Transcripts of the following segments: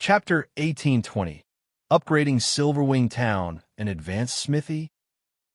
Chapter 1820. Upgrading Silverwing Town and Advanced Smithy.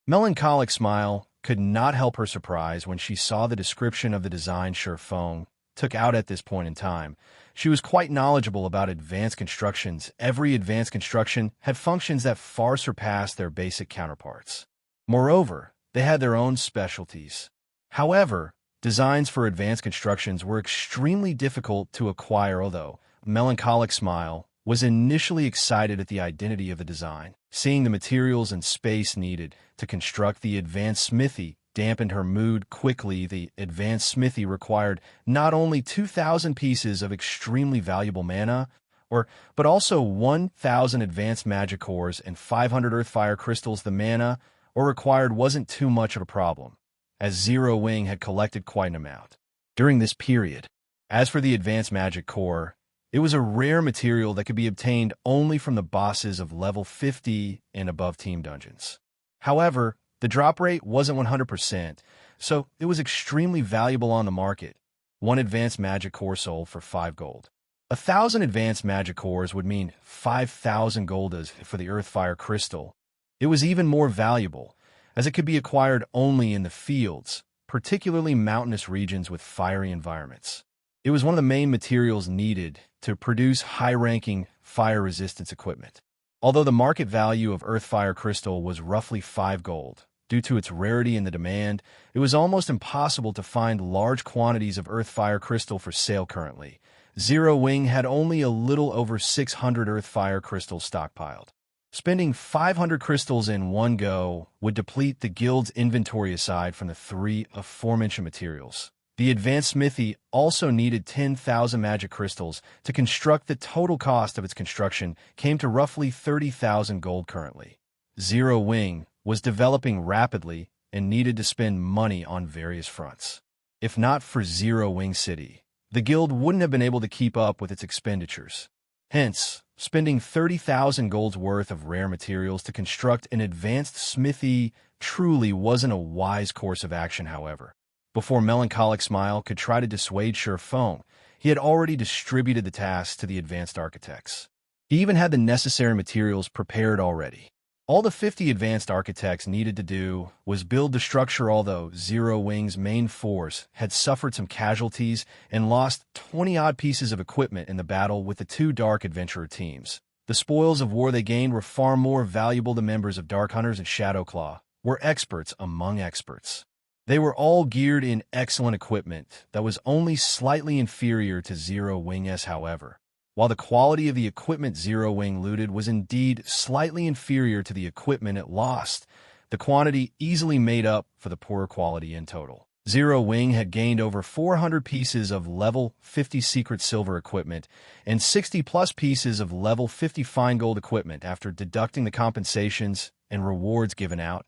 Melancholic Smile could not help her surprise when she saw the description of the design Sherfong took out at this point in time. She was quite knowledgeable about advanced constructions. Every advanced construction had functions that far surpassed their basic counterparts. Moreover, they had their own specialties. However, designs for advanced constructions were extremely difficult to acquire, although Melancholic Smile was initially excited at the identity of the design. Seeing the materials and space needed to construct the advanced smithy dampened her mood quickly. The advanced smithy required not only 2,000 pieces of extremely valuable mana, but also 1,000 advanced magic cores and 500 earthfire crystals. The mana required wasn't too much of a problem, as Zero Wing had collected quite an amount during this period. As for the advanced magic core, it was a rare material that could be obtained only from the bosses of level 50 and above team dungeons. However, the drop rate wasn't 100%, so it was extremely valuable on the market. One advanced magic core sold for 5 gold. 1,000 advanced magic cores would mean 5,000 goldas for the earthfire crystal. It was even more valuable, as it could be acquired only in the fields, particularly mountainous regions with fiery environments. It was one of the main materials needed to produce high-ranking fire-resistance equipment. Although the market value of earthfire crystal was roughly 5 gold, due to its rarity and the demand, it was almost impossible to find large quantities of earthfire crystal for sale currently. Zero Wing had only a little over 600 earthfire crystals stockpiled. Spending 500 crystals in one go would deplete the guild's inventory aside from the 3 aforementioned materials. The advanced smithy also needed 10,000 magic crystals to construct. The total cost of its construction came to roughly 30,000 gold currently. Zero Wing was developing rapidly and needed to spend money on various fronts. If not for Zero Wing City, the guild wouldn't have been able to keep up with its expenditures. Hence, spending 30,000 gold's worth of rare materials to construct an advanced smithy truly wasn't a wise course of action. However, before Melancholic Smile could try to dissuade Sherfong, he had already distributed the tasks to the advanced architects. He even had the necessary materials prepared already. All the 50 advanced architects needed to do was build the structure. Although Zero Wing's main force had suffered some casualties and lost 20-odd pieces of equipment in the battle with the 2 Dark Adventurer teams, the spoils of war they gained were far more valuable. The members of Dark Hunters and Shadowclaw were experts among experts. They were all geared in excellent equipment that was only slightly inferior to Zero Wing's. However, while the quality of the equipment Zero Wing looted was indeed slightly inferior to the equipment it lost, the quantity easily made up for the poorer quality in total. Zero Wing had gained over 400 pieces of level 50 secret silver equipment and 60+ pieces of level 50 fine gold equipment after deducting the compensations and rewards given out.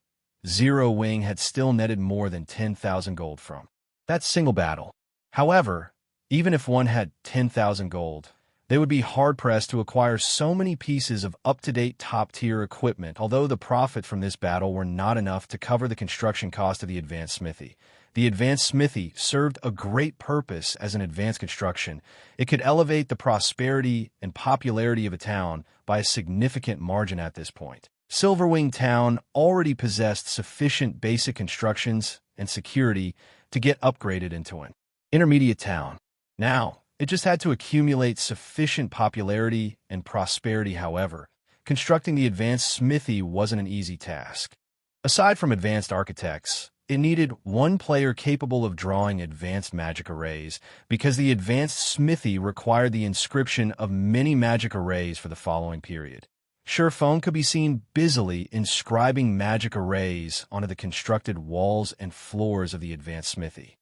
Zero Wing had still netted more than 10,000 gold from that single battle. However, even if one had 10,000 gold, they would be hard-pressed to acquire so many pieces of up-to-date top-tier equipment. Although the profit from this battle were not enough to cover the construction cost of the advanced smithy, the advanced smithy served a great purpose as an advanced construction. It could elevate the prosperity and popularity of a town by a significant margin at this point. Silverwing Town already possessed sufficient basic constructions and security to get upgraded into an intermediate town. Now, it just had to accumulate sufficient popularity and prosperity. However, constructing the advanced smithy wasn't an easy task. Aside from advanced architects, it needed one player capable of drawing advanced magic arrays, because the advanced smithy required the inscription of many magic arrays for the following period. Sherfong could be seen busily inscribing magic arrays onto the constructed walls and floors of the advanced smithy.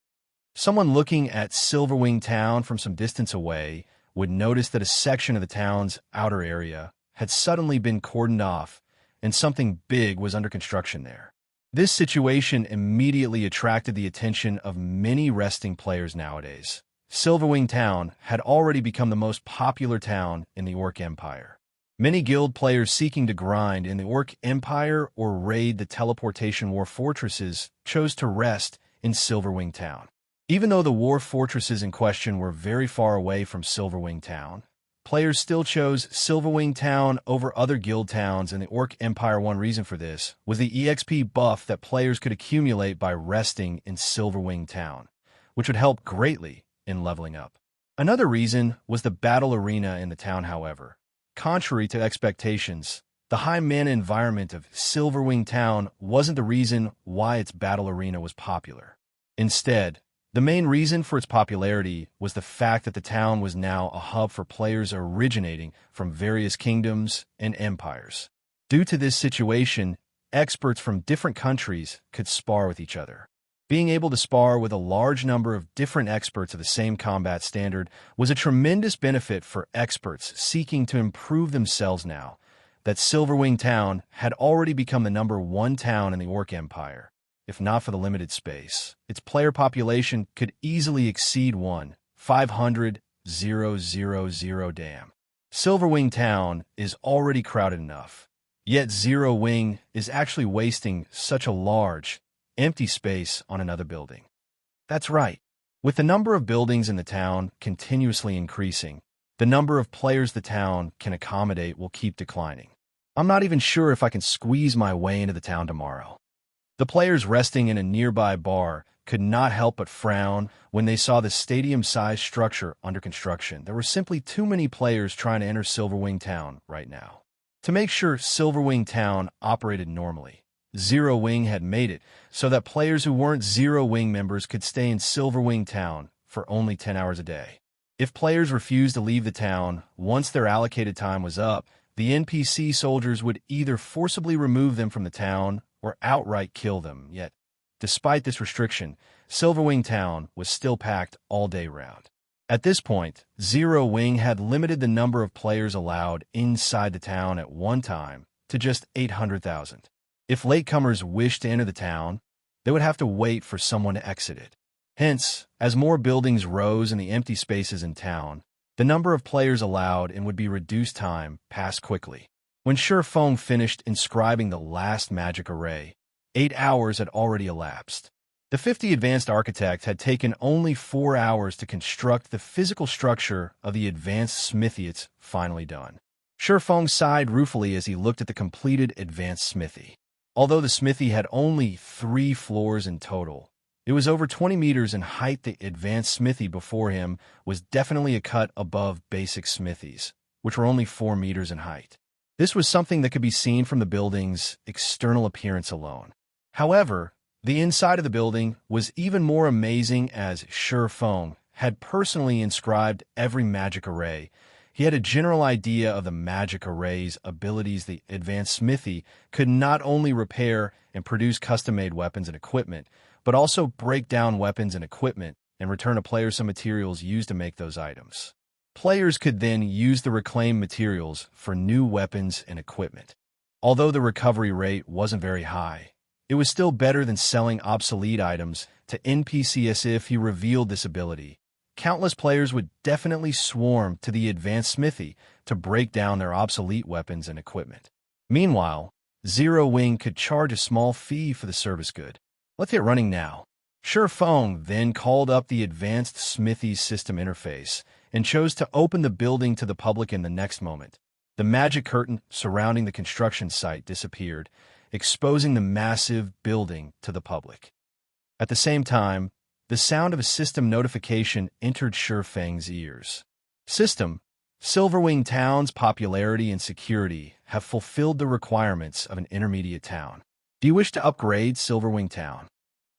Someone looking at Silverwing Town from some distance away would notice that a section of the town's outer area had suddenly been cordoned off, and something big was under construction there. This situation immediately attracted the attention of many resting players nowadays. Silverwing Town had already become the most popular town in the Orc Empire. Many guild players seeking to grind in the Orc Empire or raid the teleportation war fortresses chose to rest in Silverwing Town. Even though the war fortresses in question were very far away from Silverwing Town, players still chose Silverwing Town over other guild towns in the Orc Empire. One reason for this was the EXP buff that players could accumulate by resting in Silverwing Town, which would help greatly in leveling up. Another reason was the battle arena in the town, however. Contrary to expectations, the high mana environment of Silverwing Town wasn't the reason why its battle arena was popular. Instead, the main reason for its popularity was the fact that the town was now a hub for players originating from various kingdoms and empires. Due to this situation, experts from different countries could spar with each other. Being able to spar with a large number of different experts of the same combat standard was a tremendous benefit for experts seeking to improve themselves now that Silverwing Town had already become the =1 town in the Orc Empire. If not for the limited space, its player population could easily exceed 1,500,000. Damn. Silverwing Town is already crowded enough, yet Zero Wing is actually wasting such a large, empty space on another building. That's right. With the number of buildings in the town continuously increasing, the number of players the town can accommodate will keep declining. I'm not even sure if I can squeeze my way into the town tomorrow. The players resting in a nearby bar could not help but frown when they saw the stadium-sized structure under construction. There were simply too many players trying to enter Silverwing Town right now. To make sure Silverwing Town operated normally, Zero Wing had made it so that players who weren't Zero Wing members could stay in Silverwing Town for only 10 hours a day. If players refused to leave the town once their allocated time was up, the NPC soldiers would either forcibly remove them from the town or outright kill them. Yet, despite this restriction, Silverwing Town was still packed all day round. At this point, Zero Wing had limited the number of players allowed inside the town at one time to just 800,000. If latecomers wished to enter the town, they would have to wait for someone to exit it. Hence, as more buildings rose in the empty spaces in town, the number of players allowed and would be reduced time passed quickly. When Sherfong finished inscribing the last magic array, 8 hours had already elapsed. The 50 advanced architect had taken only 4 hours to construct the physical structure of the advanced smithy. It's finally done. Sherfong sighed ruefully as he looked at the completed advanced smithy. Although the smithy had only 3 floors in total, it was over 20 meters in height. The advanced smithy before him was definitely a cut above basic smithies, which were only 4 meters in height. This was something that could be seen from the building's external appearance alone. However, the inside of the building was even more amazing as Sherfong had personally inscribed every magic array. He had a general idea of the magic array's abilities. The advanced smithy could not only repair and produce custom-made weapons and equipment, but also break down weapons and equipment and return a player some materials used to make those items. Players could then use the reclaimed materials for new weapons and equipment. Although the recovery rate wasn't very high, it was still better than selling obsolete items to NPCs. If he revealed this ability, countless players would definitely swarm to the advanced smithy to break down their obsolete weapons and equipment. Meanwhile, Zero Wing could charge a small fee for the service good. Let's get running now. Sherfong then called up the advanced smithy system interface and chose to open the building to the public. In the next moment, the magic curtain surrounding the construction site disappeared, exposing the massive building to the public. At the same time, the sound of a system notification entered Sherfang's ears. System, Silverwing Town's popularity and security have fulfilled the requirements of an intermediate town. Do you wish to upgrade Silverwing Town?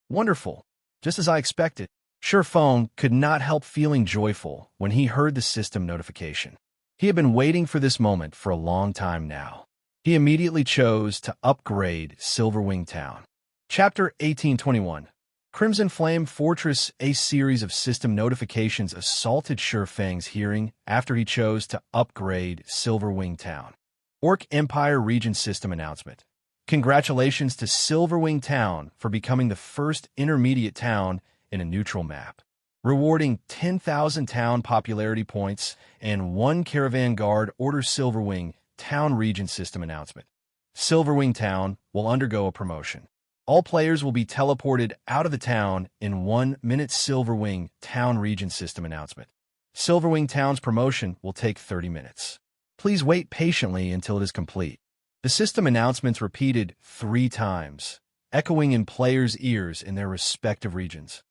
Wonderful. Just as I expected. Sherfong could not help feeling joyful when he heard the system notification. He had been waiting for this moment for a long time now. He immediately chose to upgrade Silverwing Town. Chapter 1821. Crimson Flame Fortress. A series of system notifications assaulted Sherfang's hearing after he chose to upgrade Silverwing Town. Orc Empire Region System Announcement. Congratulations to Silverwing Town for becoming the first intermediate town in a neutral map, rewarding 10,000 town popularity points and 1 caravan guard. Order Silverwing Town Region System Announcement. Silverwing Town will undergo a promotion. All players will be teleported out of the town in 1 minute. Silverwing Town Region System Announcement. Silverwing Town's promotion will take 30 minutes. Please wait patiently until it is complete. The system announcements repeated 3 times, echoing in players' ears in their respective regions.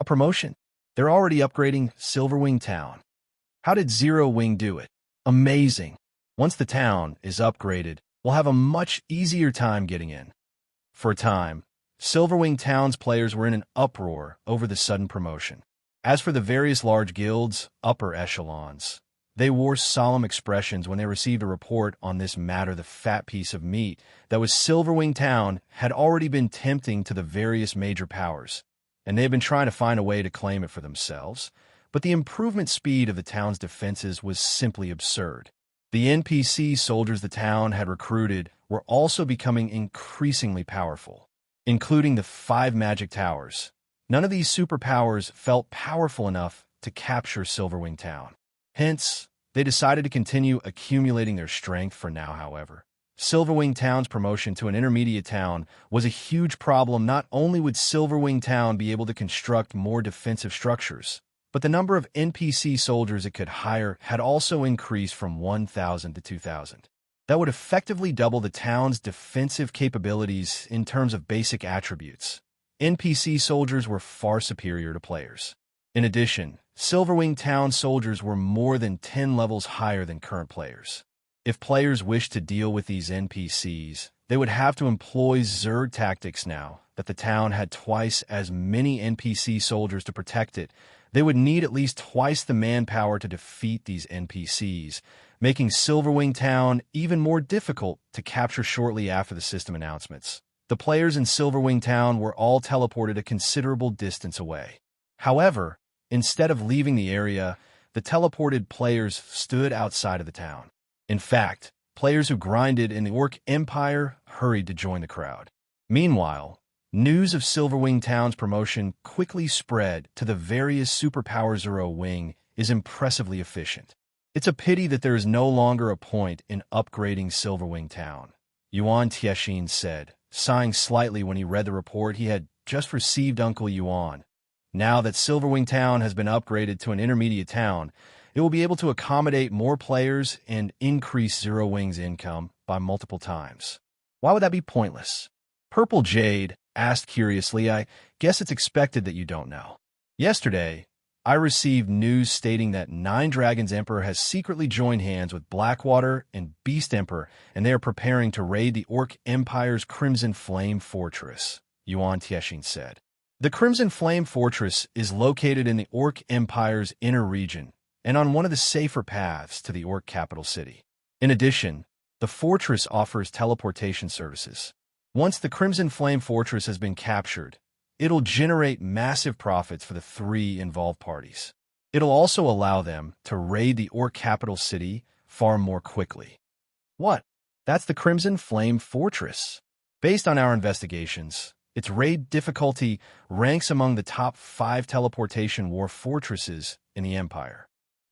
A promotion? They're already upgrading Silverwing Town. How did Zero Wing do it? Amazing. Once the town is upgraded, we'll have a much easier time getting in. For a time, Silverwing Town's players were in an uproar over the sudden promotion. As for the various large guilds, upper echelons, they wore solemn expressions when they received a report on this matter. The fat piece of meat that was Silverwing Town had already been tempting to the various major powers, and they had been trying to find a way to claim it for themselves, but the improvement speed of the town's defenses was simply absurd. The NPC soldiers the town had recruited were also becoming increasingly powerful, including the 5 magic towers. None of these superpowers felt powerful enough to capture Silverwing Town. Hence, they decided to continue accumulating their strength for now, however. Silverwing Town's promotion to an intermediate town was a huge problem. Not only would Silverwing Town be able to construct more defensive structures, but the number of NPC soldiers it could hire had also increased from 1,000 to 2,000. That would effectively double the town's defensive capabilities in terms of basic attributes. NPC soldiers were far superior to players. In addition, Silverwing Town soldiers were more than 10 levels higher than current players. If players wished to deal with these NPCs, they would have to employ Zerg tactics. Now that the town had twice as many NPC soldiers to protect it, they would need at least twice the manpower to defeat these NPCs, making Silverwing Town even more difficult to capture. Shortly after the system announcements, the players in Silverwing Town were all teleported a considerable distance away. However, instead of leaving the area, the teleported players stood outside of the town. In fact, players who grinded in the Orc Empire hurried to join the crowd. Meanwhile, news of Silverwing Town's promotion quickly spread to the various superpower. Zero Wing is impressively efficient. It's a pity that there is no longer a point in upgrading Silverwing Town, Xianxia said, sighing slightly when he read the report he had just received. Uncle Yuan, now that Silverwing Town has been upgraded to an intermediate town, it will be able to accommodate more players and increase Zero Wing's income by multiple times. Why would that be pointless? Purple Jade asked curiously. I guess it's expected that you don't know. Yesterday, I received news stating that Nine Dragons Emperor has secretly joined hands with Blackwater and Beast Emperor, and they are preparing to raid the Orc Empire's Crimson Flame Fortress, Xianxia said. The Crimson Flame Fortress is located in the Orc Empire's inner region and on one of the safer paths to the Orc capital city. In addition, the fortress offers teleportation services. Once the Crimson Flame Fortress has been captured, it'll generate massive profits for the 3 involved parties. It'll also allow them to raid the Orc capital city far more quickly. What? That's the Crimson Flame Fortress. Based on our investigations, its raid difficulty ranks among the top 5 teleportation war fortresses in the Empire.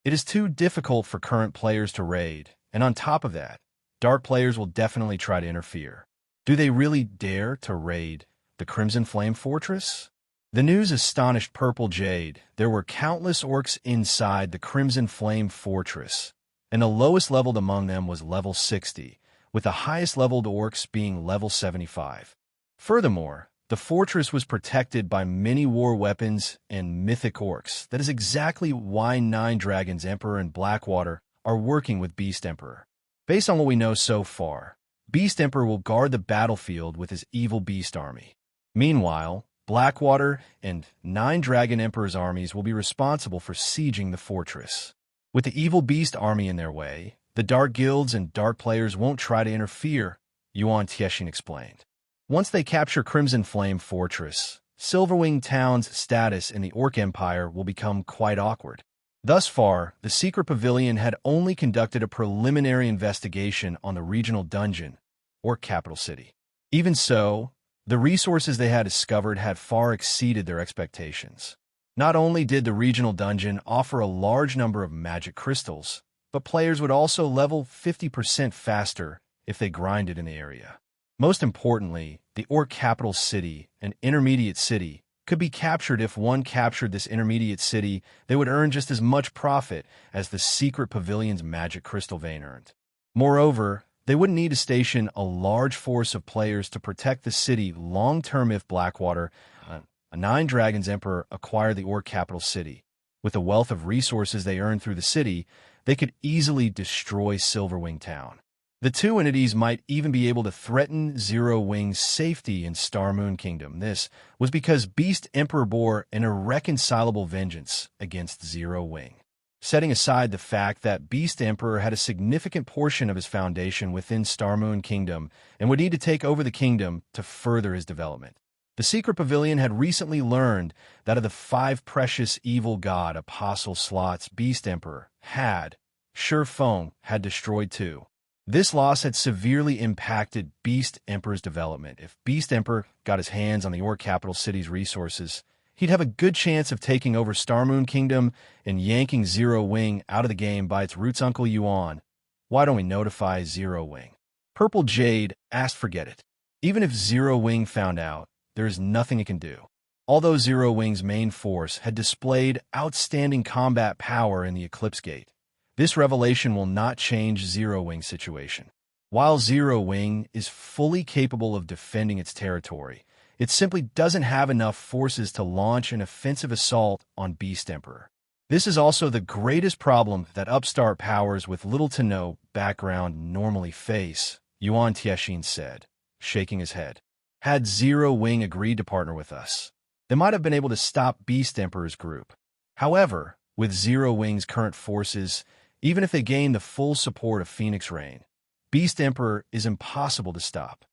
It is too difficult for current players to raid, and on top of that, dark players will definitely try to interfere. Do they really dare to raid the Crimson Flame Fortress? The news astonished Purple Jade. There were countless orcs inside the Crimson Flame Fortress, and the lowest leveled among them was level 60, with the highest leveled orcs being level 75. Furthermore, the fortress was protected by many war weapons and mythic orcs. That is exactly why Nine Dragons Emperor and Blackwater are working with Beast Emperor. Based on what we know so far, Beast Emperor will guard the battlefield with his evil beast army. Meanwhile, Blackwater and Nine Dragon Emperor's armies will be responsible for sieging the fortress. With the evil beast army in their way, the dark guilds and dark players won't try to interfere, Xianxia explained. Once they capture Crimson Flame Fortress, Silverwing Town's status in the Orc Empire will become quite awkward. Thus far, the Secret Pavilion had only conducted a preliminary investigation on the regional dungeon, Orc capital city. Even so, the resources they had discovered had far exceeded their expectations. Not only did the regional dungeon offer a large number of magic crystals, but players would also level 50% faster if they grinded in the area. Most importantly, the Orc capital city, an intermediate city, could be captured. If one captured this intermediate city, they would earn just as much profit as the secret pavilion's magic crystal vein earned. Moreover, they wouldn't need to station a large force of players to protect the city long-term if Blackwater, a Nine Dragons Emperor, acquired the Orc capital city. With the wealth of resources they earned through the city, they could easily destroy Silverwing Town. The two entities might even be able to threaten Zero Wing's safety in Star Moon Kingdom. This was because Beast Emperor bore an irreconcilable vengeance against Zero Wing. Setting aside the fact that Beast Emperor had a significant portion of his foundation within Star Moon Kingdom and would need to take over the kingdom to further his development. The Secret Pavilion had recently learned that of the 5 precious evil god apostle slots Beast Emperor Sure Feng had destroyed 2. This loss had severely impacted Beast Emperor's development. If Beast Emperor got his hands on the Orc capital city's resources, he'd have a good chance of taking over Star Moon Kingdom and yanking Zero Wing out of the game by its roots. Uncle Yuan, why don't we notify Zero Wing? Purple Jade asked. Forget it. Even if Zero Wing found out, there is nothing it can do. Although Zero Wing's main force had displayed outstanding combat power in the Eclipse Gate, this revelation will not change Zero Wing's situation. While Zero Wing is fully capable of defending its territory, it simply doesn't have enough forces to launch an offensive assault on Beast Emperor. This is also the greatest problem that upstart powers with little to no background normally face, Yuan Tiexin said, shaking his head. Had Zero Wing agreed to partner with us, they might have been able to stop Beast Emperor's group. However, with Zero Wing's current forces, even if they gain the full support of Phoenix Rain, Beast Emperor is impossible to stop.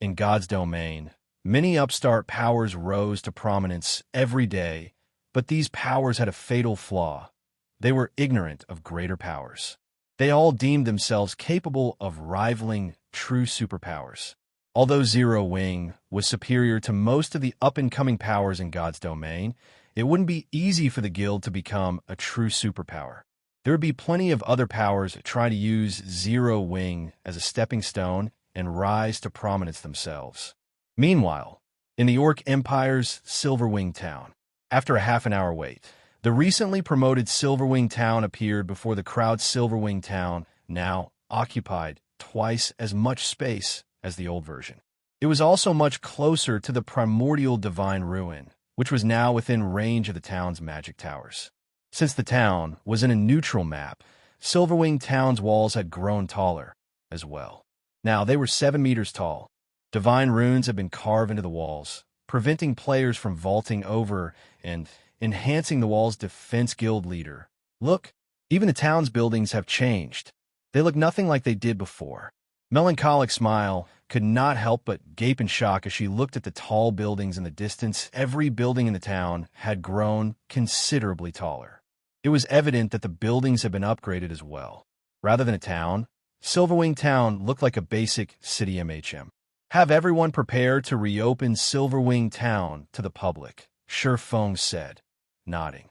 In God's domain, many upstart powers rose to prominence every day, but these powers had a fatal flaw. They were ignorant of greater powers. They all deemed themselves capable of rivaling true superpowers. Although Zero Wing was superior to most of the up-and-coming powers in God's domain, it wouldn't be easy for the guild to become a true superpower. There would be plenty of other powers trying to use Zero Wing as a stepping stone and rise to prominence themselves. Meanwhile, in the Orc Empire's Silverwing Town, after a half-an-hour wait, the recently promoted Silverwing Town appeared before the crowded Silverwing Town now occupied twice as much space as the old version. It was also much closer to the primordial divine ruin, which was now within range of the town's magic towers. Since the town was in a neutral map, Silverwing Town's walls had grown taller as well. Now they were 7 meters tall. Divine runes had been carved into the walls, preventing players from vaulting over and enhancing the wall's defense. Guild leader, look, even the town's buildings have changed. They look nothing like they did before. Melancholic Smile could not help but gape in shock as she looked at the tall buildings in the distance. Every building in the town had grown considerably taller. It was evident that the buildings had been upgraded as well. Rather than a town, Silverwing Town looked like a basic city MHM. Have everyone prepare to reopen Silverwing Town to the public, Sure Feng said, nodding.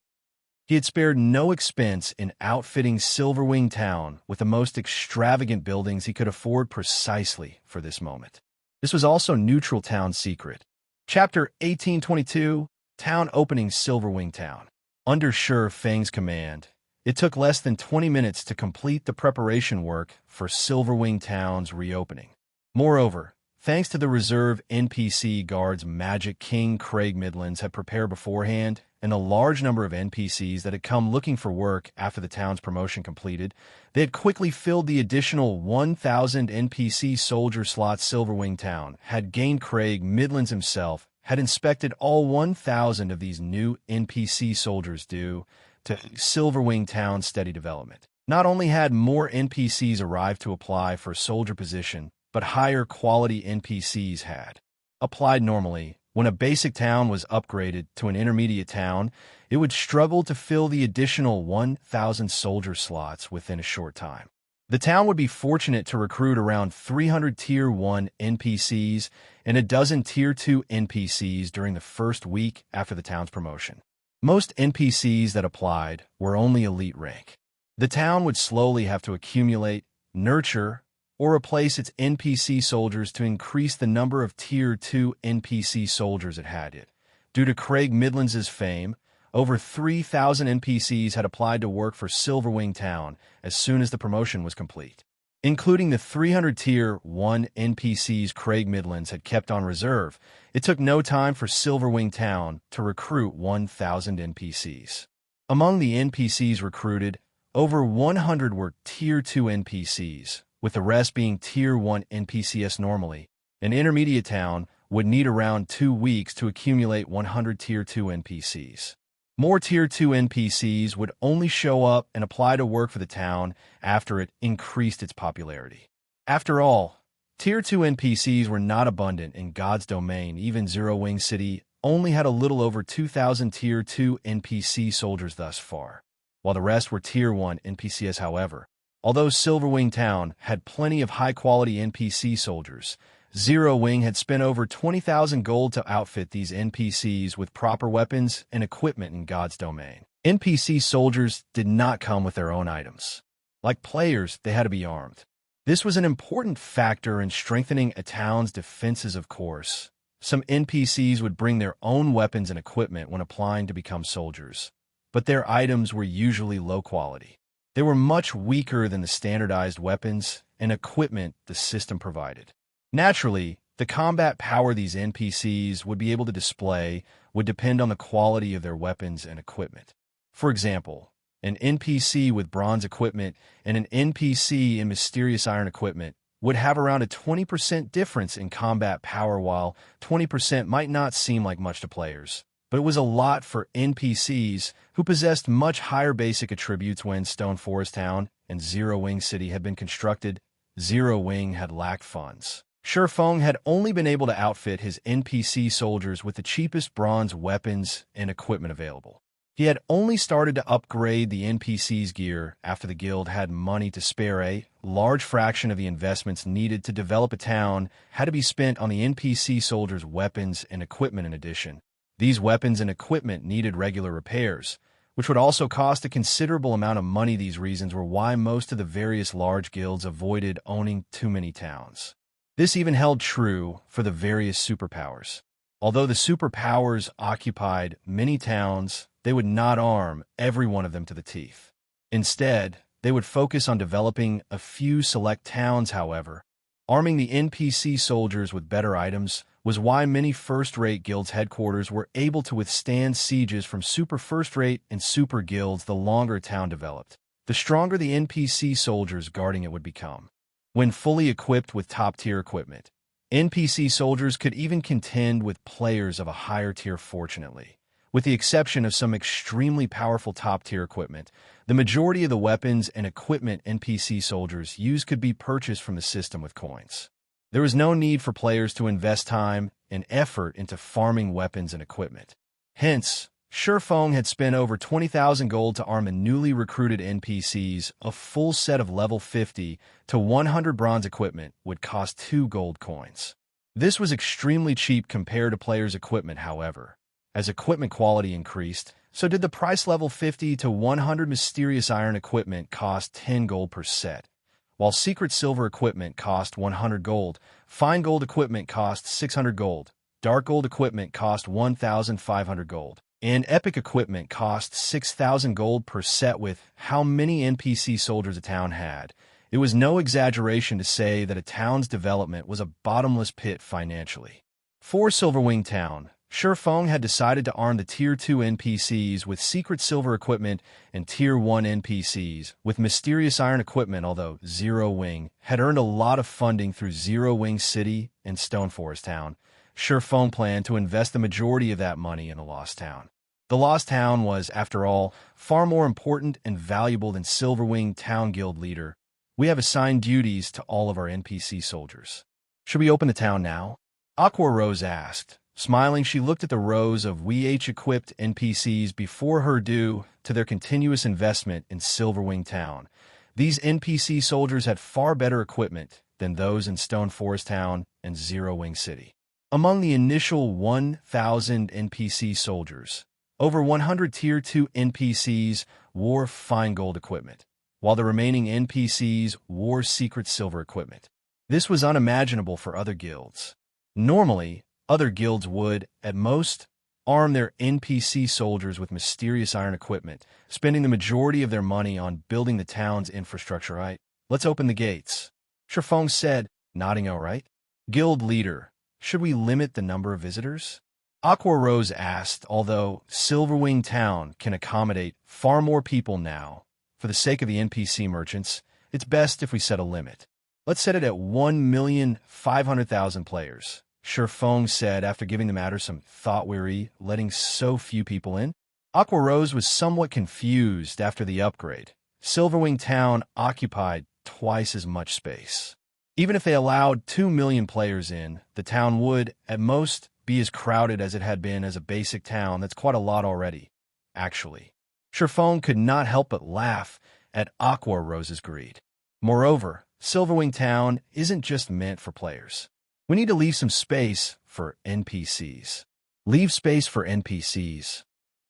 He had spared no expense in outfitting Silverwing Town with the most extravagant buildings he could afford precisely for this moment. This was also Neutral Town's secret. Chapter 1822, Town Opening Silverwing Town. Under Sure Feng's command, it took less than 20 minutes to complete the preparation work for Silverwing Town's reopening. Moreover, thanks to the reserve NPC guards Magic King Craig Midlands had prepared beforehand, and a large number of NPCs that had come looking for work after the town's promotion completed, they had quickly filled the additional 1,000 NPC soldier slots. Silverwing Town had gained. Craig Midlands himself had inspected all 1,000 of these new NPC soldiers due to Silverwing Town's steady development. Not only had more NPCs arrived to apply for a soldier position, but higher quality NPCs had applied. Normally, when a basic town was upgraded to an intermediate town, it would struggle to fill the additional 1,000 soldier slots within a short time. The town would be fortunate to recruit around 300 Tier 1 NPCs and a dozen Tier 2 NPCs during the first week after the town's promotion. Most NPCs that applied were only elite rank. The town would slowly have to accumulate, nurture, or replace its NPC soldiers to increase the number of Tier 2 NPC soldiers it had. Due to Craig Midlands' fame, over 3,000 NPCs had applied to work for Silverwing Town as soon as the promotion was complete. Including the 300 Tier 1 NPCs Craig Midlands had kept on reserve, it took no time for Silverwing Town to recruit 1,000 NPCs. Among the NPCs recruited, over 100 were Tier 2 NPCs, with the rest being Tier 1 NPCs normally. An intermediate town would need around 2 weeks to accumulate 100 Tier 2 NPCs. More Tier 2 NPCs would only show up and apply to work for the town after it increased its popularity. After all, Tier 2 NPCs were not abundant in God's domain. Even Zero Wing City only had a little over 2,000 Tier 2 NPC soldiers thus far, while the rest were Tier 1 NPCs. However, although Silverwing Town had plenty of high-quality NPC soldiers, Zero Wing had spent over 20,000 gold to outfit these NPCs with proper weapons and equipment in God's domain. NPC soldiers did not come with their own items. Like players, they had to be armed. This was an important factor in strengthening a town's defenses, of course. Some NPCs would bring their own weapons and equipment when applying to become soldiers, but their items were usually low quality. They were much weaker than the standardized weapons and equipment the system provided. Naturally, the combat power these NPCs would be able to display would depend on the quality of their weapons and equipment. For example, an NPC with bronze equipment and an NPC in mysterious iron equipment would have around a 20% difference in combat power. While 20% might not seem like much to players, but it was a lot for NPCs who possessed much higher basic attributes. When Stone Forest Town and Zero Wing City had been constructed, Zero Wing had lacked funds. Feng had only been able to outfit his NPC soldiers with the cheapest bronze weapons and equipment available. He had only started to upgrade the NPC's gear after the guild had money to spare. A large fraction of the investments needed to develop a town had to be spent on the NPC soldiers' weapons and equipment. In addition, these weapons and equipment needed regular repairs, which would also cost a considerable amount of money. These reasons were why most of the various large guilds avoided owning too many towns. This even held true for the various superpowers. Although the superpowers occupied many towns, they would not arm every one of them to the teeth. Instead, they would focus on developing a few select towns. However, arming the NPC soldiers with better items was why many first-rate guilds' headquarters were able to withstand sieges from super first-rate and super guilds. The longer a town developed, the stronger the NPC soldiers guarding it would become. When fully equipped with top-tier equipment, NPC soldiers could even contend with players of a higher tier. Fortunately, with the exception of some extremely powerful top-tier equipment, the majority of the weapons and equipment NPC soldiers used could be purchased from the system with coins. There was no need for players to invest time and effort into farming weapons and equipment. Hence, Feng had spent over 20,000 gold to arm the newly recruited NPCs. A full set of level 50 to 100 bronze equipment would cost 2 gold coins. This was extremely cheap compared to players' equipment. However, as equipment quality increased, so did the price. Level 50 to 100 mysterious iron equipment cost 10 gold per set, while secret silver equipment cost 100 gold, fine gold equipment cost 600 gold, dark gold equipment cost 1,500 gold, and epic equipment cost 6,000 gold per set. With how many NPC soldiers a town had, it was no exaggeration to say that a town's development was a bottomless pit financially. For Silverwing Town, Feng had decided to arm the Tier 2 NPCs with secret silver equipment and Tier 1 NPCs with mysterious iron equipment. Although Zero Wing had earned a lot of funding through Zero Wing City and Stone Forest Town, Feng planned to invest the majority of that money in a lost town. The lost town was, after all, far more important and valuable than Silverwing Town Guild leader. We have assigned duties to all of our NPC soldiers. Should we open the town now? Aqua Rose asked. Smiling, she looked at the rows of equipped NPCs before her due to their continuous investment in Silverwing Town. These NPC soldiers had far better equipment than those in Stone Forest Town and Zero Wing City. Among the initial 1,000 NPC soldiers, over 100 Tier 2 NPCs wore fine gold equipment, while the remaining NPCs wore secret silver equipment. This was unimaginable for other guilds. Normally, other guilds would, at most, arm their NPC soldiers with mysterious iron equipment, spending the majority of their money on building the town's infrastructure. Right? Let's open the gates. Xianxia said, nodding all right. Guild leader, should we limit the number of visitors? Aqua Rose asked, although Silverwing Town can accommodate far more people now. For the sake of the NPC merchants, it's best if we set a limit. Let's set it at 1,500,000 players, Xianxia said after giving the matter some thought, letting so few people in. Aqua Rose was somewhat confused after the upgrade. Silverwing Town occupied twice as much space. Even if they allowed 2 million players in, the town would, at most, be as crowded as it had been as a basic town. That's quite a lot already, actually. Xianxia could not help but laugh at Aqua Rose's greed. Moreover, Silverwing Town isn't just meant for players. We need to leave some space for NPCs. Leave space for NPCs.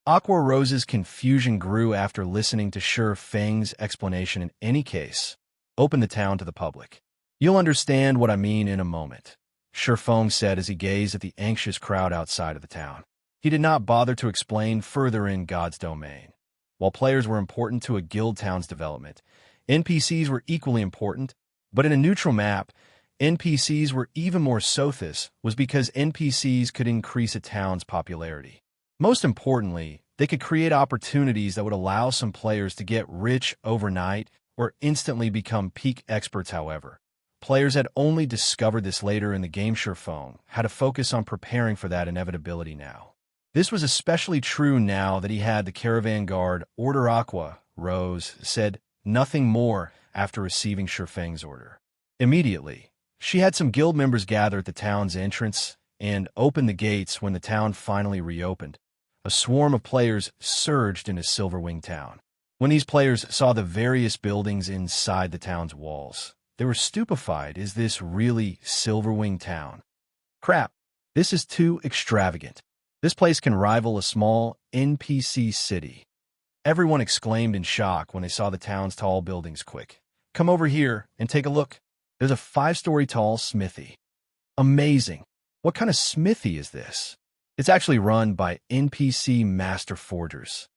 Aqua Rose's confusion grew after listening to Xianxia's explanation. In any case, open the town to the public. You'll understand what I mean in a moment, Xianxia said as he gazed at the anxious crowd outside of the town. He did not bother to explain further in God's domain. While players were important to a guild town's development, NPCs were equally important, but in a neutral map, NPCs were even more so. This was because NPCs could increase a town's popularity. Most importantly, they could create opportunities that would allow some players to get rich overnight or instantly become peak experts. However, players had only discovered this later in the game. Xianxia had to focus on preparing for that inevitability now. This was especially true now that he had the caravan guard order. Aqua Rose said nothing more after receiving Xianxia's order. Immediately, she had some guild members gather at the town's entrance and open the gates. When the town finally reopened, a swarm of players surged into Silverwing Town. When these players saw the various buildings inside the town's walls, they were stupefied. Is this really Silverwing Town? Crap, this is too extravagant. This place can rival a small NPC city. Everyone exclaimed in shock when they saw the town's tall buildings. Quick, come over here and take a look. There's a 5-story tall smithy. Amazing. What kind of smithy is this? It's actually run by NPC master forgers.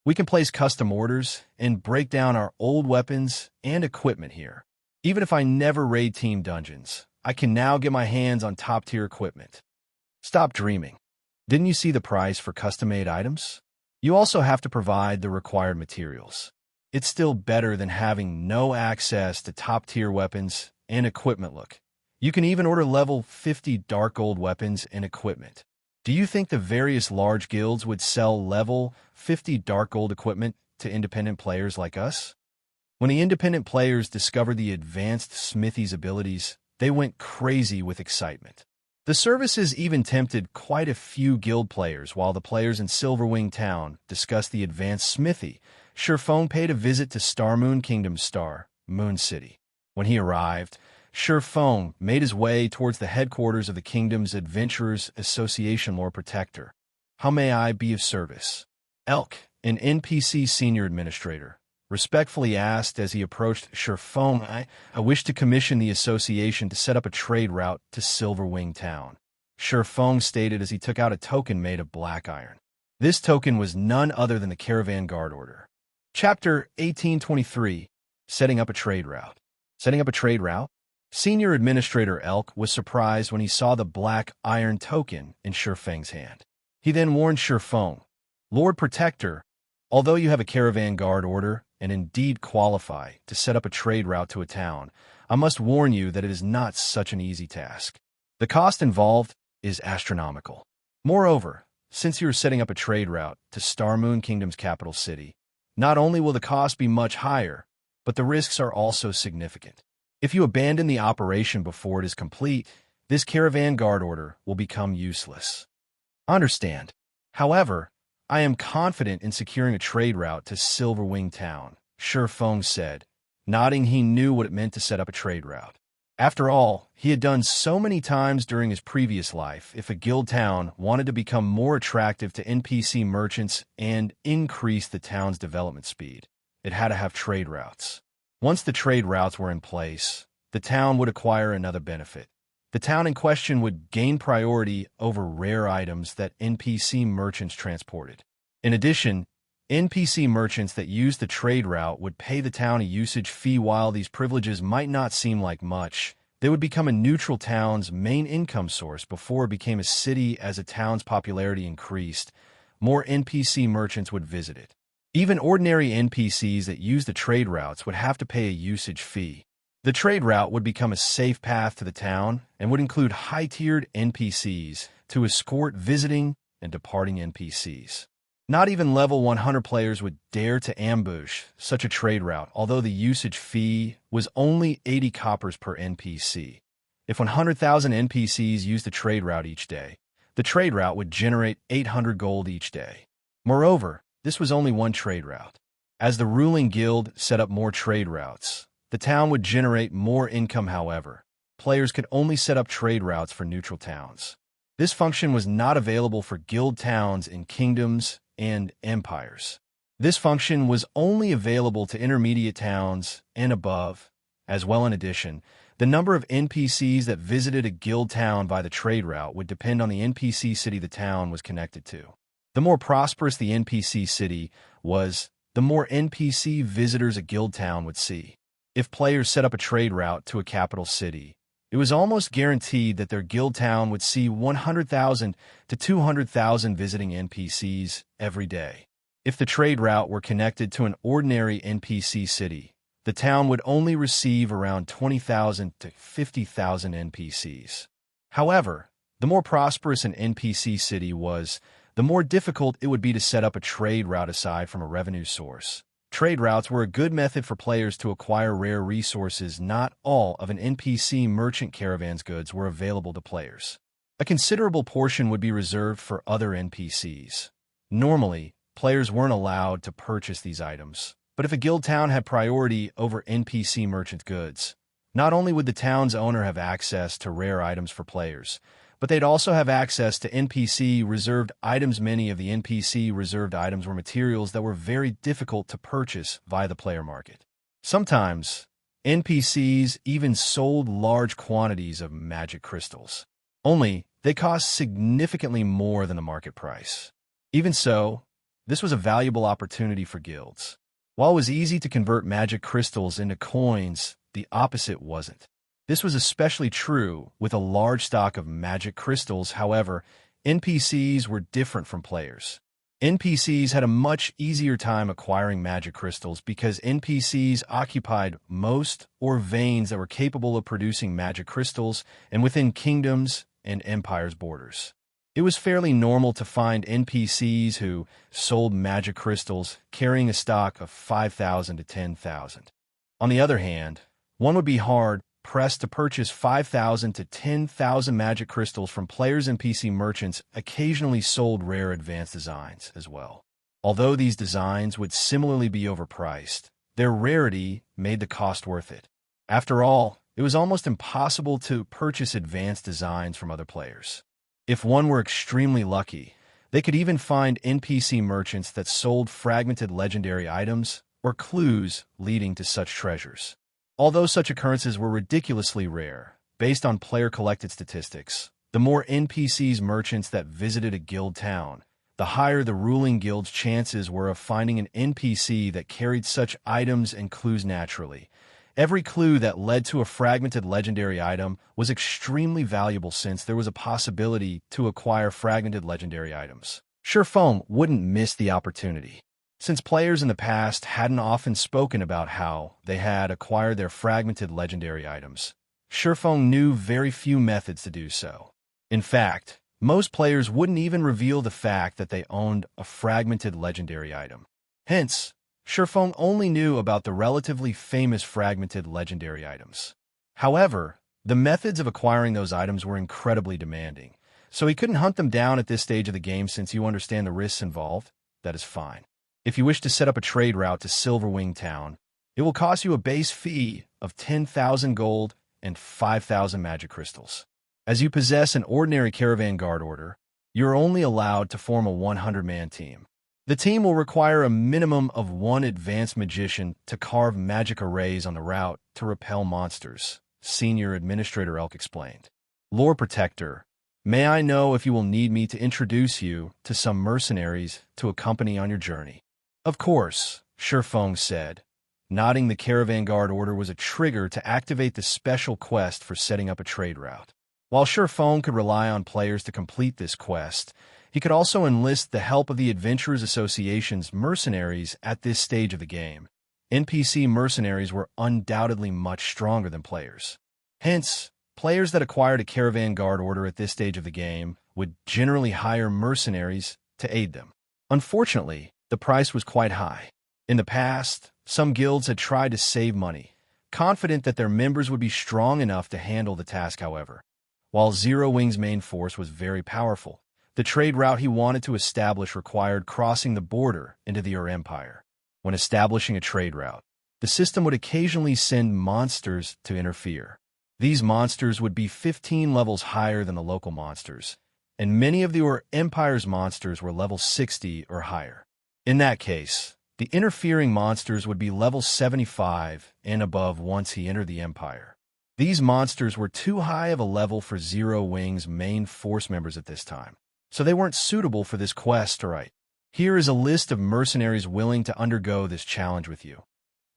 We can place custom orders and break down our old weapons and equipment here. Even if I never raid team dungeons, I can now get my hands on top-tier equipment. Stop dreaming. Didn't you see the price for custom-made items? You also have to provide the required materials. It's still better than having no access to top-tier weapons and equipment. Look, you can even order level 50 dark gold weapons and equipment. Do you think the various large guilds would sell level 50 dark gold equipment to independent players like us? When the independent players discovered the advanced smithy's abilities, they went crazy with excitement. The services even tempted quite a few guild players. While the players in Silverwing Town discussed the advanced smithy, Xianxia paid a visit to Starmoon Kingdom's Star, Moon City. When he arrived, Xianxia made his way towards the headquarters of the kingdom's Adventurers Association Lord Protector. How may I be of service? Elk, an NPC senior administrator, respectfully asked as he approached Xianxia. I wish to commission the association to set up a trade route to Silverwing Town, Xianxia stated as he took out a token made of black iron. This token was none other than the Caravan Guard Order. Chapter 1823, Setting Up a Trade Route. Setting up a trade route? Senior Administrator Elk was surprised when he saw the black iron token in Xianxia's hand. He then warned Xianxia, Lord Protector, although you have a Caravan Guard Order and indeed qualify to set up a trade route to a town, I must warn you that it is not such an easy task. The cost involved is astronomical. Moreover, since you are setting up a trade route to Starmoon Kingdom's capital city, not only will the cost be much higher, but the risks are also significant. If you abandon the operation before it is complete, this Caravan Guard Order will become useless. Understand. However, I am confident in securing a trade route to Silverwing Town, Xianxia said, nodding. He knew what it meant to set up a trade route. After all, he had done so many times during his previous life. If a guild town wanted to become more attractive to NPC merchants and increase the town's development speed, it had to have trade routes. Once the trade routes were in place, the town would acquire another benefit. the town in question would gain priority over rare items that NPC merchants transported. In addition, NPC merchants that used the trade route would pay the town a usage fee. While these privileges might not seem like much, they would become a neutral town's main income source before it became a city. As a town's popularity increased, more NPC merchants would visit it. Even ordinary NPCs that used the trade routes would have to pay a usage fee. The trade route would become a safe path to the town and would include high-tiered NPCs to escort visiting and departing NPCs. Not even level 100 players would dare to ambush such a trade route, although the usage fee was only 80 coppers per NPC. If 100,000 NPCs used the trade route each day, the trade route would generate 800 gold each day. Moreover, this was only one trade route. As the ruling guild set up more trade routes, the town would generate more income. However, players could only set up trade routes for neutral towns. This function was not available for guild towns in kingdoms and empires. This function was only available to intermediate towns and above, as well. In addition, the number of NPCs that visited a guild town by the trade route would depend on the NPC city the town was connected to. The more prosperous the NPC city was, the more NPC visitors a guild town would see. If players set up a trade route to a capital city, it was almost guaranteed that their guild town would see 100,000 to 200,000 visiting NPCs every day. If the trade route were connected to an ordinary NPC city, the town would only receive around 20,000 to 50,000 NPCs. However, the more prosperous an NPC city was, the more difficult it would be to set up a trade route aside from a revenue source. Trade routes were a good method for players to acquire rare resources. Not all of an NPC merchant caravan's goods were available to players. A considerable portion would be reserved for other NPCs. Normally, players weren't allowed to purchase these items, but if a guild town had priority over NPC merchant goods, not only would the town's owner have access to rare items for players, but they'd also have access to NPC-reserved items. Many of the NPC-reserved items were materials that were very difficult to purchase via the player market. Sometimes, NPCs even sold large quantities of magic crystals. Only, they cost significantly more than the market price. Even so, this was a valuable opportunity for guilds. While it was easy to convert magic crystals into coins, the opposite wasn't. This was especially true with a large stock of magic crystals. However, NPCs were different from players. NPCs had a much easier time acquiring magic crystals because NPCs occupied most or veins that were capable of producing magic crystals and within kingdoms and empires' borders. It was fairly normal to find NPCs who sold magic crystals carrying a stock of 5,000 to 10,000. On the other hand, one would be hard-pressed to purchase 5,000 to 10,000 magic crystals from players. NPC merchants occasionally sold rare advanced designs as well. Although these designs would similarly be overpriced, their rarity made the cost worth it. After all, it was almost impossible to purchase advanced designs from other players. If one were extremely lucky, they could even find NPC merchants that sold fragmented legendary items or clues leading to such treasures. Although such occurrences were ridiculously rare, based on player-collected statistics, the more NPCs merchants that visited a guild town, the higher the ruling guild's chances were of finding an NPC that carried such items and clues naturally. Every clue that led to a fragmented legendary item was extremely valuable since there was a possibility to acquire fragmented legendary items. Xianxia wouldn't miss the opportunity. Since players in the past hadn't often spoken about how they had acquired their fragmented legendary items, Xianxia knew very few methods to do so. In fact, most players wouldn't even reveal the fact that they owned a fragmented legendary item. Hence, Xianxia only knew about the relatively famous fragmented legendary items. However, the methods of acquiring those items were incredibly demanding, so he couldn't hunt them down at this stage of the game. Since you understand the risks involved, that is fine. If you wish to set up a trade route to Silverwing Town, it will cost you a base fee of 10,000 gold and 5,000 magic crystals. As you possess an ordinary caravan guard order, you are only allowed to form a 100-man team. The team will require a minimum of one advanced magician to carve magic arrays on the route to repel monsters, Senior Administrator Elk explained. Lord Protector, may I know if you will need me to introduce you to some mercenaries to accompany on your journey? Of course, Shifeng said. Nodding, the caravan guard order was a trigger to activate the special quest for setting up a trade route. While Shifeng could rely on players to complete this quest, he could also enlist the help of the Adventurers Association's mercenaries at this stage of the game. NPC mercenaries were undoubtedly much stronger than players. Hence, players that acquired a caravan guard order at this stage of the game would generally hire mercenaries to aid them. Unfortunately, the price was quite high. In the past, some guilds had tried to save money, confident that their members would be strong enough to handle the task. However, while Zero Wing's main force was very powerful, the trade route he wanted to establish required crossing the border into the Ur Empire. When establishing a trade route, the system would occasionally send monsters to interfere. These monsters would be 15 levels higher than the local monsters, and many of the Ur Empire's monsters were level 60 or higher. In that case, the interfering monsters would be level 75 and above once he entered the Empire. These monsters were too high of a level for Zero Wing's main force members at this time, so they weren't suitable for this quest. Alright, here is a list of mercenaries willing to undergo this challenge with you.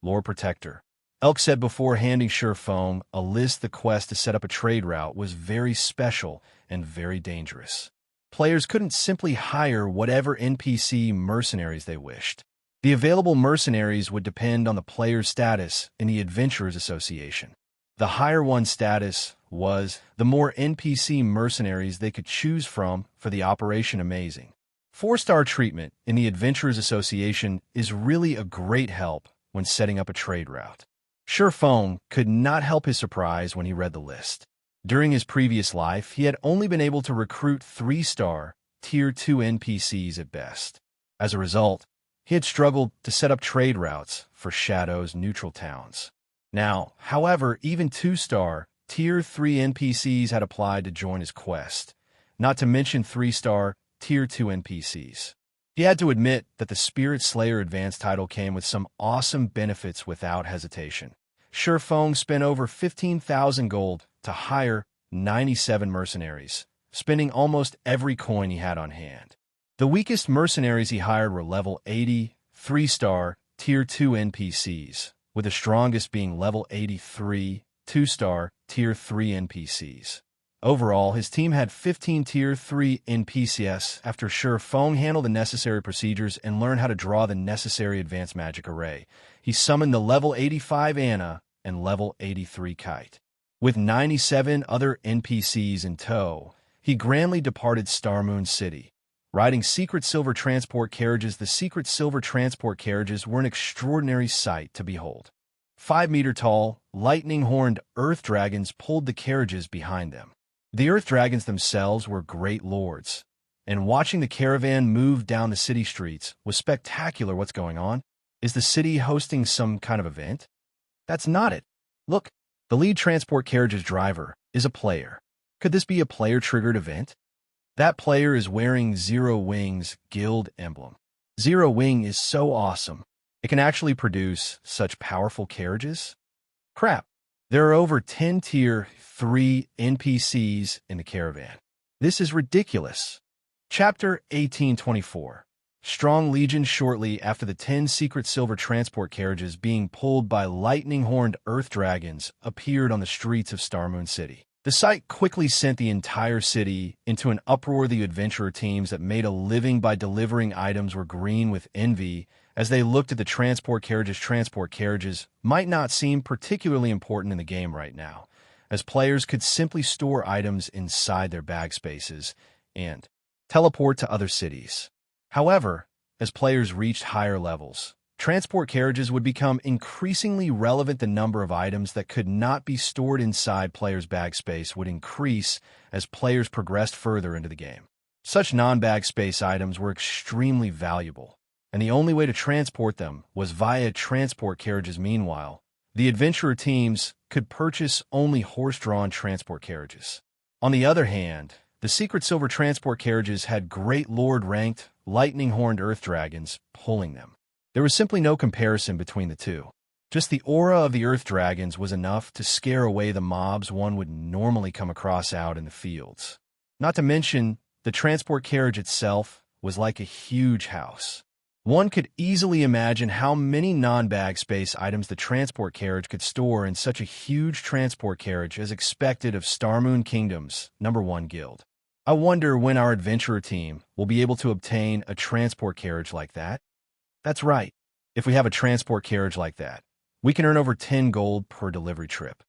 Lord Protector. Elk said before handing Shifeng a list. The quest to set up a trade route was very special and very dangerous. Players couldn't simply hire whatever NPC mercenaries they wished. The available mercenaries would depend on the player's status in the Adventurers Association. The higher one's status was, the more NPC mercenaries they could choose from for the operation. Amazing. 4-star treatment in the Adventurers Association is really a great help when setting up a trade route. Shifeng could not help his surprise when he read the list. During his previous life, he had only been able to recruit 3-star, Tier 2 NPCs at best. As a result, he had struggled to set up trade routes for Shadow's neutral towns. Now, however, even 2-star, Tier 3 NPCs had applied to join his quest, not to mention 3-star, Tier 2 NPCs. He had to admit that the Spirit Slayer Advanced title came with some awesome benefits without hesitation. Shifeng spent over 15,000 gold to hire 97 mercenaries, spending almost every coin he had on hand. The weakest mercenaries he hired were level 80, 3-star, Tier 2 NPCs, with the strongest being level 83, 2-star, Tier 3 NPCs. Overall, his team had 15 Tier 3 NPCs after Shifeng handled the necessary procedures and learned how to draw the necessary advanced magic array. He summoned the level 85 Anna and level 83 Kite. With 97 other NPCs in tow, he grandly departed Starmoon City. Riding secret silver transport carriages, the secret silver transport carriages were an extraordinary sight to behold. 5-meter-tall, lightning-horned earth dragons pulled the carriages behind them. The earth dragons themselves were great lords, and watching the caravan move down the city streets was spectacular. What's going on? Is the city hosting some kind of event? That's not it. Look, the lead transport carriage's driver is a player. Could this be a player-triggered event? That player is wearing Zero Wing's guild emblem. Zero Wing is so awesome. It can actually produce such powerful carriages? Crap. There are over 10 Tier 3 NPCs in the caravan. This is ridiculous. Chapter 1824. Strong Legion. Shortly after the 10 secret silver transport carriages being pulled by lightning-horned earth dragons appeared on the streets of Starmoon City. The sight quickly sent the entire city into an uproar. The adventurer teams that made a living by delivering items were green with envy as they looked at the transport carriages. Transport carriages might not seem particularly important in the game right now, as players could simply store items inside their bag spaces and teleport to other cities. However, as players reached higher levels, transport carriages would become increasingly relevant. The number of items that could not be stored inside players' bag space would increase as players progressed further into the game. Such non-bag space items were extremely valuable, and the only way to transport them was via transport carriages. Meanwhile, the adventurer teams could purchase only horse-drawn transport carriages. On the other hand, the secret silver transport carriages had great lord-ranked, lightning-horned earth dragons pulling them. There was simply no comparison between the two. Just the aura of the Earth Dragons was enough to scare away the mobs one would normally come across out in the fields. Not to mention, the transport carriage itself was like a huge house. One could easily imagine how many non-bag space items the transport carriage could store in such a huge transport carriage as expected of Starmoon Kingdom's #1 guild. I wonder when our adventurer team will be able to obtain a transport carriage like that. That's right. If we have a transport carriage like that, we can earn over 10 gold per delivery trip.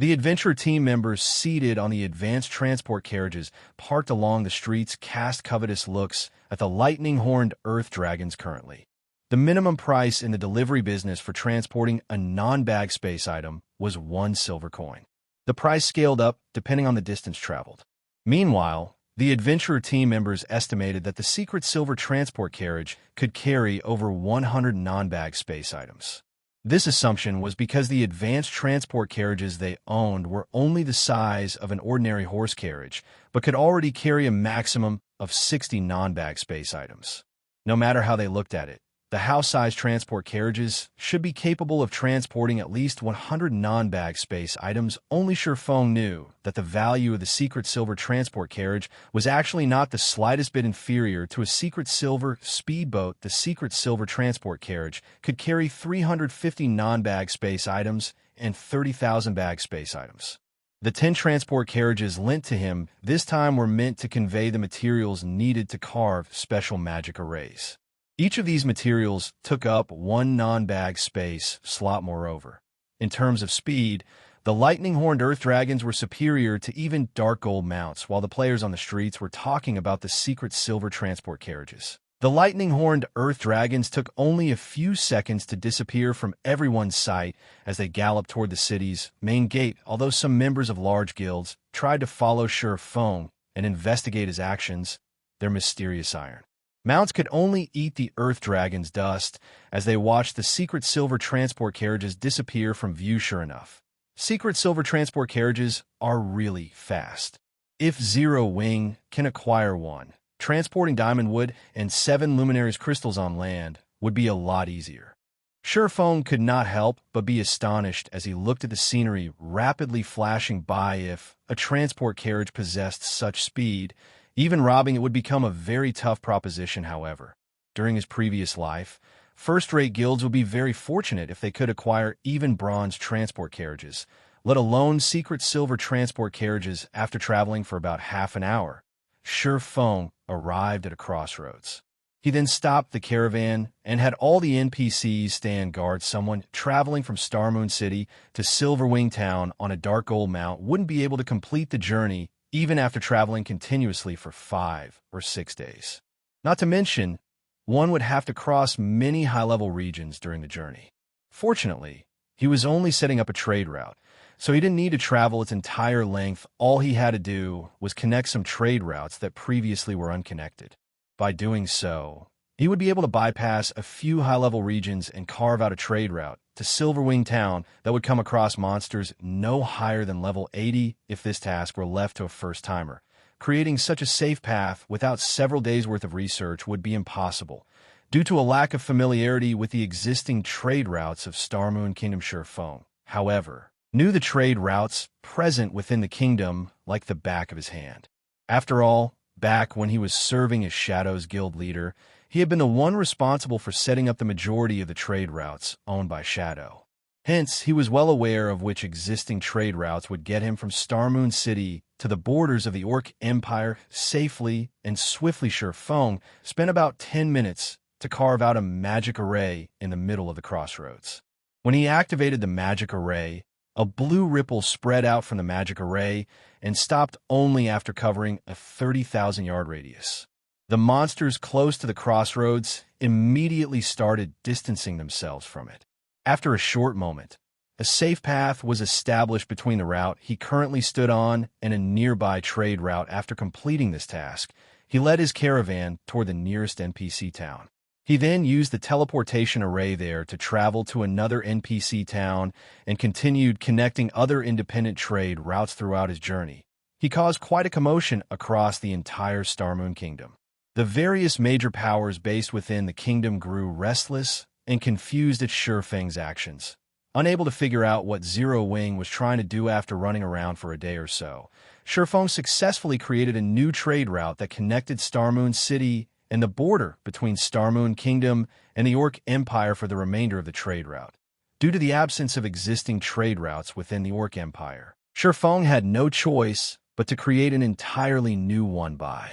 The adventurer team members seated on the advanced transport carriages parked along the streets cast covetous looks at the lightning-horned Earth Dragons currently. The minimum price in the delivery business for transporting a non-bag space item was 1 silver coin. The price scaled up depending on the distance traveled. Meanwhile, the adventurer team members estimated that the secret silver transport carriage could carry over 100 non-bag space items. This assumption was because the advanced transport carriages they owned were only the size of an ordinary horse carriage, but could already carry a maximum of 60 non-bag space items. No matter how they looked at it, the house-sized transport carriages should be capable of transporting at least 100 non-bag space items. Only Shifeng knew that the value of the secret silver transport carriage was actually not the slightest bit inferior to a secret silver speedboat. The secret silver transport carriage could carry 350 non-bag space items and 30,000 bag space items. The 10 transport carriages lent to him this time were meant to convey the materials needed to carve special magic arrays. Each of these materials took up 1 non-bag space slot moreover. In terms of speed, the lightning-horned Earth Dragons were superior to even dark gold mounts, while the players on the streets were talking about the secret silver transport carriages. The lightning-horned Earth Dragons took only a few seconds to disappear from everyone's sight as they galloped toward the city's main gate, although some members of large guilds tried to follow Shifeng and investigate his actions. Their mysterious iron mounts could only eat the Earth Dragon's dust as they watched the secret silver transport carriages disappear from view. Sure enough, secret silver transport carriages are really fast. If Zero Wing can acquire one, transporting diamond wood and 7 luminaries crystals on land would be a lot easier. Shifeng could not help but be astonished as he looked at the scenery rapidly flashing by. If a transport carriage possessed such speed, even robbing it would become a very tough proposition. However, during his previous life, first-rate guilds would be very fortunate if they could acquire even bronze transport carriages, let alone secret silver transport carriages. After traveling for about half an hour, Shifeng arrived at a crossroads. He then stopped the caravan and had all the NPCs stand guard. Someone traveling from Starmoon City to Silverwing Town on a dark gold mount wouldn't be able to complete the journey even after traveling continuously for 5 or 6 days. Not to mention, one would have to cross many high-level regions during the journey. Fortunately, he was only setting up a trade route, so he didn't need to travel its entire length. All he had to do was connect some trade routes that previously were unconnected. By doing so, he would be able to bypass a few high-level regions and carve out a trade route to Silverwing Town that would come across monsters no higher than level 80 if this task were left to a first-timer. Creating such a safe path without several days' worth of research would be impossible, due to a lack of familiarity with the existing trade routes of Starmoon Kingdom. Shifeng, however, knew the trade routes present within the kingdom like the back of his hand. After all, back when he was serving as Shadow's guild leader, he had been the one responsible for setting up the majority of the trade routes owned by Shadow. Hence, he was well aware of which existing trade routes would get him from Starmoon City to the borders of the Orc Empire safely and swiftly. Shifeng spent about 10 minutes to carve out a magic array in the middle of the crossroads. When he activated the magic array, a blue ripple spread out from the magic array and stopped only after covering a 30,000-yard radius. The monsters close to the crossroads immediately started distancing themselves from it. After a short moment, a safe path was established between the route he currently stood on and a nearby trade route. After completing this task, he led his caravan toward the nearest NPC town. He then used the teleportation array there to travel to another NPC town and continued connecting other independent trade routes throughout his journey. He caused quite a commotion across the entire Starmoon Kingdom. The various major powers based within the kingdom grew restless and confused at Shifeng's actions. Unable to figure out what Zero Wing was trying to do after running around for a day or so, Sherfeng successfully created a new trade route that connected Starmoon City and the border between Starmoon Kingdom and the Orc Empire for the remainder of the trade route. Due to the absence of existing trade routes within the Orc Empire, Sherfeng had no choice but to create an entirely new one by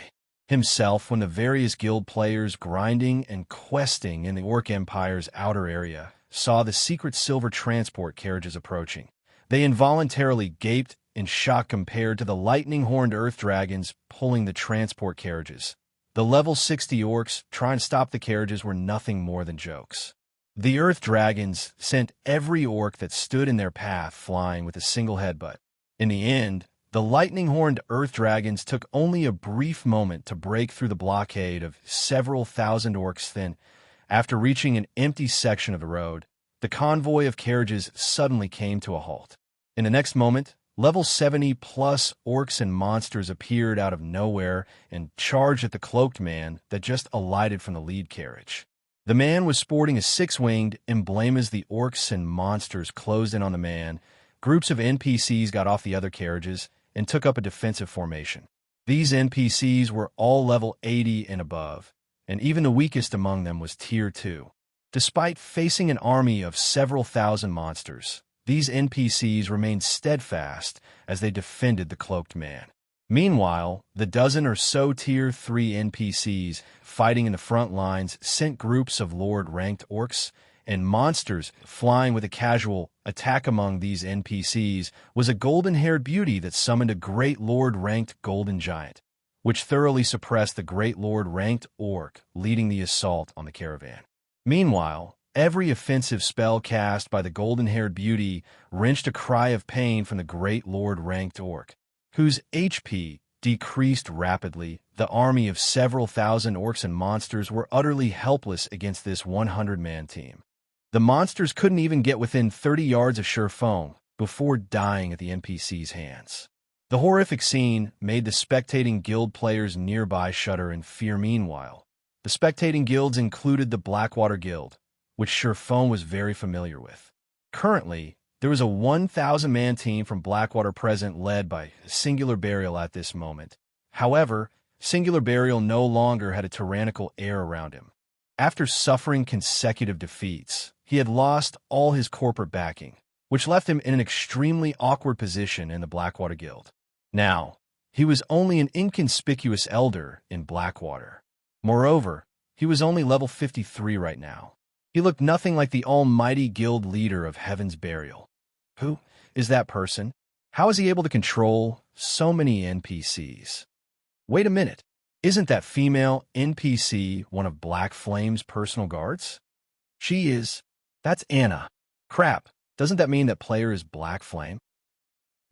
himself. When the various guild players grinding and questing in the Orc Empire's outer area saw the secret silver transport carriages approaching, they involuntarily gaped in shock compared to the lightning-horned earth dragons pulling the transport carriages. The level 60 orcs trying to stop the carriages were nothing more than jokes. The earth dragons sent every orc that stood in their path flying with a single headbutt. In the end, the lightning-horned earth dragons took only a brief moment to break through the blockade of several thousand orcs. Then, after reaching an empty section of the road, the convoy of carriages suddenly came to a halt. In the next moment, level 70-plus orcs and monsters appeared out of nowhere and charged at the cloaked man that just alighted from the lead carriage. The man was sporting a six-winged emblem. As the orcs and monsters closed in on the man, groups of NPCs got off the other carriages and took up a defensive formation. These NPCs were all level 80 and above, and even the weakest among them was Tier 2. Despite facing an army of several thousand monsters, these NPCs remained steadfast as they defended the cloaked man. Meanwhile, the dozen or so Tier 3 NPCs fighting in the front lines sent groups of Lord-ranked orcs and monsters flying with a casual attack. Among these NPCs was a golden-haired beauty that summoned a Great Lord-ranked golden giant, which thoroughly suppressed the Great Lord-ranked orc leading the assault on the caravan. Meanwhile, every offensive spell cast by the golden-haired beauty wrenched a cry of pain from the Great Lord-ranked orc, whose HP decreased rapidly. The army of several thousand orcs and monsters were utterly helpless against this 100-man team. The monsters couldn't even get within 30 yards of Sherfeng before dying at the NPC's hands. The horrific scene made the spectating guild players nearby shudder in fear. Meanwhile, the spectating guilds included the Blackwater Guild, which Sherfeng was very familiar with. Currently, there was a 1,000-man team from Blackwater present, led by Singular Burial at this moment. However, Singular Burial no longer had a tyrannical air around him. After suffering consecutive defeats, he had lost all his corporate backing, which left him in an extremely awkward position in the Blackwater Guild. Now, he was only an inconspicuous elder in Blackwater. Moreover, he was only level 53 right now. He looked nothing like the almighty guild leader of Heaven's Burial. Who is that person? How is he able to control so many NPCs? Wait a minute. Isn't that female NPC one of Black Flame's personal guards? She is. That's Anna. Crap. Doesn't that mean that player is Black Flame?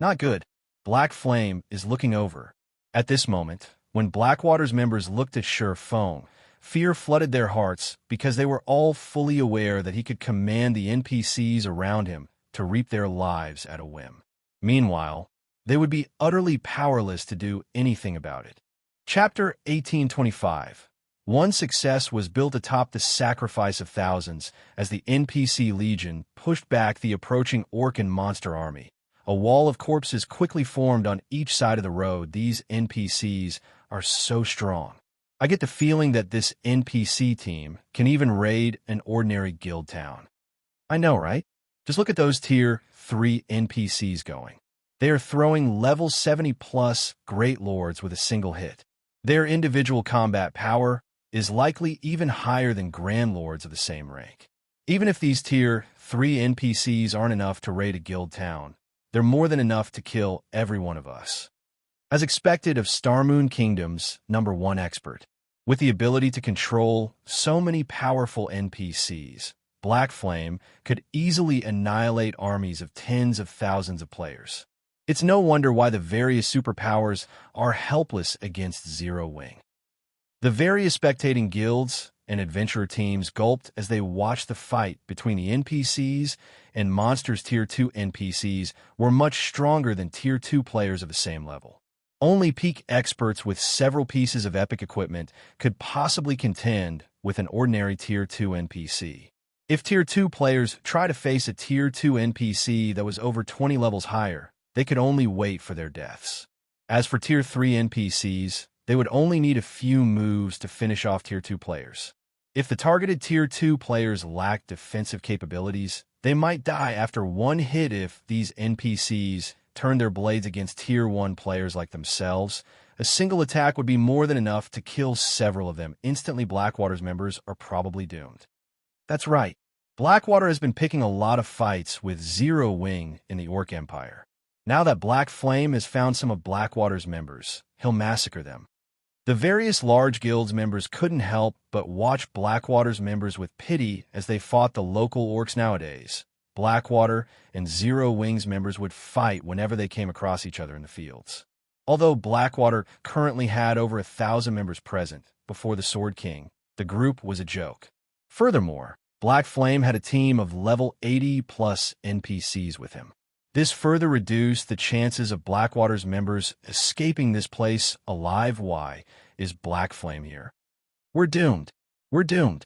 Not good. Black Flame is looking over. At this moment, when Blackwater's members looked at Sherfeng, fear flooded their hearts because they were all fully aware that he could command the NPCs around him to reap their lives at a whim. Meanwhile, they would be utterly powerless to do anything about it. Chapter 1825. One success was built atop the sacrifice of thousands as the NPC Legion pushed back the approaching orc and monster army. A wall of corpses quickly formed on each side of the road. These NPCs are so strong. I get the feeling that this NPC team can even raid an ordinary guild town. I know, right? Just look at those Tier 3 NPCs going. They are throwing level 70-plus Great Lords with a single hit. Their individual combat power is likely even higher than Grand Lords of the same rank. Even if these Tier 3 NPCs aren't enough to raid a guild town, they're more than enough to kill every one of us. As expected of Starmoon Kingdom's #1 expert, with the ability to control so many powerful NPCs, Black Flame could easily annihilate armies of tens of thousands of players. It's no wonder why the various superpowers are helpless against Zero Wing. The various spectating guilds and adventurer teams gulped as they watched the fight between the NPCs and monsters. Tier 2 NPCs were much stronger than Tier 2 players of the same level. Only peak experts with several pieces of epic equipment could possibly contend with an ordinary Tier 2 NPC. If Tier 2 players try to face a Tier 2 NPC that was over 20 levels higher, they could only wait for their deaths. As for Tier 3 NPCs, they would only need a few moves to finish off Tier 2 players. If the targeted Tier 2 players lack defensive capabilities, they might die after one hit. If these NPCs turn their blades against Tier 1 players like themselves, a single attack would be more than enough to kill several of them. Instantly, Blackwater's members are probably doomed. That's right. Blackwater has been picking a lot of fights with Zero Wing in the Orc Empire. Now that Black Flame has found some of Blackwater's members, he'll massacre them. The various large guilds members couldn't help but watch Blackwater's members with pity as they fought the local orcs nowadays. Blackwater and Zero Wing's members would fight whenever they came across each other in the fields. Although Blackwater currently had over 1,000 members present before the Sword King, the group was a joke. Furthermore, Black Flame had a team of level 80+ NPCs with him. This further reduced the chances of Blackwater's members escaping this place alive. Why is Black Flame here? We're doomed. We're doomed.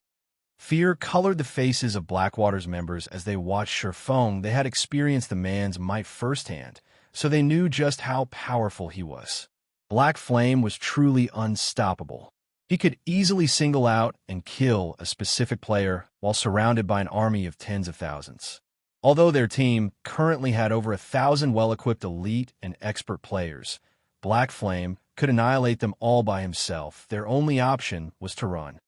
Fear colored the faces of Blackwater's members as they watched Sherfong. They had experienced the man's might firsthand, so they knew just how powerful he was. Black Flame was truly unstoppable. He could easily single out and kill a specific player while surrounded by an army of tens of thousands. Although their team currently had over 1,000 well-equipped elite and expert players, Black Flame could annihilate them all by himself. Their only option was to run.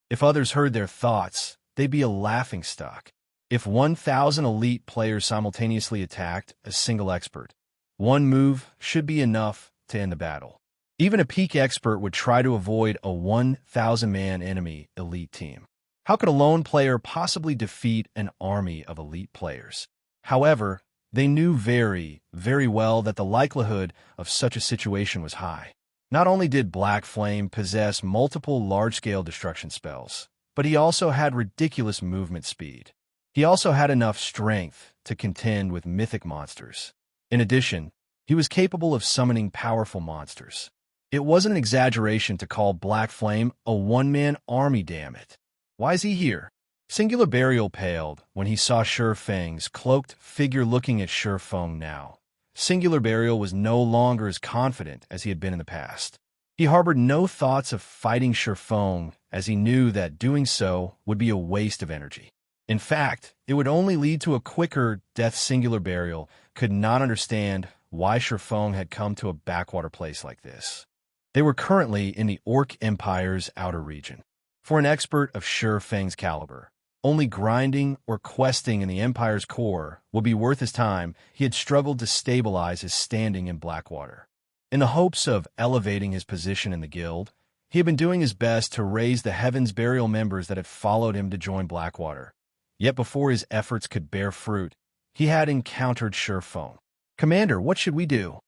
If others heard their thoughts, they'd be a laughingstock. If 1,000 elite players simultaneously attacked a single expert, one move should be enough to end the battle. Even a peak expert would try to avoid a 1,000-man enemy elite team. How could a lone player possibly defeat an army of elite players? However, they knew very, very well that the likelihood of such a situation was high. Not only did Black Flame possess multiple large-scale destruction spells, but he also had ridiculous movement speed. He also had enough strength to contend with mythic monsters. In addition, he was capable of summoning powerful monsters. It wasn't an exaggeration to call Black Flame a one-man army, damn it. Why is he here? Singular Burial paled when he saw Sherfang's cloaked figure looking at Sherfang now. Singular Burial was no longer as confident as he had been in the past. He harbored no thoughts of fighting Sherfang, as he knew that doing so would be a waste of energy. In fact, it would only lead to a quicker death. Singular Burial could not understand why Sherfang had come to a backwater place like this. They were currently in the Orc Empire's outer region. For an expert of Sherfang's caliber, only grinding or questing in the Empire's core would be worth his time. He had struggled to stabilize his standing in Blackwater. In the hopes of elevating his position in the guild, he had been doing his best to raise the Heaven's Burial members that had followed him to join Blackwater. Yet before his efforts could bear fruit, he had encountered Sherfang. "Commander, what should we do?"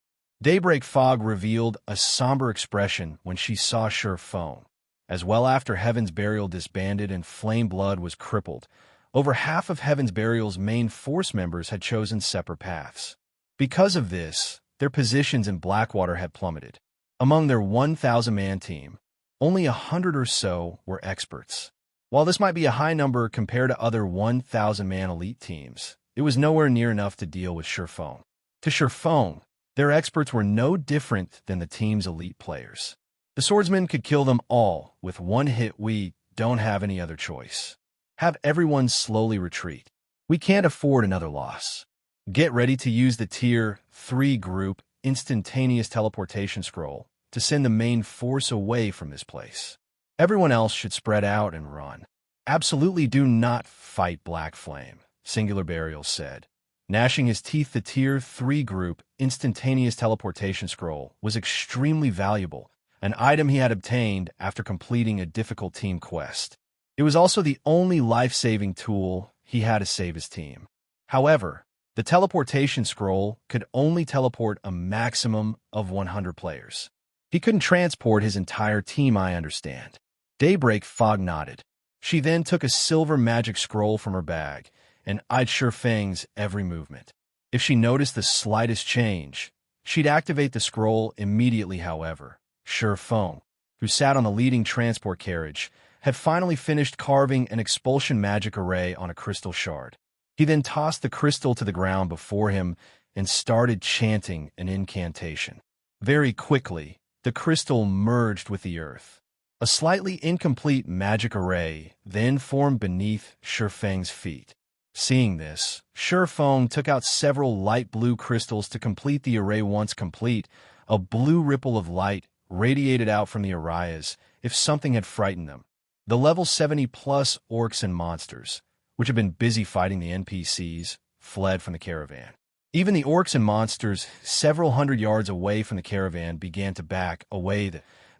Daybreak Fog revealed a somber expression when she saw Sherfang. As well, after Heaven's Burial disbanded and Flame Blood was crippled, over half of Heaven's Burial's main force members had chosen separate paths. Because of this, their positions in Blackwater had plummeted. Among their 1,000-man team, only 100 or so were experts. While this might be a high number compared to other 1,000-man elite teams, it was nowhere near enough to deal with Sherfang. To Sherfang, their experts were no different than the team's elite players. The Swordsman could kill them all with one hit. We don't have any other choice. Have everyone slowly retreat. We can't afford another loss. Get ready to use the Tier 3 group instantaneous teleportation scroll to send the main force away from this place. Everyone else should spread out and run. Absolutely do not fight Black Flame, Singular Burial said. Gnashing his teeth, the Tier 3 group instantaneous teleportation scroll was extremely valuable, an item he had obtained after completing a difficult team quest. It was also the only life-saving tool he had to save his team. However, the teleportation scroll could only teleport a maximum of 100 players. He couldn't transport his entire team, I understand. Daybreak Fog nodded. She then took a silver magic scroll from her bag and eyed Sherfang's every movement. If she noticed the slightest change, she'd activate the scroll immediately. However, Sherfang, who sat on the leading transport carriage, had finally finished carving an expulsion magic array on a crystal shard. He then tossed the crystal to the ground before him and started chanting an incantation. Very quickly, the crystal merged with the earth. A slightly incomplete magic array then formed beneath Shifeng's feet. Seeing this, Shifeng took out several light blue crystals to complete the array. Once complete, a blue ripple of light radiated out from the array as if something had frightened them. The level 70-plus orcs and monsters, which had been busy fighting the NPCs, fled from the caravan. Even the orcs and monsters several hundred yards away from the caravan began to back away.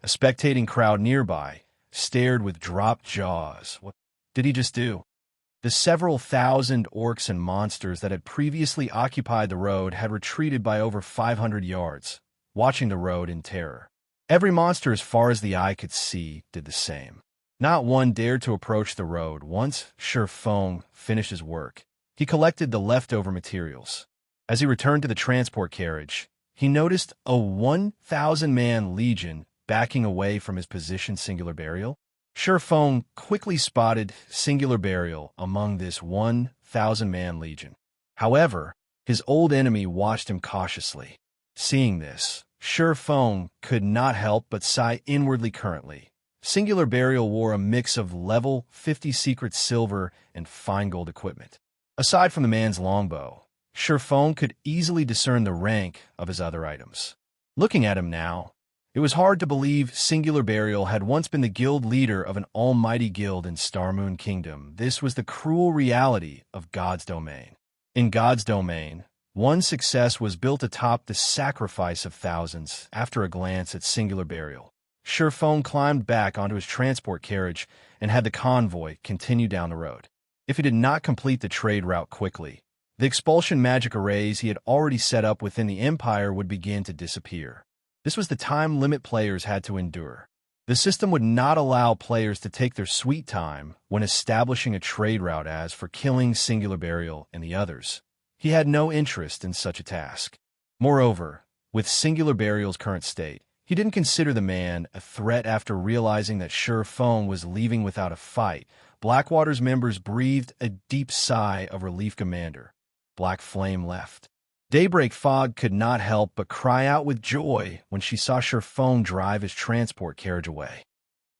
A spectating crowd nearby stared with dropped jaws. What did he just do? The several thousand orcs and monsters that had previously occupied the road had retreated by over 500 yards, watching the road in terror. Every monster as far as the eye could see did the same. Not one dared to approach the road. Once Shifeng finished his work, he collected the leftover materials. As he returned to the transport carriage, he noticed a 1,000-man legion backing away from his position. Singular Burial? Shifeng quickly spotted Singular Burial among this 1,000-man legion. However, his old enemy watched him cautiously. Seeing this, Shifeng could not help but sigh inwardly. Currently, Singular Burial wore a mix of level 50 secret silver and fine gold equipment. Aside from the man's longbow, Shifeng could easily discern the rank of his other items. Looking at him now, it was hard to believe Singular Burial had once been the guild leader of an almighty guild in Starmoon Kingdom. This was the cruel reality of God's domain. In God's domain, one success was built atop the sacrifice of thousands. After a glance at Singular Burial, Shifeng climbed back onto his transport carriage and had the convoy continue down the road. If he did not complete the trade route quickly, the expulsion magic arrays he had already set up within the Empire would begin to disappear. This was the time limit players had to endure. The system would not allow players to take their sweet time when establishing a trade route. As for killing Singular Burial and the others, he had no interest in such a task. Moreover, with Singular Burial's current state, he didn't consider the man a threat. After realizing that Shifeng was leaving without a fight, Blackwater's members breathed a deep sigh of relief. Commander Black Flame left. Daybreak Fog could not help but cry out with joy when she saw Shifeng drive his transport carriage away.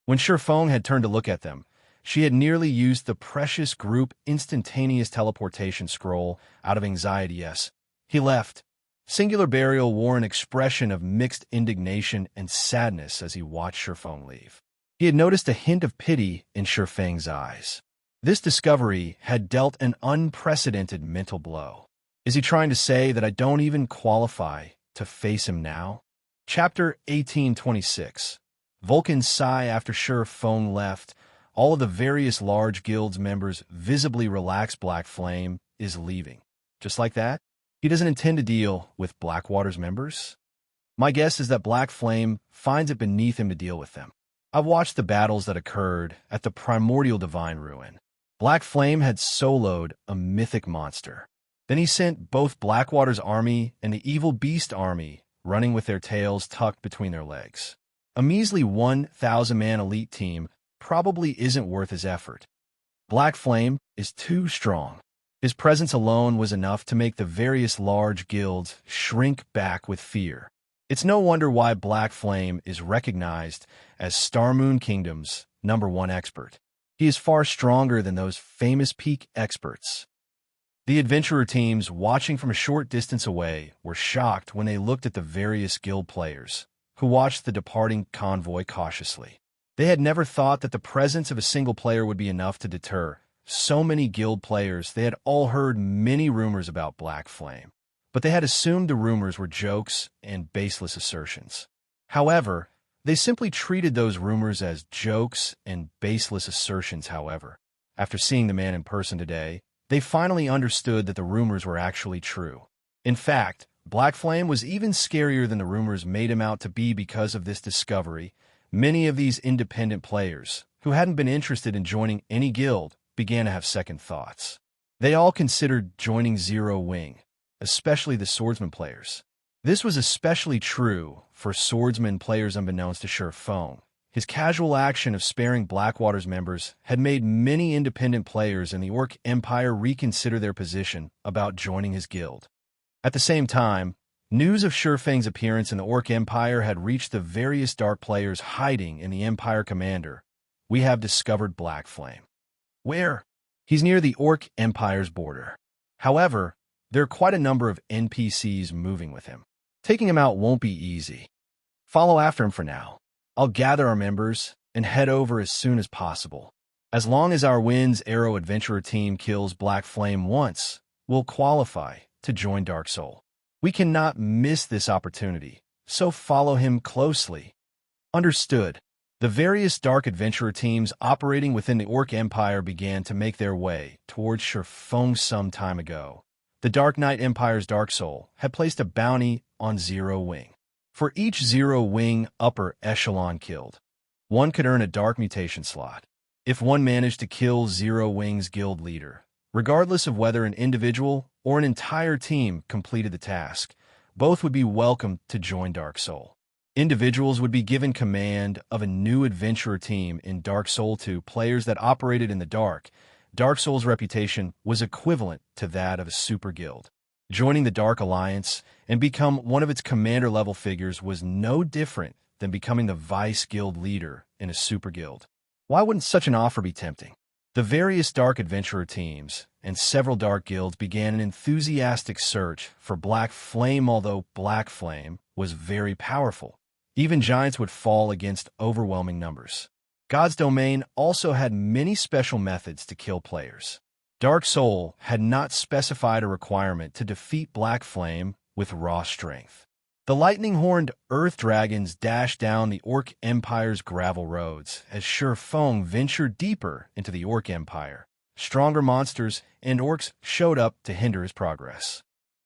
When Shifeng had turned to look at them, she had nearly used the precious group instantaneous teleportation scroll out of anxiety. Yes, he left. Singular Burial wore an expression of mixed indignation and sadness as he watched Shifeng leave. He had noticed a hint of pity in Shifeng's eyes. This discovery had dealt an unprecedented mental blow. Is he trying to say that I don't even qualify to face him now? Chapter 1826. Vulcan Sigh. After Shifeng left, all of the various large guilds members visibly relaxed. Black Flame is leaving. Just like that? He doesn't intend to deal with Blackwater's members? My guess is that Black Flame finds it beneath him to deal with them. I've watched the battles that occurred at the Primordial Divine Ruin. Black Flame had soloed a mythic monster. Then he sent both Blackwater's army and the Evil Beast army running with their tails tucked between their legs. A measly 1,000-man elite team probably isn't worth his effort. Black Flame is too strong. His presence alone was enough to make the various large guilds shrink back with fear. It's no wonder why Black Flame is recognized as Starmoon Kingdom's #1 expert. He is far stronger than those famous peak experts. The adventurer teams, watching from a short distance away, were shocked when they looked at the various guild players, who watched the departing convoy cautiously. They had never thought that the presence of a single player would be enough to deter so many guild players. They had all heard many rumors about Black Flame, but they had assumed the rumors were jokes and baseless assertions. However, they simply treated those rumors as jokes and baseless assertions. However, after seeing the man in person today, they finally understood that the rumors were actually true. In fact, Black Flame was even scarier than the rumors made him out to be. Because of this discovery, many of these independent players, who hadn't been interested in joining any guild, began to have second thoughts. They all considered joining Zero Wing, especially the Swordsman players. This was especially true for Swordsman players. Unbeknownst to Shifeng, his casual action of sparing Blackwater's members had made many independent players in the Orc Empire reconsider their position about joining his guild. At the same time, news of Shurfang's appearance in the Orc Empire had reached the various dark players hiding in the Empire Commander. We have discovered Black Flame. Where? He's near the Orc Empire's border. However, there are quite a number of NPCs moving with him. Taking him out won't be easy. Follow after him for now. I'll gather our members and head over as soon as possible. As long as our Wind's Arrow Adventurer team kills Black Flame once, we'll qualify to join Dark Soul. We cannot miss this opportunity, so follow him closely. Understood. The various Dark Adventurer teams operating within the Orc Empire began to make their way towards Shurfang some time ago. The Dark Knight Empire's Dark Soul had placed a bounty on Zero Wing. For each Zero Wing upper echelon killed, one could earn a Dark Mutation slot. If one managed to kill Zero Wing's guild leader, regardless of whether an individual or an entire team completed the task, both would be welcome to join Dark Soul. Individuals would be given command of a new adventurer team in Dark Soul 2. Players that operated in the dark. Dark Soul's reputation was equivalent to that of a super guild. Joining the Dark Alliance and become one of its commander-level figures was no different than becoming the vice guild leader in a super guild. Why wouldn't such an offer be tempting? The various Dark Adventurer teams and several Dark guilds began an enthusiastic search for Black Flame. Although Black Flame was very powerful, even giants would fall against overwhelming numbers. God's Domain also had many special methods to kill players. Dark Soul had not specified a requirement to defeat Black Flame with raw strength. The lightning-horned earth dragons dashed down the Orc Empire's gravel roads as Shurfang ventured deeper into the Orc Empire. Stronger monsters and orcs showed up to hinder his progress.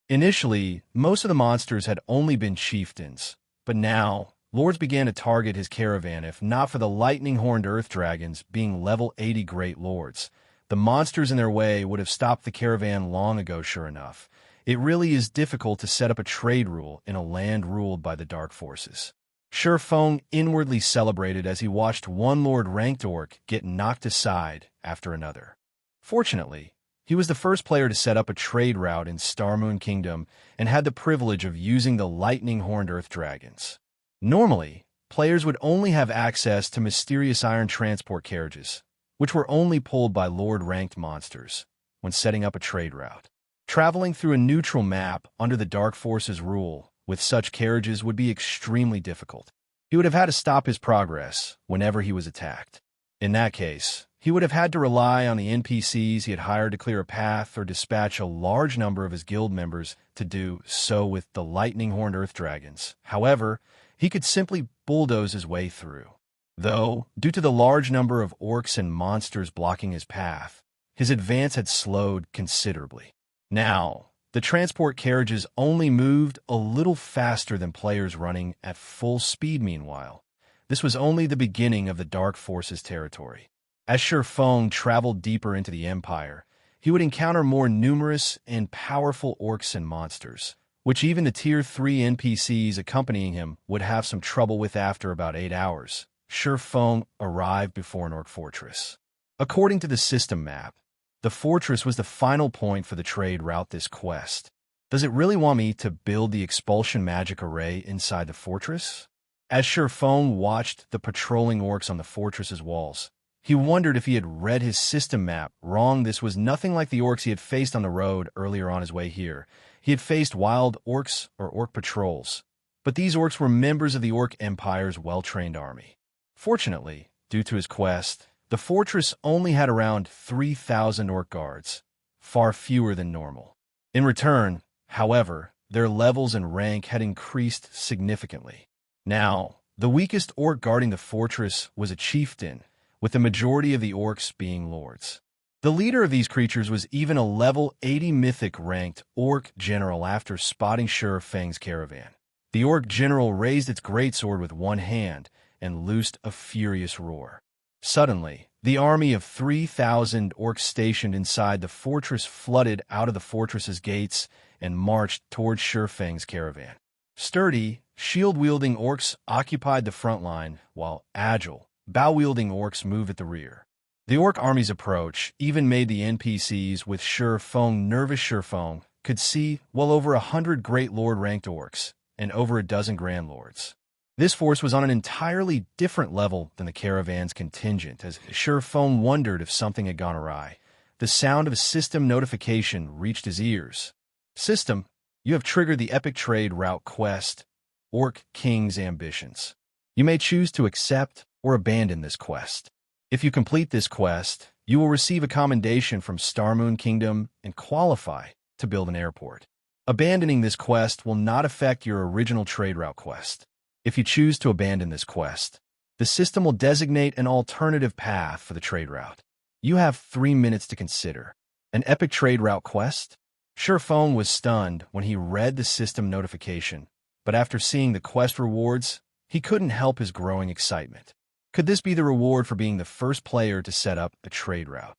Initially, most of the monsters had only been chieftains, but now lords began to target his caravan. If not for the lightning-horned earth dragons being level 80 great lords, the monsters in their way would have stopped the caravan long ago. Sure enough, it really is difficult to set up a trade rule in a land ruled by the dark forces. Shurfang inwardly celebrated as he watched one lord-ranked orc get knocked aside after another. Fortunately, he was the first player to set up a trade route in Starmoon Kingdom and had the privilege of using the lightning-horned earth dragons. Normally, players would only have access to mysterious iron transport carriages, which were only pulled by lord-ranked monsters when setting up a trade route. Traveling through a neutral map under the Dark Forces' rule with such carriages would be extremely difficult. He would have had to stop his progress whenever he was attacked. In that case, he would have had to rely on the NPCs he had hired to clear a path or dispatch a large number of his guild members to do so with the lightning-horned earth dragons. However, he could simply bulldoze his way through. Though, due to the large number of orcs and monsters blocking his path, his advance had slowed considerably. Now, the transport carriages only moved a little faster than players running at full speed. Meanwhile, this was only the beginning of the Dark Forces territory. As Shurfang traveled deeper into the Empire, he would encounter more numerous and powerful orcs and monsters, which even the Tier 3 NPCs accompanying him would have some trouble with. After about 8 hours, Shurfang arrived before an orc fortress. According to the system map, the fortress was the final point for the trade route. This quest. Does it really want me to build the expulsion magic array inside the fortress? As Shurfang watched the patrolling orcs on the fortress's walls, he wondered if he had read his system map wrong. This was nothing like the orcs he had faced on the road earlier on his way here. He had faced wild orcs or orc patrols, but these orcs were members of the Orc Empire's well-trained army. Fortunately, due to his quest, the fortress only had around 3,000 orc guards, far fewer than normal. In return, however, their levels and rank had increased significantly. Now, the weakest orc guarding the fortress was a chieftain, with the majority of the orcs being lords. The leader of these creatures was even a level 80 mythic-ranked orc general. After spotting Shurfang's caravan, the orc general raised its greatsword with one hand and loosed a furious roar. Suddenly, the army of 3,000 orcs stationed inside the fortress flooded out of the fortress's gates and marched towards Shurfang's caravan. Sturdy shield-wielding orcs occupied the front line, while agile, bow-wielding orcs moved at the rear. The orc army's approach even made the NPCs with Shurfeng nervous. Shurfeng could see well over 100 Great Lord-ranked orcs and over a dozen Grand Lords. This force was on an entirely different level than the caravan's contingent, as Shurfeng wondered if something had gone awry. The sound of a system notification reached his ears. System, you have triggered the epic trade route quest, Orc King's Ambitions. You may choose to accept or abandon this quest. If you complete this quest, you will receive a commendation from Starmoon Kingdom and qualify to build an airport. Abandoning this quest will not affect your original trade route quest. If you choose to abandon this quest, the system will designate an alternative path for the trade route. You have 3 minutes to consider. An epic trade route quest? Shurfeng was stunned when he read the system notification, but after seeing the quest rewards, he couldn't help his growing excitement. Could this be the reward for being the first player to set up a trade route?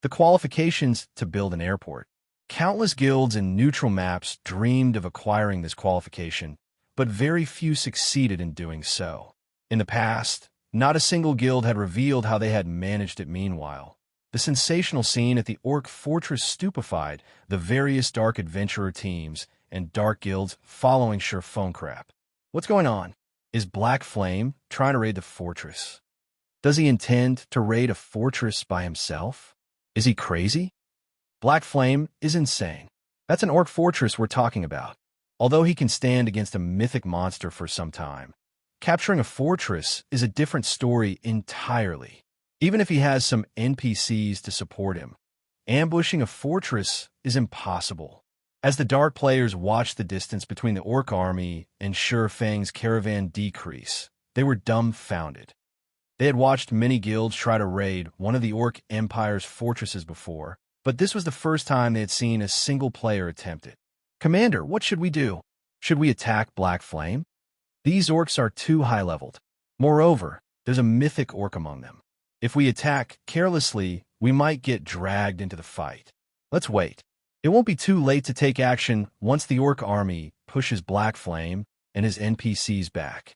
The qualifications to build an airport. Countless guilds and neutral maps dreamed of acquiring this qualification, but very few succeeded in doing so. In the past, not a single guild had revealed how they had managed it. Meanwhile, the sensational scene at the Orc Fortress stupefied the various dark adventurer teams and dark guilds following Shurfeng crap. What's going on? Is Black Flame trying to raid the fortress? Does he intend to raid a fortress by himself? Is he crazy? Black Flame is insane. That's an orc fortress we're talking about. Although he can stand against a mythic monster for some time, capturing a fortress is a different story entirely. Even if he has some NPCs to support him, ambushing a fortress is impossible. As the dark players watched the distance between the orc army and Shurfeng's caravan decrease, they were dumbfounded. They had watched many guilds try to raid one of the orc empire's fortresses before, but this was the first time they had seen a single player attempt it. Commander, what should we do? Should we attack Black Flame? These orcs are too high-leveled. Moreover, there's a mythic orc among them. If we attack carelessly, we might get dragged into the fight. Let's wait. It won't be too late to take action once the orc army pushes Black Flame and his NPCs back.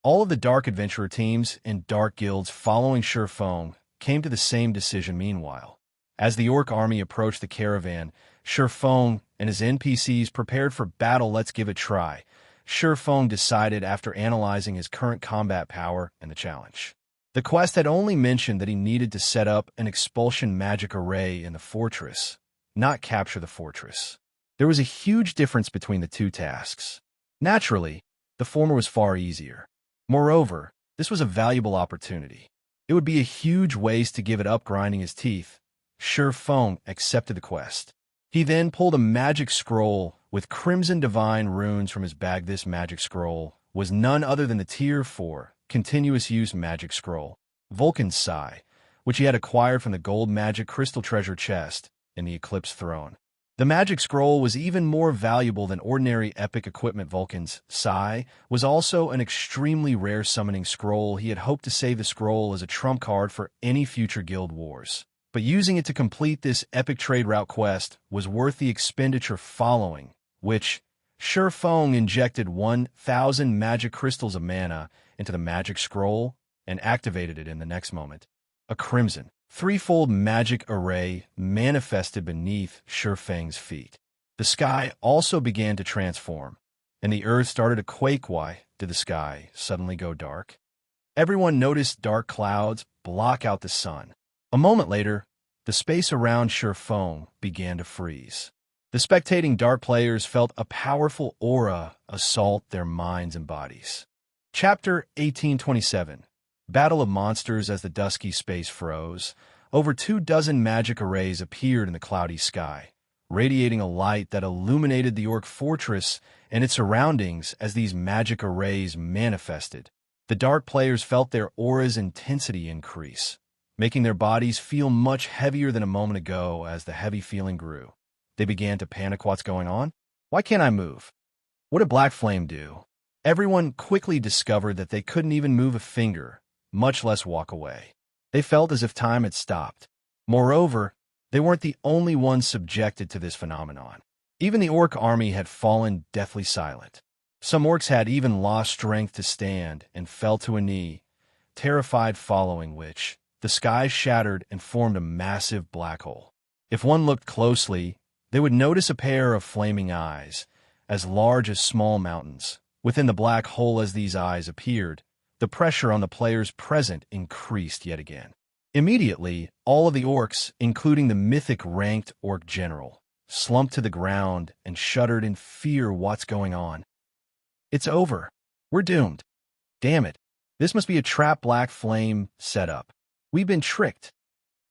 All of the dark adventurer teams and dark guilds following Shurfeng came to the same decision. Meanwhile, as the orc army approached the caravan, Shurfeng and his NPCs prepared for battle. Let's give it a try. Shurfeng decided after analyzing his current combat power and the challenge. The quest had only mentioned that he needed to set up an expulsion magic array in the fortress, not capture the fortress. There was a huge difference between the two tasks. Naturally, the former was far easier. Moreover, this was a valuable opportunity. It would be a huge waste to give it up. Grinding his teeth, Shurfeng accepted the quest. He then pulled a magic scroll with crimson divine runes from his bag. This magic scroll was none other than the Tier 4 continuous use magic scroll, Vulcan's Sigh, which he had acquired from the gold magic crystal treasure chest in the Eclipse Throne. The magic scroll was even more valuable than ordinary epic equipment. Vulcan's Sigh was also an extremely rare summoning scroll. He had hoped to save the scroll as a trump card for any future guild wars, but using it to complete this epic trade route quest was worth the expenditure. Following which, Shurfeng injected 1,000 magic crystals of mana into the magic scroll and activated it in the next moment. A crimson, threefold magic array manifested beneath Shurfeng's feet. The sky also began to transform, and the earth started to quake. Why did the sky suddenly go dark? Everyone noticed dark clouds block out the sun. A moment later, the space around Shurfeng began to freeze. The spectating dark players felt a powerful aura assault their minds and bodies. Chapter 1827. Battle of Monsters. As the dusky space froze, over 24 magic arrays appeared in the cloudy sky, radiating a light that illuminated the orc fortress and its surroundings. As these magic arrays manifested, the dark players felt their aura's intensity increase, making their bodies feel much heavier than a moment ago. As the heavy feeling grew, they began to panic. What's going on? Why can't I move? What did Black Flame do? Everyone quickly discovered that they couldn't even move a finger, much less walk away. They felt as if time had stopped. Moreover, they weren't the only ones subjected to this phenomenon. Even the orc army had fallen deathly silent. Some orcs had even lost strength to stand and fell to a knee, terrified, following which the sky shattered and formed a massive black hole. If one looked closely, they would notice a pair of flaming eyes, as large as small mountains. Within the black hole as these eyes appeared, the pressure on the players present increased yet again. Immediately, all of the orcs, including the mythic ranked orc general, slumped to the ground and shuddered in fear. What's going on? It's over. We're doomed. Damn it. This must be a trap black flame set up. We've been tricked.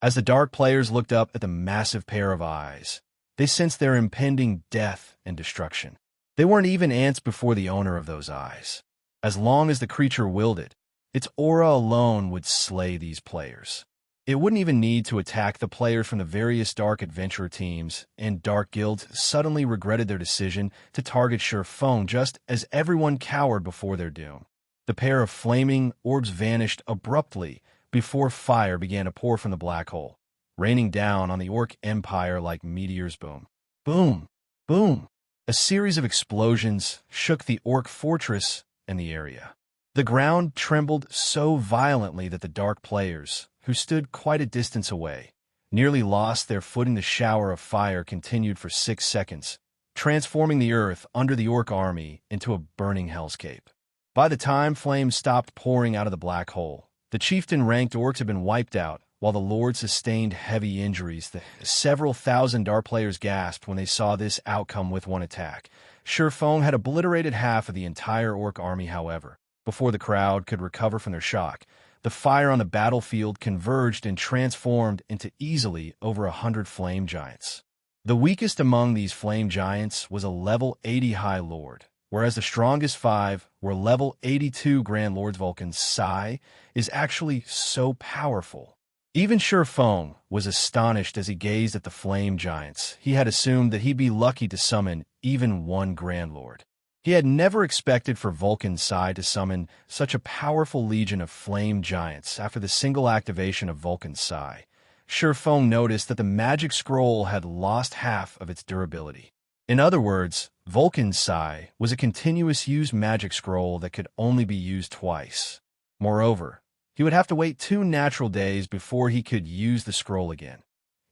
As the dark players looked up at the massive pair of eyes, they sensed their impending death and destruction. They weren't even ants before the owner of those eyes. As long as the creature willed it, its aura alone would slay these players. It wouldn't even need to attack. The players from the various dark adventurer teams and dark guilds suddenly regretted their decision to target Sherfone just as everyone cowered before their doom. The pair of flaming orbs vanished abruptly before fire began to pour from the black hole, raining down on the orc empire like meteors. Boom, boom, boom. A series of explosions shook the orc fortress and the area. The ground trembled so violently that the dark players, who stood quite a distance away, nearly lost their footing. The shower of fire continued for 6 seconds, transforming the earth under the orc army into a burning hellscape. By the time flames stopped pouring out of the black hole, the chieftain-ranked orcs had been wiped out, while the lord sustained heavy injuries. Several thousand dark players gasped when they saw this outcome. With one attack, Sherfone had obliterated half of the entire orc army. However, before the crowd could recover from their shock, the fire on the battlefield converged and transformed into easily over 100 flame giants. The weakest among these flame giants was a level 80 High Lord, whereas the strongest 5 were level 82 Grand Lords. Vulcan's Sigh is actually so powerful. Even Sherfone was astonished as he gazed at the flame giants. He had assumed that he'd be lucky to summon even one Grand Lord. He had never expected for Vulcan's Sigh to summon such a powerful legion of flame giants. After the single activation of Vulcan's Sigh, Sherfone noticed that the magic scroll had lost half of its durability. In other words, Vulcan's Sigh was a continuous use magic scroll that could only be used twice. Moreover, he would have to wait 2 natural days before he could use the scroll again.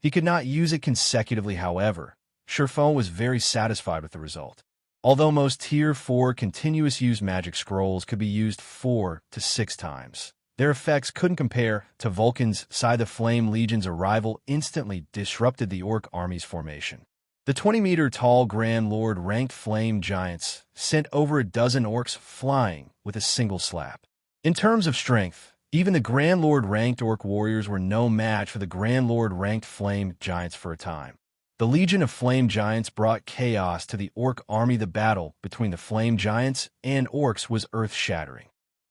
He could not use it consecutively. However, Sherfone was very satisfied with the result. Although most Tier 4 continuous use magic scrolls could be used 4 to 6 times, their effects couldn't compare to Vulcan's Sigh. The Flame Legion's arrival instantly disrupted the orc army's formation. The 20-meter-tall Grand Lord ranked flame giants sent over a dozen orcs flying with a single slap. In terms of strength, even the Grand Lord ranked orc warriors were no match for the Grand Lord ranked flame giants for a time. The Legion of Flame Giants brought chaos to the orc army. The battle between the flame giants and orcs was earth-shattering.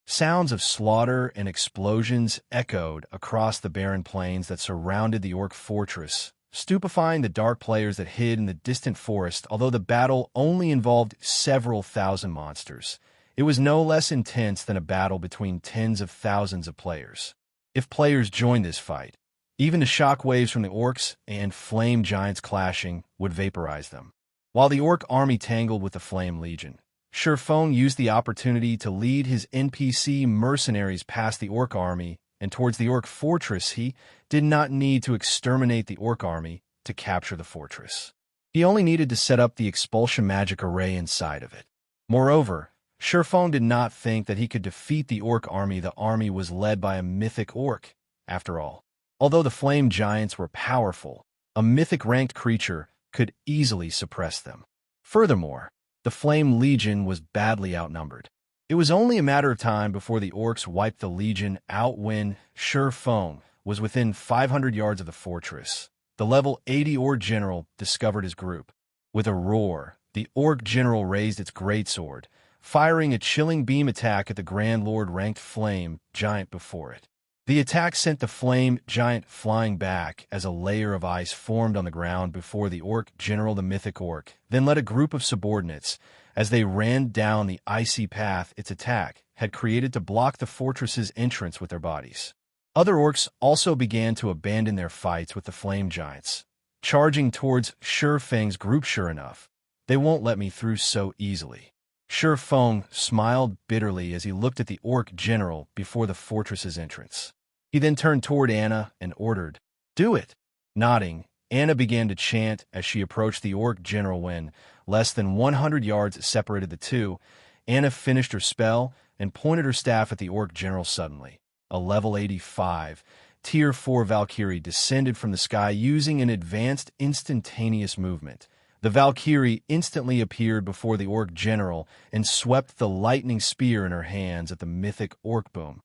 Sounds of slaughter and explosions echoed across the barren plains that surrounded the orc fortress, stupefying the dark players that hid in the distant forest. Although the battle only involved several thousand monsters, it was no less intense than a battle between tens of thousands of players. If players joined this fight, even the shock waves from the orcs and flame giants clashing would vaporize them. While the orc army tangled with the Flame Legion, Sherfone used the opportunity to lead his NPC mercenaries past the orc army and towards the orc fortress. He did not need to exterminate the orc army to capture the fortress. He only needed to set up the expulsion magic array inside of it. Moreover, Sherfone did not think that he could defeat the orc army. The army was led by a mythic orc, after all. Although the flame giants were powerful, a mythic-ranked creature could easily suppress them. Furthermore, the Flame Legion was badly outnumbered. It was only a matter of time before the orcs wiped the Legion out. When Sherfone was within 500 yards of the fortress, the level 80 orc general discovered his group. With a roar, the orc general raised its greatsword, firing a chilling beam attack at the Grand Lord ranked flame giant before it. The attack sent the flame giant flying back as a layer of ice formed on the ground before the orc general. The mythic orc then led a group of subordinates as they ran down the icy path its attack had created to block the fortress's entrance with their bodies. Other orcs also began to abandon their fights with the flame giants, charging towards Sherfang's group. Sure enough, they won't let me through so easily. Feng smiled bitterly as he looked at the orc general before the fortress's entrance. He then turned toward Anna and ordered, "Do it!" Nodding, Anna began to chant as she approached the orc general. When less than 100 yards separated the two, Anna finished her spell and pointed her staff at the orc general. Suddenly, a level 85, Tier 4 Valkyrie descended from the sky using an advanced instantaneous movement. The Valkyrie instantly appeared before the orc general and swept the lightning spear in her hands at the mythic orc boom.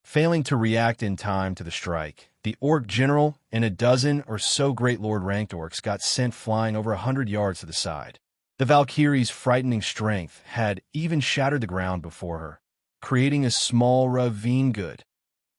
Failing to react in time to the strike, the orc general and a dozen or so Great Lord ranked orcs got sent flying over 100 yards to the side. The Valkyrie's frightening strength had even shattered the ground before her, creating a small ravine. Good.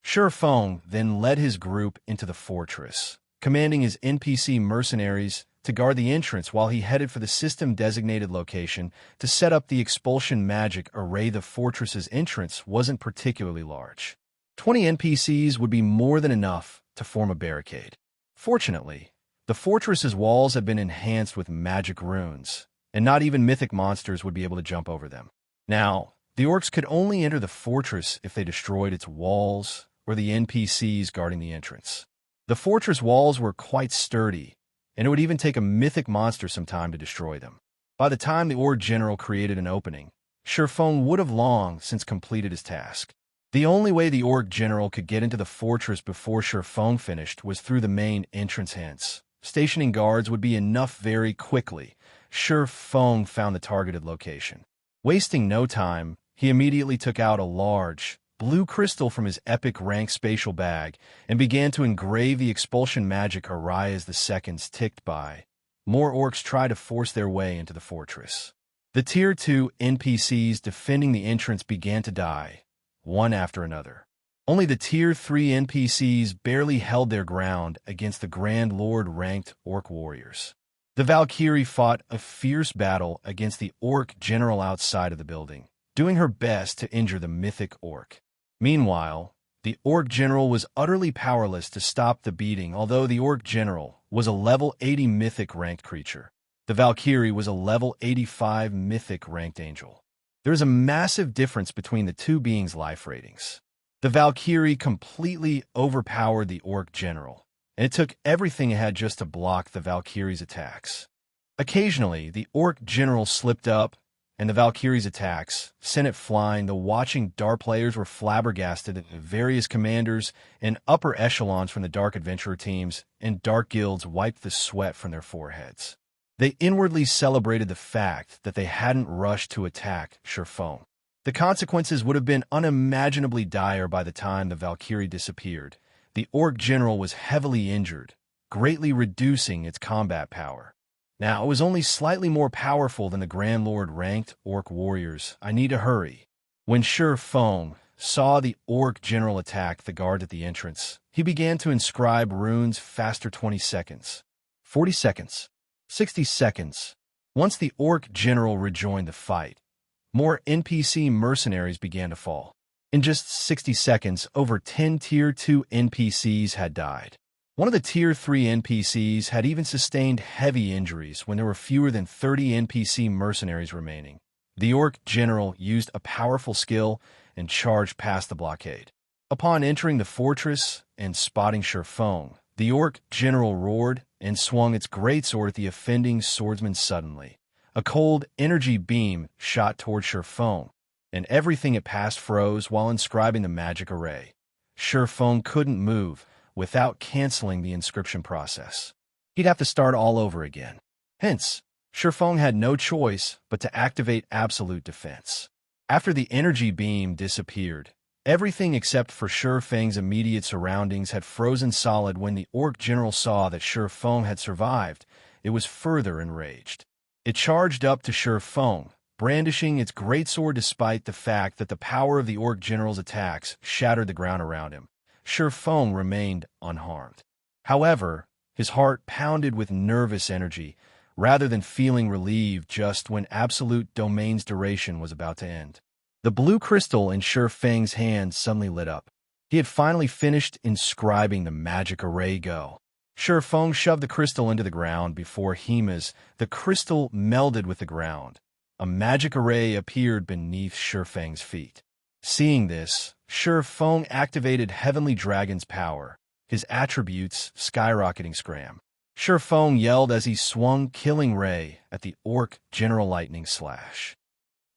Feng then led his group into the fortress, commanding his NPC mercenaries to guard the entrance while he headed for the system-designated location to set up the expulsion magic array. The fortress's entrance wasn't particularly large. 20 NPCs would be more than enough to form a barricade. Fortunately, the fortress's walls had been enhanced with magic runes, and not even mythic monsters would be able to jump over them. Now, the orcs could only enter the fortress if they destroyed its walls or the NPCs guarding the entrance. The fortress walls were quite sturdy, and it would even take a mythic monster some time to destroy them. By the time the orc general created an opening, Feng would have long since completed his task. The only way the orc general could get into the fortress before Feng finished was through the main entrance. Hence, stationing guards would be enough very quickly. Feng found the targeted location. Wasting no time, he immediately took out a large, blue crystal from his epic rank spatial bag and began to engrave the expulsion magic array. As the seconds ticked by, more orcs tried to force their way into the fortress. The Tier 2 NPCs defending the entrance began to die, one after another. Only the Tier 3 NPCs barely held their ground against the Grand Lord-ranked orc warriors. The Valkyrie fought a fierce battle against the orc general outside of the building, doing her best to injure the mythic orc. Meanwhile, the orc general was utterly powerless to stop the beating. Although the orc general was a level 80 mythic ranked creature, the Valkyrie was a level 85 mythic ranked angel. There is a massive difference between the two beings' life ratings. The Valkyrie completely overpowered the orc general, and it took everything it had just to block the Valkyrie's attacks. Occasionally, the orc general slipped up, and the Valkyrie's attacks sent it flying. The watching Dark players were flabbergasted that the various commanders and upper echelons from the Dark Adventurer teams and Dark guilds wiped the sweat from their foreheads. They inwardly celebrated the fact that they hadn't rushed to attack Feng. The consequences would have been unimaginably dire by the time the Valkyrie disappeared. The orc general was heavily injured, greatly reducing its combat power. Now, it was only slightly more powerful than the Grand Lord-ranked orc warriors. I need to hurry. When Feng saw the orc general attack the guard at the entrance, he began to inscribe runes faster. 20 seconds, 40 seconds, 60 seconds. Once the orc general rejoined the fight, more NPC mercenaries began to fall. In just 60 seconds, over 10 Tier 2 NPCs had died. One of the Tier 3 NPCs had even sustained heavy injuries when there were fewer than 30 NPC mercenaries remaining. The orc general used a powerful skill and charged past the blockade. Upon entering the fortress and spotting Feng, the orc general roared and swung its greatsword at the offending swordsman. Suddenly, a cold energy beam shot toward Feng, and everything it passed froze while inscribing the magic array. Feng couldn't move without canceling the inscription process. He'd have to start all over again. Hence, Feng had no choice but to activate absolute defense. After the energy beam disappeared, everything except for Feng's immediate surroundings had frozen solid. When the orc general saw that Feng had survived, it was further enraged. It charged up to Feng, brandishing its greatsword despite the fact that the power of the orc general's attacks shattered the ground around him. Feng remained unharmed. However, his heart pounded with nervous energy, rather than feeling relieved just when absolute domain's duration was about to end. The blue crystal in Feng's hand suddenly lit up. He had finally finished inscribing the magic array. Go. Feng shoved the crystal into the ground before the crystal melded with the ground, a magic array appeared beneath Shifeng's feet. Seeing this, Shifeng activated Heavenly Dragon's power, his attributes skyrocketing scram. Shifeng yelled as he swung Killing Ray at the Orc General Lightning Slash.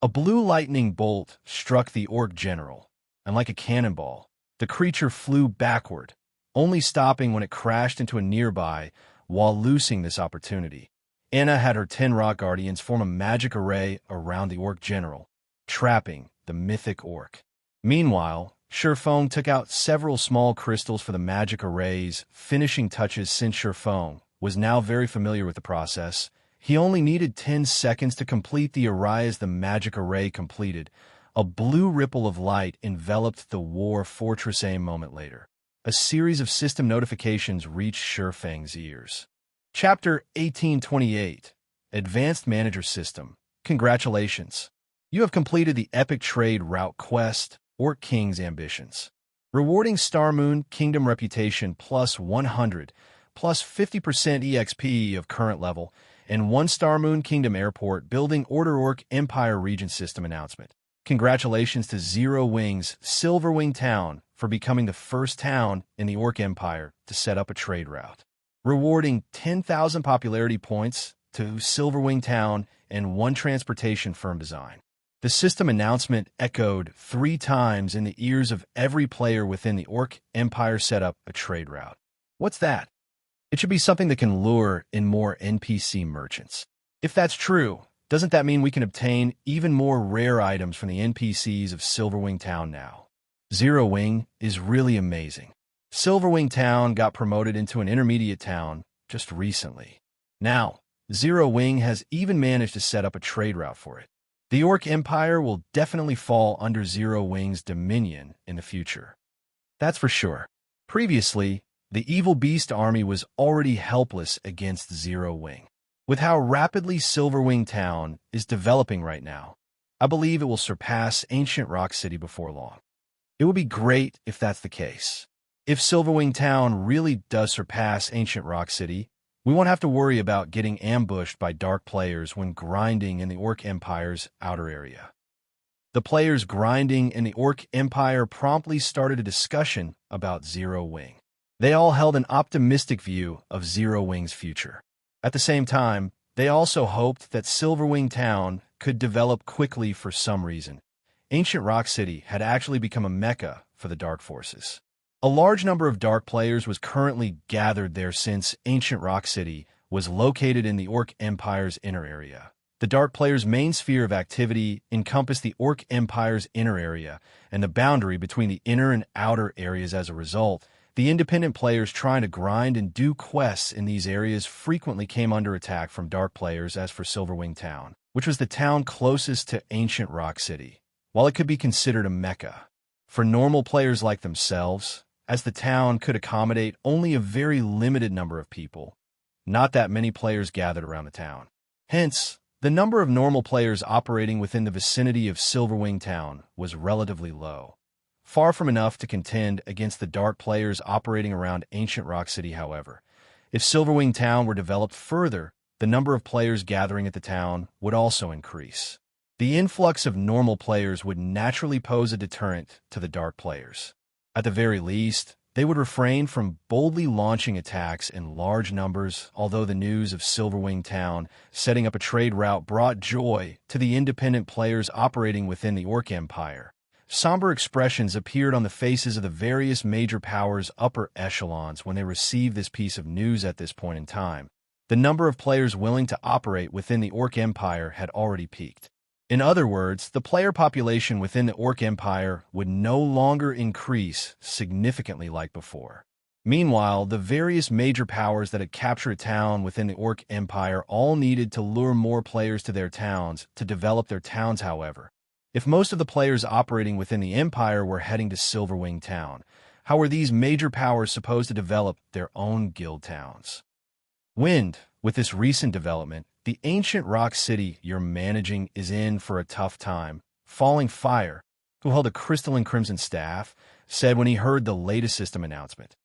A blue lightning bolt struck the Orc General, and like a cannonball, the creature flew backward, only stopping when it crashed into a nearby. While losing this opportunity, Anna had her 10 Rock Guardians form a magic array around the Orc General, trapping the mythic Orc. Meanwhile, Shifeng took out several small crystals for the magic array's finishing touches. Since Shifeng was now very familiar with the process, he only needed 10 seconds to complete the array. As the magic array completed, a blue ripple of light enveloped the War Fortress. A moment later, a series of system notifications reached Shifeng's ears. Chapter 1828, Advanced Manager System. Congratulations. You have completed the Epic Trade Route Quest, Orc King's Ambitions. Rewarding Star Moon Kingdom Reputation plus 100, plus 50% EXP of current level, and 1 Star Moon Kingdom Airport Building Order Orc Empire Region System Announcement. Congratulations to Zero Wing's Silverwing Town for becoming the first town in the Orc Empire to set up a trade route. Rewarding 10,000 popularity points to Silverwing Town and 1 transportation firm design. The system announcement echoed 3 times in the ears of every player within the Orc Empire. Set up a trade route. What's that? It should be something that can lure in more NPC merchants. If that's true, doesn't that mean we can obtain even more rare items from the NPCs of Silverwing Town now? Zero Wing is really amazing. Silverwing Town got promoted into an intermediate town just recently. Now, Zero Wing has even managed to set up a trade route for it. The Orc Empire will definitely fall under Zero Wing's dominion in the future. That's for sure. Previously, the Evil Beast army was already helpless against Zero Wing. With how rapidly Silverwing Town is developing right now, I believe it will surpass Ancient Rock City before long. It would be great if that's the case. If Silverwing Town really does surpass Ancient Rock City, we won't have to worry about getting ambushed by dark players when grinding in the Orc Empire's outer area. The players grinding in the Orc Empire promptly started a discussion about Zero Wing. They all held an optimistic view of Zero Wing's future. At the same time, they also hoped that Silverwing Town could develop quickly. For some reason, Ancient Rock City had actually become a mecca for the Dark Forces. A large number of Dark players was currently gathered there since Ancient Rock City was located in the Orc Empire's inner area. The Dark players' main sphere of activity encompassed the Orc Empire's inner area and the boundary between the inner and outer areas. As a result, the independent players trying to grind and do quests in these areas frequently came under attack from Dark players. As for Silverwing Town, which was the town closest to Ancient Rock City, while it could be considered a mecca for normal players like themselves, as the town could accommodate only a very limited number of people, not that many players gathered around the town. Hence, the number of normal players operating within the vicinity of Silverwing Town was relatively low, far from enough to contend against the Dark players operating around Ancient Rock City. However, if Silverwing Town were developed further, the number of players gathering at the town would also increase. The influx of normal players would naturally pose a deterrent to the Dark players. At the very least, they would refrain from boldly launching attacks in large numbers. Although the news of Silverwing Town setting up a trade route brought joy to the independent players operating within the Orc Empire, somber expressions appeared on the faces of the various major powers' upper echelons when they received this piece of news. At this point in time, the number of players willing to operate within the Orc Empire had already peaked. In other words, the player population within the Orc Empire would no longer increase significantly like before. Meanwhile, the various major powers that had captured a town within the Orc Empire all needed to lure more players to their towns to develop their towns. However, if most of the players operating within the Empire were heading to Silverwing Town, how were these major powers supposed to develop their own guild towns? With this recent development, the Ancient Rock City you're managing is in for a tough time. Falling Fire, who held a crystalline crimson staff, said when he heard the latest system announcement.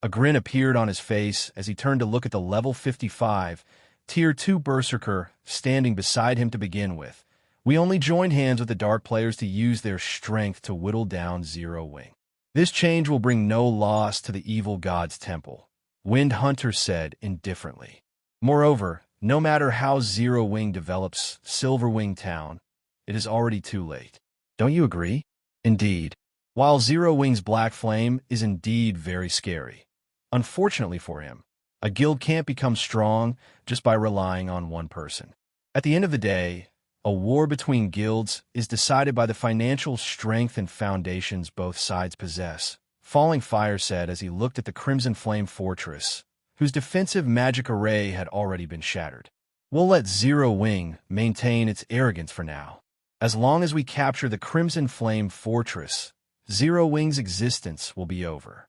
A grin appeared on his face as he turned to look at the level 55, Tier 2 Berserker standing beside him to begin with, We only joined hands with the Dark players to use their strength to whittle down Zero Wing. This change will bring no loss to the evil god's temple, Wind Hunter said indifferently. Moreover, no matter how Zero Wing develops Silverwing Town, it is already too late. Don't you agree? Indeed. While Zero Wing's black flame is indeed very scary, unfortunately for him, a guild can't become strong just by relying on one person. At the end of the day, a war between guilds is decided by the financial strength and foundations both sides possess, Falling Fire said as he looked at the Crimson Flame Fortress, whose defensive magic array had already been shattered. We'll let Zero Wing maintain its arrogance for now. As long as we capture the Crimson Flame Fortress, Zero Wing's existence will be over.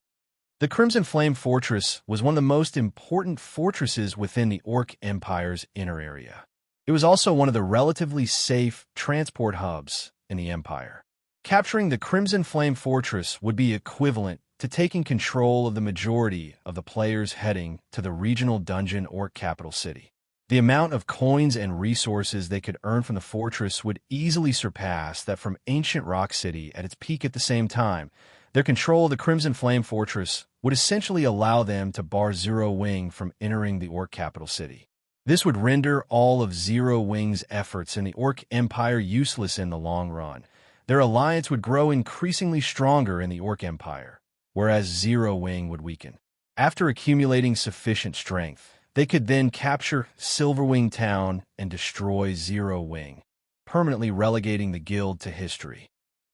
The Crimson Flame Fortress was one of the most important fortresses within the Orc Empire's inner area. It was also one of the relatively safe transport hubs in the Empire. Capturing the Crimson Flame Fortress would be equivalent to taking control of the majority of the players heading to the regional dungeon Orc capital city. The amount of coins and resources they could earn from the fortress would easily surpass that from Ancient Rock City at its peak. At the same time, their control of the Crimson Flame Fortress would essentially allow them to bar Zero Wing from entering the Orc capital city. This would render all of Zero Wing's efforts in the Orc Empire useless in the long run. Their alliance would grow increasingly stronger in the Orc Empire, whereas Zero Wing would weaken. After accumulating sufficient strength, they could then capture Silverwing Town and destroy Zero Wing, permanently relegating the guild to history.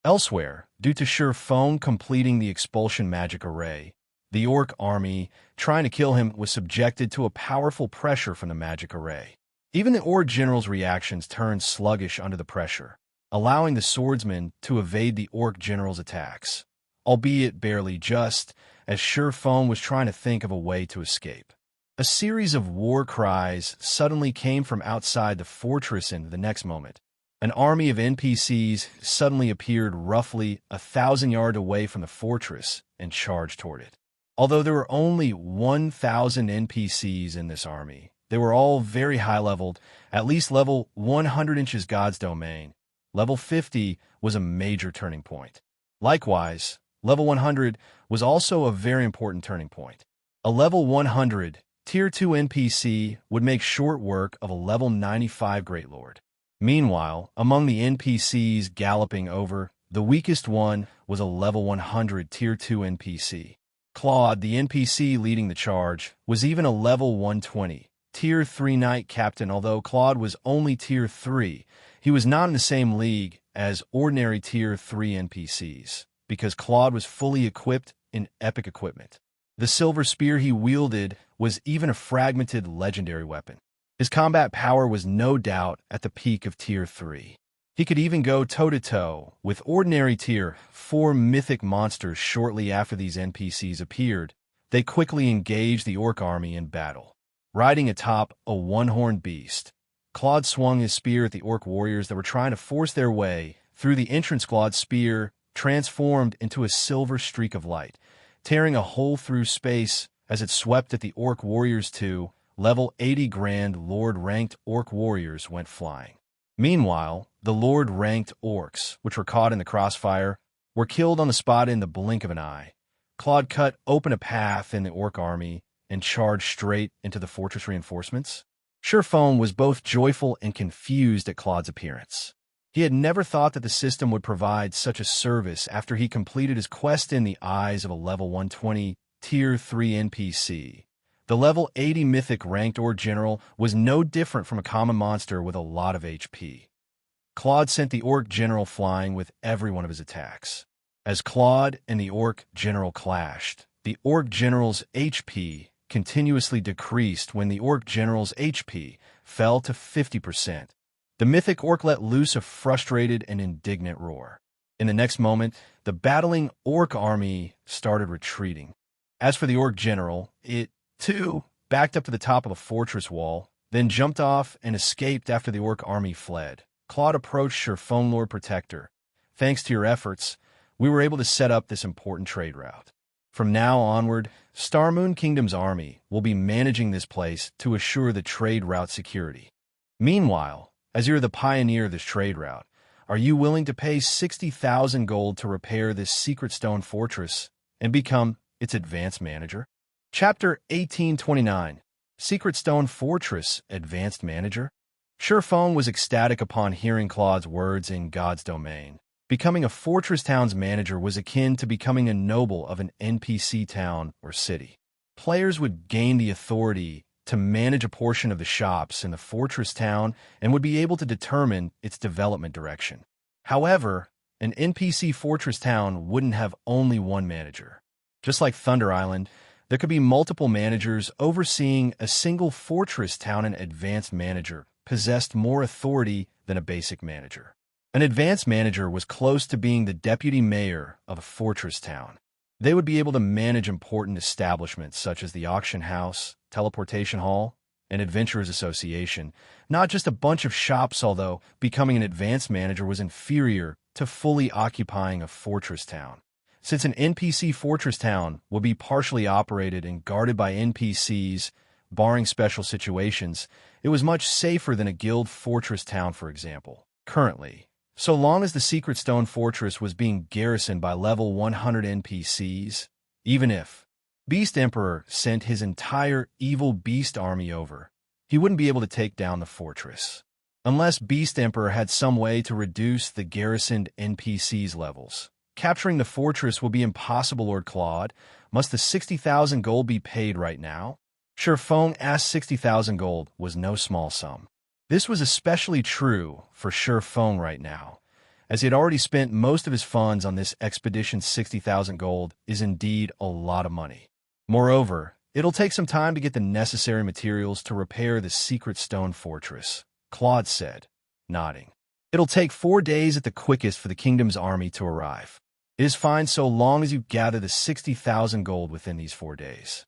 Elsewhere, due to Sherfone completing the expulsion magic array, the Orc army trying to kill him was subjected to a powerful pressure from the magic array. Even the Orc general's reactions turned sluggish under the pressure, allowing the Swordsman to evade the Orc general's attacks, albeit barely just, as Sherfone was trying to think of a way to escape. A series of war cries suddenly came from outside the fortress, and the next moment, an army of NPCs suddenly appeared roughly 1,000 yards away from the fortress and charged toward it. Although there were only 1,000 NPCs in this army, they were all very high-leveled, at least level 100 inches God's Domain. Level 50 was a major turning point. Likewise, level 100 was also a very important turning point. A level 100 Tier 2 NPC would make short work of a level 95 Great Lord. Meanwhile, among the NPCs galloping over, the weakest one was a level 100 Tier 2 NPC. Claude, the NPC leading the charge, was even a level 120 Tier 3 Knight Captain. Although Claude was only Tier 3, he was not in the same league as ordinary Tier 3 NPCs, because Claude was fully equipped in epic equipment. The silver spear he wielded was even a fragmented legendary weapon. His combat power was no doubt at the peak of Tier 3. He could even go toe-to-toe with ordinary Tier 4 mythic monsters. Shortly after these NPCs appeared, they quickly engaged the Orc army in battle. Riding atop a one-horned beast, Claude swung his spear at the Orc warriors that were trying to force their way through the entrance. Claude's spear transformed into a silver streak of light, tearing a hole through space as it swept at the Orc warriors. Two level 80 Grand Lord ranked Orc warriors went flying. Meanwhile, the Lord ranked Orcs, which were caught in the crossfire, were killed on the spot in the blink of an eye. Claude cut open a path in the Orc army and charged straight into the fortress reinforcements. Sherfone was both joyful and confused at Claude's appearance. He had never thought that the system would provide such a service after he completed his quest in the eyes of a level 120 Tier 3 NPC. The level 80 Mythic ranked Orc General was no different from a common monster with a lot of HP. Claude sent the Orc General flying with every one of his attacks. As Claude and the Orc General clashed, the Orc General's HP continuously decreased. When the Orc General's HP fell to 50%, the Mythic Orc let loose a frustrated and indignant roar. In the next moment, the battling Orc army started retreating. As for the Orc General, it, too, backed up to the top of the fortress wall, then jumped off and escaped after the Orc army fled. Claude approached Sherfone Lord Protector. Thanks to your efforts, we were able to set up this important trade route. From now onward, Starmoon Kingdom's army will be managing this place to assure the trade route security. Meanwhile, As you're the pioneer of this trade route, are you willing to pay 60,000 gold to repair this secret stone fortress and become its advanced manager? Chapter 1829. Secret Stone Fortress Advanced Manager. Sherfong was ecstatic upon hearing Claude's words in God's domain. Becoming a fortress town's manager was akin to becoming a noble of an NPC town or city. Players would gain the authority to manage a portion of the shops in the fortress town and would be able to determine its development direction. However, an NPC fortress town wouldn't have only one manager. Just like Thunder Island, there could be multiple managers overseeing a single fortress town. An advanced manager possessed more authority than a basic manager. An advanced manager was close to being the deputy mayor of a fortress town. They would be able to manage important establishments such as the auction house, teleportation hall, and adventurers association, not just a bunch of shops. Although becoming an advanced manager was inferior to fully occupying a fortress town. Since an NPC fortress town would be partially operated and guarded by NPCs, barring special situations, it was much safer than a guild fortress town, for example. Currently, so long as the Secret Stone Fortress was being garrisoned by level 100 NPCs, even if Beast Emperor sent his entire evil beast army over, he wouldn't be able to take down the fortress. Unless Beast Emperor had some way to reduce the garrisoned NPCs' levels, capturing the fortress will be impossible. Lord Claude, must the 60,000 gold be paid right now? Sherfong asked. 60,000 gold was no small sum. This was especially true for Sherfong right now, as he had already spent most of his funds on this expedition. 60,000 gold is indeed a lot of money. Moreover, it'll take some time to get the necessary materials to repair the Secret Stone Fortress, Claude said, nodding. It'll take 4 days at the quickest for the kingdom's army to arrive. It is fine so long as you gather the 60,000 gold within these 4 days.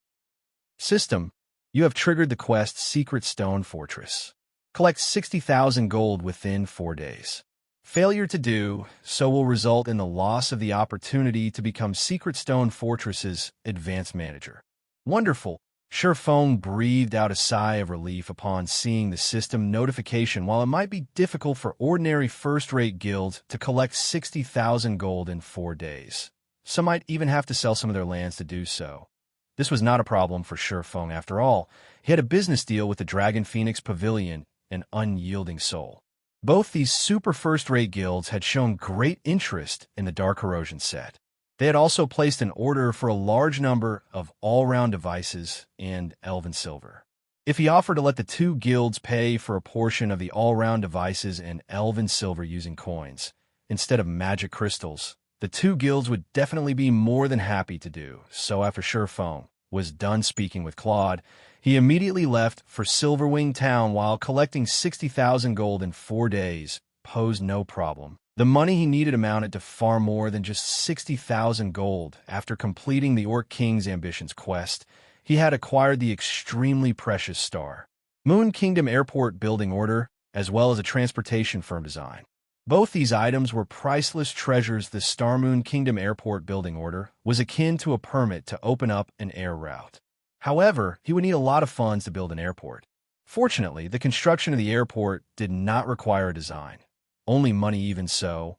System, you have triggered the quest Secret Stone Fortress. Collect 60,000 gold within 4 days. Failure to do so will result in the loss of the opportunity to become Secret Stone Fortress's advanced manager. Wonderful. Sherfong breathed out a sigh of relief upon seeing the system notification. While it might be difficult for ordinary first-rate guilds to collect 60,000 gold in 4 days, some might even have to sell some of their lands to do so. This was not a problem for Sherfong after all. He had a business deal with the Dragon Phoenix Pavilion, an unyielding soul. Both these super first-rate guilds had shown great interest in the Dark Corrosion set. They had also placed an order for a large number of all-round devices and Elven Silver. If he offered to let the two guilds pay for a portion of the all-round devices and Elven Silver using coins, instead of magic crystals, the two guilds would definitely be more than happy to do. So after Sherfong was done speaking with Claude, he immediately left for Silverwing Town. While collecting 60,000 gold in 4 days posed no problem, the money he needed amounted to far more than just 60,000 gold. After completing the Orc King's Ambitions quest, he had acquired the extremely precious Star Moon Kingdom Airport building order, as well as a transportation firm design. Both these items were priceless treasures. The Star Moon Kingdom Airport building order was akin to a permit to open up an air route. However, he would need a lot of funds to build an airport. Fortunately, the construction of the airport did not require a design. Only money. Even so,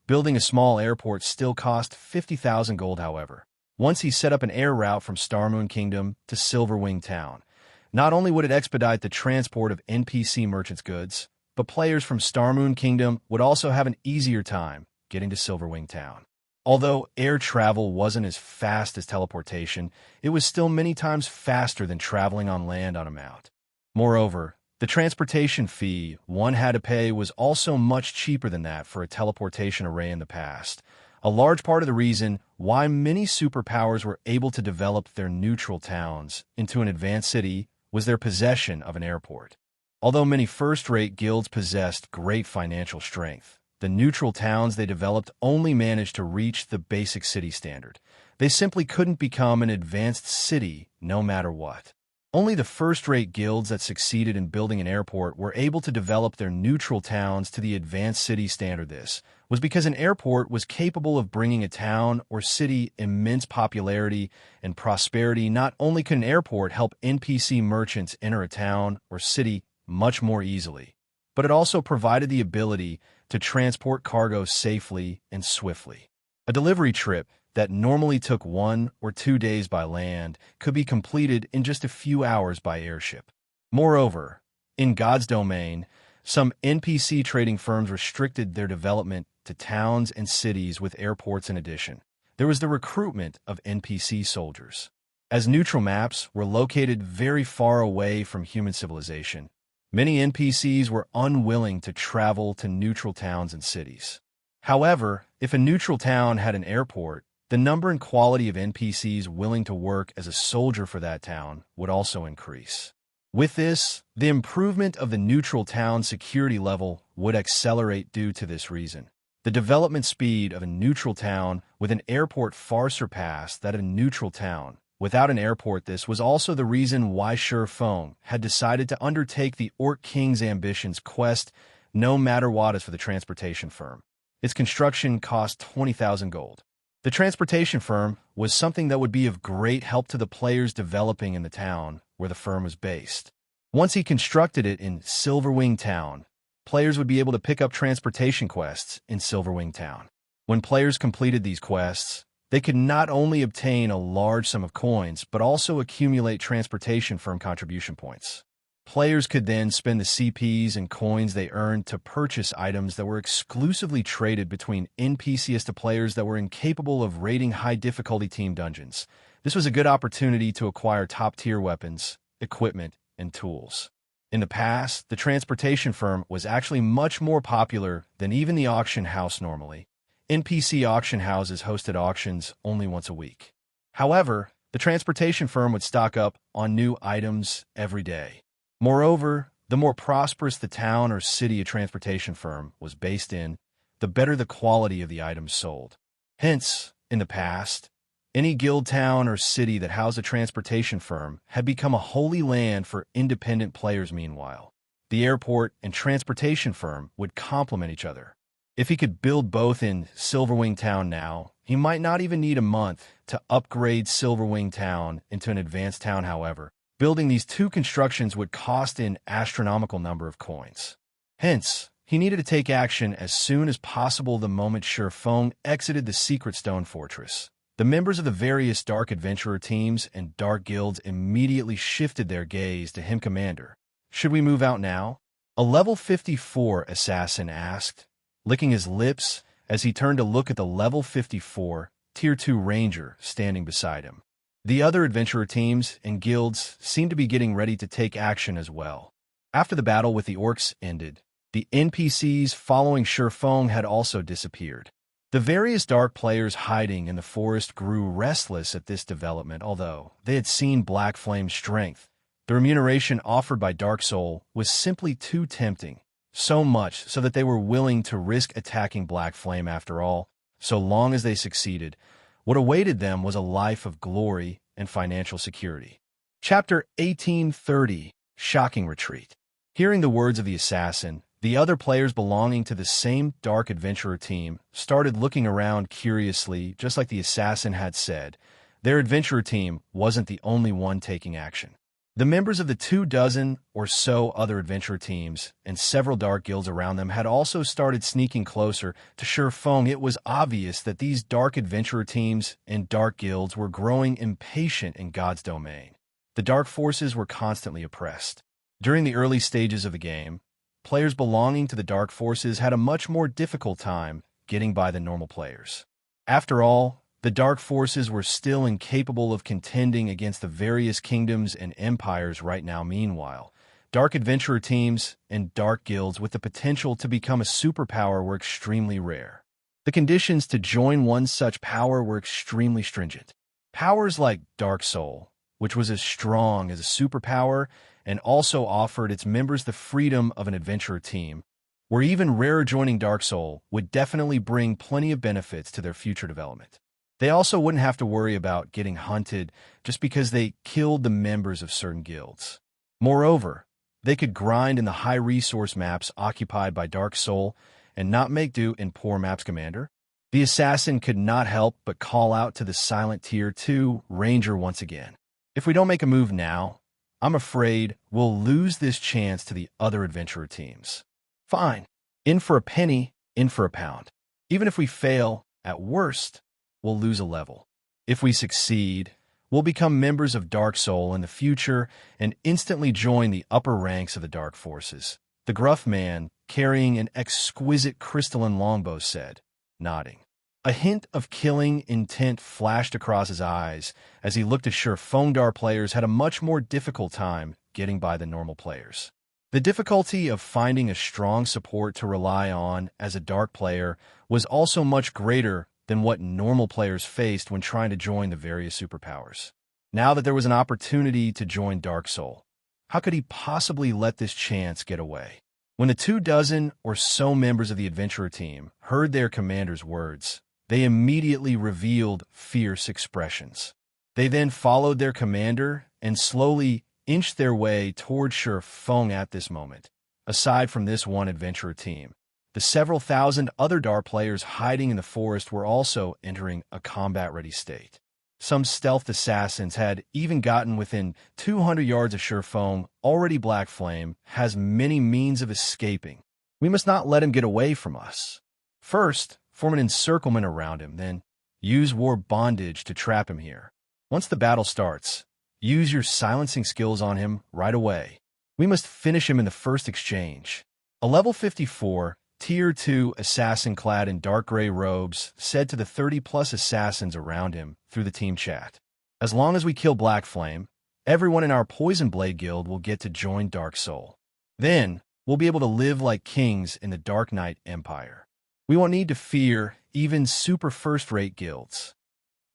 building a small airport still cost 50,000 gold. However, once he set up an air route from Star Moon Kingdom to Silverwing Town, not only would it expedite the transport of NPC merchants' goods, but players from Star Moon Kingdom would also have an easier time getting to Silverwing Town. Although air travel wasn't as fast as teleportation, it was still many times faster than traveling on land on a mount. Moreover, the transportation fee one had to pay was also much cheaper than that for a teleportation array in the past. A large part of the reason why many superpowers were able to develop their neutral towns into an advanced city was their possession of an airport. Although many first-rate guilds possessed great financial strength, the neutral towns they developed only managed to reach the basic city standard. They simply couldn't become an advanced city no matter what. Only the first-rate guilds that succeeded in building an airport were able to develop their neutral towns to the advanced city standard. This was because an airport was capable of bringing a town or city immense popularity and prosperity. Not only could an airport help NPC merchants enter a town or city much more easily, but it also provided the ability to transport cargo safely and swiftly. A delivery trip that normally took 1 or 2 days by land could be completed in just a few hours by airship. Moreover, in God's domain, some NPC trading firms restricted their development to towns and cities with airports in addition. There was the recruitment of NPC soldiers. As neutral maps were located very far away from human civilization, many NPCs were unwilling to travel to neutral towns and cities. However, if a neutral town had an airport, the number and quality of NPCs willing to work as a soldier for that town would also increase. With this, the improvement of the neutral town security level would accelerate due to this reason. The development speed of a neutral town with an airport far surpassed that of a neutral town without an airport. This was also the reason why Xianxia had decided to undertake the Orc King's Ambitions quest, no matter what, as for the transportation firm. Its construction cost 20,000 gold. The transportation firm was something that would be of great help to the players developing in the town where the firm was based. Once he constructed it in Silverwing Town, players would be able to pick up transportation quests in Silverwing Town. When players completed these quests, they could not only obtain a large sum of coins, but also accumulate transportation firm contribution points. Players could then spend the CPs and coins they earned to purchase items that were exclusively traded between NPCs to players that were incapable of raiding high-difficulty team dungeons. This was a good opportunity to acquire top-tier weapons, equipment, and tools. In the past, the transportation firm was actually much more popular than even the auction house normally. NPC auction houses hosted auctions only once a week. However, the transportation firm would stock up on new items every day. Moreover, the more prosperous the town or city a transportation firm was based in, the better the quality of the items sold. Hence, in the past, any guild town or city that housed a transportation firm had become a holy land for independent players. Meanwhile, the airport and transportation firm would complement each other. If he could build both in Silverwing Town now, he might not even need a month to upgrade Silverwing Town into an advanced town. However, building these two constructions would cost an astronomical number of coins. Hence, he needed to take action as soon as possible the moment Xianxia exited the Secret Stone Fortress. The members of the various Dark Adventurer teams and Dark Guilds immediately shifted their gaze to him. Commander, should we move out now? A level 54 assassin asked, licking his lips as he turned to look at the level 54 Tier 2 Ranger standing beside him. The other adventurer teams and guilds seemed to be getting ready to take action as well. After the battle with the orcs ended, the NPCs following Xianxia had also disappeared. The various dark players hiding in the forest grew restless at this development. Although they had seen Black Flame's strength, the remuneration offered by Dark Soul was simply too tempting, so much so that they were willing to risk attacking Black Flame. After all, so long as they succeeded, what awaited them was a life of glory and financial security. Chapter 1830, Shocking Retreat. Hearing the words of the assassin, the other players belonging to the same Dark Adventurer team started looking around curiously. Just like the assassin had said, their adventurer team wasn't the only one taking action. The members of the 24 or so other adventurer teams and several dark guilds around them had also started sneaking closer to Xianxia. It was obvious that these dark adventurer teams and dark guilds were growing impatient in God's domain. The dark forces were constantly oppressed. During the early stages of the game, players belonging to the dark forces had a much more difficult time getting by than normal players. After all, the dark forces were still incapable of contending against the various kingdoms and empires right now. Meanwhile, dark adventurer teams and dark guilds with the potential to become a superpower were extremely rare. The conditions to join one such power were extremely stringent. Powers like Dark Soul, which was as strong as a superpower and also offered its members the freedom of an adventurer team, were even rarer. Joining Dark Soul would definitely bring plenty of benefits to their future development. They also wouldn't have to worry about getting hunted just because they killed the members of certain guilds. Moreover, they could grind in the high-resource maps occupied by Dark Soul and not make do in poor maps. Commander, the assassin could not help but call out to the silent Tier 2 Ranger once again. If we don't make a move now, I'm afraid we'll lose this chance to the other adventurer teams. Fine. In for a penny, in for a pound. Even if we fail, at worst, we'll lose a level. If we succeed, we'll become members of Dark Soul in the future and instantly join the upper ranks of the Dark Forces. The gruff man, carrying an exquisite crystalline longbow, said, nodding. A hint of killing intent flashed across his eyes as he looked at Fongdar players had a much more difficult time getting by than normal players. The difficulty of finding a strong support to rely on as a dark player was also much greater than what normal players faced when trying to join the various superpowers. Now that there was an opportunity to join Dark Soul, how could he possibly let this chance get away? When the 24 or so members of the adventurer team heard their commander's words, they immediately revealed fierce expressions. They then followed their commander and slowly inched their way toward Feng at this moment. Aside from this one adventurer team, the several thousand other Dark players hiding in the forest were also entering a combat-ready state. Some stealth assassins had even gotten within 200 yards of Feng. Already Black Flame has many means of escaping. We must not let him get away from us. First, form an encirclement around him, then use war bondage to trap him here. Once the battle starts, use your silencing skills on him right away. We must finish him in the first exchange. A level 54, Tier 2 assassin clad in dark gray robes said to the 30-plus assassins around him through the team chat. As long as we kill Black Flame, everyone in our Poison Blade Guild will get to join Dark Soul. Then, we'll be able to live like kings in the Dark Knight Empire. We won't need to fear even super first-rate guilds.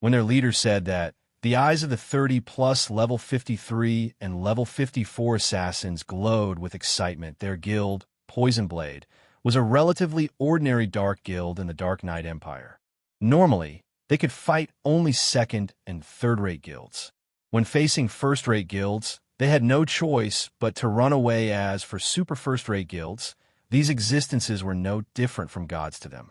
When their leader said that, the eyes of the 30-plus level 53 and level 54 assassins glowed with excitement. Their guild, Poison Blade, was a relatively ordinary dark guild in the Dark Knight Empire. Normally, they could fight only second- and third-rate guilds. When facing first-rate guilds, they had no choice but to run away. As for super first-rate guilds, these existences were no different from gods to them,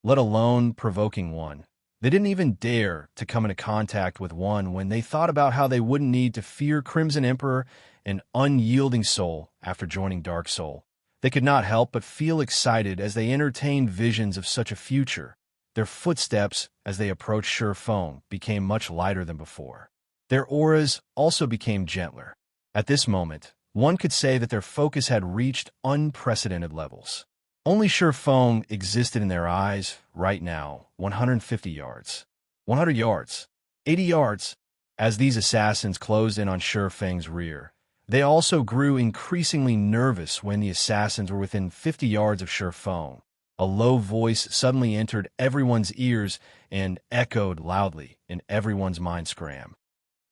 let alone provoking one. They didn't even dare to come into contact with one when they thought about how they wouldn't need to fear Crimson Emperor and Unyielding Soul after joining Dark Soul. They could not help but feel excited as they entertained visions of such a future. Their footsteps, as they approached Feng, became much lighter than before. Their auras also became gentler. At this moment, one could say that their focus had reached unprecedented levels. Only Feng existed in their eyes right now. 150 yards. 100 yards. 80 yards. As these assassins closed in on Feng's rear, they also grew increasingly nervous when the assassins were within 50 yards of Feng. A low voice suddenly entered everyone's ears and echoed loudly in everyone's mind scram.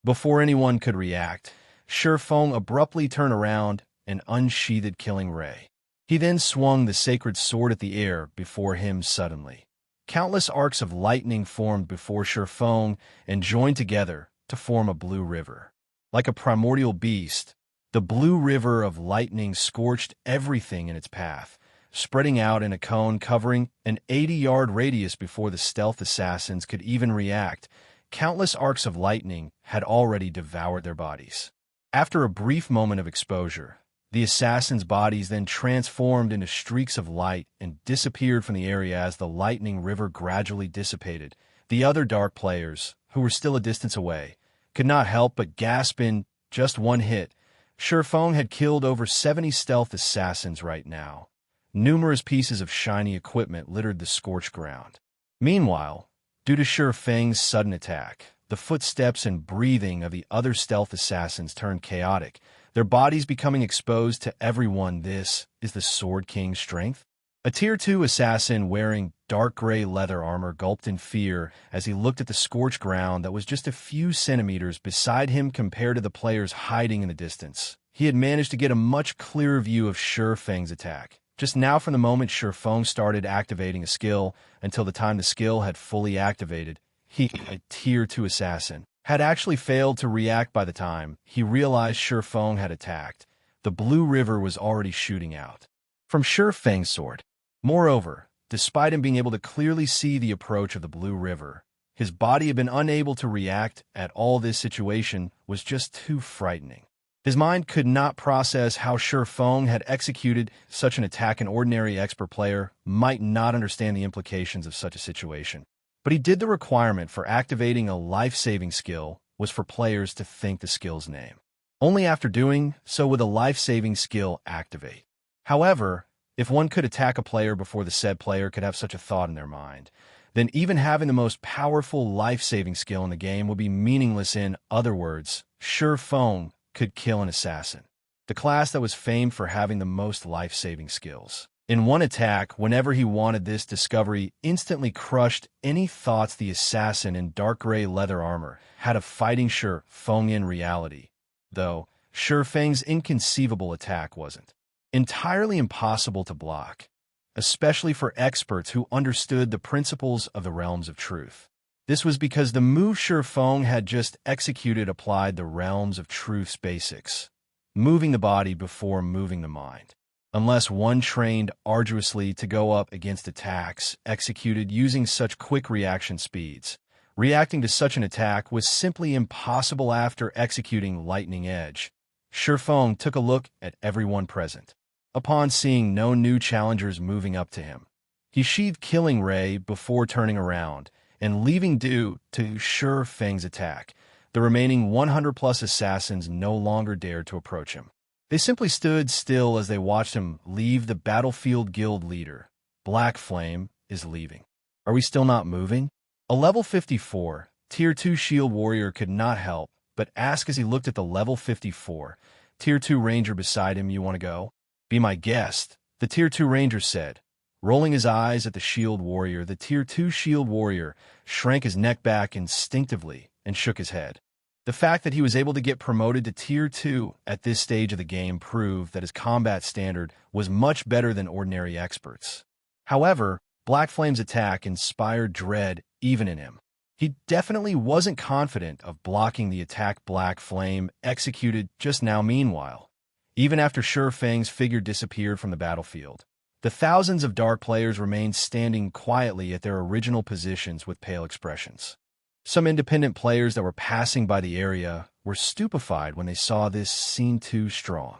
Before anyone could react, Feng abruptly turned around and unsheathed Killing Ray. He then swung the sacred sword at the air before him suddenly. Countless arcs of lightning formed before Feng and joined together to form a blue river. Like a primordial beast, the blue river of lightning scorched everything in its path, spreading out in a cone covering an 80-yard radius before the stealth assassins could even react. Countless arcs of lightning had already devoured their bodies. After a brief moment of exposure, the assassins' bodies then transformed into streaks of light and disappeared from the area as the lightning river gradually dissipated. The other dark players, who were still a distance away, could not help but gasp. In just one hit, Feng had killed over 70 stealth assassins right now. Numerous pieces of shiny equipment littered the scorched ground. Meanwhile, due to Feng's sudden attack, the footsteps and breathing of the other stealth assassins turned chaotic, their bodies becoming exposed to everyone. This is the Sword King's strength? A Tier 2 assassin wearing dark gray leather armor gulped in fear as he looked at the scorched ground that was just a few centimeters beside him compared to the players hiding in the distance. He had managed to get a much clearer view of Feng's attack. Just now, from the moment Feng started activating a skill until the time the skill had fully activated, he, a Tier 2 assassin, had actually failed to react. By the time he realized Feng had attacked, the blue river was already shooting out from Feng's sword. Moreover, despite him being able to clearly see the approach of the blue river, his body had been unable to react at all. This situation was just too frightening. His mind could not process how Feng had executed such an attack. An ordinary expert player might not understand the implications of such a situation. But he did. The requirement for activating a life-saving skill was for players to think the skill's name. Only after doing so would the life-saving skill activate. However, if one could attack a player before the said player could have such a thought in their mind, then even having the most powerful life-saving skill in the game would be meaningless. In other words, Feng could kill an assassin, the class that was famed for having the most life-saving skills. In one attack, whenever he wanted, this discovery instantly crushed any thoughts the assassin in dark gray leather armor had of fighting Feng in reality, though Feng's inconceivable attack wasn't entirely impossible to block, especially for experts who understood the principles of the realms of truth. This was because the move Feng had just executed applied the realms of truth's basics, moving the body before moving the mind. Unless one trained arduously to go up against attacks executed using such quick reaction speeds, reacting to such an attack was simply impossible. After executing Lightning Edge, Feng took a look at everyone present. Upon seeing no new challengers moving up to him, he sheathed Killing Ray before turning around and leaving. Due to Feng's attack, the remaining 100-plus assassins no longer dared to approach him. They simply stood still as they watched him leave the battlefield. Guild leader, Black Flame, is leaving. Are we still not moving? A level 54, Tier 2 shield warrior could not help but ask as he looked at the level 54, Tier 2 ranger beside him. You want to go? Be my guest, the Tier 2 ranger said. Rolling his eyes at the shield warrior, the Tier 2 shield warrior shrank his neck back instinctively and shook his head. The fact that he was able to get promoted to Tier 2 at this stage of the game proved that his combat standard was much better than ordinary experts. However, Black Flame's attack inspired dread even in him. He definitely wasn't confident of blocking the attack Black Flame executed just now. Meanwhile, even after Feng's figure disappeared from the battlefield, the thousands of dark players remained standing quietly at their original positions with pale expressions. Some independent players that were passing by the area were stupefied when they saw this scene too strong.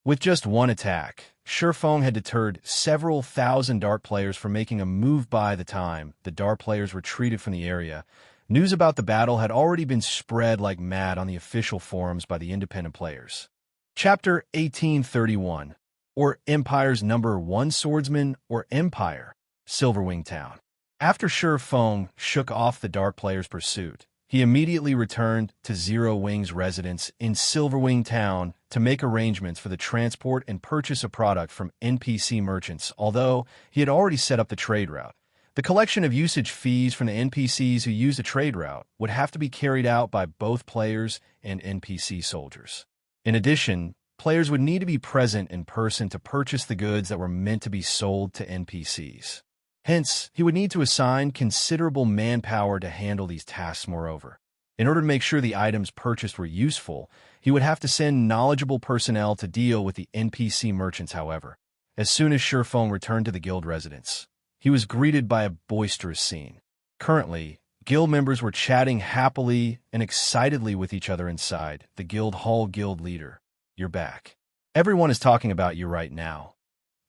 With just one attack, Feng had deterred several thousand dark players from making a move. By the time the dark players retreated from the area, news about the battle had already been spread like mad on the official forums by the independent players. Chapter 1831, or Empire's Number 1 Swordsman, or Empire, Silverwing Town. After Feng shook off the dark players' pursuit, he immediately returned to Zero Wing's residence in Silverwing Town to make arrangements for the transport and purchase of product from NPC merchants. Although he had already set up the trade route, the collection of usage fees from the NPCs who used the trade route would have to be carried out by both players and NPC soldiers. In addition, players would need to be present in person to purchase the goods that were meant to be sold to NPCs. Hence, he would need to assign considerable manpower to handle these tasks. Moreover, in order to make sure the items purchased were useful, he would have to send knowledgeable personnel to deal with the NPC merchants. However, as soon as Feng returned to the guild residence, he was greeted by a boisterous scene. Currently, guild members were chatting happily and excitedly with each other inside the guild hall. Guild leader, you're back. Everyone is talking about you right now,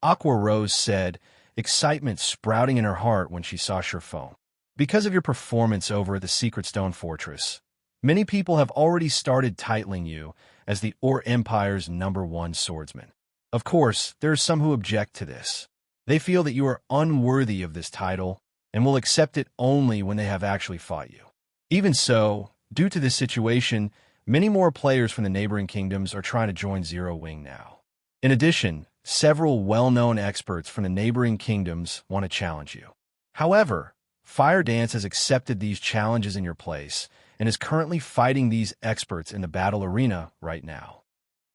Aqua Rose said, excitement sprouting in her heart when she saw Feng. Because of your performance over at the Secret Stone Fortress, many people have already started titling you as the Empire's number 1 swordsman. Of course, there are some who object to this. They feel that you are unworthy of this title and will accept it only when they have actually fought you. Even so, due to this situation, many more players from the neighboring kingdoms are trying to join Zero Wing now. In addition, several well-known experts from the neighboring kingdoms want to challenge you. However, Fire Dance has accepted these challenges in your place and is currently fighting these experts in the battle arena right now.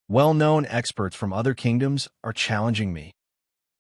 Well-known experts from other kingdoms are challenging me.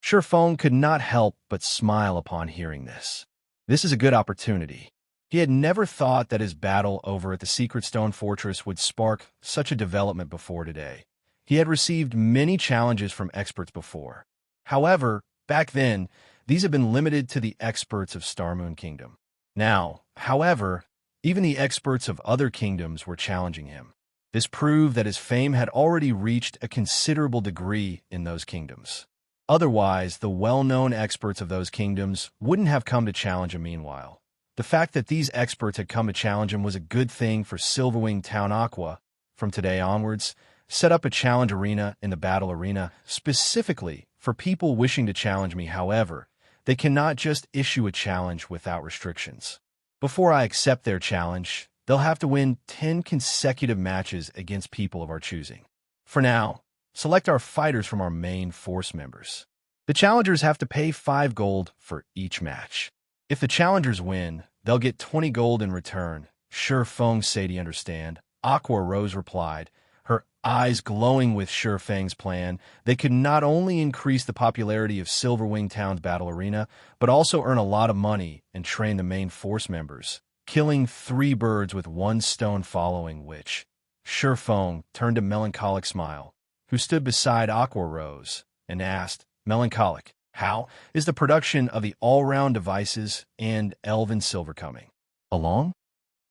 Feng could not help but smile upon hearing this. This is a good opportunity. He had never thought that his battle over at the Secret Stone Fortress would spark such a development before today. He had received many challenges from experts before. However, back then, these had been limited to the experts of Starmoon Kingdom. Now, however, even the experts of other kingdoms were challenging him. This proved that his fame had already reached a considerable degree in those kingdoms. Otherwise, the well-known experts of those kingdoms wouldn't have come to challenge him meanwhile. The fact that these experts had come to challenge him was a good thing for Silverwing Town Aqua. From today onwards, set up a challenge arena in the battle arena, specifically for people wishing to challenge me. However, they cannot just issue a challenge without restrictions. Before I accept their challenge, they'll have to win 10 consecutive matches against people of our choosing. For now, select our fighters from our main force members. The challengers have to pay 5 gold for each match. If the challengers win, they'll get 20 gold in return. Sure Feng said he understand. Aqua Rose replied, her eyes glowing with Sure Feng's plan. They could not only increase the popularity of Silverwing Town's battle arena, but also earn a lot of money and train the main force members, killing 3 birds with 1 stone, following which Sure Feng turned to Melancholic Smile, who stood beside Aqua Rose, and asked, Melancholic, how is the production of the all-round devices and Elven Silver coming along?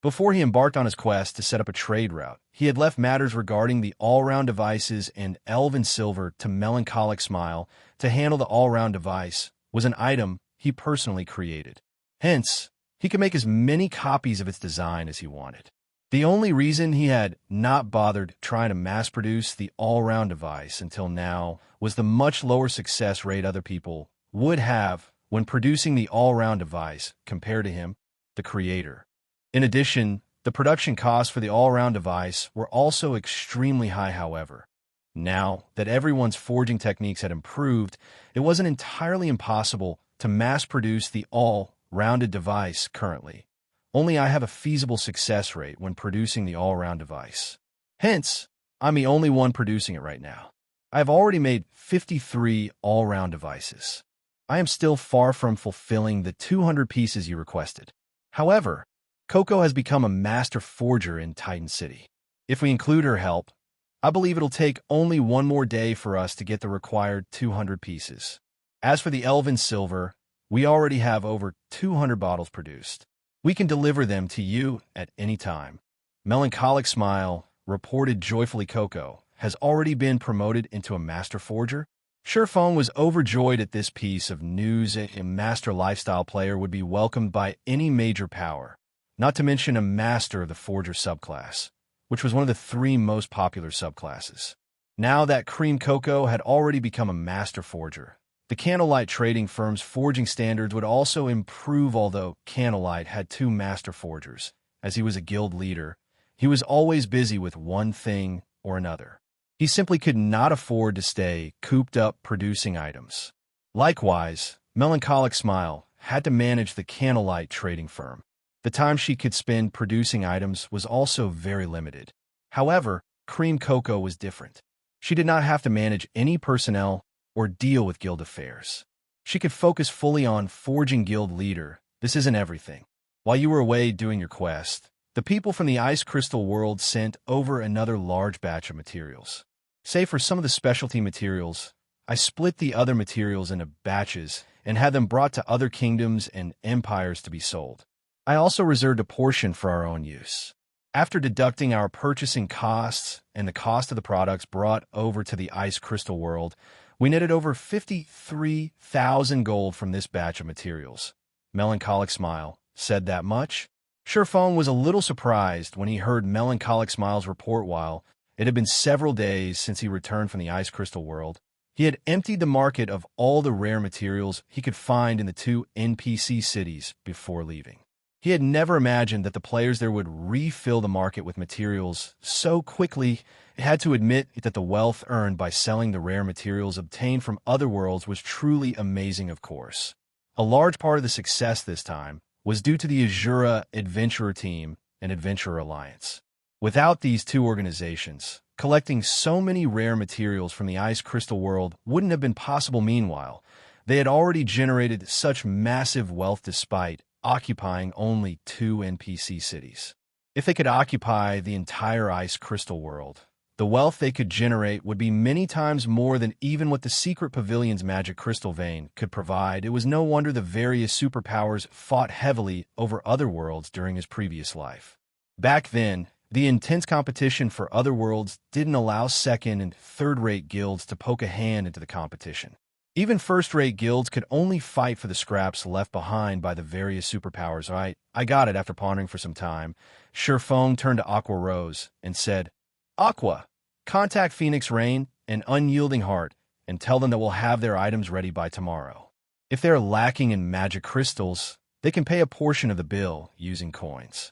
Before he embarked on his quest to set up a trade route, he had left matters regarding the all-round devices and Elven Silver to Melancholic Smile. To handle the all-round device was an item he personally created. Hence, he could make as many copies of its design as he wanted. The only reason he had not bothered trying to mass-produce the all-round device until now was the much lower success rate other people would have when producing the all-round device compared to him, the creator. In addition, the production costs for the all-round device were also extremely high. However, now that everyone's forging techniques had improved, it wasn't entirely impossible to mass-produce the all-rounded device currently. Only I have a feasible success rate when producing the all-round device. Hence, I'm the only one producing it right now. I have already made 53 all-round devices. I am still far from fulfilling the 200 pieces you requested. However, Coco has become a master forger in Titan City. If we include her help, I believe it'll take only 1 more day for us to get the required 200 pieces. As for the Elven Silver, we already have over 200 bottles produced. We can deliver them to you at any time. Melancholic Smile reported joyfully. Coco has already been promoted into a master forger. Sure Feng was overjoyed at this piece of news. A master lifestyle player would be welcomed by any major power, not to mention a master of the forger subclass, which was one of the 3 most popular subclasses. Now that Cream Coco had already become a master forger, the Candlelight trading firm's forging standards would also improve. Although Candlelight had 2 master forgers, as he was a guild leader, he was always busy with one thing or another. He simply could not afford to stay cooped up producing items. Likewise, Melancholic Smile had to manage the Candlelight trading firm. The time she could spend producing items was also very limited. However, Cream Coco was different. She did not have to manage any personnel or deal with guild affairs. She could focus fully on forging guild leader. This isn't everything. While you were away doing your quest, the people from the Ice Crystal world sent over another large batch of materials. Save for some of the specialty materials, I split the other materials into batches and had them brought to other kingdoms and empires to be sold. I also reserved a portion for our own use. After deducting our purchasing costs and the cost of the products brought over to the Ice Crystal world, we netted over 53,000 gold from this batch of materials. Melancholic Smile said that much. Sure Feng was a little surprised when he heard Melancholic Smile's report. While it had been several days since he returned from the Ice Crystal world, he had emptied the market of all the rare materials he could find in the 2 NPC cities before leaving. He had never imagined that the players there would refill the market with materials so quickly. He had to admit that the wealth earned by selling the rare materials obtained from other worlds was truly amazing. Of course, a large part of the success this time was due to the Azura Adventurer Team and Adventurer Alliance. Without these 2 organizations, collecting so many rare materials from the Ice Crystal world wouldn't have been possible. Meanwhile, they had already generated such massive wealth despite occupying only 2 NPC cities. If they could occupy the entire Ice Crystal world, the wealth they could generate would be many times more than even what the Secret Pavilion's magic crystal vein could provide. It was no wonder the various superpowers fought heavily over other worlds during his previous life. Back then, The intense competition for other worlds didn't allow second- and third-rate guilds to poke a hand into the competition. Even first-rate guilds could only fight for the scraps left behind by the various superpowers. I got it after pondering for some time. Sherfong turned to Aqua Rose and said, Aqua, contact Phoenix Rain and Unyielding Heart and tell them that we'll have their items ready by tomorrow. If they're lacking in magic crystals, they can pay a portion of the bill using coins.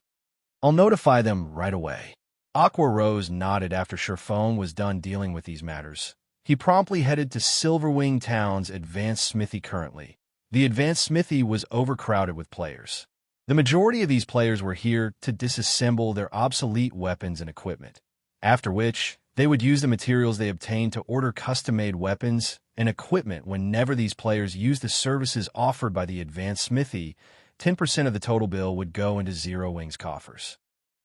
I'll notify them right away. Aqua Rose nodded after Sherfong was done dealing with these matters. He promptly headed to Silverwing Town's advanced smithy currently. The advanced smithy was overcrowded with players. The majority of these players were here to disassemble their obsolete weapons and equipment, after which they would use the materials they obtained to order custom-made weapons and equipment. Whenever these players used the services offered by the advanced smithy, 10% of the total bill would go into Zero Wing's coffers.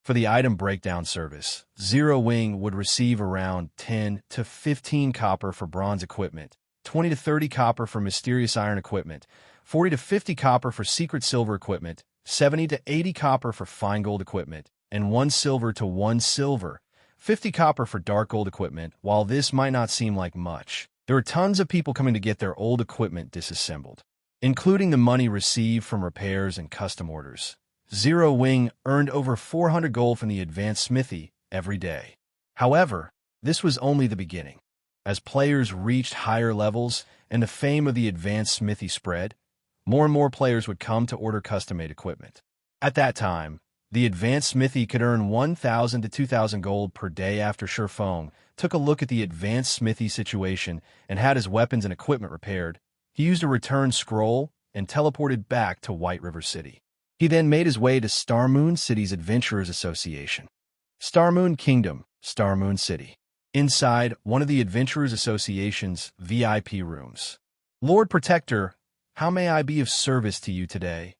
For the item breakdown service, Zero Wing would receive around 10 to 15 copper for bronze equipment, 20 to 30 copper for mysterious iron equipment, 40 to 50 copper for secret silver equipment, 70 to 80 copper for fine gold equipment, and 1 silver to 1 silver, 50 copper for dark gold equipment. While this might not seem like much, there are tons of people coming to get their old equipment disassembled, including the money received from repairs and custom orders. Zero Wing earned over 400 gold from the advanced smithy every day. However, this was only the beginning. As players reached higher levels and the fame of the advanced smithy spread, more and more players would come to order custom-made equipment. At that time, the advanced smithy could earn 1,000 to 2,000 gold per day. After Sherfong took a look at the advanced smithy situation and had his weapons and equipment repaired, he used a return scroll and teleported back to White River City. He then made his way to Starmoon City's Adventurers Association. Starmoon Kingdom, Starmoon City. Inside one of the Adventurers Association's VIP rooms. Lord Protector, how may I be of service to you today?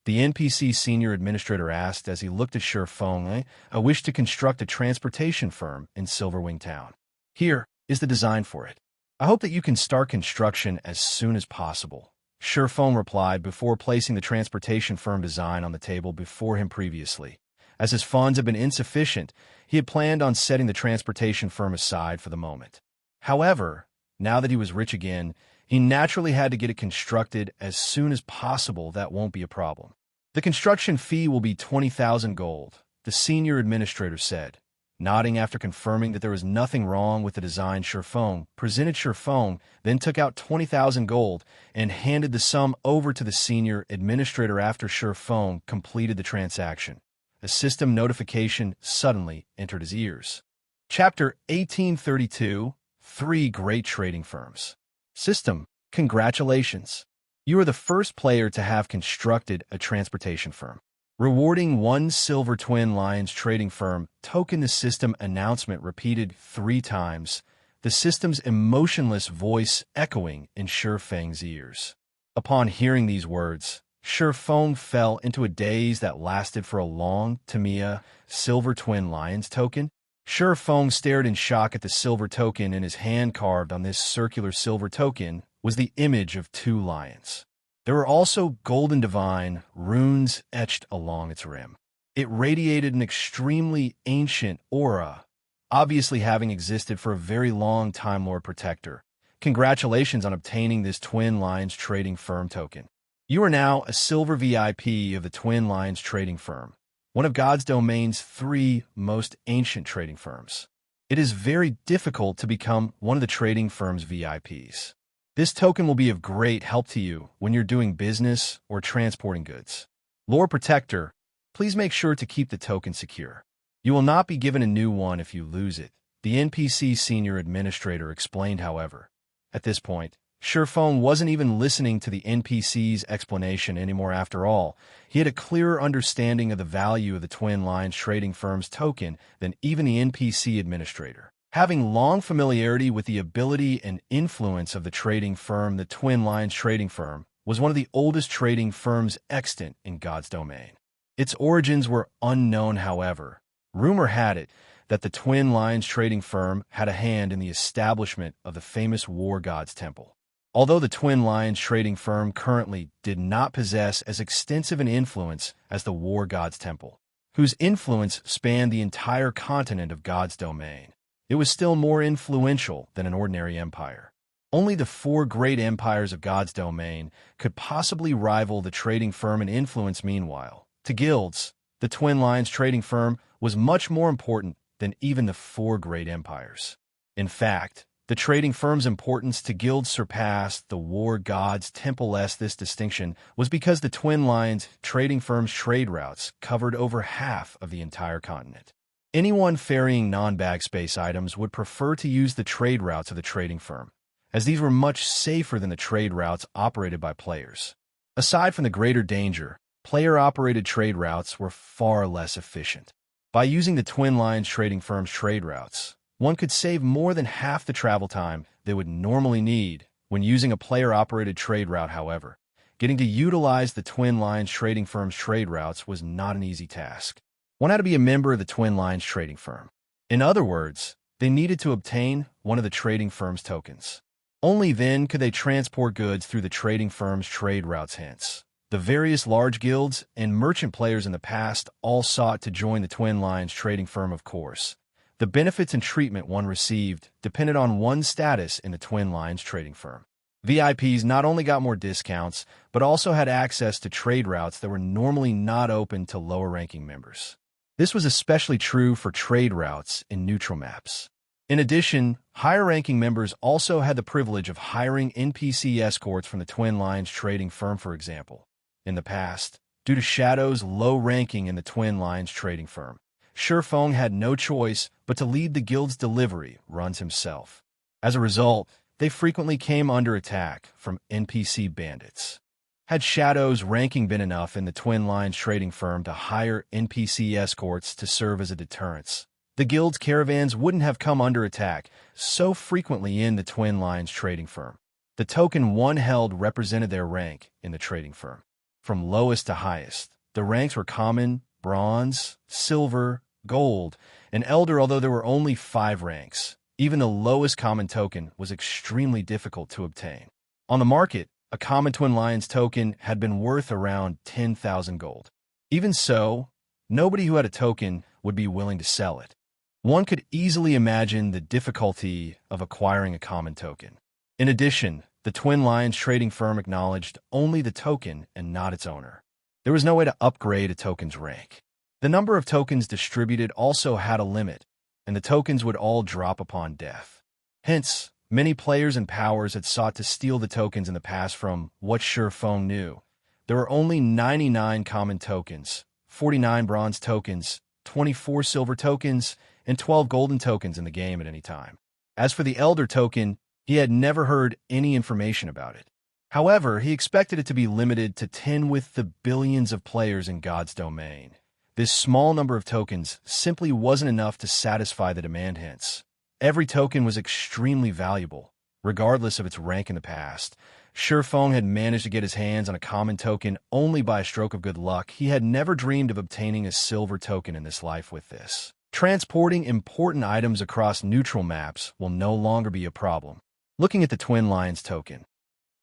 The NPC senior administrator asked as he looked at Sherfong. I wish to construct a transportation firm in Silverwing Town. Here is the design for it. I hope that you can start construction as soon as possible. Sherfong replied before placing the transportation firm design on the table before him previously. As his funds had been insufficient, he had planned on setting the transportation firm aside for the moment. However, now that he was rich again, he naturally had to get it constructed as soon as possible. That won't be a problem. The construction fee will be 20,000 gold, the senior administrator said. Nodding after confirming that there was nothing wrong with the design, Sherfong presented Sherfong, then took out 20,000 gold and handed the sum over to the senior administrator. After Sherfong completed the transaction, a system notification suddenly entered his ears. Chapter 1832, 3 Great Trading Firms. System, congratulations. You are the first player to have constructed a transportation firm. Rewarding 1 silver Twin Lions trading firm token. The system announcement repeated 3 times, the system's emotionless voice echoing in Sherfang's ears. Upon hearing these words, Sherfang fell into a daze that lasted for a long time. Silver Twin Lions token? Sherfang stared in shock at the silver token in his hand. Carved on this circular silver token was the image of 2 lions. There were also golden divine runes etched along its rim. It radiated an extremely ancient aura, obviously having existed for a very long time. Lord Protector, congratulations on obtaining this Twin Lions Trading Firm token. You are now a silver VIP of the Twin Lions Trading Firm, one of God's domain's 3 most ancient trading firms. It is very difficult to become one of the trading firm's VIPs. This token will be of great help to you when you're doing business or transporting goods. Lord Protector, please make sure to keep the token secure. You will not be given a new one if you lose it, the NPC senior administrator explained. However, at this point, Sherfang wasn't even listening to the NPC's explanation anymore. After all, he had a clearer understanding of the value of the Twin Lions Trading Firm's token than even the NPC administrator. Having long familiarity with the ability and influence of the trading firm, the Twin Lions Trading Firm was one of the oldest trading firms extant in God's domain. Its origins were unknown. However, rumor had it that the Twin Lions Trading Firm had a hand in the establishment of the famous War God's Temple. Although the Twin Lions Trading Firm currently did not possess as extensive an influence as the War God's Temple, whose influence spanned the entire continent of God's domain. It was still more influential than an ordinary empire. Only the four great empires of God's domain could possibly rival the trading firm in influence. Meanwhile, to guilds, the Twin Lions trading firm was much more important than even the four great empires. In fact, the trading firm's importance to guilds surpassed the war god's temples. This distinction was because the Twin Lions trading firm's trade routes covered over half of the entire continent. Anyone ferrying non-bag space items would prefer to use the trade routes of the trading firm, as these were much safer than the trade routes operated by players. Aside from the greater danger, player-operated trade routes were far less efficient. By using the Twin Lions trading firm's trade routes, one could save more than half the travel time they would normally need when using a player-operated trade route. However, getting to utilize the Twin Lions trading firm's trade routes was not an easy task. One had to be a member of the Twin Lions trading firm. In other words, they needed to obtain one of the trading firm's tokens. Only then could they transport goods through the trading firm's trade routes. Hence, the various large guilds and merchant players in the past all sought to join the Twin Lions trading firm. Of course, the benefits and treatment one received depended on one's status in the Twin Lions trading firm. VIPs not only got more discounts, but also had access to trade routes that were normally not open to lower-ranking members. This was especially true for trade routes in neutral maps. In addition, higher-ranking members also had the privilege of hiring NPC escorts from the Twin Lions trading firm. For example, in the past, due to Shadow's low ranking in the Twin Lions trading firm, Xianxia had no choice but to lead the guild's delivery runs himself. As a result, they frequently came under attack from NPC bandits. Had Shadow's ranking been enough in the Twin Lions trading firm to hire NPC escorts to serve as a deterrence, the guild's caravans wouldn't have come under attack so frequently in the Twin Lions trading firm. The token one held represented their rank in the trading firm. From lowest to highest, the ranks were common, bronze, silver, gold, and elder. Although there were only 5 ranks, even the lowest common token was extremely difficult to obtain. On the market, a common Twin Lions token had been worth around 10,000 gold. Even so, nobody who had a token would be willing to sell it. One could easily imagine the difficulty of acquiring a common token. In addition, the Twin Lions trading firm acknowledged only the token and not its owner. There was no way to upgrade a token's rank. The number of tokens distributed also had a limit, and the tokens would all drop upon death. Hence, many players and powers had sought to steal the tokens in the past. From what Xianxia knew, there were only 99 common tokens, 49 bronze tokens, 24 silver tokens, and 12 golden tokens in the game at any time. As for the Elder token, he had never heard any information about it. However, he expected it to be limited to 10 with the billions of players in God's domain. This small number of tokens simply wasn't enough to satisfy the demand. Hence, every token was extremely valuable, regardless of its rank in the past. Xianxia had managed to get his hands on a common token only by a stroke of good luck. He had never dreamed of obtaining a silver token in this life. With this, transporting important items across neutral maps will no longer be a problem. Looking at the Twin Lions token,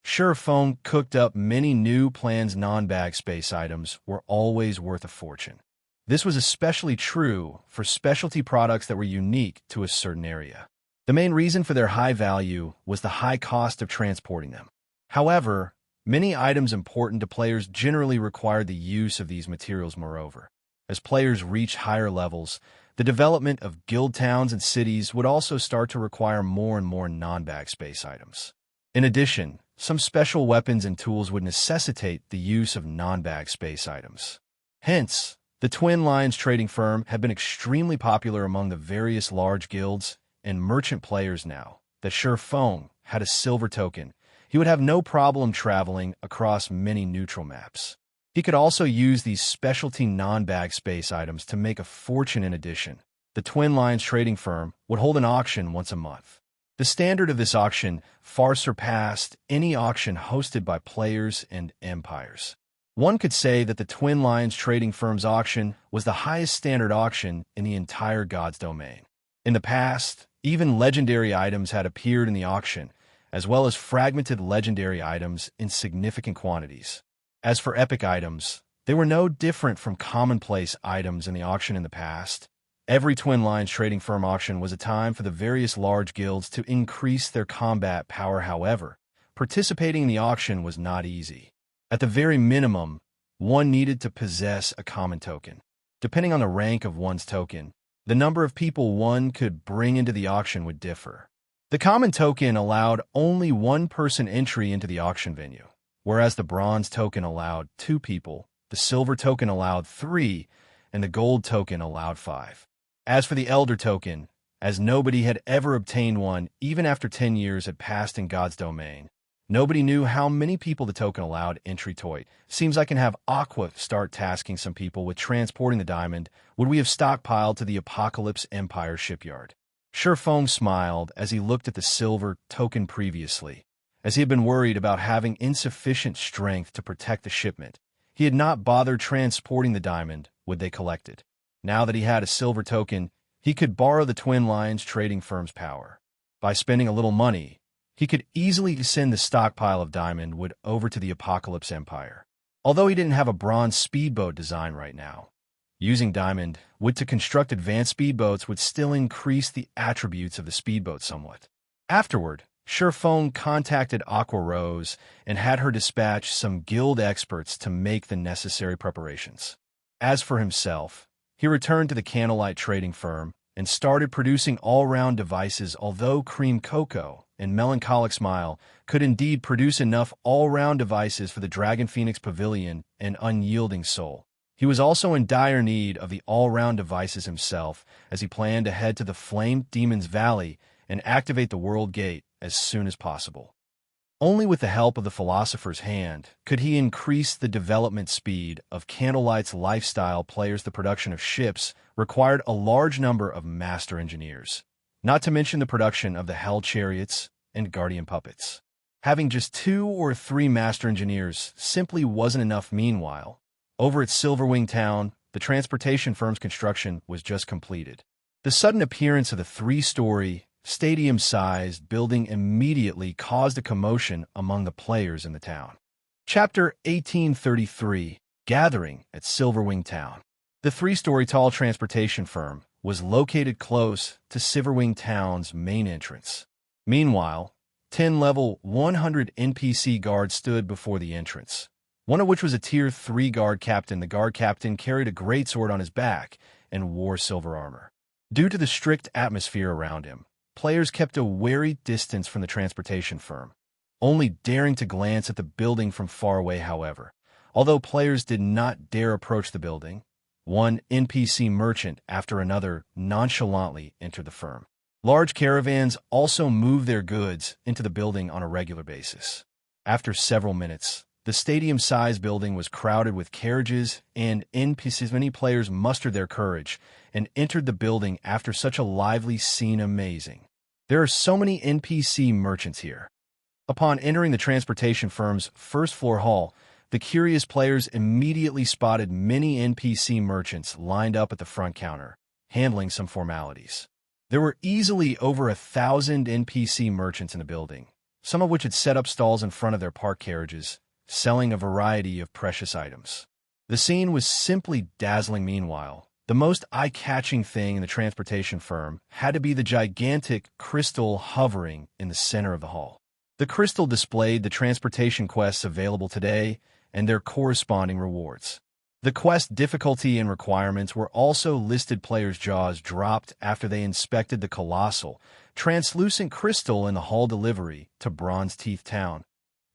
Xianxia cooked up many new plans. Non-bag space items were always worth a fortune. This was especially true for specialty products that were unique to a certain area. The main reason for their high value was the high cost of transporting them. However, many items important to players generally required the use of these materials. Moreover, as players reached higher levels, the development of guild towns and cities would also start to require more and more non-bag space items. In addition, some special weapons and tools would necessitate the use of non-bag space items. Hence, the Twin Lions trading firm had been extremely popular among the various large guilds and merchant players. Now that Xianxia had a silver token, he would have no problem traveling across many neutral maps. He could also use these specialty non-bag space items to make a fortune. In addition, the Twin Lions trading firm would hold an auction once a month. The standard of this auction far surpassed any auction hosted by players and empires. One could say that the Twin Lions trading firm's auction was the highest standard auction in the entire God's domain. In the past, even legendary items had appeared in the auction, as well as fragmented legendary items in significant quantities. As for epic items, They were no different from commonplace items in the auction in the past. Every Twin Lines trading firm auction was a time for the various large guilds to increase their combat power. However, participating in the auction was not easy. At the very minimum, one needed to possess a common token. Depending on the rank of one's token, the number of people one could bring into the auction would differ. The common token allowed only one person entry into the auction venue, whereas the bronze token allowed 2 people, the silver token allowed 3, and the gold token allowed 5. As for the Elder token, as nobody had ever obtained one even after 10 years had passed in God's domain, nobody knew how many people the token allowed entry to it. Seems I can have Aqua start tasking some people with transporting the diamond. Would we have stockpiled to the Apocalypse Empire shipyard? Sherfong smiled as he looked at the silver token previously. As he had been worried about having insufficient strength to protect the shipment, he had not bothered transporting the diamond would they collect it. Now that he had a silver token, he could borrow the Twin Lines trading firm's power. By spending a little money, he could easily send the stockpile of diamond wood over to the Apocalypse Empire. Although he didn't have a bronze speedboat design right now, using diamond wood to construct advanced speedboats would still increase the attributes of the speedboat somewhat. Afterward, Sherfone contacted Aqua Rose and had her dispatch some guild experts to make the necessary preparations. As for himself, he returned to the Candlelight trading firm and started producing all-round devices. Although Cream Cocoa and Melancholic Smile could indeed produce enough all-round devices for the Dragon Phoenix Pavilion and Unyielding Soul, he was also in dire need of the all-round devices himself, as he planned to head to the Flame Demon's Valley and activate the World Gate as soon as possible. Only with the help of the Philosopher's Hand could he increase the development speed of Candlelight's lifestyle. Players. The production of ships required a large number of master engineers, not to mention the production of the Hell Chariots and Guardian Puppets. Having just 2 or 3 master engineers simply wasn't enough. Meanwhile, over at Silverwing Town, the transportation firm's construction was just completed. The sudden appearance of the 3-story, stadium-sized building immediately caused a commotion among the players in the town. Chapter 1833, Gathering at Silverwing Town. The 3-story tall transportation firm was located close to Silverwing Town's main entrance. Meanwhile, 10 level 100 NPC guards stood before the entrance, one of which was a Tier 3 guard captain. The guard captain carried a greatsword on his back and wore silver armor. Due to the strict atmosphere around him, players kept a wary distance from the transportation firm, only daring to glance at the building from far away. However, although players did not dare approach the building, one NPC merchant after another nonchalantly entered the firm. Large caravans also moved their goods into the building on a regular basis. After several minutes, the stadium-sized building was crowded with carriages and NPCs. Many players mustered their courage and entered the building after such a lively scene. Amazing. There are so many NPC merchants here. Upon entering the transportation firm's first-floor hall, the curious players immediately spotted many NPC merchants lined up at the front counter, handling some formalities. There were easily over 1,000 NPC merchants in the building, some of which had set up stalls in front of their parked carriages, selling a variety of precious items. The scene was simply dazzling. Meanwhile, the most eye-catching thing in the transportation firm had to be the gigantic crystal hovering in the center of the hall. The crystal displayed the transportation quests available today and their corresponding rewards. The quest difficulty and requirements were also listed. Players' jaws dropped after they inspected the colossal, translucent crystal in the hall. Delivery to Bronze Teeth Town.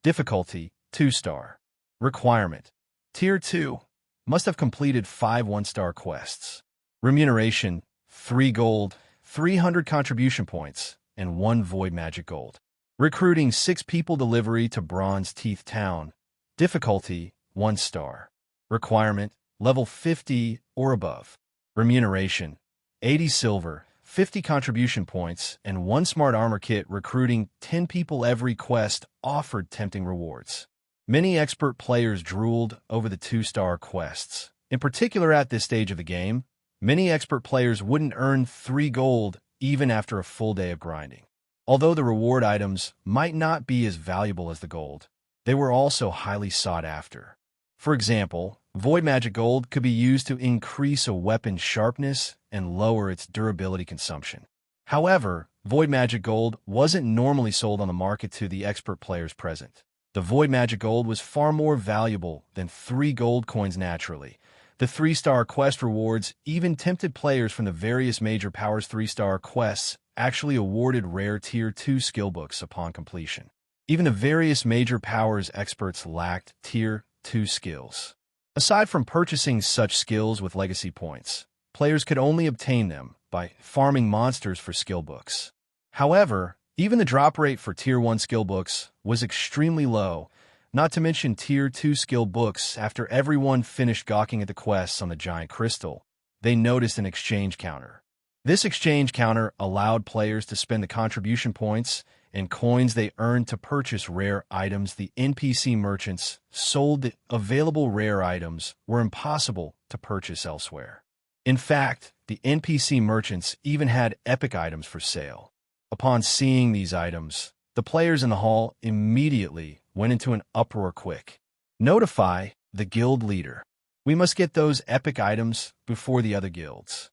Difficulty 2-star. Requirement: Tier 2. Must have completed 5 1-star quests. Remuneration: 3 gold, 300 contribution points, and 1 void magic gold. Recruiting 6 people. Delivery to Bronze Teeth Town. Difficulty 1-star. Requirement: level 50 or above. Remuneration: 80 silver, 50 contribution points, and 1 smart armor kit. Recruiting 10 people. Every quest offered tempting rewards. Many expert players drooled over the 2-star quests. In particular, at this stage of the game, many expert players wouldn't earn 3 gold even after a full day of grinding. Although the reward items might not be as valuable as the gold, they were also highly sought after. For example, Void magic gold could be used to increase a weapon's sharpness and lower its durability consumption. However, void magic gold wasn't normally sold on the market to the expert players present. The void magic gold was far more valuable than 3 gold coins naturally. The 3-star quest rewards even tempted players from the various major powers. 3-star quests actually awarded rare Tier 2 skill books upon completion. Even the various major powers experts lacked Tier 2 skills. Aside from purchasing such skills with legacy points, players could only obtain them by farming monsters for skill books. However, even the drop rate for Tier 1 skill books was extremely low, not to mention Tier 2 skill books. After everyone finished gawking at the quests on the giant crystal, they noticed an exchange counter. This exchange counter allowed players to spend the contribution points and coins they earned to purchase rare items. The NPC merchants sold that available rare items were impossible to purchase elsewhere. In fact, the NPC merchants even had epic items for sale. Upon seeing these items, the players in the hall immediately went into an uproar. Quick, notify the guild leader. We must get those epic items before the other guilds.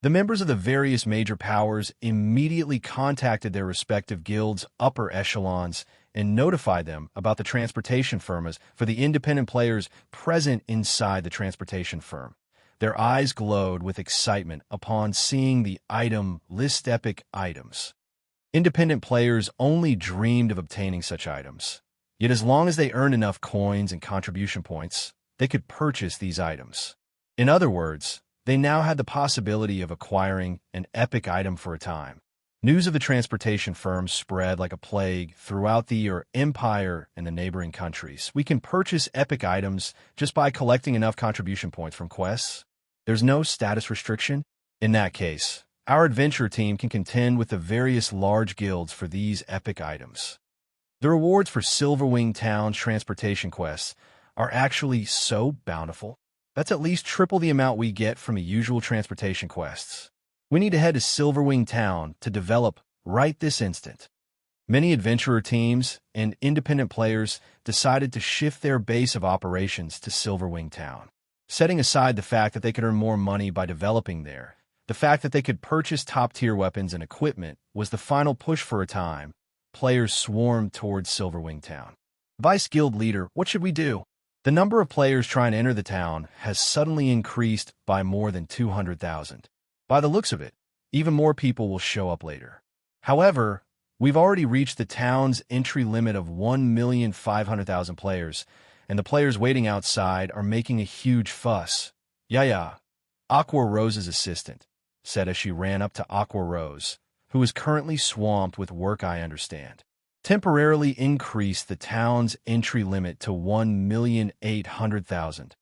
The members of the various major powers immediately contacted their respective guilds' upper echelons and notified them about the transportation firms for the independent players present inside the transportation firm. Their eyes glowed with excitement upon seeing the item list. Epic items. Independent players only dreamed of obtaining such items. Yet as long as they earned enough coins and contribution points, they could purchase these items. In other words, they now had the possibility of acquiring an epic item for a time. News of the transportation firms spread like a plague throughout the empire and the neighboring countries. We can purchase epic items just by collecting enough contribution points from quests. There's no status restriction. In that case, our adventure team can contend with the various large guilds for these epic items. The rewards for Silverwing Town's transportation quests are actually so bountiful. That's at least triple the amount we get from the usual transportation quests. We need to head to Silverwing Town to develop right this instant. Many adventurer teams and independent players decided to shift their base of operations to Silverwing Town. Setting aside the fact that they could earn more money by developing there, the fact that they could purchase top-tier weapons and equipment was the final push. For a time, players swarmed towards Silverwing Town. Vice Guild Leader, what should we do? The number of players trying to enter the town has suddenly increased by more than 200,000. By the looks of it, even more people will show up later. However, we've already reached the town's entry limit of 1,500,000 players, and the players waiting outside are making a huge fuss. Yeah, Aqua Rose's assistant said as she ran up to Aqua Rose, who is currently swamped with work. I understand. Temporarily increased the town's entry limit to 1,800,000.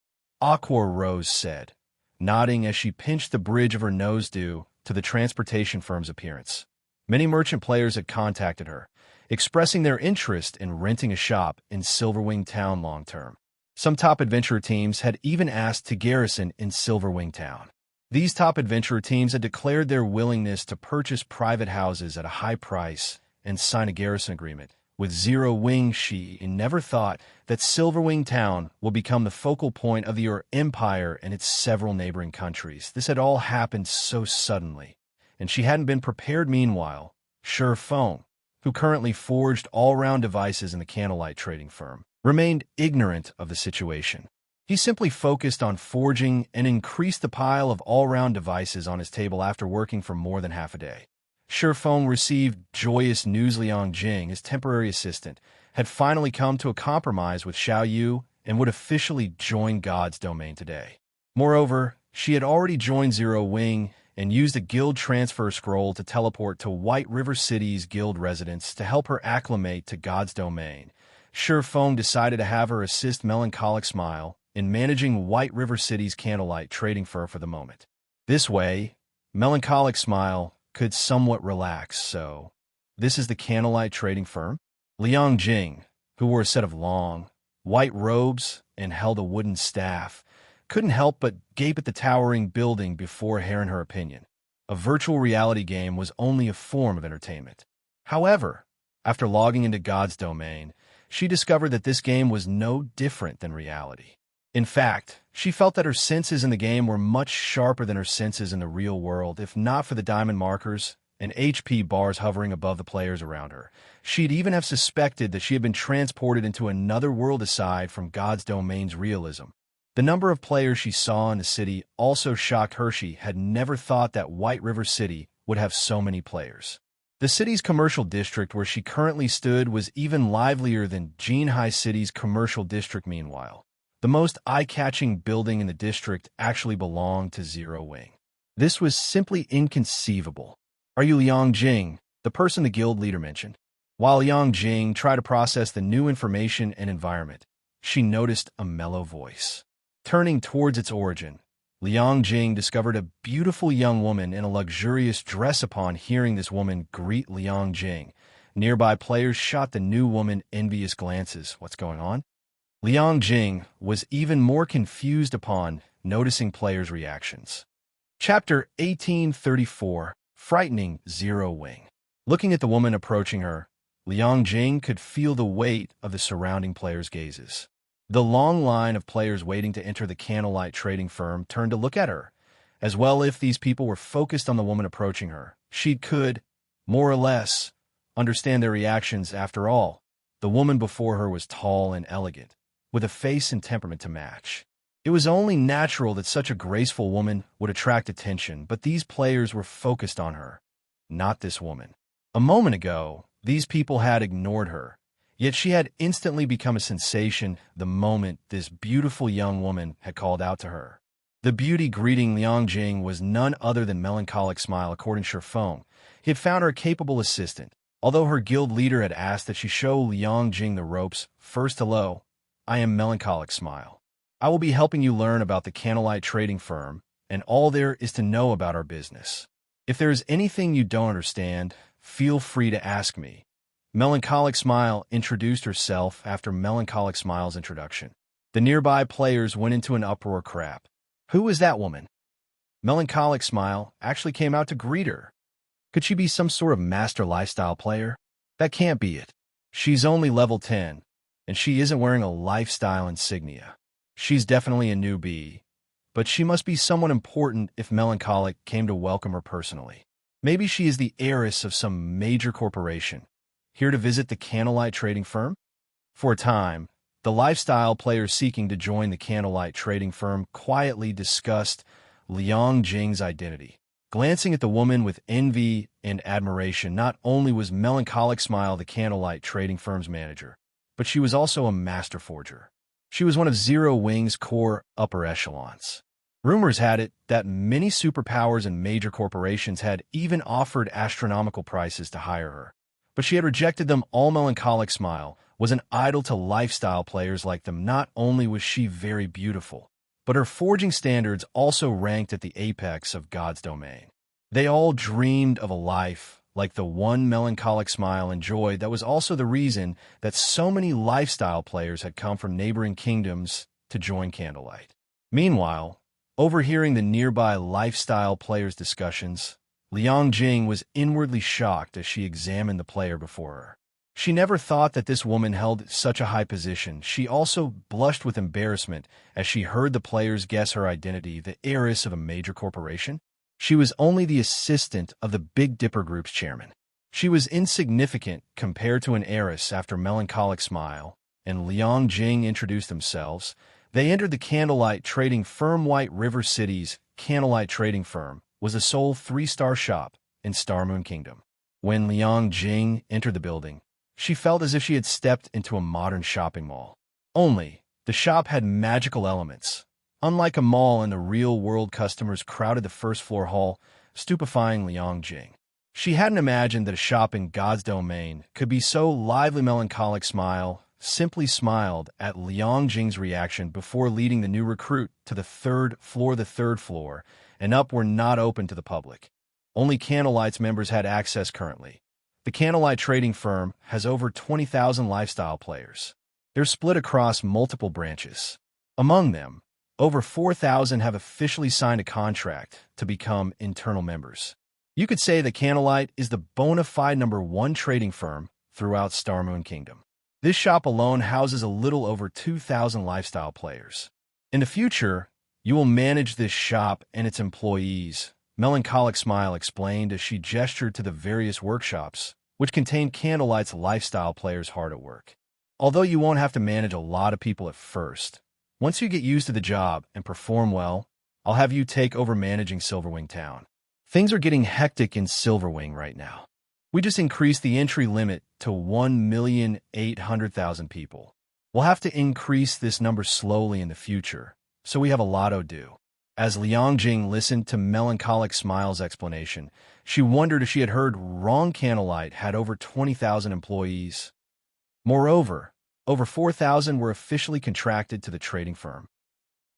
Aqua Rose said, nodding as she pinched the bridge of her nose due to the transportation firm's appearance. Many merchant players had contacted her, expressing their interest in renting a shop in Silverwing Town long-term. Some top adventurer teams had even asked to garrison in Silverwing Town. These top adventurer teams had declared their willingness to purchase private houses at a high price and sign a garrison agreement with Zero Wing. She never thought that Silverwing Town will become the focal point of the empire and its several neighboring countries. This had all happened so suddenly, and she hadn't been prepared. Meanwhile, Feng, who currently forged all-round devices in the Candlelight trading firm, remained ignorant of the situation. He simply focused on forging and increased the pile of all-round devices on his table after working for more than half a day. Feng received joyous news. Liang Jing, his temporary assistant, had finally come to a compromise with Xiao Yu and would officially join God's domain today. Moreover, she had already joined Zero Wing and used a guild transfer scroll to teleport to White River City's guild residence to help her acclimate to God's domain. Feng decided to have her assist Melancholic Smile in managing White River City's Candlelight trading firm for the moment. This way, Melancholic Smile could somewhat relax. So, this is the Candlelight trading firm? Liang Jing, who wore a set of long, white robes and held a wooden staff, couldn't help but gape at the towering building before hearing her opinion. A virtual reality game was only a form of entertainment. However, after logging into God's domain, she discovered that this game was no different than reality. In fact, she felt that her senses in the game were much sharper than her senses in the real world, if not for the diamond markers and HP bars hovering above the players around her. She'd even have suspected that she had been transported into another world aside from God's domain's realism. The number of players she saw in the city also shocked her. She had never thought that White River City would have so many players. The city's commercial district where she currently stood was even livelier than Xianxia City's commercial district. Meanwhile, the most eye-catching building in the district actually belonged to Silverwing. This was simply inconceivable. "Are you Liang Jing, the person the guild leader mentioned?" While Liang Jing tried to process the new information and environment, she noticed a mellow voice. Turning towards its origin, Liang Jing discovered a beautiful young woman in a luxurious dress. Upon hearing this woman greet Liang Jing, nearby players shot the new woman envious glances. What's going on? Liang Jing was even more confused upon noticing players' reactions. Chapter 1834, Frightening Silverwing. Looking at the woman approaching her, Liang Jing could feel the weight of the surrounding players' gazes. The long line of players waiting to enter the Candlelight trading firm turned to look at her. As well, if these people were focused on the woman approaching her, she could, more or less, understand their reactions. After all, the woman before her was tall and elegant, with a face and temperament to match. It was only natural that such a graceful woman would attract attention, but these players were focused on her, not this woman. A moment ago, these people had ignored her, yet she had instantly become a sensation the moment this beautiful young woman had called out to her. The beauty greeting Liang Jing was none other than Melancholic Smile. According to Feng, he had found her a capable assistant. Although her guild leader had asked that she show Liang Jing the ropes, first, hello, I am Melancholic Smile. I will be helping you learn about the Candlelight trading firm and all there is to know about our business. If there is anything you don't understand, feel free to ask me. Melancholic Smile introduced herself. After Melancholic Smile's introduction, the nearby players went into an uproar. Crap. Who was that woman? Melancholic Smile actually came out to greet her. Could she be some sort of master lifestyle player? That can't be it. She's only level 10, and she isn't wearing a lifestyle insignia. She's definitely a newbie, but she must be someone important if Melancholic came to welcome her personally. Maybe she is the heiress of some major corporation, here to visit the Candlelight trading firm? For a time, the lifestyle players seeking to join the Candlelight trading firm quietly discussed Liang Jing's identity. Glancing at the woman with envy and admiration, not only was Melancholic Smile the Candlelight trading firm's manager, but she was also a master forger. She was one of Silverwing's core upper echelons. Rumors had it that many superpowers and major corporations had even offered astronomical prices to hire her, but she had rejected them all. Melancholic Smile was an idol to lifestyle players like them. Not only was she very beautiful, but her forging standards also ranked at the apex of God's domain. They all dreamed of a life like the one Melancholic Smile enjoyed. That was also the reason that so many lifestyle players had come from neighboring kingdoms to join Candlelight. Meanwhile, overhearing the nearby lifestyle players' discussions, Liang Jing was inwardly shocked as she examined the player before her. She never thought that this woman held such a high position. She also blushed with embarrassment as she heard the players guess her identity, the heiress of a major corporation. She was only the assistant of the Big Dipper Group's chairman. She was insignificant compared to an heiress. After Melancholic Smile and Liang Jing introduced themselves, they entered the Candlelight trading firm. White River City's Candlelight trading firm was the sole 3-star shop in Starmoon Kingdom. When Liang Jing entered the building, she felt as if she had stepped into a modern shopping mall. Only, the shop had magical elements. Unlike a mall in the real world, customers crowded the first-floor hall, stupefying Liang Jing. She hadn't imagined that a shop in God's domain could be so lively. Melancholic Smile simply smiled at Liang Jing's reaction before leading the new recruit to the third floor. The third floor and up were not open to the public. Only Candlelight's members had access currently. The Candlelight trading firm has over 20,000 lifestyle players. They're split across multiple branches. Among them, over 4,000 have officially signed a contract to become internal members. You could say that Candlelight is the bona fide #1 trading firm throughout Starmoon Kingdom. This shop alone houses a little over 2,000 lifestyle players. In the future, you will manage this shop and its employees, Melancholic Smile explained as she gestured to the various workshops, which contained Candlelight's lifestyle players hard at work. Although you won't have to manage a lot of people at first, once you get used to the job and perform well, I'll have you take over managing Silverwing Town. Things are getting hectic in Silverwing right now. We just increased the entry limit to 1,800,000 people. We'll have to increase this number slowly in the future, so we have a lot to do. As Xianxia listened to Melancholic Smile's explanation, she wondered if she had heard wrong. Candlelight had over 20,000 employees. Moreover, over 4,000 were officially contracted to the trading firm.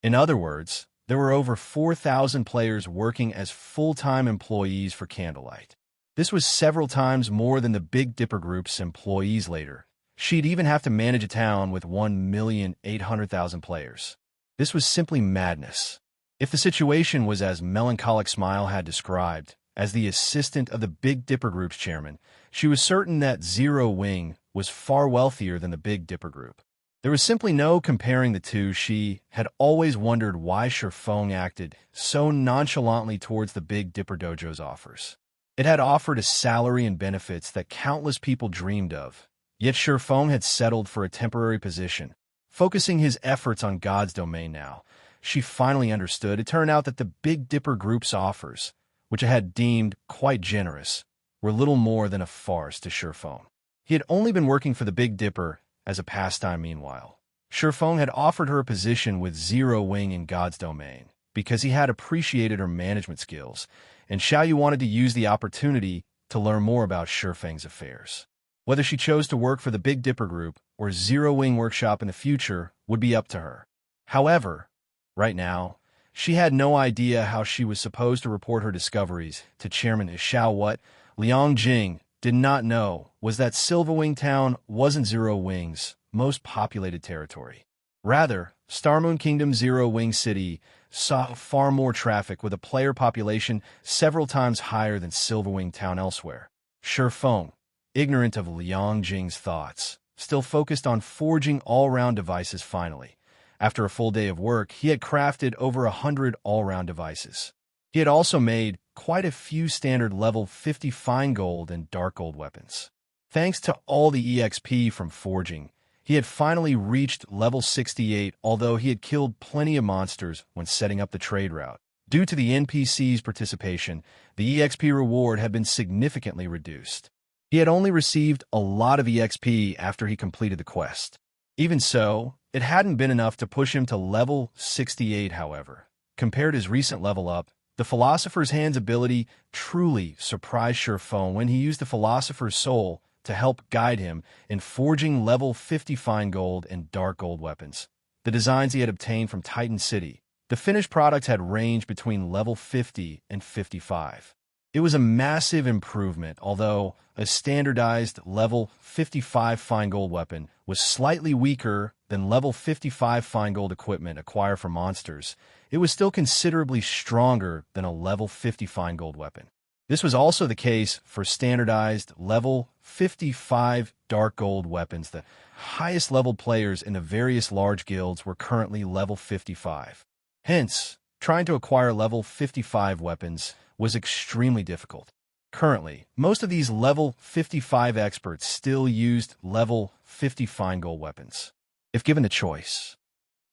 In other words, there were over 4,000 players working as full-time employees for Candlelight. This was several times more than the Big Dipper Group's employees later. She'd even have to manage a town with 1,800,000 players. This was simply madness. If the situation was as Melancholic Smile had described, as the assistant of the Big Dipper Group's chairman, she was certain that Zero Wing was far wealthier than the Big Dipper Group. There was simply no comparing the two. She had always wondered why Sherfong acted so nonchalantly towards the Big Dipper Dojo's offers. It had offered a salary and benefits that countless people dreamed of, yet Sherfong had settled for a temporary position, focusing his efforts on God's domain now. She finally understood. It turned out that the Big Dipper Group's offers, which it had deemed quite generous, were little more than a farce to Sherfong. He had only been working for the Big Dipper as a pastime meanwhile. Sherfong had offered her a position with Zero Wing in God's domain because he had appreciated her management skills, and Xiaoyu wanted to use the opportunity to learn more about Sherfeng's affairs. Whether she chose to work for the Big Dipper Group or Zero Wing Workshop in the future would be up to her. However, right now, she had no idea how she was supposed to report her discoveries to Chairman Xiao. What Xianxia did not know was that Silverwing Town wasn't Zero Wing's most populated territory. Rather, Starmoon Kingdom Zero Wing City saw far more traffic with a player population several times higher than Silverwing Town elsewhere. Sherfong, ignorant of Xianxia's thoughts, still focused on forging all-round devices. Finally, after a full day of work, he had crafted over 100 all-round devices. He had also made quite a few standard level 50 fine gold and dark gold weapons. Thanks to all the EXP from forging, he had finally reached level 68, although he had killed plenty of monsters when setting up the trade route. Due to the NPC's participation, the EXP reward had been significantly reduced. He had only received a lot of EXP after he completed the quest. Even so, it hadn't been enough to push him to level 68, however. Compared his recent level up, the Philosopher's Hand's ability truly surprised Sherfong when he used the Philosopher's Soul to help guide him in forging level 50 fine gold and dark gold weapons. The designs he had obtained from Titan City, the finished products had ranged between level 50 and 55. It was a massive improvement, although a standardized level 55 fine gold weapon was slightly weaker than level 55 fine gold equipment acquired for monsters. It was still considerably stronger than a level 50 fine gold weapon. This was also the case for standardized level 55 dark gold weapons. The highest level players in the various large guilds were currently level 55. Hence, trying to acquire level 55 weapons was extremely difficult. Currently, most of these level 55 experts still used level 50 fine gold weapons. If given the choice,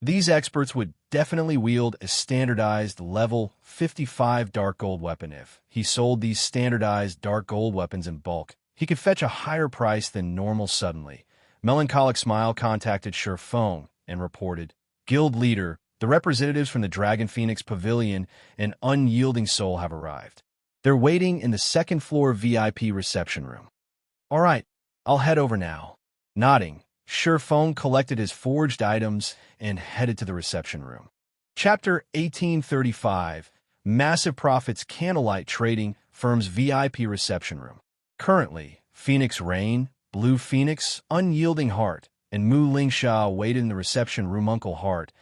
these experts would definitely wield a standardized level 55 dark gold weapon. If he sold these standardized dark gold weapons in bulk, he could fetch a higher price than normal. Suddenly, Melancholic Smile contacted Sherfong and reported, "Guild leader, the representatives from the Dragon Phoenix Pavilion and Unyielding Soul have arrived. They're waiting in the second floor VIP reception room." "All right, I'll head over now." Nodding, Sherfong collected his forged items and headed to the reception room. Chapter 1835, Massive Profits. Candlelight Trading Firm's VIP reception room. Currently, Phoenix Rain, Blue Phoenix, Unyielding Heart, and Mu Lingsha waited in the reception room. "Uncle Heart,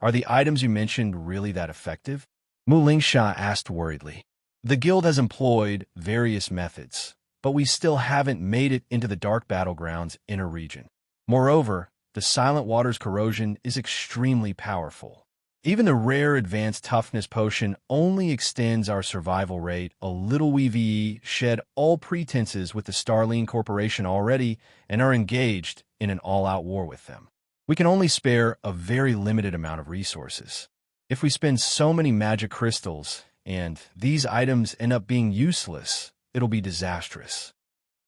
are the items you mentioned really that effective?" Mu Lingsha asked worriedly. "The guild has employed various methods, but we still haven't made it into the Dark Battlegrounds inner region. Moreover, the Silent Water's corrosion is extremely powerful. Even the rare advanced toughness potion only extends our survival rate a little. We shed all pretenses with the Starline Corporation already and are engaged in an all-out war with them. We can only spare a very limited amount of resources. If we spend so many magic crystals and these items end up being useless, it'll be disastrous.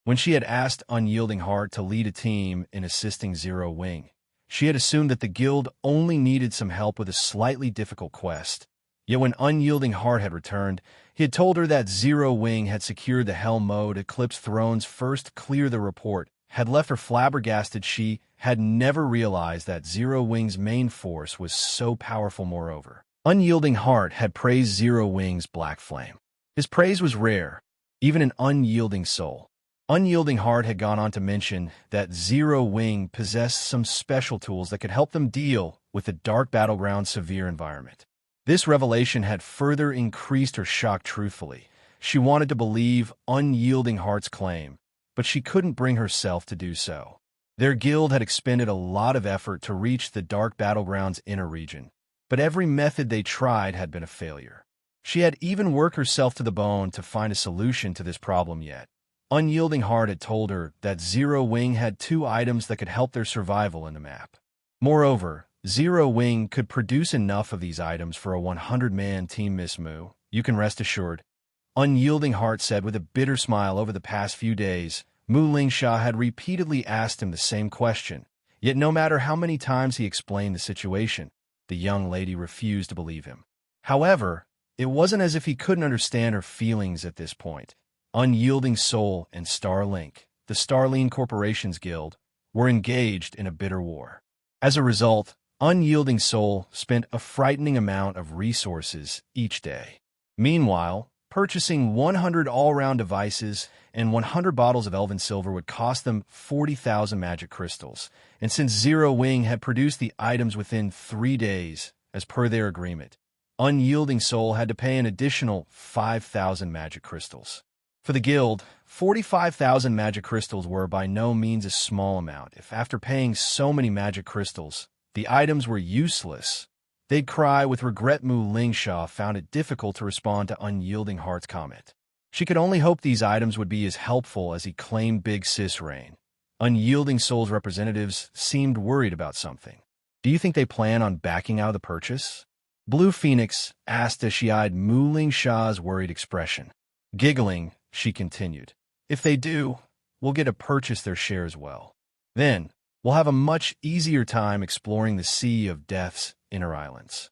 When she had asked Unyielding Heart to lead a team in assisting Zero Wing, she had assumed that the guild only needed some help with a slightly difficult quest. Yet when Unyielding Heart had returned, he had told her that Zero Wing had secured the Hell Mode Eclipse Throne's first clear the report, had left her flabbergasted. She had never realized that Zero Wing's main force was so powerful. Moreover, Unyielding Heart had praised Zero Wing's black flame. His praise was rare, even an unyielding soul. Unyielding Heart had gone on to mention that Zero Wing possessed some special tools that could help them deal with the Dark Battleground severe environment. This revelation had further increased her shock. Truthfully, she wanted to believe Unyielding Heart's claim, but she couldn't bring herself to do so. Their guild had expended a lot of effort to reach the Dark Battleground's inner region, but every method they tried had been a failure. She had even worked herself to the bone to find a solution to this problem yet. Unyielding Heart had told her that Zero Wing had 2 items that could help their survival in the map. Moreover, Zero Wing could produce enough of these items for a 100-man team. Miss Moo, you can rest assured, Unyielding Heart said with a bitter smile. Over the past few days, Xianxia had repeatedly asked him the same question, yet no matter how many times he explained the situation, the young lady refused to believe him. However, it wasn't as if he couldn't understand her feelings at this point. Unyielding Soul and Starlink, the Starline Corporation's guild, were engaged in a bitter war. As a result, Unyielding Soul spent a frightening amount of resources each day. Meanwhile, purchasing 100 all-round devices and 100 bottles of elven silver would cost them 40,000 magic crystals, and since Zero Wing had produced the items within 3 days, as per their agreement, Unyielding Soul had to pay an additional 5,000 magic crystals. For the guild, 45,000 magic crystals were by no means a small amount. If after paying so many magic crystals, the items were useless, they'd cry with regret. Xianxia found it difficult to respond to Unyielding Heart's comment. She could only hope these items would be as helpful as he claimed. Big Sis Rain, Unyielding Soul's representatives, seemed worried about something. Do you think they plan on backing out of the purchase? Blue Phoenix asked as she eyed Xianxia's worried expression. Giggling, she continued, if they do, we'll get to purchase their share as well. Then, we'll have a much easier time exploring the Sea of Death's inner islands.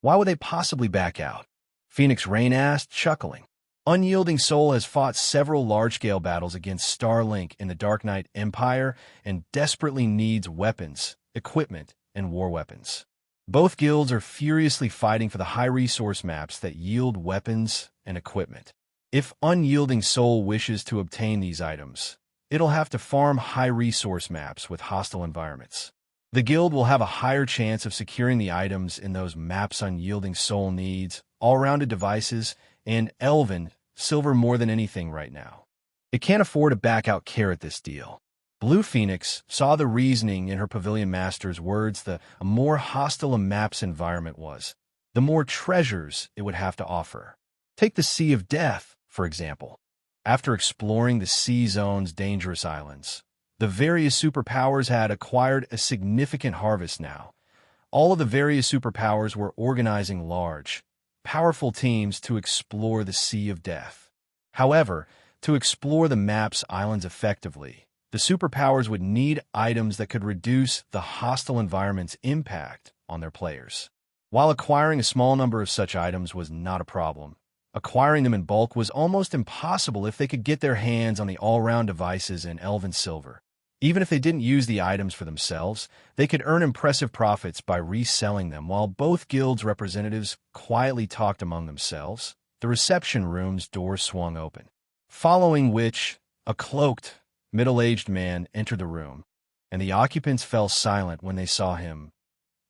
Why would they possibly back out? Phoenix Rain asked, chuckling. Unyielding Soul has fought several large-scale battles against Starlink in the Dark Knight Empire and desperately needs weapons, equipment, and war weapons. Both guilds are furiously fighting for the high-resource maps that yield weapons and equipment. If Unyielding Soul wishes to obtain these items, it'll have to farm high-resource maps with hostile environments. The guild will have a higher chance of securing the items in those maps. Unyielding Soul needs all-rounded devices and elven silver more than anything right now. It can't afford to back out. This deal. Blue Phoenix saw the reasoning in her Pavilion Master's words. The more hostile a map's environment was, the more treasures it would have to offer. Take the Sea of Death, for example. After exploring the Sea Zone's dangerous islands, the various superpowers had acquired a significant harvest now. All of the various superpowers were organizing large, powerful teams to explore the Sea of Death. However, to explore the map's islands effectively, the superpowers would need items that could reduce the hostile environment's impact on their players. While acquiring a small number of such items was not a problem, acquiring them in bulk was almost impossible if they could get their hands on the all-round devices and elven silver. Even if they didn't use the items for themselves, they could earn impressive profits by reselling them. While both guilds' representatives quietly talked among themselves, the reception room's door swung open, following which a cloaked, middle-aged man entered the room, and the occupants fell silent when they saw him.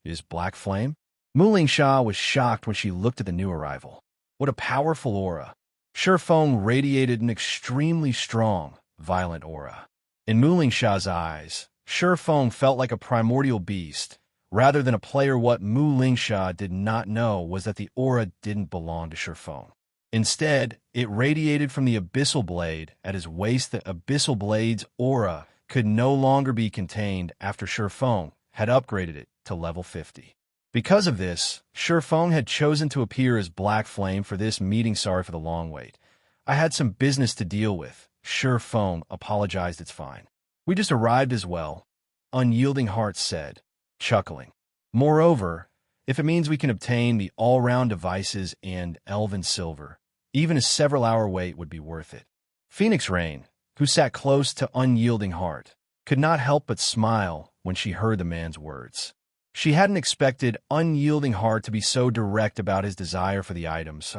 Is Black Flame? Xianxia was shocked when she looked at the new arrival. What a powerful aura! Shurfeng radiated an extremely strong, violent aura. In Xianxia's eyes, Shurfeng felt like a primordial beast, rather than a player. What Xianxia did not know was that the aura didn't belong to Shifeng. Instead, it radiated from the Abyssal Blade at his waist. The Abyssal Blade's aura could no longer be contained after Shifeng had upgraded it to level 50. Because of this, Shifeng had chosen to appear as Black Flame for this meeting. Sorry for the long wait. I had some business to deal with. Shifeng apologized. It's fine. We just arrived as well, Unyielding Heart said, chuckling. Moreover, if it means we can obtain the all-round devices and elven silver, even a several-hour wait would be worth it. Phoenix Rain, who sat close to Unyielding Heart, could not help but smile when she heard the man's words. She hadn't expected Unyielding Heart to be so direct about his desire for the items.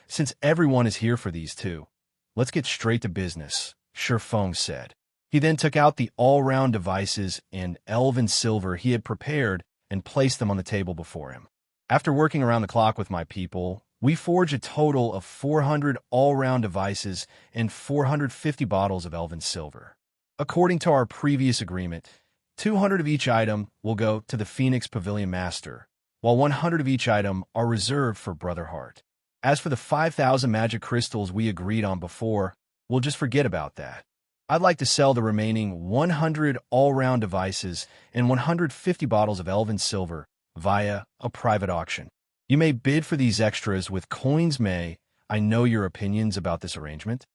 Since everyone is here for these two, let's get straight to business, Shifeng said. He then took out the all-round devices and elven silver he had prepared and placed them on the table before him. After working around the clock with my people, we forged a total of 400 all-round devices and 450 bottles of elven silver. According to our previous agreement, 200 of each item will go to the Phoenix Pavilion Master, while 100 of each item are reserved for Brother Heart. As for the 5,000 magic crystals we agreed on before, we'll just forget about that. I'd like to sell the remaining 100 all-round devices and 150 bottles of elven silver via a private auction. You may bid for these extras with coins. May I know your opinions about this arrangement?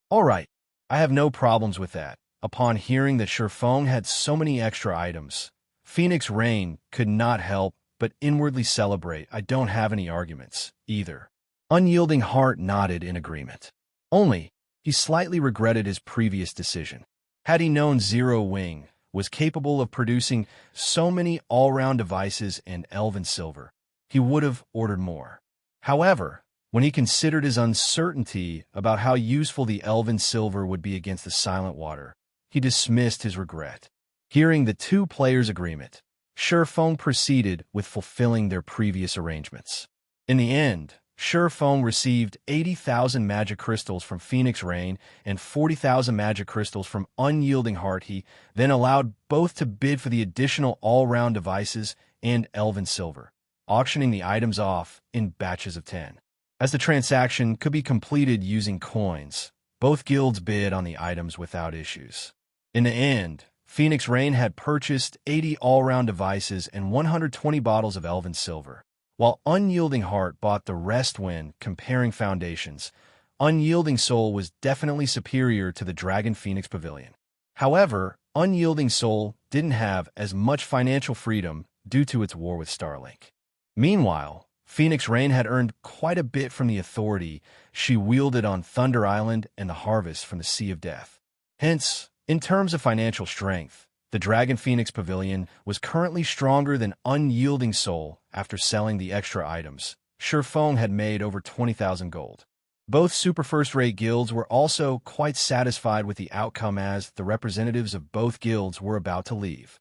All right, I have no problems with that. Upon hearing that Shifeng had so many extra items, Phoenix Rain could not help but inwardly celebrate. I don't have any arguments, either. Unyielding Heart nodded in agreement. Only, he slightly regretted his previous decision. Had he known Zero Wing was capable of producing so many all-round devices and elven silver, he would have ordered more. However, when he considered his uncertainty about how useful the elven silver would be against the Silent Water, he dismissed his regret. Hearing the two players' agreement, Shifeng proceeded with fulfilling their previous arrangements. In the end, Shifeng received 80,000 magic crystals from Phoenix Rain and 40,000 magic crystals from Unyielding Heart. He then allowed both to bid for the additional all-round devices and elven silver, auctioning the items off in batches of 10. As the transaction could be completed using coins, both guilds bid on the items without issues. In the end, Phoenix Rain had purchased 80 all-round devices and 120 bottles of elven silver, while Unyielding Heart bought the rest. When comparing foundations, Unyielding Soul was definitely superior to the Dragon Phoenix Pavilion. However, Unyielding Soul didn't have as much financial freedom due to its war with Starlink. Meanwhile, Phoenix Rain had earned quite a bit from the authority she wielded on Thunder Island and the harvest from the Sea of Death. Hence, in terms of financial strength, the Dragon Phoenix Pavilion was currently stronger than Unyielding Soul. After selling the extra items, Shifeng had made over 20,000 gold. Both super first-rate guilds were also quite satisfied with the outcome, as the representatives of both guilds were about to leave.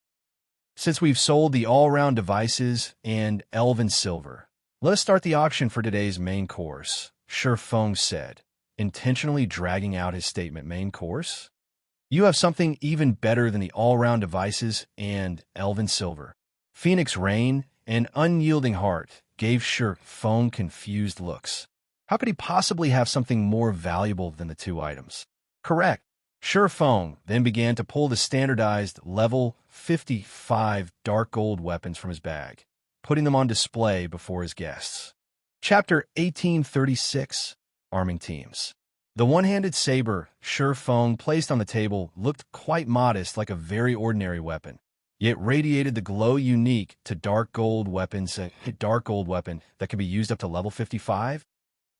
Since we've sold the all-round devices and elven silver, let us start the auction for today's main course, Shifeng said, intentionally dragging out his statement. Main course? You have something even better than the all-round devices and elven silver. Phoenix Rain and Unyielding Heart gave Shifeng confused looks. How could he possibly have something more valuable than the two items? Correct. Shifeng then began to pull the standardized level 55 dark gold weapons from his bag, putting them on display before his guests. Chapter 1836, Arming Teams. The one-handed saber Shifeng placed on the table looked quite modest, like a very ordinary weapon, yet radiated the glow unique to dark gold weapons, a dark gold weapon that could be used up to level 55.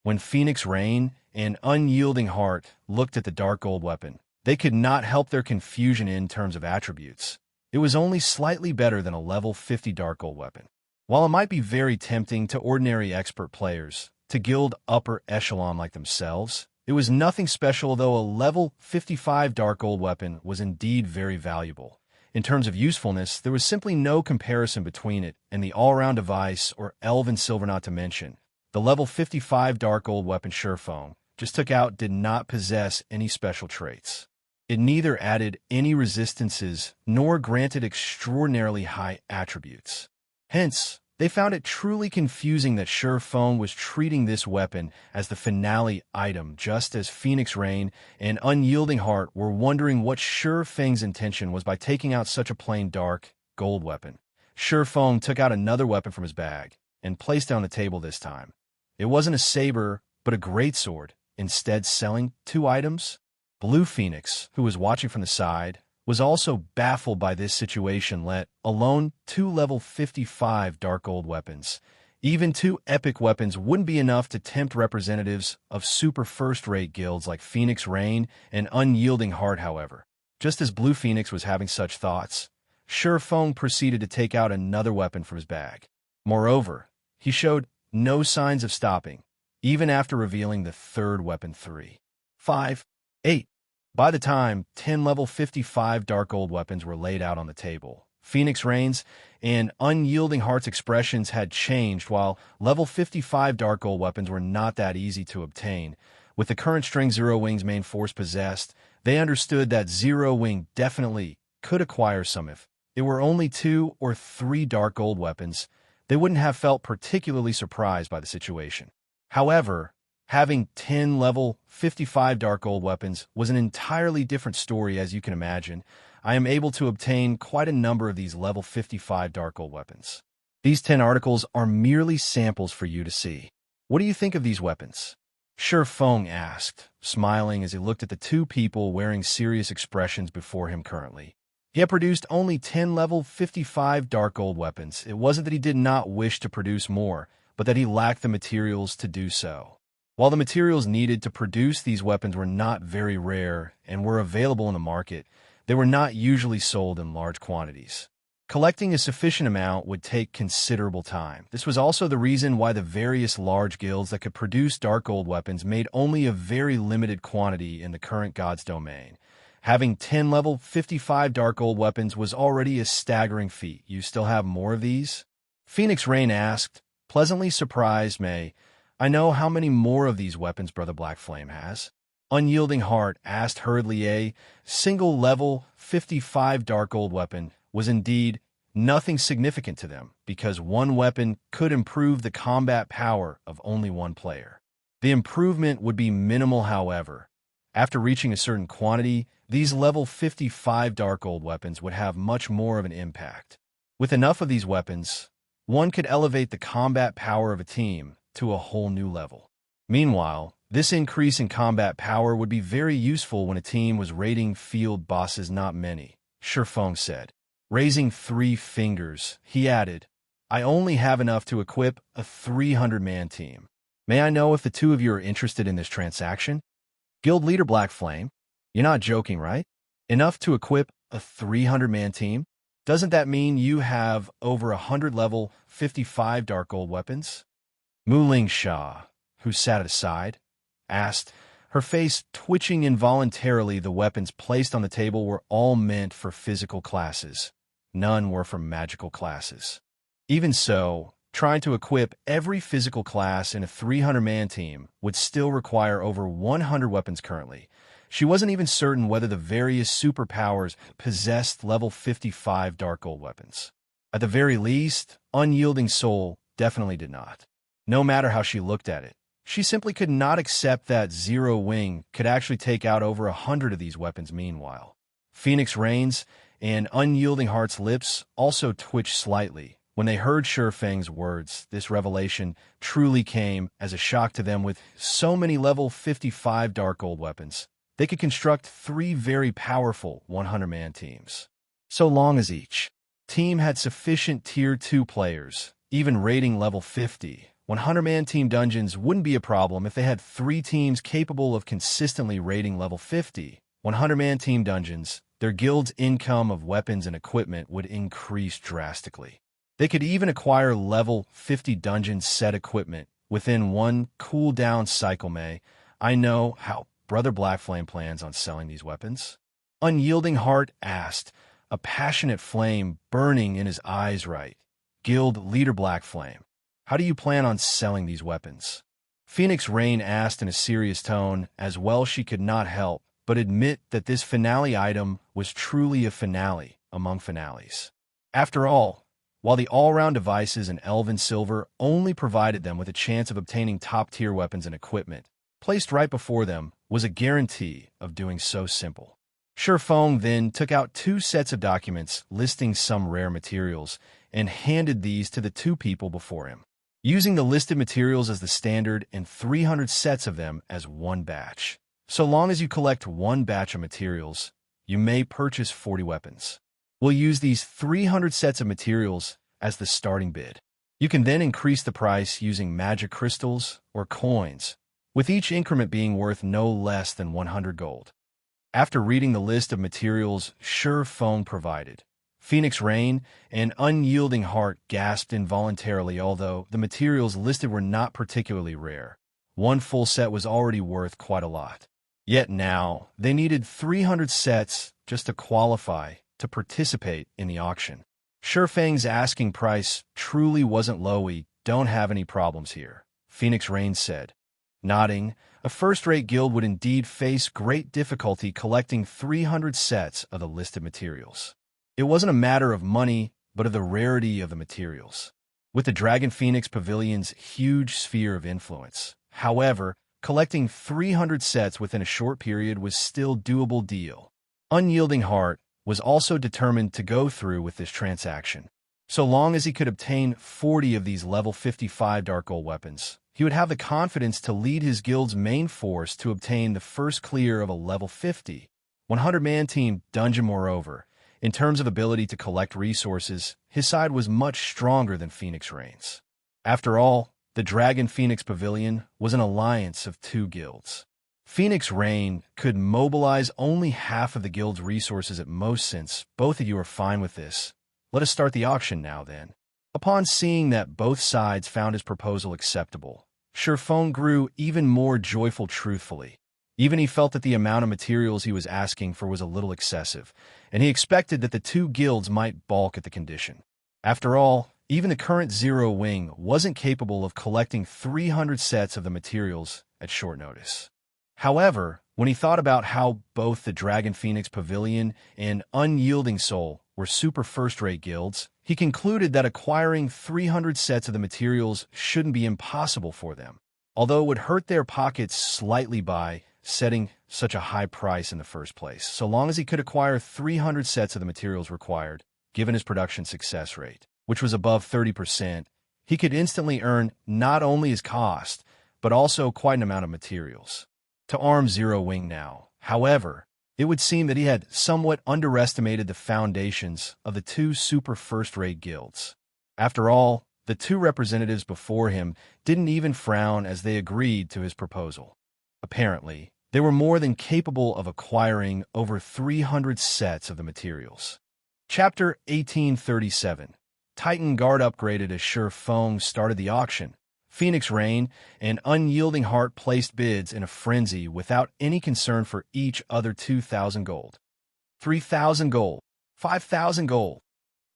When Phoenix Rain and Unyielding Heart looked at the dark gold weapon, they could not help their confusion in terms of attributes. It was only slightly better than a level 50 dark gold weapon. While it might be very tempting to ordinary expert players to guild upper echelon like themselves, it was nothing special, though a level 55 dark gold weapon was indeed very valuable. In terms of usefulness, there was simply no comparison between it and the all-round device or elven silver, not to mention the level 55 dark gold weapon Shifeng just took out did not possess any special traits. It neither added any resistances nor granted extraordinarily high attributes. Hence, they found it truly confusing that Feng was treating this weapon as the finale item, just as Phoenix Rain and Unyielding Heart were wondering what Feng's intention was by taking out such a plain dark gold weapon. Feng took out another weapon from his bag and placed it on the table this time. It wasn't a saber, but a greatsword, instead selling 2 items. Blue Phoenix, who was watching from the side, was also baffled by this situation, let alone 2 level 55 dark gold weapons. Even 2 epic weapons wouldn't be enough to tempt representatives of super first-rate guilds like Phoenix Rain and Unyielding Heart, however. Just as Blue Phoenix was having such thoughts, Feng proceeded to take out another weapon from his bag. Moreover, he showed no signs of stopping, even after revealing the 3rd weapon 3, 5, 8. By the time 10 level 55 dark gold weapons were laid out on the table, Phoenix Rain's and Unyielding Heart's expressions had changed. While level 55 dark gold weapons were not that easy to obtain, with the current string Zero Wing's main force possessed, they understood that Zero Wing definitely could acquire some. If it were only 2 or 3 dark gold weapons, they wouldn't have felt particularly surprised by the situation. However, having 10 level 55 dark gold weapons was an entirely different story. As you can imagine, I am able to obtain quite a number of these level 55 dark gold weapons. These 10 articles are merely samples for you to see. What do you think of these weapons? Feng asked, smiling as he looked at the 2 people wearing serious expressions before him currently. He had produced only 10 level 55 dark gold weapons. It wasn't that he did not wish to produce more, but that he lacked the materials to do so. While the materials needed to produce these weapons were not very rare and were available in the market, they were not usually sold in large quantities. Collecting a sufficient amount would take considerable time. This was also the reason why the various large guilds that could produce dark gold weapons made only a very limited quantity in the current God's domain. Having 10 level 55 dark gold weapons was already a staggering feat. You still have more of these? Phoenix Rain asked, pleasantly surprised. May I know how many more of these weapons Brother Black Flame has? Unyielding Heart asked hurriedly. A single level 55 dark gold weapon was indeed nothing significant to them, because one weapon could improve the combat power of only one player. The improvement would be minimal, however. After reaching a certain quantity, these level 55 dark gold weapons would have much more of an impact. With enough of these weapons, one could elevate the combat power of a team to a whole new level. Meanwhile, this increase in combat power would be very useful when a team was raiding field bosses. Not many, Feng said. Raising 3 fingers, he added, I only have enough to equip a 300-man team. May I know if the 2 of you are interested in this transaction? Guild leader Black Flame, you're not joking, right? Enough to equip a 300-man team? Doesn't that mean you have over 100 level 55 dark gold weapons? Muling Xia, who sat at his side, asked, her face twitching involuntarily. The weapons placed on the table were all meant for physical classes. None were for magical classes. Even so, trying to equip every physical class in a 300-man team would still require over 100 weapons currently. She wasn't even certain whether the various superpowers possessed level 55 dark gold weapons. At the very least, Unyielding Soul definitely did not. No matter how she looked at it, she simply could not accept that Zero Wing could actually take out over 100 of these weapons. Meanwhile, Phoenix Rain's and Unyielding Heart's lips also twitched slightly when they heard Feng's words. This revelation truly came as a shock to them. With so many level 55 dark gold weapons, they could construct 3 very powerful 100-man teams. So long as each team had sufficient Tier 2 players, even rating level 50, 100-man team dungeons wouldn't be a problem. If they had 3 teams capable of consistently rating level 50, 100-man team dungeons, their guild's income of weapons and equipment would increase drastically. They could even acquire level 50 dungeon set equipment within one cooldown cycle. May I know how Brother Black Flame plans on selling these weapons? Unyielding Heart asked, a passionate flame burning in his eyes. Right. Guild leader Black Flame, how do you plan on selling these weapons? Phoenix Rain asked in a serious tone. As well, she could not help but admit that this finale item was truly a finale among finales. After all, while the all-round devices and Elven Silver only provided them with a chance of obtaining top-tier weapons and equipment, placed right before them was a guarantee of doing so simple. Sherfeng then took out 2 sets of documents listing some rare materials and handed these to the 2 people before him, using the listed materials as the standard and 300 sets of them as one batch. So long as you collect 1 batch of materials, you may purchase 40 weapons. We'll use these 300 sets of materials as the starting bid. You can then increase the price using magic crystals or coins, with each increment being worth no less than 100 gold. After reading the list of materials Sherfeng provided, Phoenix Rain and Unyielding Heart gasped involuntarily. Although the materials listed were not particularly rare, 1 full set was already worth quite a lot. Yet now, they needed 300 sets just to qualify to participate in the auction. Sherfeng's asking price truly wasn't low. "We don't have any problems here," Phoenix Rain said. Nodding, a first-rate guild would indeed face great difficulty collecting 300 sets of the listed materials. It wasn't a matter of money, but of the rarity of the materials. With the Dragon Phoenix Pavilion's huge sphere of influence, however, collecting 300 sets within a short period was still a doable deal. Unyielding Heart was also determined to go through with this transaction. So long as he could obtain 40 of these level 55 Dark Gold weapons, he would have the confidence to lead his guild's main force to obtain the first clear of a level 50, 100-man team dungeon. Moreover, in terms of ability to collect resources, his side was much stronger than Phoenix Rain's. After all, the Dragon Phoenix Pavilion was an alliance of 2 guilds. Phoenix Rain could mobilize only half of the guild's resources at most. "Since both of you are fine with this, let us start the auction now then." Upon seeing that both sides found his proposal acceptable, Sherfeng grew even more joyful. Truthfully, even he felt that the amount of materials he was asking for was a little excessive, and he expected that the 2 guilds might balk at the condition. After all, even the current Zero Wing wasn't capable of collecting 300 sets of the materials at short notice. However, when he thought about how both the Dragon Phoenix Pavilion and Unyielding Soul were super first-rate guilds, he concluded that acquiring 300 sets of the materials shouldn't be impossible for them, although it would hurt their pockets slightly by setting such a high price in the first place. So long as he could acquire 300 sets of the materials required, given his production success rate, which was above 30%, he could instantly earn not only his cost, but also quite an amount of materials. To arm Zero Wing now, however, it would seem that he had somewhat underestimated the foundations of the 2 super first-rate guilds. After all, the 2 representatives before him didn't even frown as they agreed to his proposal. Apparently, they were more than capable of acquiring over 300 sets of the materials. Chapter 1837. Titan Guard upgraded as Sherfeng started the auction. Phoenix Rain and Unyielding Heart placed bids in a frenzy without any concern for each other. 2,000 gold, 3,000 gold, 5,000 gold.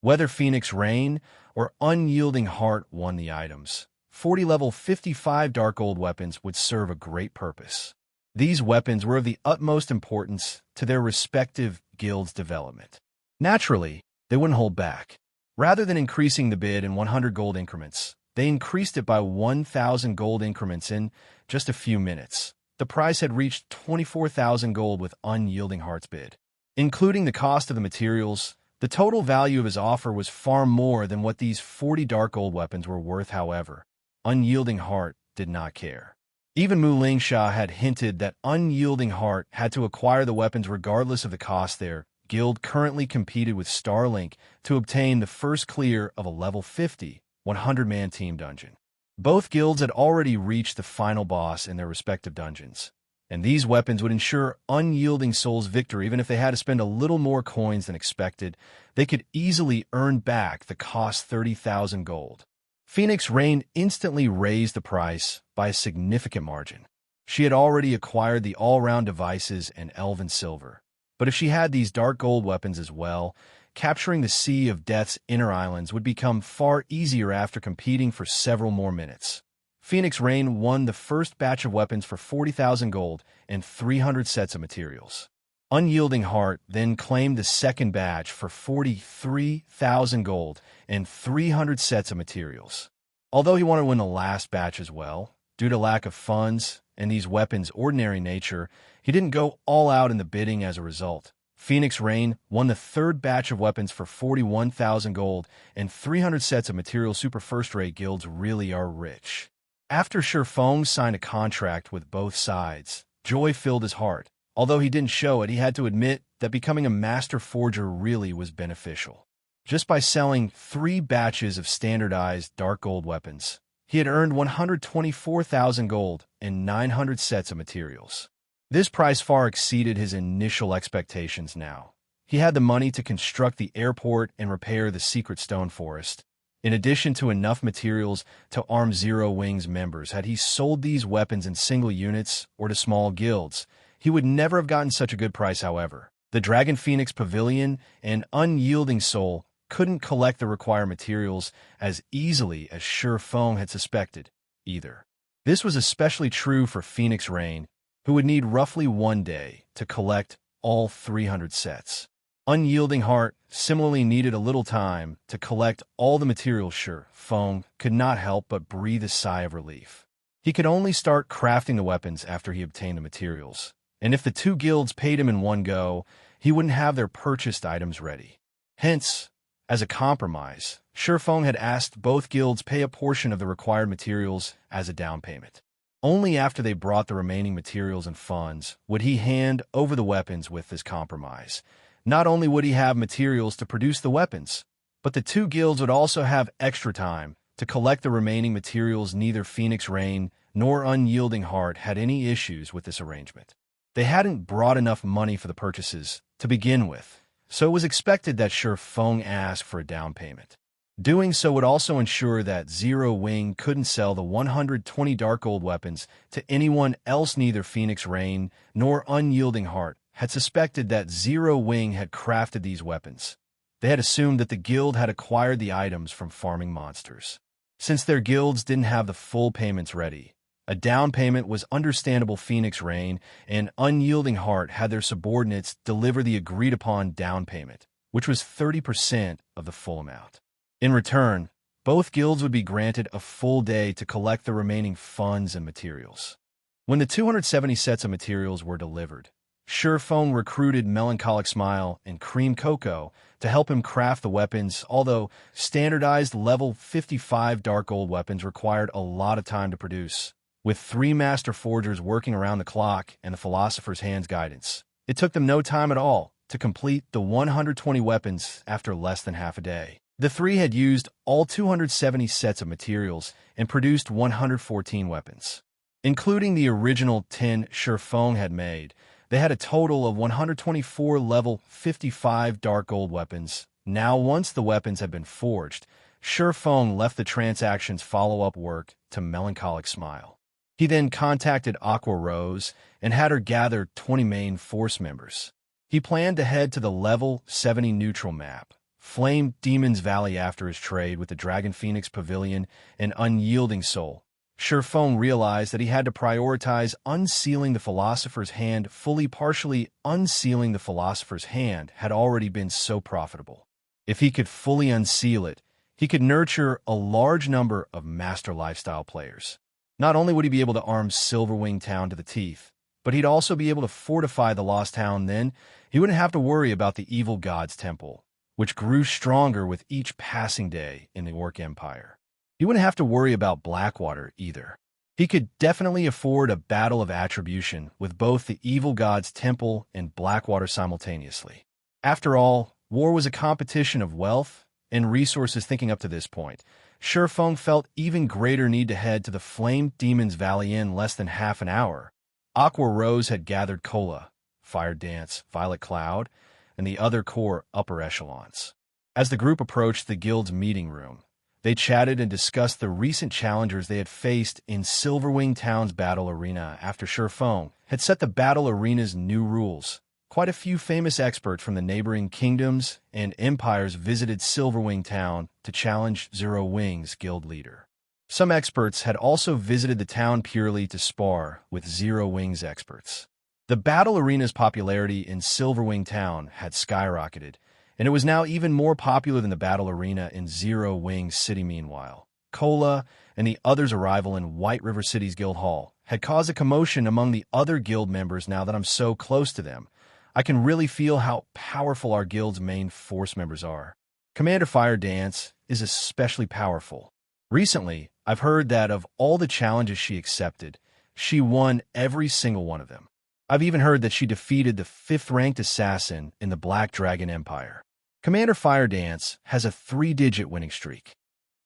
Whether Phoenix Rain or Unyielding Heart won the items, 40 level 55 Dark Gold weapons would serve a great purpose. These weapons were of the utmost importance to their respective guilds' development. Naturally, they wouldn't hold back. Rather than increasing the bid in 100 gold increments, they increased it by 1,000 gold increments in just a few minutes. The price had reached 24,000 gold with Unyielding Heart's bid. Including the cost of the materials, the total value of his offer was far more than what these 40 Dark Gold weapons were worth. However, Unyielding Heart did not care. Even Xianxia had hinted that Unyielding Heart had to acquire the weapons regardless of the cost. Their guild currently competed with Starlink to obtain the first clear of a level 50, 100-man team dungeon. Both guilds had already reached the final boss in their respective dungeons, and these weapons would ensure Unyielding Soul's victory. Even if they had to spend a little more coins than expected, they could easily earn back the cost 30,000 gold. Phoenix Rain instantly raised the price by a significant margin. She had already acquired the all-round devices and Elven Silver, but if she had these Dark Gold weapons as well, capturing the Sea of Death's inner islands would become far easier after competing for several more minutes. Phoenix Rain won the first batch of weapons for 40,000 gold and 300 sets of materials. Unyielding Heart then claimed the second batch for 43,000 gold and 300 sets of materials. Although he wanted to win the last batch as well, due to lack of funds and these weapons' ordinary nature, he didn't go all out in the bidding as a result. Phoenix Rain won the third batch of weapons for 41,000 gold and 300 sets of materials. Super first-rate guilds really are rich. After Shifeng signed a contract with both sides, joy filled his heart. Although he didn't show it, he had to admit that becoming a master forger really was beneficial. Just by selling 3 batches of standardized dark gold weapons, he had earned 124,000 gold and 900 sets of materials. This price far exceeded his initial expectations now. He had the money to construct the airport and repair the secret stone forest, in addition to enough materials to arm Zero Wing's members. Had he sold these weapons in single units or to small guilds, he would never have gotten such a good price. However, the Dragon Phoenix Pavilion and Unyielding Soul couldn't collect the required materials as easily as Shifeng had suspected, either. This was especially true for Phoenix Rain, who would need roughly 1 day to collect all 300 sets. Unyielding Heart similarly needed a little time to collect all the materials. Shifeng could not help but breathe a sigh of relief. He could only start crafting the weapons after he obtained the materials, and if the 2 guilds paid him in one go, he wouldn't have their purchased items ready. Hence, as a compromise, Shifeng had asked both guilds pay a portion of the required materials as a down payment. Only after they brought the remaining materials and funds would he hand over the weapons. With this compromise, not only would he have materials to produce the weapons, but the 2 guilds would also have extra time to collect the remaining materials. Neither Phoenix Rain nor Unyielding Heart had any issues with this arrangement. They hadn't brought enough money for the purchases to begin with, so it was expected that Shifeng asked for a down payment. Doing so would also ensure that Zero Wing couldn't sell the 120 dark gold weapons to anyone else. Neither Phoenix Rain nor Unyielding Heart had suspected that Zero Wing had crafted these weapons. They had assumed that the guild had acquired the items from farming monsters. Since their guilds didn't have the full payments ready, a down payment was understandable. Phoenix Rain and Unyielding Heart had their subordinates deliver the agreed-upon down payment, which was 30% of the full amount. In return, both guilds would be granted a full day to collect the remaining funds and materials. When the 270 sets of materials were delivered, Shifeng recruited Melancholic Smile and Cream Cocoa to help him craft the weapons. Although standardized level 55 dark gold weapons required a lot of time to produce, with 3 master forgers working around the clock and the Philosopher's Hand's guidance, it took them no time at all to complete the 120 weapons after less than half a day. The 3 had used all 270 sets of materials and produced 114 weapons. Including the original 10 Shifeng had made, they had a total of 124 level 55 dark gold weapons. Now, once the weapons had been forged, Shifeng left the transaction's follow-up work to Melancholic Smile. He then contacted Aqua Rose and had her gather 20 main force members. He planned to head to the level 70 neutral map, Flame Demon's Valley, after his trade with the Dragon Phoenix Pavilion and Unyielding Soul. Shifeng realized that he had to prioritize unsealing the Philosopher's Hand fully. Partially unsealing the Philosopher's Hand had already been so profitable. If he could fully unseal it, he could nurture a large number of master lifestyle players. Not only would he be able to arm Silverwing Town to the teeth, but he'd also be able to fortify the Lost Town. Then he wouldn't have to worry about the Evil God's Temple, which grew stronger with each passing day in the Orc Empire. He wouldn't have to worry about Blackwater either. He could definitely afford a battle of attribution with both the Evil God's Temple and Blackwater simultaneously. After all, war was a competition of wealth and resources. Thinking up to this point, Shifeng felt even greater need to head to the Flame Demon's Valley in less than half an hour. Aqua Rose had gathered Cola, Fire Dance, Violet Cloud, and the other core upper echelons. As the group approached the guild's meeting room, they chatted and discussed the recent challengers they had faced in Silverwing Town's battle arena. After Shifeng had set the battle arena's new rules, quite a few famous experts from the neighboring kingdoms and empires visited Silverwing Town to challenge Zero Wing's guild leader. Some experts had also visited the town purely to spar with Zero Wing's experts. The battle arena's popularity in Silverwing town had skyrocketed, and it was now even more popular than the battle arena in Zero Wing City. Meanwhile, Cola and the others' arrival in White River City's guild hall had caused a commotion among the other guild members. Now that I'm so close to them, I can really feel how powerful our guild's main force members are. Commander Fire Dance is especially powerful. Recently, I've heard that of all the challenges she accepted, she won every single one of them. I've even heard that she defeated the 5th-ranked assassin in the Black Dragon Empire. Commander Fire Dance has a 3-digit winning streak.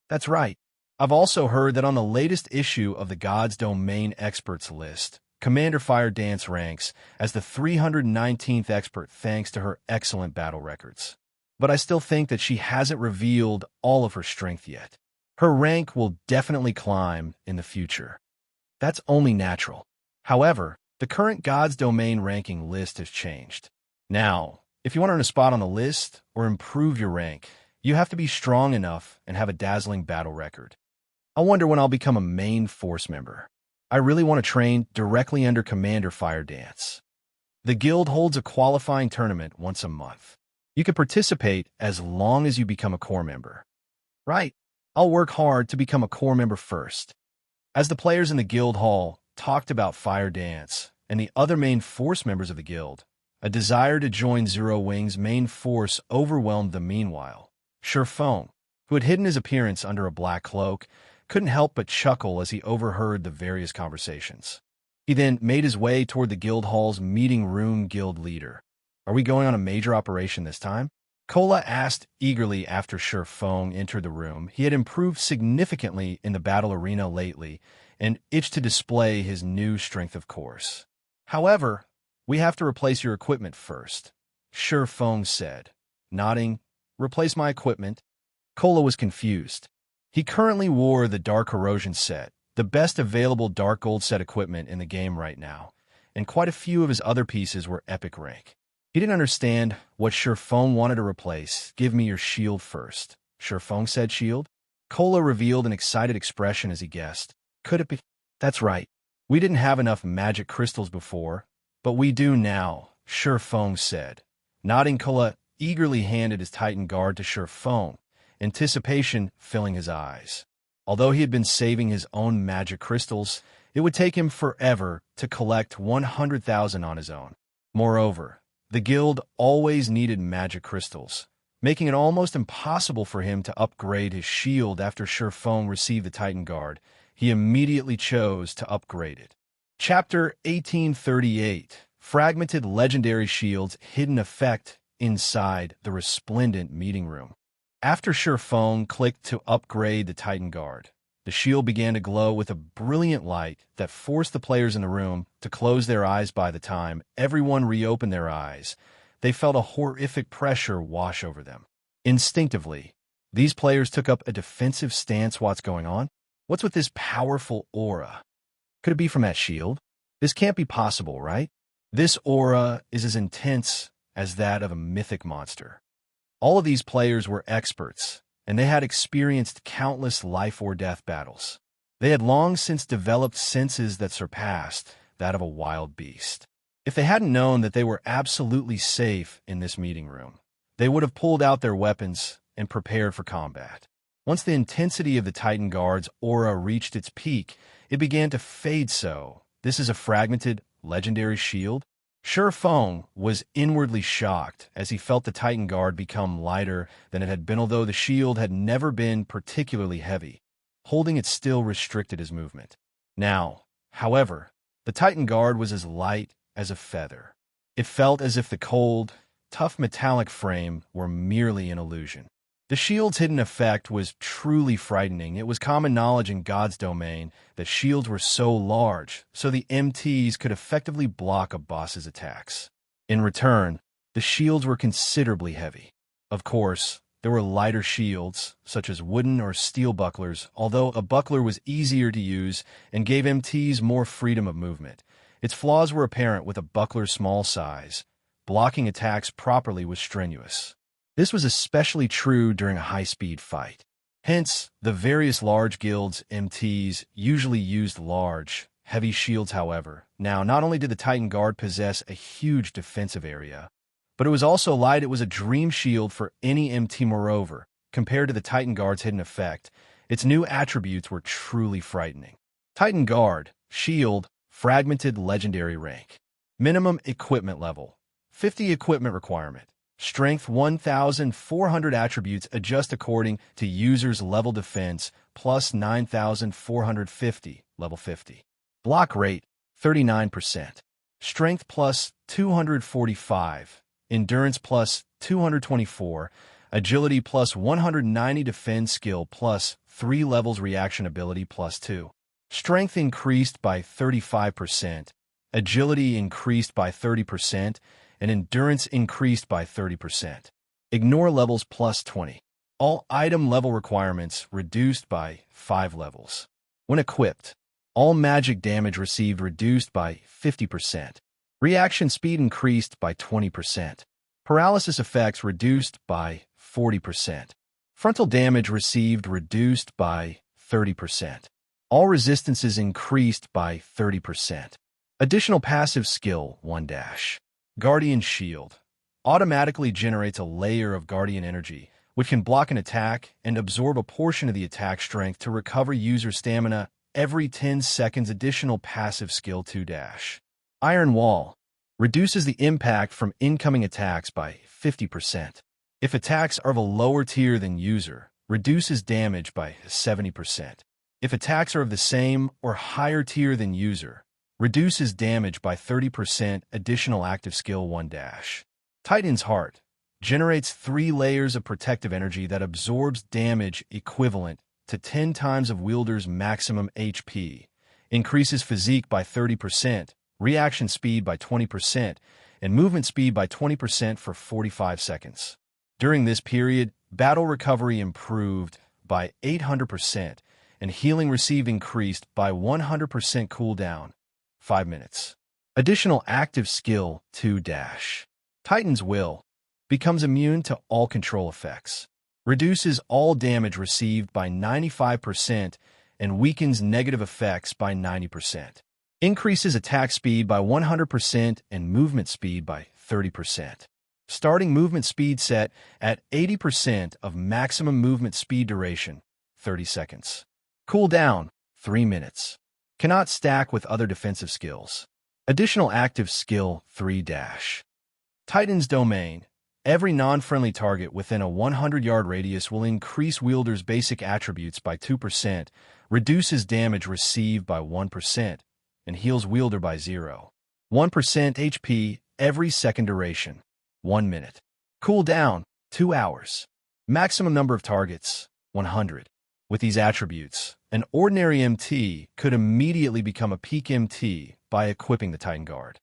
That's right. I've also heard that on the latest issue of the God's Domain Experts list, Commander Fire Dance ranks as the 319th expert thanks to her excellent battle records. But I still think that she hasn't revealed all of her strength yet. Her rank will definitely climb in the future. That's only natural. However, the current God's Domain ranking list has changed. Now, if you want to earn a spot on the list or improve your rank, you have to be strong enough and have a dazzling battle record. I wonder when I'll become a main force member. I really want to train directly under Commander Fire Dance. The guild holds a qualifying tournament once a month. You can participate as long as you become a core member. Right. I'll work hard to become a core member first. As the players in the guild hall talked about Fire Dance and the other main force members of the guild, a desire to join Zero Wing's main force overwhelmed them. Meanwhile, Sherfone, who had hidden his appearance under a black cloak, couldn't help but chuckle as he overheard the various conversations. He then made his way toward the guild hall's meeting room. Guild leader, are we going on a major operation this time? Cola asked eagerly after Sherfone entered the room. He had improved significantly in the battle arena lately and itched to display his new strength, of course. However, we have to replace your equipment first, Sherfone said, nodding. Replace my equipment? Cola was confused. He currently wore the Dark Corrosion set, the best available Dark Gold set equipment in the game right now, and quite a few of his other pieces were epic rank. He didn't understand what Sherfone wanted to replace. Give me your shield first. Sherfone said shield? Cola revealed an excited expression as he guessed. Could it be? That's right. We didn't have enough magic crystals before, but we do now, Sherfone said. Nodding, Cola eagerly handed his Titan Guard to Sherfone, anticipation filling his eyes. Although he had been saving his own magic crystals, it would take him forever to collect 100,000 on his own. Moreover, the guild always needed magic crystals, making it almost impossible for him to upgrade his shield. After Sherfone received the Titan Guard, he immediately chose to upgrade it. Chapter 1838, Fragmented Legendary Shield's Hidden Effect inside the Resplendent Meeting Room. After Sherfone clicked to upgrade the Titan Guard, the shield began to glow with a brilliant light that forced the players in the room to close their eyes. By the time everyone reopened their eyes, they felt a horrific pressure wash over them. Instinctively, these players took up a defensive stance. What's going on? What's with this powerful aura? Could it be from that shield? This can't be possible, right? This aura is as intense as that of a mythic monster. All of these players were experts, and they had experienced countless life-or-death battles. They had long since developed senses that surpassed that of a wild beast. If they hadn't known that they were absolutely safe in this meeting room, they would have pulled out their weapons and prepared for combat. Once the intensity of the Titan Guard's aura reached its peak, it began to fade. So, this is a fragmented, legendary shield? Sherfone was inwardly shocked as he felt the Titan Guard become lighter than it had been, although the shield had never been particularly heavy. Holding it still restricted his movement. Now, however, the Titan Guard was as light as a feather. It felt as if the cold, tough metallic frame were merely an illusion. The shield's hidden effect was truly frightening. It was common knowledge in God's domain that shields were so large, so the MTs could effectively block a boss's attacks. In return, the shields were considerably heavy. Of course, there were lighter shields, such as wooden or steel bucklers, although a buckler was easier to use and gave MTs more freedom of movement. Its flaws were apparent with a buckler's small size. Blocking attacks properly was strenuous. This was especially true during a high-speed fight. Hence, the various large guilds, MTs, usually used large, heavy shields. However, now not only did the Titan Guard possess a huge defensive area, but it was also light. It was a dream shield for any MT. Moreover, compared to the Titan Guard's hidden effect, its new attributes were truly frightening. Titan Guard, Shield, Fragmented Legendary Rank. Minimum Equipment Level. 50 Equipment Requirement. Strength 1,400 attributes adjust according to user's level defense plus 9,450, level 50. Block rate 39%. Strength plus 245. Endurance plus 224. Agility plus 190. Defend skill plus 3 levels. Reaction ability plus 2. Strength increased by 35%. Agility increased by 30%. And endurance increased by 30%. Ignore levels plus 20. All item level requirements reduced by 5 levels. When equipped, all magic damage received reduced by 50%. Reaction speed increased by 20%. Paralysis effects reduced by 40%. Frontal damage received reduced by 30%. All resistances increased by 30%. Additional passive skill 1 dash. Guardian Shield automatically generates a layer of Guardian energy, which can block an attack and absorb a portion of the attack strength to recover user stamina every 10 seconds. Additional passive skill 2 dash. Iron Wall reduces the impact from incoming attacks by 50%. If attacks are of a lower tier than user, reduces damage by 70%. If attacks are of the same or higher tier than user, reduces damage by 30%. Additional active skill 1 dash. Titan's Heart generates 3 layers of protective energy that absorbs damage equivalent to 10 times of wielder's maximum HP, increases physique by 30%, reaction speed by 20%, and movement speed by 20% for 45 seconds. During this period, battle recovery improved by 800%, and healing received increased by 100%. Cooldown 5 minutes. Additional active skill 2 dash. Titan's Will becomes immune to all control effects, reduces all damage received by 95%, and weakens negative effects by 90%. Increases attack speed by 100% and movement speed by 30%. Starting movement speed set at 80% of maximum movement speed duration, 30 seconds. Cooldown 3 minutes. Cannot stack with other defensive skills. Additional active skill 3 dash. Titan's Domain. Every non-friendly target within a 100-yard radius will increase wielder's basic attributes by 2%, reduces damage received by 1%, and heals wielder by 0. 1% HP every second duration. 1 minute. Cooldown 2 hours. Maximum number of targets 100. With these attributes, an ordinary MT could immediately become a peak MT by equipping the Titan Guard.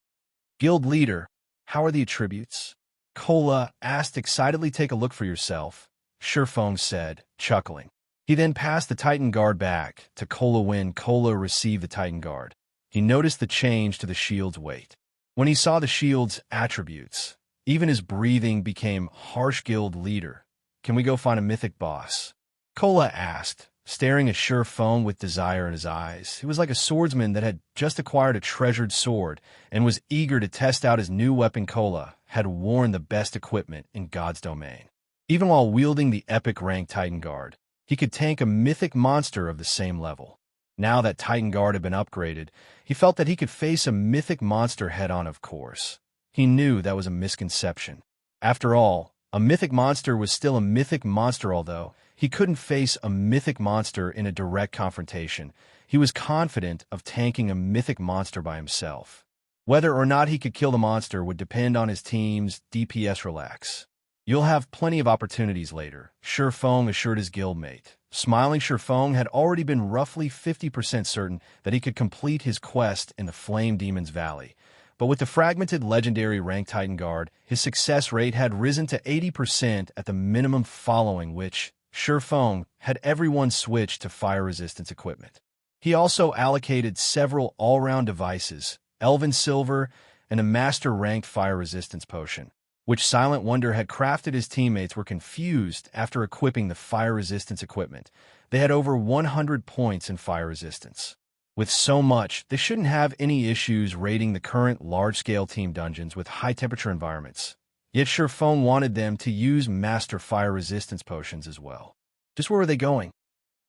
Guild Leader. How are the attributes? Cola asked excitedly. Take a look for yourself, Sherfong said, chuckling. He then passed the Titan Guard back to Cola. When Cola received the Titan Guard, he noticed the change to the shield's weight. When he saw the shield's attributes, even his breathing became harsh. Guild Leader, can we go find a mythic boss? Cola asked, staring at Sherfong with desire in his eyes. He was like a swordsman that had just acquired a treasured sword and was eager to test out his new weapon. Cola had worn the best equipment in God's domain. Even while wielding the epic rank Titan Guard, he could tank a mythic monster of the same level. Now that Titan Guard had been upgraded, he felt that he could face a mythic monster head-on. Of course, he knew that was a misconception. After all, a mythic monster was still a mythic monster. Although he couldn't face a mythic monster in a direct confrontation, he was confident of tanking a mythic monster by himself. Whether or not he could kill the monster would depend on his team's DPS. Relax. You'll have plenty of opportunities later, Sherfong assured his guildmate. Smiling, Sherfong had already been roughly 50% certain that he could complete his quest in the Flame Demon's Valley. But with the fragmented legendary rank Titan Guard, his success rate had risen to 80% at the minimum, following which Sherfong had everyone switch to fire resistance equipment. He also allocated several all-round devices, Elven Silver, and a master-ranked fire resistance potion. which Silent Wonder had crafted his teammates, were confused after equipping the fire resistance equipment. They had over 100 points in fire resistance. With so much, they shouldn't have any issues raiding the current large-scale team dungeons with high-temperature environments. Yet Sherfone wanted them to use master fire resistance potions as well. Just where are they going?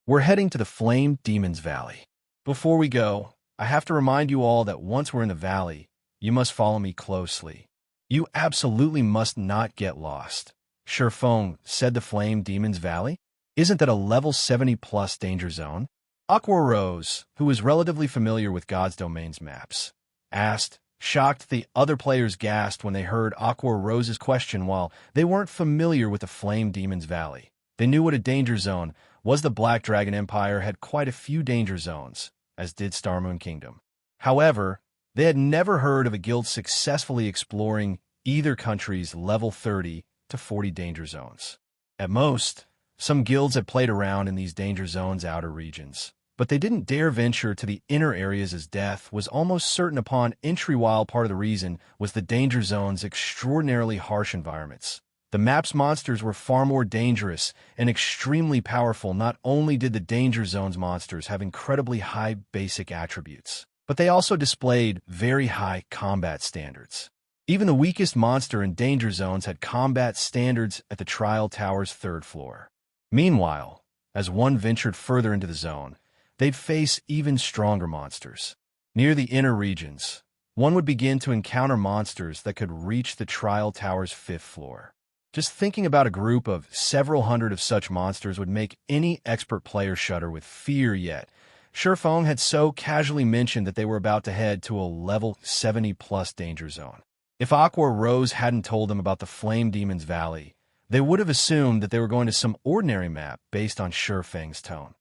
We're heading to the Flame Demon's Valley. Before we go, I have to remind you all that once we're in the valley, you must follow me closely. You absolutely must not get lost. Sherfone said the Flame Demon's Valley? Isn't that a level 70+ danger zone? Aqua Rose, who was relatively familiar with God's Domain's maps, asked. Shocked, the other players gasped when they heard Aqua Rose's question. While they weren't familiar with the Flame Demon's Valley, they knew what a danger zone was. The Black Dragon Empire had quite a few danger zones, as did Starmoon Kingdom. However, they had never heard of a guild successfully exploring either country's level 30 to 40 danger zones. At most, some guilds had played around in these danger zones' outer regions, but they didn't dare venture to the inner areas as death was almost certain upon entry. While part of the reason was the danger zone's extraordinarily harsh environments. The map's monsters were far more dangerous and extremely powerful. Not only did the danger zone's monsters have incredibly high basic attributes, but they also displayed very high combat standards. Even the weakest monster in danger zones had combat standards at the Trial Tower's 3rd floor. Meanwhile, as one ventured further into the zone, they'd face even stronger monsters. Near the inner regions, one would begin to encounter monsters that could reach the Trial Tower's 5th floor. Just thinking about a group of several hundred of such monsters would make any expert player shudder with fear. Yet, Sherfone had so casually mentioned that they were about to head to a level 70+ danger zone. If Aqua Rose hadn't told them about the Flame Demon's Valley, they would have assumed that they were going to some ordinary map based on Sherfang's tone.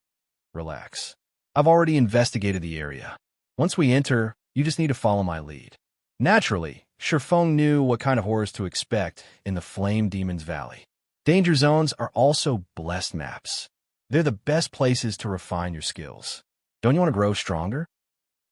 Relax. I've already investigated the area. Once we enter, you just need to follow my lead. Naturally, Sherfone knew what kind of horrors to expect in the Flame Demon's Valley. Danger zones are also blessed maps. They're the best places to refine your skills. Don't you want to grow stronger?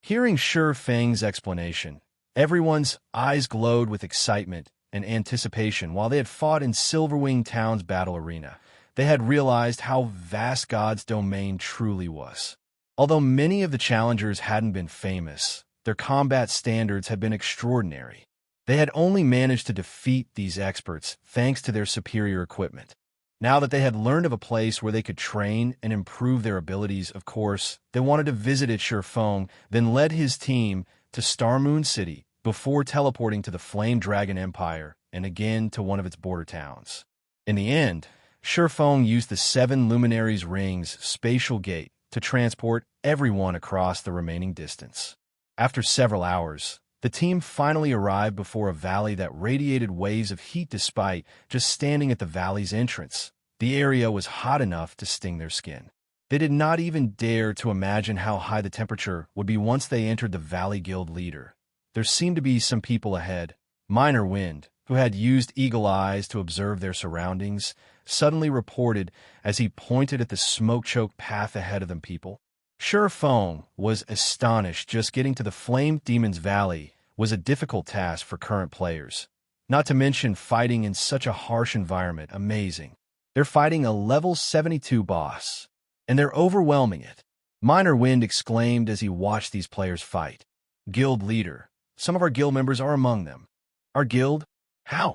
Hearing Sherfang's explanation, everyone's eyes glowed with excitement and anticipation. While they had fought in Silverwing Town's battle arena, they had realized how vast God's domain truly was. Although many of the challengers hadn't been famous, their combat standards had been extraordinary. They had only managed to defeat these experts thanks to their superior equipment. Now that they had learned of a place where they could train and improve their abilities, of course, they wanted to visit it. Sherfone then led his team to Starmoon City before teleporting to the Flame Dragon Empire and again to one of its border towns. In the end, Sherfone used the 7 Luminaries Rings spatial gate to transport everyone across the remaining distance. After several hours, the team finally arrived before a valley that radiated waves of heat. Despite just standing at the valley's entrance, the area was hot enough to sting their skin. They did not even dare to imagine how high the temperature would be once they entered the Valley Guild leader. There seemed to be some people ahead. Minor Wind, who had used eagle eyes to observe their surroundings, suddenly reported as he pointed at the smoke-choked path ahead of them. People. Sherfone was astonished. Just getting to the Flame Demon's Valley was a difficult task for current players, not to mention fighting in such a harsh environment. Amazing. They're fighting a level 72 boss, and they're overwhelming it. Minor Wind exclaimed as he watched these players fight. Guild leader, some of our guild members are among them. Our guild? How?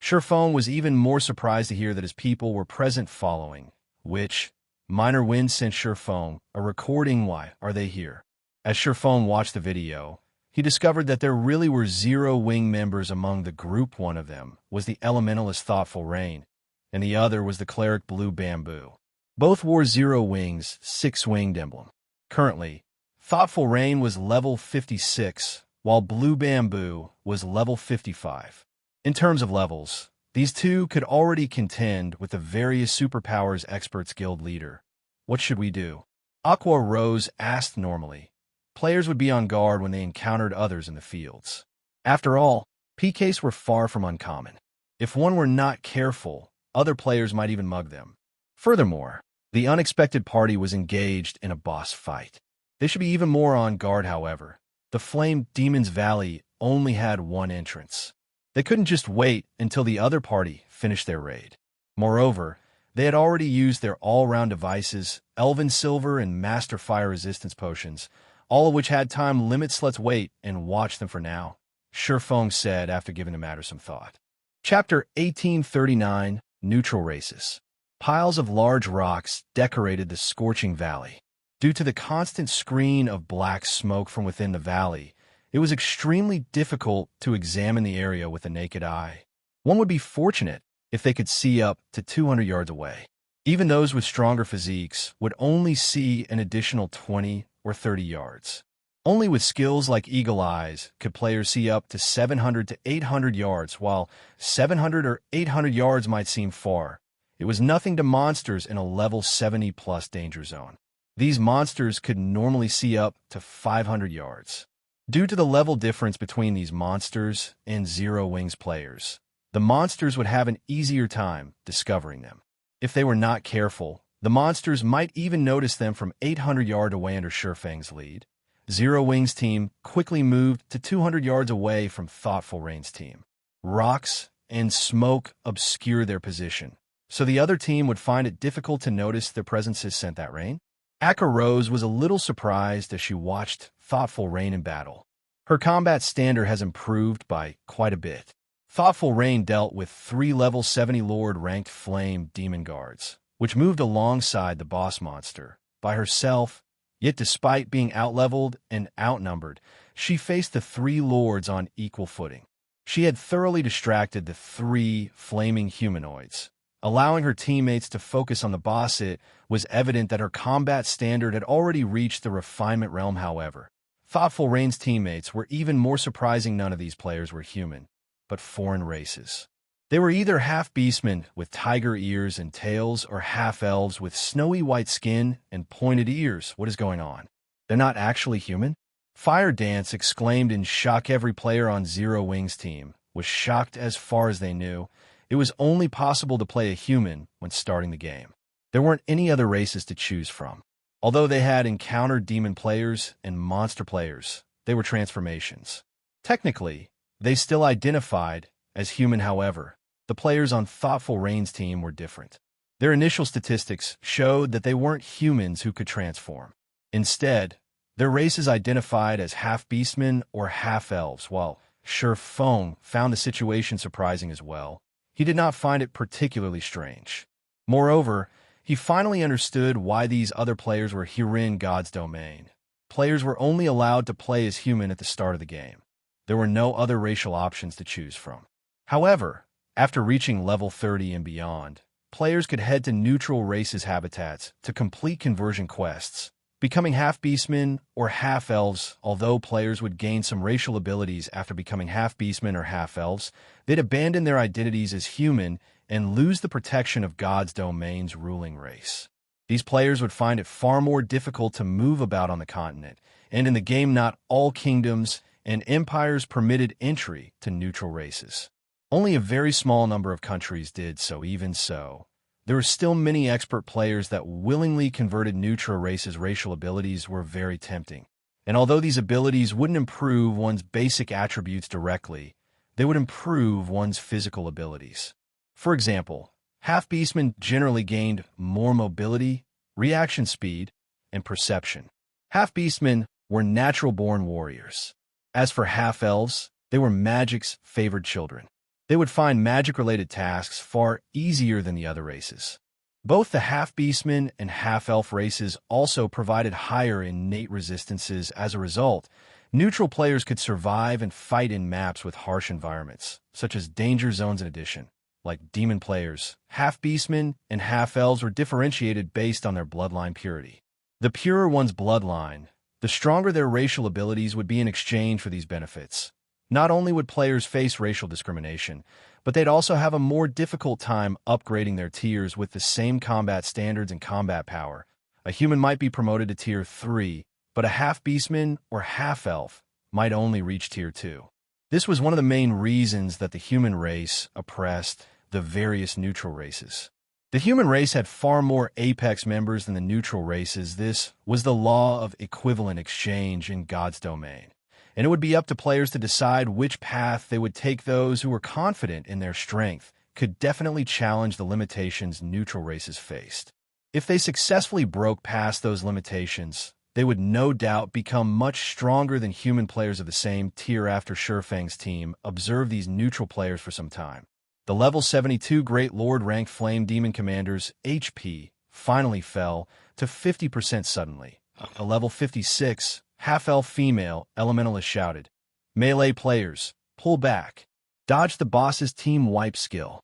Sherfone was even more surprised to hear that his people were present following, which Minor Wind sent Sherfone a recording. Why are they here? As Sherfone watched the video, he discovered that there really were 0 wing members among the group. One of them was the elementalist Thoughtful Rain, and the other was the cleric Blue Bamboo. Both wore 0 wings, 6-winged emblem. Currently, Thoughtful Rain was level 56, while Blue Bamboo was level 55. In terms of levels, these two could already contend with the various superpowers experts guild leader. What should we do? Aqua Rose asked. Normally, players would be on guard when they encountered others in the fields. After all, PKs were far from uncommon. If one were not careful, other players might even mug them. Furthermore, the unexpected party was engaged in a boss fight. They should be even more on guard. However, the Flame Demon's Valley only had one entrance. They couldn't just wait until the other party finished their raid. Moreover, they had already used their all-round devices, Elven Silver and Master Fire Resistance potions, all of which had time limits. Let's wait and watch them for now, Sherfong said after giving the matter some thought. Chapter 1839, Neutral Races. Piles of large rocks decorated the scorching valley. Due to the constant screen of black smoke from within the valley, it was extremely difficult to examine the area with the naked eye. One would be fortunate if they could see up to 200 yards away. Even those with stronger physiques would only see an additional 20 or 30 yards. Only with skills like Eagle Eyes could players see up to 700 to 800 yards, while 700 or 800 yards might seem far. It was nothing to monsters in a level 70-plus danger zone. These monsters could normally see up to 500 yards. Due to the level difference between these monsters and Zero Wings players, the monsters would have an easier time discovering them. If they were not careful, the monsters might even notice them from 800 yards away under Sherfang's lead. Zero Wings' team quickly moved to 200 yards away from Thoughtful Rain's team. Rocks and smoke obscured their position, so the other team would find it difficult to notice their presences sent that rain. Akka Rose was a little surprised as she watched Thoughtful Rain in battle. Her combat standard has improved by quite a bit. Thoughtful Rain dealt with 3 level 70 Lord-ranked Flame Demon Guards, which moved alongside the boss monster by herself. Yet despite being outleveled and outnumbered, she faced the 3 lords on equal footing. She had thoroughly distracted the 3 flaming humanoids, allowing her teammates to focus on the boss. It was evident that her combat standard had already reached the refinement realm. However, Thoughtful Rain's teammates were even more surprising. None of these players were human, but foreign races. They were either half-beastmen with tiger ears and tails or half-elves with snowy white skin and pointed ears. What is going on? They're not actually human? Fire Dance exclaimed in shock. Every player on Zero Wings' team was shocked. As far as they knew, it was only possible to play a human when starting the game. There weren't any other races to choose from. Although they had encountered demon players and monster players, they were transformations. Technically, they still identified as human. However, the players on Thoughtful Rain's team were different. Their initial statistics showed that they weren't humans who could transform. Instead, their races identified as half-beastmen or half-elves. While Sherfong found the situation surprising as well, he did not find it particularly strange. Moreover, he finally understood why these other players were here in God's domain. Players were only allowed to play as human at the start of the game. There were no other racial options to choose from. However, after reaching level 30 and beyond, players could head to neutral races habitats to complete conversion quests, becoming half-beastmen or half-elves. Although players would gain some racial abilities after becoming half-beastmen or half-elves, they'd abandon their identities as human and lose the protection of God's domain's ruling race. These players would find it far more difficult to move about on the continent, and in the game not all kingdoms and empires permitted entry to neutral races. Only a very small number of countries did so. Even so, there were still many expert players that willingly converted neutral races. Racial abilities were very tempting, and although these abilities wouldn't improve one's basic attributes directly, they would improve one's physical abilities. For example, half-beastmen generally gained more mobility, reaction speed, and perception. Half-beastmen were natural-born warriors. As for half-elves, they were magic's favored children. They would find magic-related tasks far easier than the other races. Both the half-beastmen and half-elf races also provided higher innate resistances. As a result, neutral players could survive and fight in maps with harsh environments, such as danger zones. In addition, like demon players, half-beastmen and half-elves were differentiated based on their bloodline purity. The purer one's bloodline, the stronger their racial abilities would be in exchange for these benefits. Not only would players face racial discrimination, but they'd also have a more difficult time upgrading their tiers with the same combat standards and combat power. A human might be promoted to Tier 3, but a half-beastman or half-elf might only reach Tier 2. This was one of the main reasons that the human race oppressed the various neutral races. The human race had far more apex members than the neutral races. This was the law of equivalent exchange in God's domain. and it would be up to players to decide which path they would take. Those who were confident in their strength could definitely challenge the limitations neutral races faced. If they successfully broke past those limitations, they would no doubt become much stronger than human players of the same tier. After Shurfang's team observed these neutral players for some time, the level 72 Great Lord ranked Flame Demon Commander's HP finally fell to 50% suddenly. A level 56 half-elf female elementalist shouted, "Melee players, pull back. Dodge the boss's team wipe skill."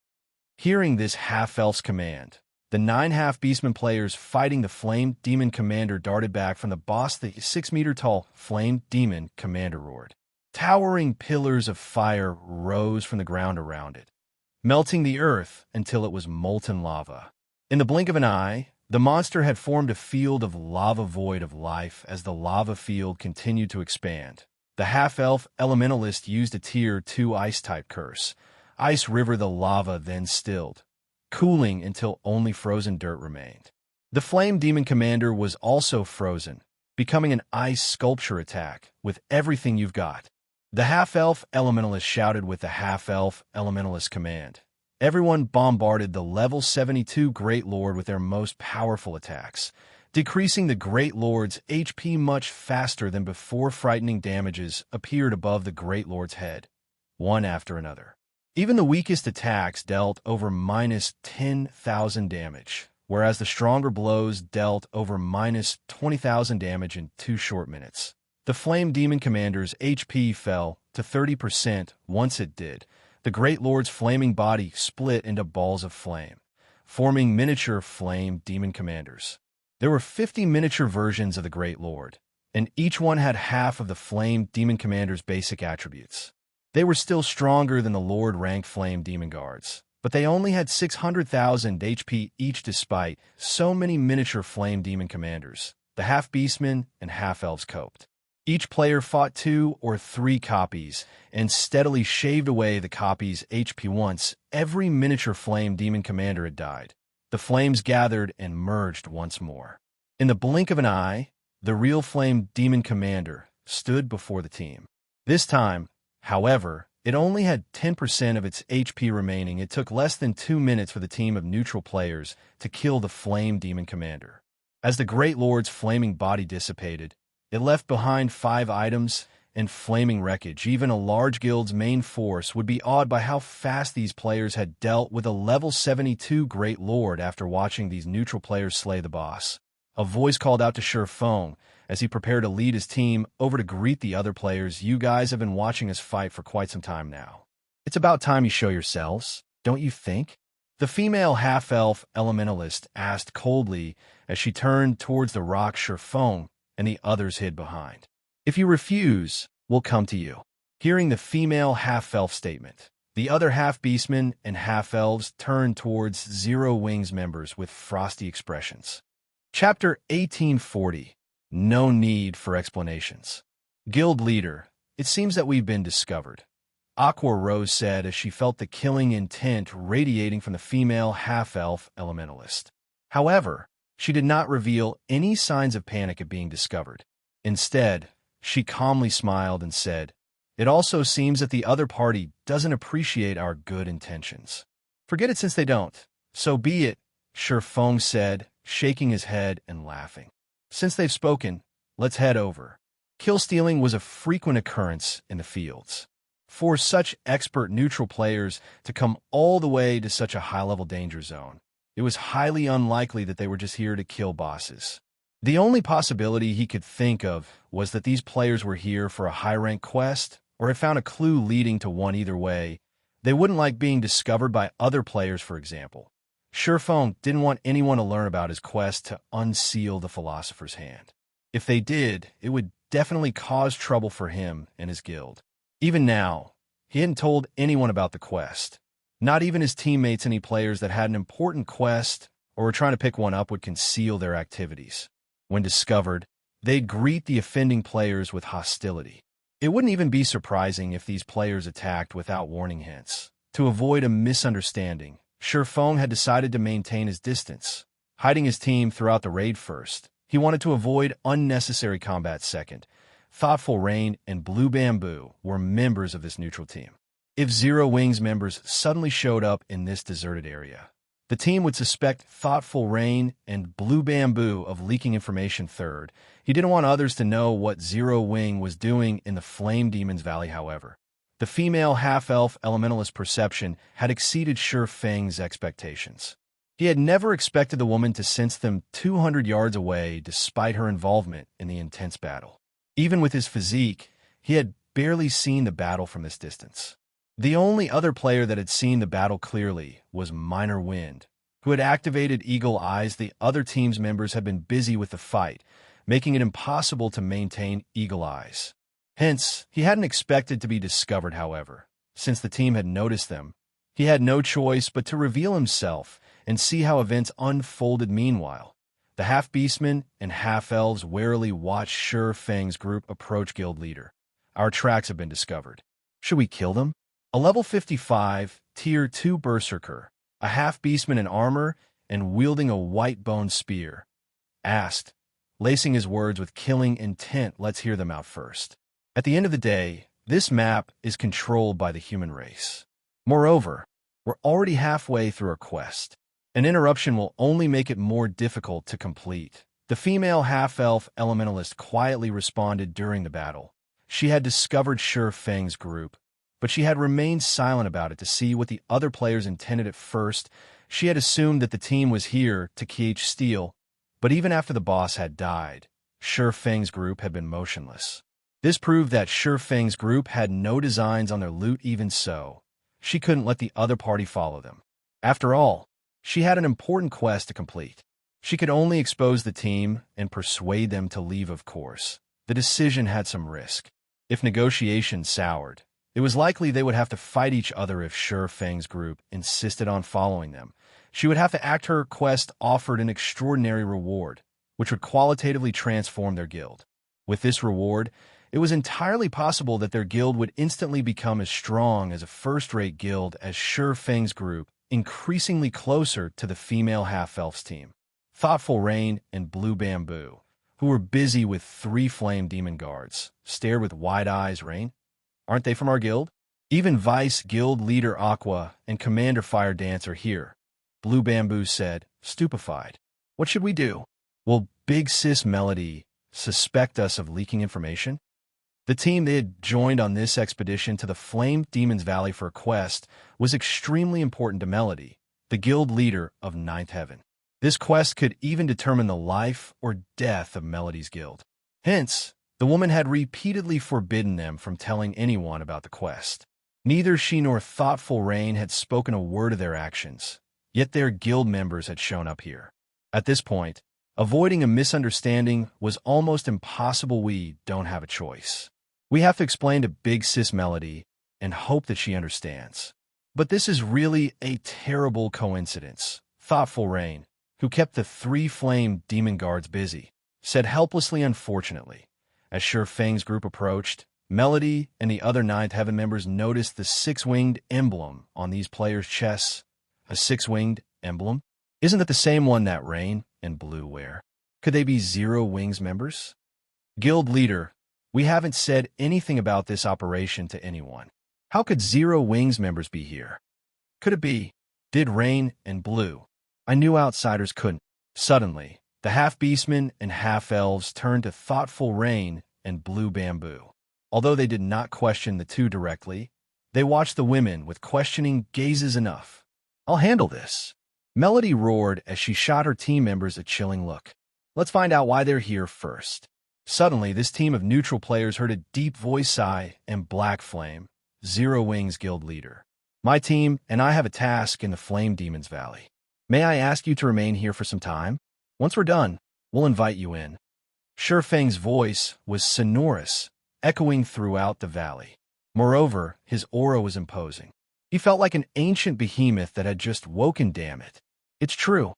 Hearing this half-elf's command, the 9 half-beastman players fighting the Flame Demon Commander darted back from the boss. The 6-meter-tall Flame Demon Commander roared. Towering pillars of fire rose from the ground around it, melting the earth until it was molten lava. In the blink of an eye, the monster had formed a field of lava void of life. As the lava field continued to expand, the half-elf elementalist used a tier 2 ice-type curse. Ice River. The lava then stilled, cooling until only frozen dirt remained. The Flame Demon Commander was also frozen, becoming an ice sculpture attack with everything you've got. The half-elf elementalist shouted with the half-elf elementalist command. Everyone bombarded the level 72 Great Lord with their most powerful attacks, decreasing the Great Lord's HP much faster than before. Frightening damages appeared above the Great Lord's head, one after another. Even the weakest attacks dealt over minus 10,000 damage, whereas the stronger blows dealt over minus 20,000 damage in 2 short minutes. The Flame Demon Commander's HP fell to 30%. Once it did, the Great Lord's flaming body split into balls of flame, forming miniature Flame Demon Commanders. There were 50 miniature versions of the Great Lord, and each one had half of the Flame Demon Commander's basic attributes. They were still stronger than the Lord-ranked Flame Demon Guards, but they only had 600,000 HP each. Despite so many miniature Flame Demon Commanders, the half-beastmen and half-elves coped. Each player fought 2 or 3 copies and steadily shaved away the copy's HP. Once every miniature Flame Demon Commander had died, the flames gathered and merged once more. In the blink of an eye, the real Flame Demon Commander stood before the team. This time, however, it only had 10% of its HP remaining. It took less than 2 minutes for the team of neutral players to kill the Flame Demon Commander. As the Great Lord's flaming body dissipated, it left behind 5 items and flaming wreckage. Even a large guild's main force would be awed by how fast these players had dealt with a level 72 Great Lord. After watching these neutral players slay the boss, a voice called out to Shurfang as he prepared to lead his team over to greet the other players. "You guys have been watching us fight for quite some time now. It's about time you show yourselves, don't you think?" The female half-elf elementalist asked coldly as she turned towards the rock Shurfang and the others hid behind. "If you refuse, we'll come to you." Hearing the female half-elf statement, the other half-beastmen and half-elves turned towards Zero Wings members with frosty expressions. Chapter 1840. No need for explanations. Guild leader, it seems that we've been discovered, Aqua Rose said as she felt the killing intent radiating from the female half-elf elementalist. However, she did not reveal any signs of panic at being discovered. Instead, she calmly smiled and said, "It also seems that the other party doesn't appreciate our good intentions." "Forget it since they don't. So be it," Shurfang said, shaking his head and laughing. "Since they've spoken, let's head over." Kill-stealing was a frequent occurrence in the fields. For such expert neutral players to come all the way to such a high-level danger zone, it was highly unlikely that they were just here to kill bosses. The only possibility he could think of was that these players were here for a high-rank quest or had found a clue leading to one. Either way, they wouldn't like being discovered by other players, for example. Shurfang didn't want anyone to learn about his quest to unseal the Philosopher's hand. If they did, it would definitely cause trouble for him and his guild. Even now, he hadn't told anyone about the quest. Not even his teammates. Any players that had an important quest or were trying to pick one up would conceal their activities. When discovered, they'd greet the offending players with hostility. It wouldn't even be surprising if these players attacked without warning hints. To avoid a misunderstanding, Shurfang had decided to maintain his distance, hiding his team throughout the raid first. He wanted to avoid unnecessary combat second, Thoughtful Rain, and Blue Bamboo were members of this neutral team. If Zero Wings members suddenly showed up in this deserted area, the team would suspect Thoughtful Rain and Blue Bamboo of leaking information third. He didn't want others to know what Zero Wing was doing in the Flame Demon's Valley, however. The female half-elf elementalist perception had exceeded Sure Feng's expectations. He had never expected the woman to sense them 200 yards away despite her involvement in the intense battle. Even with his physique, he had barely seen the battle from this distance. The only other player that had seen the battle clearly was Minor Wind, who had activated Eagle Eyes. The other team's members had been busy with the fight, making it impossible to maintain Eagle Eyes. Hence, he hadn't expected to be discovered, however. Since the team had noticed them, he had no choice but to reveal himself and see how events unfolded. Meanwhile, the half-beastmen and half-elves warily watched Sure Feng's group approach guild leader. Our tracks have been discovered. Should we kill them? A level 55, Tier 2 Berserker, a half-beastman in armor and wielding a white-bone spear, asked, lacing his words with killing intent. Let's hear them out first. At the end of the day, this map is controlled by the human race. Moreover, we're already halfway through our quest. An interruption will only make it more difficult to complete. The female half-elf elementalist quietly responded during the battle. She had discovered Sure Feng's group, but she had remained silent about it to see what the other players intended. At first, she had assumed that the team was here to steal, but even after the boss had died, Sure Feng's group had been motionless. This proved that Sure Feng's group had no designs on their loot. Even so, she couldn't let the other party follow them. After all, she had an important quest to complete. She could only expose the team and persuade them to leave. Of course, the decision had some risk. If negotiations soured, it was likely they would have to fight each other. If Sure Feng's group insisted on following them, she would have to act. Her quest offered an extraordinary reward, which would qualitatively transform their guild. With this reward, it was entirely possible that their guild would instantly become as strong as a first-rate guild as Sure Feng's group, increasingly closer to the female half-elf's team. Thoughtful Rain and Blue Bamboo, who were busy with 3 flame demon guards, stared with wide eyes. Rain? Aren't they from our guild? Even Vice Guild Leader Aqua and Commander Fire Dance are here, Blue Bamboo said, stupefied. What should we do? Will Big Sis Melody suspect us of leaking information? The team they had joined on this expedition to the Flame Demon's Valley for a quest was extremely important to Melody, the guild leader of Ninth Heaven. This quest could even determine the life or death of Melody's guild. Hence, the woman had repeatedly forbidden them from telling anyone about the quest. Neither she nor Thoughtful Rain had spoken a word of their actions, yet their guild members had shown up here. At this point, avoiding a misunderstanding was almost impossible. We don't have a choice. We have to explain to Big Sis Melody and hope that she understands. But this is really a terrible coincidence, Thoughtful Rain, who kept the 3 flame demon guards busy, said helplessly. Unfortunately, as Sure Feng's group approached, Melody and the other Ninth Heaven members noticed the 6-winged emblem on these players' chests. A 6-winged emblem? Isn't that the same one that Rain and Blue wear? Could they be Zero Wings members? Guild leader, we haven't said anything about this operation to anyone. How could Zero Wings members be here? Could it be? Did Rain and Blue? I knew outsiders couldn't. Suddenly, the half-beastmen and half-elves turned to Thoughtful Rain and Blue Bamboo. Although they did not question the two directly, they watched the women with questioning gazes. Enough. I'll handle this. Melody roared as she shot her team members a chilling look. Let's find out why they're here first. Suddenly, this team of neutral players heard a deep voice. Sigh and Black Flame, Zero Wings guild leader. My team and I have a task in the Flame Demon's Valley. May I ask you to remain here for some time? Once we're done, we'll invite you in. Sure Feng's voice was sonorous, echoing throughout the valley. Moreover, his aura was imposing. He felt like an ancient behemoth that had just woken. Damn it. It's true.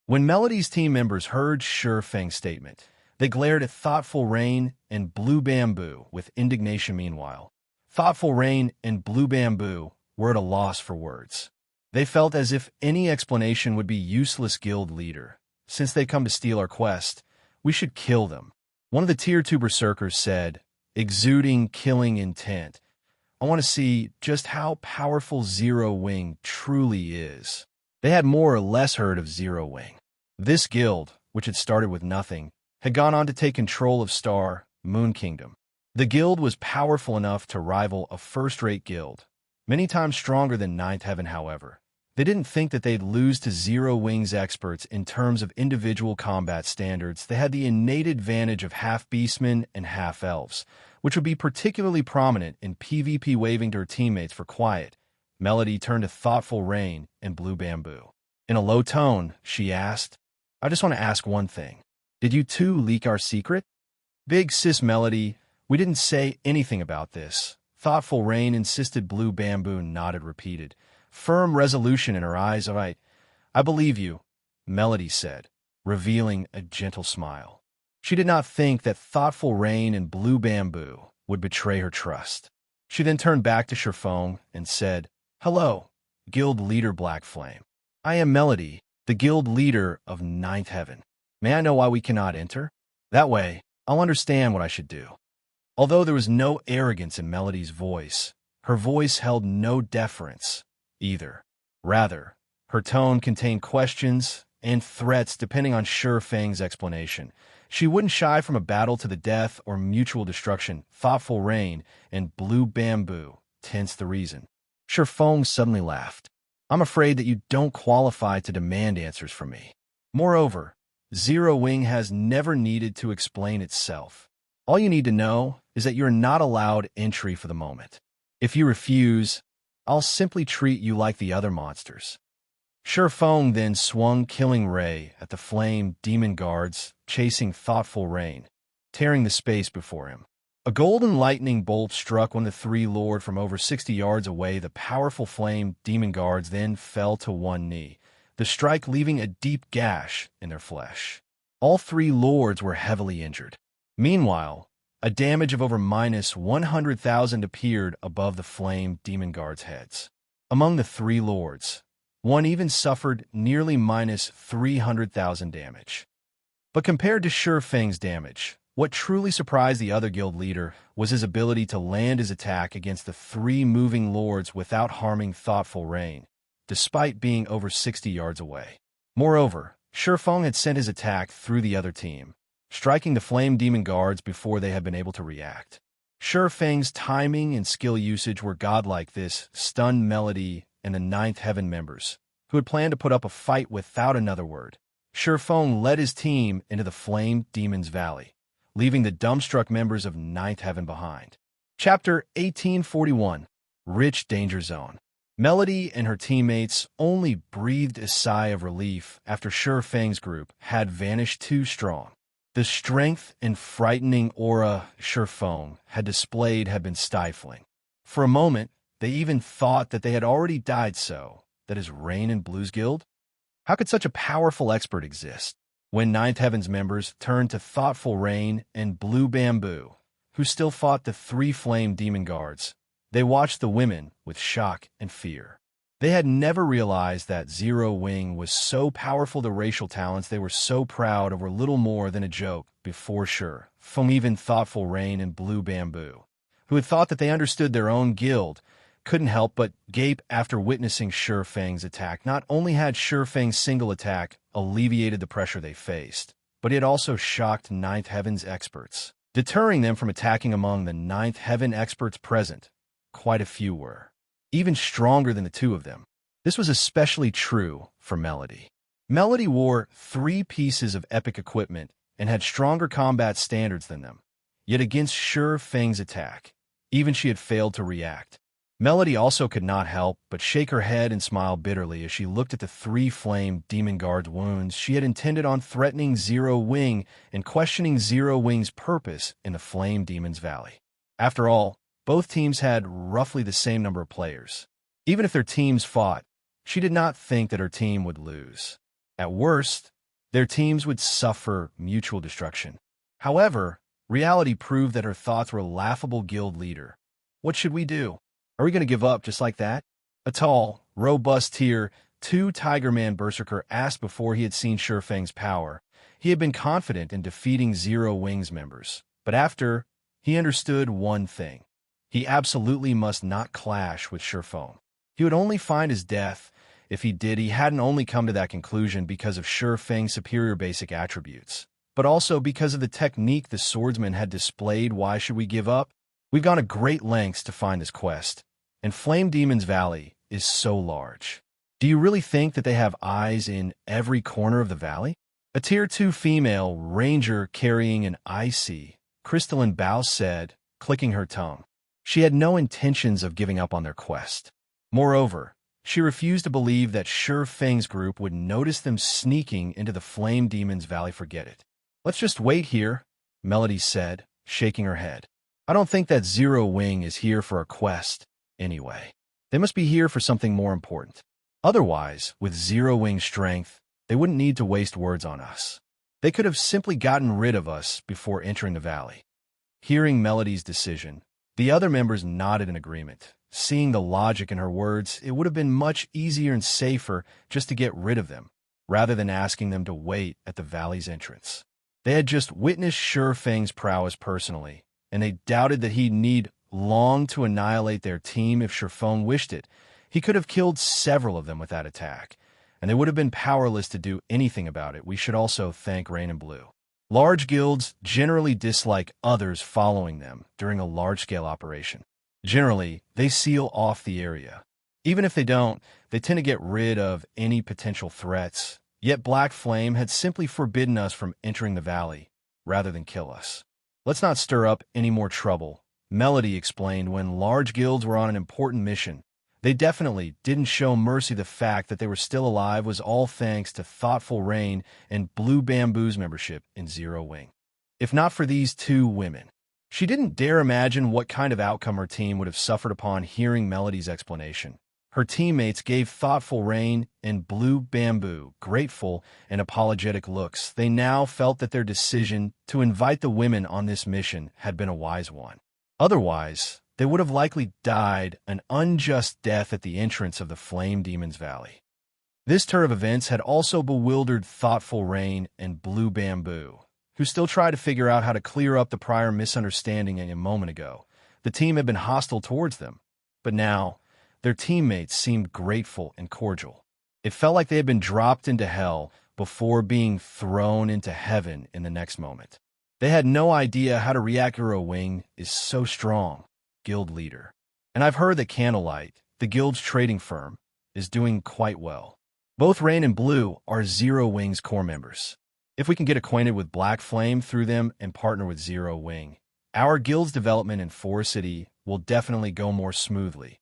When Melody's team members heard Sure Feng's statement, they glared at Thoughtful Rain and Blue Bamboo with indignation. Meanwhile, Thoughtful Rain and Blue Bamboo were at a loss for words. They felt as if any explanation would be useless. Guild leader, since they come to steal our quest, we should kill them. One of the Tier 2 Berserkers said, exuding killing intent. I want to see just how powerful Zero Wing truly is. They had more or less heard of Zero Wing. This guild, which had started with nothing, had gone on to take control of Star, Moon Kingdom. The guild was powerful enough to rival a first-rate guild, many times stronger than Ninth Heaven, however. They didn't think that they'd lose to Zero Wing's experts in terms of individual combat standards. They had the innate advantage of half-beastmen and half-elves, which would be particularly prominent in PvP, waving to her teammates for quiet. Melody turned to Thoughtful Rain and Blue Bamboo. In a low tone, she asked, "I just want to ask one thing. Did you two leak our secret?" "Big sis Melody, we didn't say anything about this." Thoughtful Rain insisted. Blue Bamboo nodded, repeated, firm resolution in her eyes. I believe you," Melody said, revealing a gentle smile. She did not think that Thoughtful Rain and Blue Bamboo would betray her trust. She then turned back to Sherfong and said, "Hello, Guild Leader Black Flame. I am Melody, the Guild Leader of Ninth Heaven. May I know why we cannot enter? That way, I'll understand what I should do." Although there was no arrogance in Melody's voice, her voice held no deference either. Rather, her tone contained questions and threats depending on Sherfang's explanation. She wouldn't shy from a battle to the death or mutual destruction. Thoughtful Rain and Blue Bamboo tensed the reason. Sherfang suddenly laughed. "I'm afraid that you don't qualify to demand answers from me. Moreover, Zero Wing has never needed to explain itself. All you need to know is that you're not allowed entry for the moment. If you refuse, I'll simply treat you like the other monsters." Sherfang then swung Killing Ray at the flame demon guards, chasing Thoughtful Rain, tearing the space before him. A golden lightning bolt struck one of the three lord from over 60 yards away. The powerful flame demon guards then fell to one knee, the strike leaving a deep gash in their flesh. All three lords were heavily injured. Meanwhile, a damage of over -100,000 appeared above the flame demon guards' heads. Among the three lords, one even suffered nearly -300,000 damage. But compared to Sherfang's damage, what truly surprised the other guild leader was his ability to land his attack against the three moving lords without harming Thoughtful Rain, despite being over 60 yards away. Moreover, Sherfang had sent his attack through the other team, striking the flame demon guards before they had been able to react. Sherfang's timing and skill usage were godlike. This stunned Melody and the Ninth Heaven members, who had planned to put up a fight without another word. Sherfang led his team into the flame demon's valley, leaving the dumbstruck members of Ninth Heaven behind. Chapter 1841, Rich Danger Zone. Melody and her teammates only breathed a sigh of relief after Sherfang's group had vanished too strong. The strength and frightening aura Sherfang had displayed had been stifling. For a moment, they even thought that they had already died. So, that is Rain and Blue's guild? How could such a powerful expert exist? When Ninth Heaven's members turned to Thoughtful Rain and Blue Bamboo, who still fought the three flame demon guards, they watched the women with shock and fear. They had never realized that Zero Wing was so powerful. The racial talents they were so proud of were little more than a joke before from even Thoughtful Rain and Blue Bamboo, who had thought that they understood their own guild, couldn't help but gape after witnessing Sherfang's attack. Not only had Sherfang's single attack alleviated the pressure they faced, but it had also shocked Ninth Heaven's experts, deterring them from attacking. Among the Ninth Heaven experts present, quite a few were even stronger than the two of them. This was especially true for Melody. Melody wore 3 pieces of epic equipment and had stronger combat standards than them. Yet against Sherfang's attack, even she had failed to react. Melody also could not help but shake her head and smile bitterly as she looked at the 3 flame demon guards' wounds. She had intended on threatening Zero Wing and questioning Zero Wing's purpose in the flame demon's valley. After all, both teams had roughly the same number of players. Even if their teams fought, she did not think that her team would lose. At worst, their teams would suffer mutual destruction. However, reality proved that her thoughts were laughable. Guild leader, what should we do? Are we going to give up just like that? A tall, robust Tier 2 Tiger Man Berserker asked before he had seen Sherfang's power. He had been confident in defeating Zero Wing's members, but after He understood one thing. He absolutely must not clash with Sherfone. He would only find his death. If he did, he hadn't only come to that conclusion because of Sherfang's superior basic attributes, but also because of the technique the swordsman had displayed. Why should we give up? We've gone to great lengths to find this quest, and Flame Demon's Valley is so large. Do you really think that they have eyes in every corner of the valley? A Tier 2 female ranger carrying an icy, crystalline bow said, clicking her tongue. She had no intentions of giving up on their quest. Moreover, she refused to believe that Sherfang's group would notice them sneaking into the Flame Demon's Valley. Forget it. Let's just wait here, Melody said, shaking her head. I don't think that Zero Wing is here for a quest, anyway. They must be here for something more important. Otherwise, with Zero Wing's strength, they wouldn't need to waste words on us. They could have simply gotten rid of us before entering the valley. Hearing Melody's decision, the other members nodded in agreement. Seeing the logic in her words, it would have been much easier and safer just to get rid of them, rather than asking them to wait at the valley's entrance. They had just witnessed Sherfang's prowess personally, and they doubted that he'd need long to annihilate their team if Sherfang wished it. He could have killed several of them with that attack, and they would have been powerless to do anything about it. We should also thank Rain and Blue. Large guilds generally dislike others following them during a large-scale operation. Generally, they seal off the area. Even if they don't, they tend to get rid of any potential threats. Yet Black Flame had simply forbidden us from entering the valley, rather than kill us. Let's not stir up any more trouble, Melody explained. When large guilds were on an important mission, they definitely didn't show mercy. The fact that they were still alive was all thanks to Thoughtful Rain and Blue Bamboo's membership in Zero Wing. If not for these two women, she didn't dare imagine what kind of outcome her team would have suffered upon hearing Melody's explanation. Her teammates gave Thoughtful Rain and Blue Bamboo grateful and apologetic looks. They now felt that their decision to invite the women on this mission had been a wise one. Otherwise, they would have likely died an unjust death at the entrance of the Flame Demon's Valley. This turn of events had also bewildered Thoughtful Rain and Blue Bamboo, who still tried to figure out how to clear up the prior misunderstanding a moment ago. The team had been hostile towards them, but now their teammates seemed grateful and cordial. It felt like they had been dropped into hell before being thrown into heaven in the next moment. They had no idea how to react. Zero Wing is so strong, guild leader. And I've heard that Candlelight, the guild's trading firm, is doing quite well. Both Rain and Blue are Zero Wing's core members. If we can get acquainted with Black Flame through them and partner with Zero Wing, our guild's development in Forest City will definitely go more smoothly.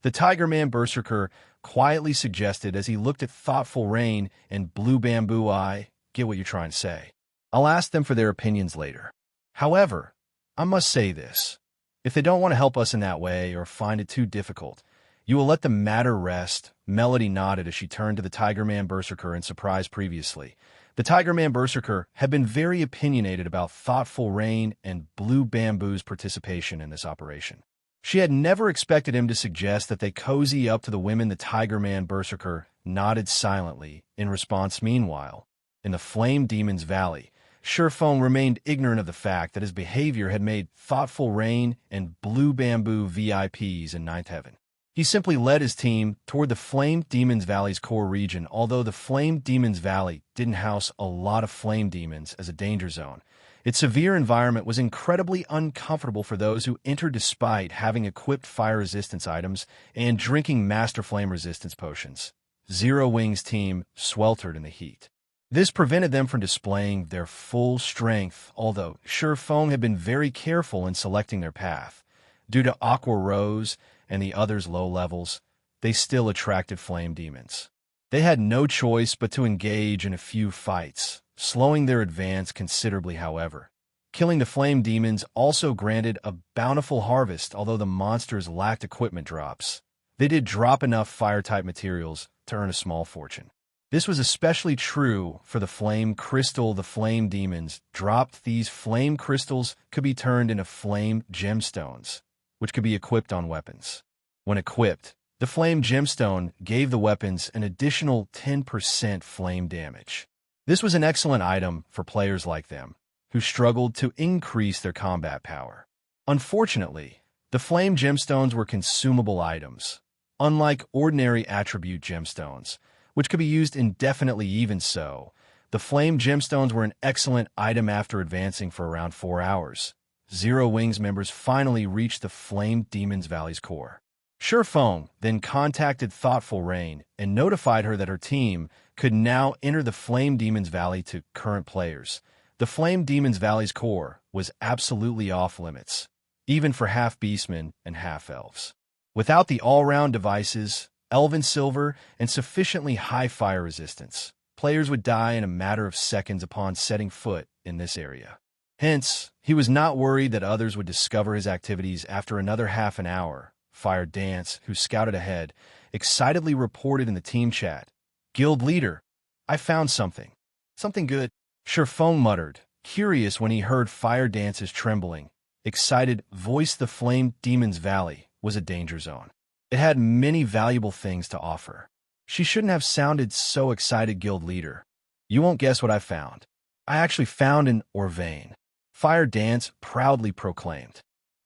The Tiger Man Berserker quietly suggested as he looked at Thoughtful Rain and Blue Bamboo. I get what you're trying to say. I'll ask them for their opinions later. However, I must say this. If they don't want to help us in that way or find it too difficult, you will let the matter rest. Melody nodded as she turned to the Tiger Man Berserker in surprise. Previously, the Tiger Man Berserker had been very opinionated about Thoughtful Rain and Blue Bamboo's participation in this operation. She had never expected him to suggest that they cozy up to the women. The Tiger Man Berserker nodded silently in response. Meanwhile, in the Flame Demon's Valley, Sherfang remained ignorant of the fact that his behavior had made Thoughtful Rain and Blue Bamboo VIPs in Ninth Heaven. He simply led his team toward the Flame Demon's Valley's core region. Although the Flame Demon's Valley didn't house a lot of flame demons as a danger zone, its severe environment was incredibly uncomfortable for those who entered despite having equipped fire resistance items and drinking Master Flame resistance potions. Zero Wing's team sweltered in the heat. This prevented them from displaying their full strength, although Sherfang had been very careful in selecting their path. Due to Aqua Rose and the others' low levels, they still attracted flame demons. They had no choice but to engage in a few fights, slowing their advance considerably. However, killing the flame demons also granted a bountiful harvest. Although the monsters lacked equipment drops, they did drop enough fire-type materials to earn a small fortune. This was especially true for the flame crystal. The flame demons dropped these flame crystals could be turned into flame gemstones, which could be equipped on weapons. When equipped, the flame gemstone gave the weapons an additional 10% flame damage. This was an excellent item for players like them, who struggled to increase their combat power. Unfortunately, the flame gemstones were consumable items, unlike ordinary attribute gemstones, which could be used indefinitely. Even so, the flame gemstones were an excellent item. After advancing for around 4 hours, Zero Wing's members finally reached the Flame Demon's Valley's core. Sherfeng then contacted Thoughtful Rain and notified her that her team could now enter the Flame Demon's Valley. To current players, the Flame Demon's Valley's core was absolutely off-limits, even for half-beastmen and half-elves. Without the all-round devices, elven silver, and sufficiently high fire resistance, players would die in a matter of seconds upon setting foot in this area. Hence, he was not worried that others would discover his activities after another half an hour. Fire Dance, who scouted ahead, excitedly reported in the team chat, "Guild leader, I found something. Something good." Sherfeng muttered, curious when he heard Fire Dance's trembling, excited voice. The Flame Demon's Valley was a danger zone. It had many valuable things to offer. She shouldn't have sounded so excited. "Guild leader, you won't guess what I found. I actually found an Orvain," Fire Dance proudly proclaimed.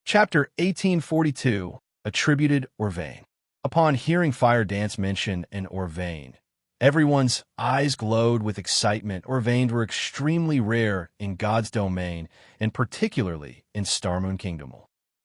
Chapter 1842, Attributed Orvain. Upon hearing Fire Dance mention an Orvain, everyone's eyes glowed with excitement. Orvains were extremely rare in God's domain, and particularly in Starmoon Kingdom.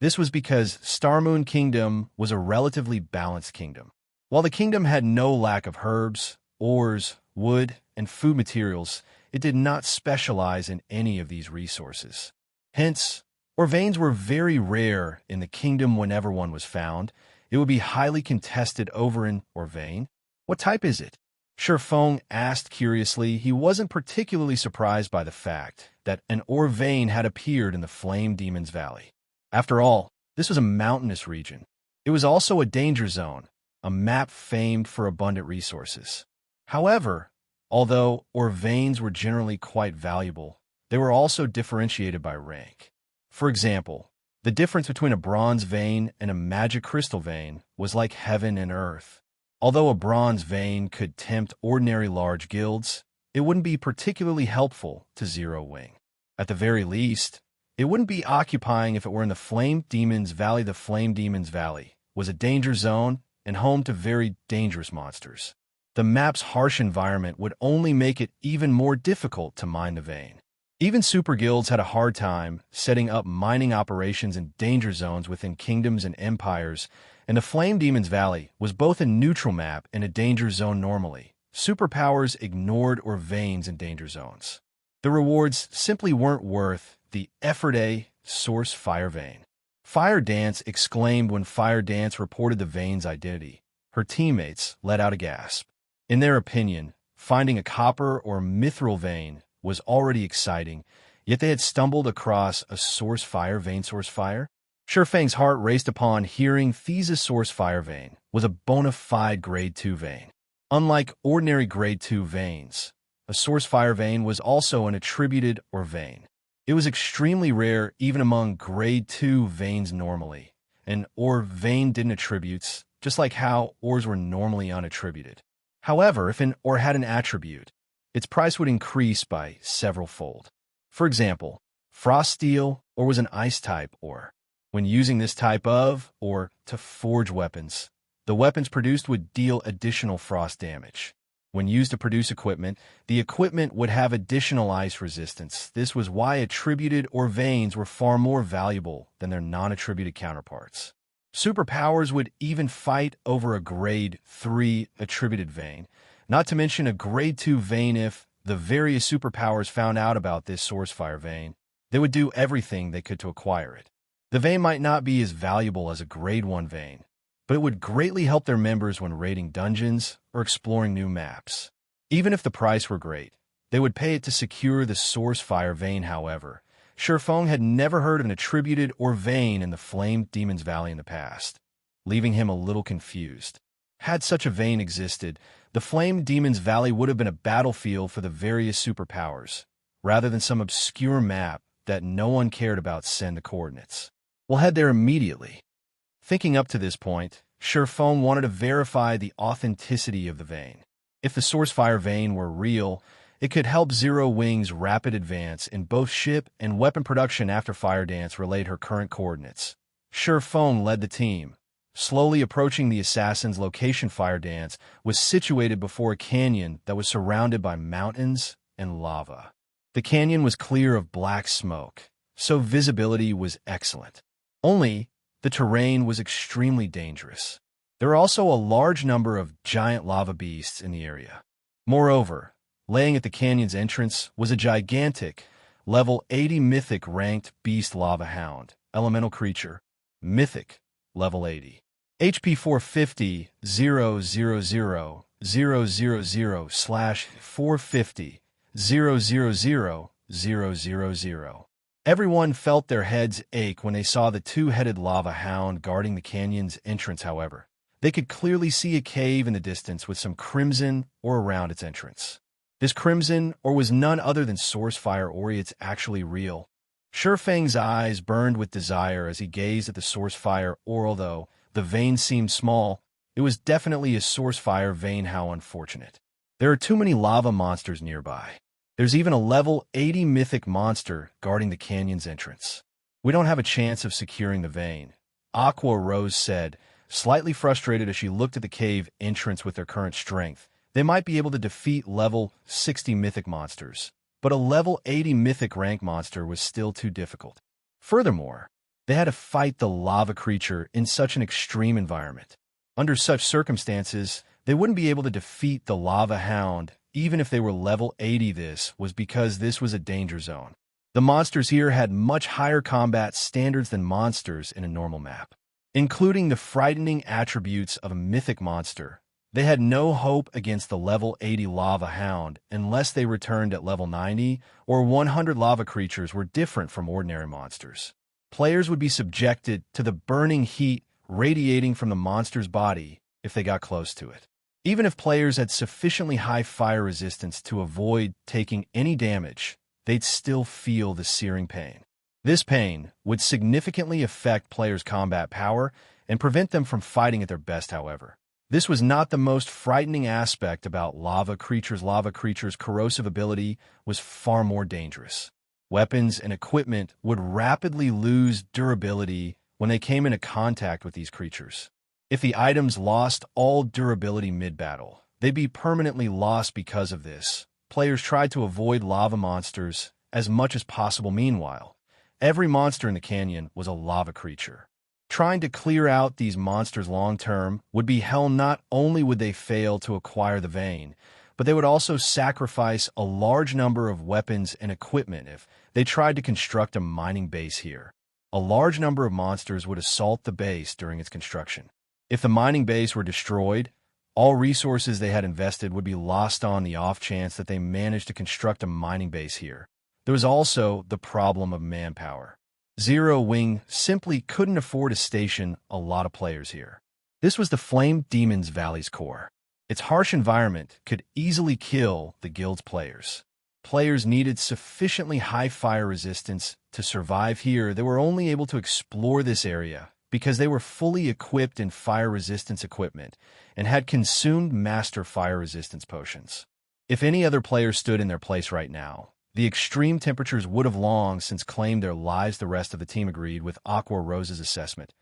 This was because Starmoon Kingdom was a relatively balanced kingdom. While the kingdom had no lack of herbs, ores, wood, and food materials, it did not specialize in any of these resources. Hence, Orvains were very rare in the kingdom. Whenever one was found, it would be highly contested over an Orvain. "What type is it?" Sherfeng asked curiously. He wasn't particularly surprised by the fact that an Orvain had appeared in the Flame Demon's Valley. After all, this was a mountainous region. It was also a danger zone, a map famed for abundant resources. However, although Orvains were generally quite valuable, they were also differentiated by rank. For example, the difference between a bronze vein and a magic crystal vein was like heaven and earth. Although a bronze vein could tempt ordinary large guilds, it wouldn't be particularly helpful to Zero Wing. At the very least, it wouldn't be occupying if it were in the Flame Demon's Valley. The Flame Demon's Valley was a danger zone and home to very dangerous monsters. The map's harsh environment would only make it even more difficult to mine the vein. Even super guilds had a hard time setting up mining operations in danger zones within kingdoms and empires, and the Flame Demon's Valley was both a neutral map and a danger zone. Normally, superpowers ignored Orvains in danger zones. The rewards simply weren't worth the effort. A source fire vein. Fire Dance exclaimed when Fire Dance reported the vein's identity. Her teammates let out a gasp. In their opinion, finding a copper or mithril vein was already exciting, yet they had stumbled across a source fire vein. Source fire? Sherfeng's heart raced upon hearing These's source fire vein was a bona fide grade 2 vein. Unlike ordinary grade 2 veins, a source fire vein was also an attributed Orvain. It was extremely rare even among grade 2 veins normally. An Orvain didn't attributes, just like how ores were normally unattributed. However, if an ore had an attribute, its price would increase by several fold. For example, frost steel ore was an ice type ore. When using this type of ore to forge weapons, the weapons produced would deal additional frost damage. When used to produce equipment, the equipment would have additional ice resistance. This was why attributed Orvains were far more valuable than their non-attributed counterparts. Superpowers would even fight over a grade 3 attributed vein, not to mention a grade 2 vein. If the various superpowers found out about this source fire vein, they would do everything they could to acquire it. The vein might not be as valuable as a grade 1 vein, but it would greatly help their members when raiding dungeons or exploring new maps. Even if the price were great, they would pay it to secure the source fire vein. However, Sherfeng had never heard of an attributed Orvain in the Flame Demon's Valley in the past, leaving him a little confused. Had such a vein existed, the Flame Demon's Valley would have been a battlefield for the various superpowers, rather than some obscure map that no one cared about. Send the coordinates. We'll head there immediately. Thinking up to this point, Sherfeng wanted to verify the authenticity of the vein. If the source fire vein were real, It could help Zero Wing's rapid advance in both ship and weapon production after Fire Dance relayed her current coordinates. Feng led the team. Slowly approaching the assassin's location, Fire Dance was situated before a canyon that was surrounded by mountains and lava. The canyon was clear of black smoke, so visibility was excellent. Only, the terrain was extremely dangerous. There were also a large number of giant lava beasts in the area. Moreover, laying at the canyon's entrance was a gigantic, level 80 mythic ranked beast lava hound, elemental creature, mythic, level 80. HP 450 000 450 000. Everyone felt their heads ache when they saw the two-headed lava hound guarding the canyon's entrance. However, they could clearly see a cave in the distance with some crimson or around its entrance. This crimson or was none other than source fire, or it's actually real. Feng's eyes burned with desire as he gazed at the source fire, or although the vein seemed small, it was definitely a source fire vein. How unfortunate. There are too many lava monsters nearby. There's even a level 80 mythic monster guarding the canyon's entrance. We don't have a chance of securing the vein, Aqua Rose said, slightly frustrated as she looked at the cave entrance. With their current strength, they might be able to defeat level 60 mythic monsters, but a level 80 mythic rank monster was still too difficult. Furthermore, they had to fight the lava creature in such an extreme environment. Under such circumstances, they wouldn't be able to defeat the lava hound even if they were level 80. This was because this was a danger zone. The monsters here had much higher combat standards than monsters in a normal map. Including the frightening attributes of a mythic monster, they had no hope against the level 80 lava hound unless they returned at level 90 or 100. Lava creatures were different from ordinary monsters. Players would be subjected to the burning heat radiating from the monster's body if they got close to it. Even if players had sufficiently high fire resistance to avoid taking any damage, they'd still feel the searing pain. This pain would significantly affect players' combat power and prevent them from fighting at their best. However, this was not the most frightening aspect about lava creatures. Lava creatures' corrosive ability was far more dangerous. Weapons and equipment would rapidly lose durability when they came into contact with these creatures. If the items lost all durability mid-battle, they'd be permanently lost. Because of this, players tried to avoid lava monsters as much as possible. Meanwhile, every monster in the canyon was a lava creature. Trying to clear out these monsters long-term would be hell. Not only would they fail to acquire the vein, but they would also sacrifice a large number of weapons and equipment if they tried to construct a mining base here. A large number of monsters would assault the base during its construction. If the mining base were destroyed, all resources they had invested would be lost. On the off chance that they managed to construct a mining base here, there was also the problem of manpower. Zero Wing simply couldn't afford to station a lot of players here. This was the Flame Demon's Valley's core. Its harsh environment could easily kill the guild's players. Players needed sufficiently high fire resistance to survive here. They were only able to explore this area because they were fully equipped in fire resistance equipment and had consumed master fire resistance potions. If any other players stood in their place right now, the extreme temperatures would have long since claimed their lives. The rest of the team agreed with Aqua Rose's assessment.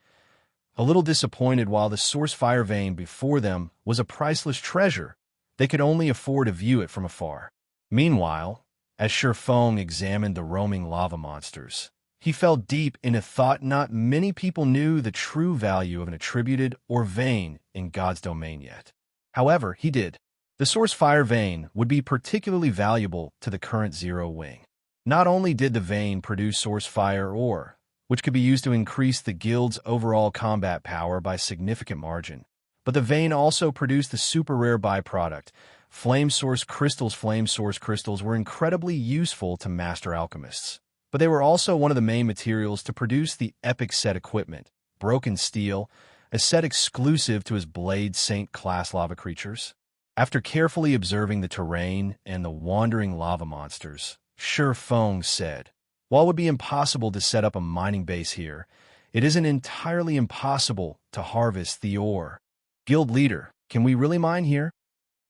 A little disappointed, while the source fire vein before them was a priceless treasure, they could only afford to view it from afar. Meanwhile, as Feng examined the roaming lava monsters, he fell deep in a thought. Not many people knew the true value of an attributed or vein in God's domain yet. However, he did. The source fire vein would be particularly valuable to the current Zero Wing. Not only did the vein produce source fire ore, which could be used to increase the guild's overall combat power by a significant margin, but the vein also produced the super rare byproduct, flame source crystals. Flame source crystals were incredibly useful to master alchemists, but they were also one of the main materials to produce the epic set equipment, Broken Steel, a set exclusive to his Blade Saint class lava creatures. After carefully observing the terrain and the wandering lava monsters, Feng said, "While it would be impossible to set up a mining base here, it isn't entirely impossible to harvest the ore. Guild leader, can we really mine here?"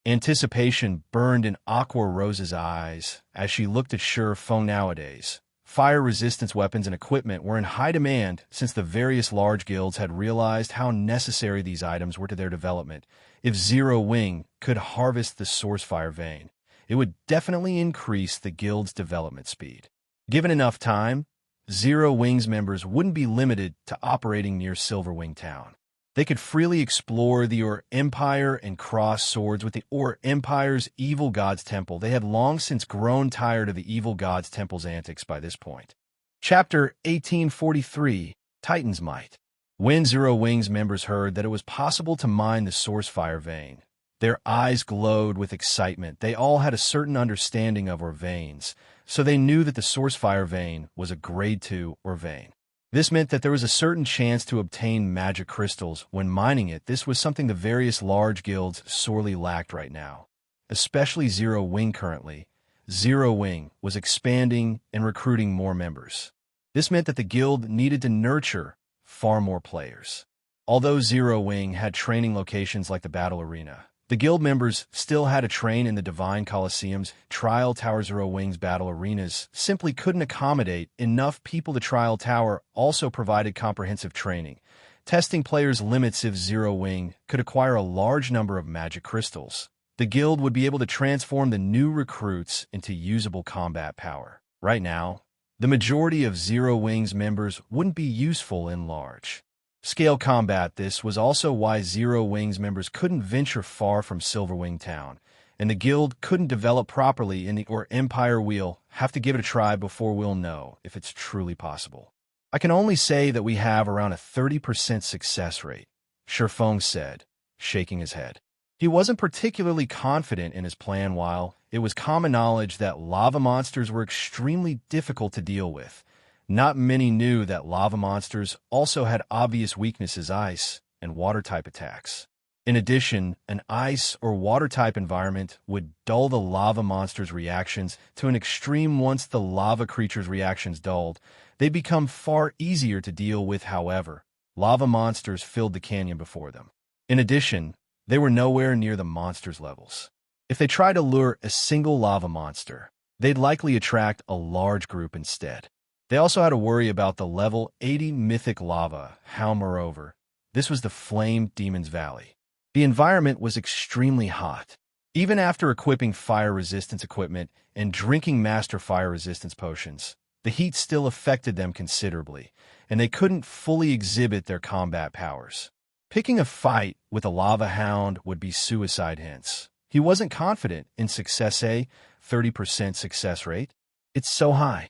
Anticipation burned in Aqua Rose's eyes as she looked at Sure Feng nowadays. Fire-resistance weapons and equipment were in high demand since the various large guilds had realized how necessary these items were to their development. If Zero Wing could harvest the source fire vein, it would definitely increase the guild's development speed. Given enough time, Zero Wing's members wouldn't be limited to operating near Silverwing Town. They could freely explore the Ur Empire and cross swords with the Ur Empire's Evil God's Temple. They had long since grown tired of the Evil God's Temple's antics by this point. Chapter 1843, Titan's Might. When Zero Wing's members heard that it was possible to mine the source fire vein, their eyes glowed with excitement. They all had a certain understanding of Ur veins, so they knew that the source fire vein was a grade 2 Ur vein. This meant that there was a certain chance to obtain magic crystals when mining it. This was something the various large guilds sorely lacked right now, especially Zero Wing currently. Zero Wing was expanding and recruiting more members. This meant that the guild needed to nurture far more players. Although Zero Wing had training locations like the Battle Arena, the guild members still had to train in the Divine Colosseums. Trial Tower Zero Wing's battle arenas simply couldn't accommodate enough people. The Trial Tower also provided comprehensive training, testing players' limits. If Zero Wing could acquire a large number of magic crystals, the guild would be able to transform the new recruits into usable combat power. Right now, the majority of Zero Wing's members wouldn't be useful in large scale combat. This was also why Zero Wing's members couldn't venture far from Silverwing Town, and the guild couldn't develop properly in the Ur Empire. We'll have to give it a try before we'll know if it's truly possible. I can only say that we have around a 30% success rate, Sure Feng said, shaking his head. He wasn't particularly confident in his plan. While it was common knowledge that lava monsters were extremely difficult to deal with, not many knew that lava monsters also had obvious weaknesses: ice and water-type attacks. In addition, an ice or water-type environment would dull the lava monster's reactions to an extreme. Once the lava creature's reactions dulled, they become far easier to deal with. However, lava monsters filled the canyon before them. In addition, they were nowhere near the monster's levels. If they tried to lure a single lava monster, they'd likely attract a large group instead. They also had to worry about the level 80 mythic lava. Moreover, this was the Flame Demon's Valley. The environment was extremely hot. Even after equipping fire resistance equipment and drinking master fire resistance potions, the heat still affected them considerably, and they couldn't fully exhibit their combat powers. Picking a fight with a lava hound would be suicide. Hence, he wasn't confident in success. A 30% success rate? It's so high.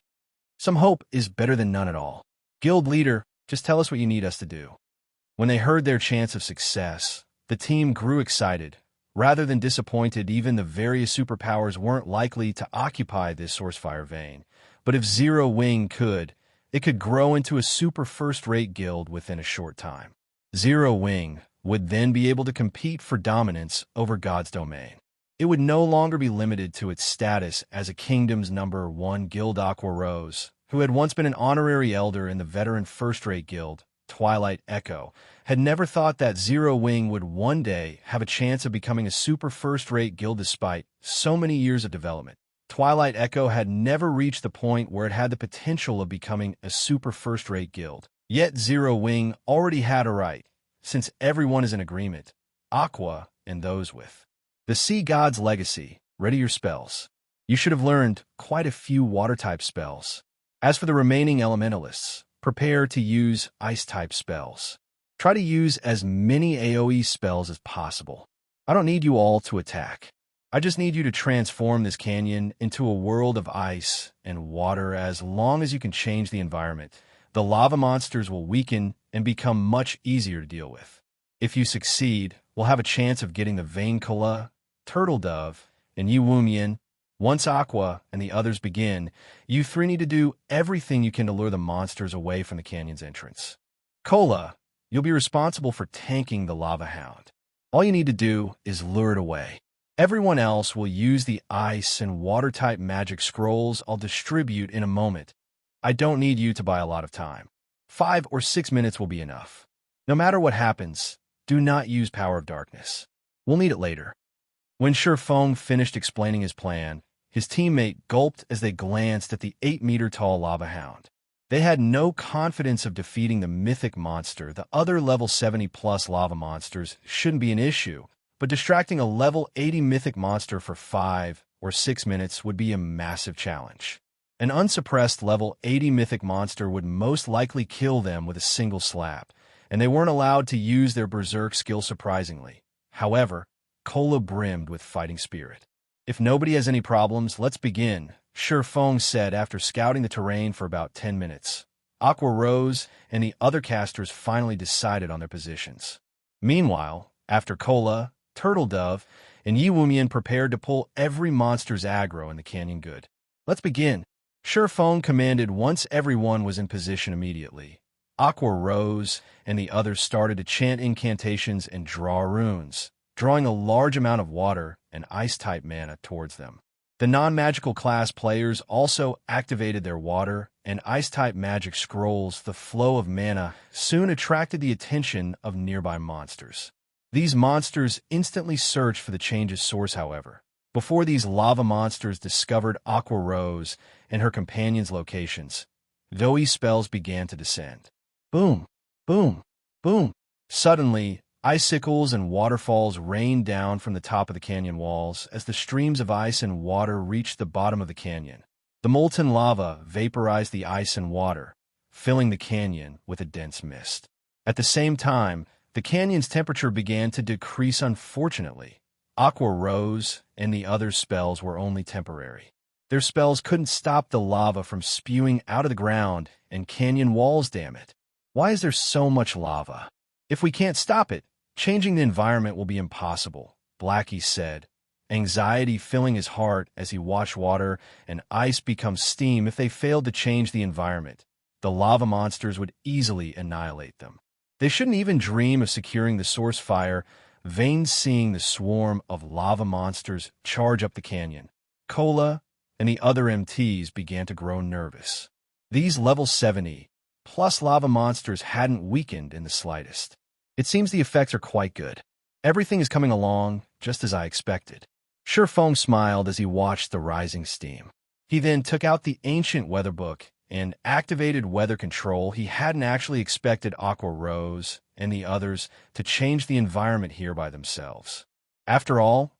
Some hope is better than none at all. Guild leader, just tell us what you need us to do. When they heard their chance of success, the team grew excited, rather than disappointed. Even the various superpowers weren't likely to occupy this source fire vein, but if Zero Wing could, it could grow into a super first-rate guild within a short time. Zero Wing would then be able to compete for dominance over God's domain. It would no longer be limited to its status as a kingdom's #1 guild. Aqua Rose, who had once been an honorary elder in the veteran first-rate guild, Twilight Echo, had never thought that Zero Wing would one day have a chance of becoming a super first-rate guild despite so many years of development. Twilight Echo had never reached the point where it had the potential of becoming a super first-rate guild. Yet Zero Wing already had a right, since everyone is in agreement, Aqua and those with the Sea God's legacy. Ready your spells. You should have learned quite a few water-type spells. As for the remaining elementalists, prepare to use ice-type spells. Try to use as many AoE spells as possible. I don't need you all to attack. I just need you to transform this canyon into a world of ice and water. As long as you can change the environment, the lava monsters will weaken and become much easier to deal with. If you succeed, we'll have a chance of getting the Veincola, Turtle Dove, and Yu Wumian. Once Aqua and the others begin, you three need to do everything you can to lure the monsters away from the canyon's entrance. Cola, you'll be responsible for tanking the lava hound. All you need to do is lure it away. Everyone else will use the ice and water-type magic scrolls I'll distribute in a moment. I don't need you to buy a lot of time. 5 or 6 minutes will be enough. No matter what happens, do not use Power of Darkness. We'll need it later. When Feng finished explaining his plan, his teammate gulped as they glanced at the 8-meter-tall lava hound. They had no confidence of defeating the mythic monster. The other level 70-plus lava monsters shouldn't be an issue, but distracting a level 80 mythic monster for 5 or 6 minutes would be a massive challenge. An unsuppressed level 80 mythic monster would most likely kill them with a single slap, and they weren't allowed to use their berserk skill surprisingly. However, Cola brimmed with fighting spirit. "If nobody has any problems, let's begin," Feng said after scouting the terrain for about 10 minutes. Aqua Rose and the other casters finally decided on their positions. Meanwhile, after Cola, Turtle Dove, and Yiwumian prepared to pull every monster's aggro in the canyon good. "Let's begin," Feng commanded once everyone was in position immediately. Aqua Rose and the others started to chant incantations and draw runes, drawing a large amount of water and ice-type mana towards them. The non-magical class players also activated their water and ice-type magic scrolls. The flow of mana soon attracted the attention of nearby monsters. These monsters instantly searched for the change's source, however. Before these lava monsters discovered Aqua Rose and her companions' locations, Zoe spells began to descend. Boom, boom, boom. Suddenly, icicles and waterfalls rained down from the top of the canyon walls as the streams of ice and water reached the bottom of the canyon. The molten lava vaporized the ice and water, filling the canyon with a dense mist. At the same time, the canyon's temperature began to decrease. Unfortunately, Aqua Rose and the other spells were only temporary. Their spells couldn't stop the lava from spewing out of the ground and canyon walls, damn it. Why is there so much lava? If we can't stop it, changing the environment will be impossible, Blackie said, anxiety filling his heart as he watched water and ice become steam. If they failed to change the environment, the lava monsters would easily annihilate them. They shouldn't even dream of securing the source fire. Vane, seeing the swarm of lava monsters charge up the canyon, Cola and the other MTs began to grow nervous. These level 70-plus lava monsters hadn't weakened in the slightest. "It seems the effects are quite good. Everything is coming along just as I expected." Feng smiled as he watched the rising steam. He then took out the ancient weather book and activated weather control. He hadn't actually expected Aqua Rose and the others to change the environment here by themselves. After all,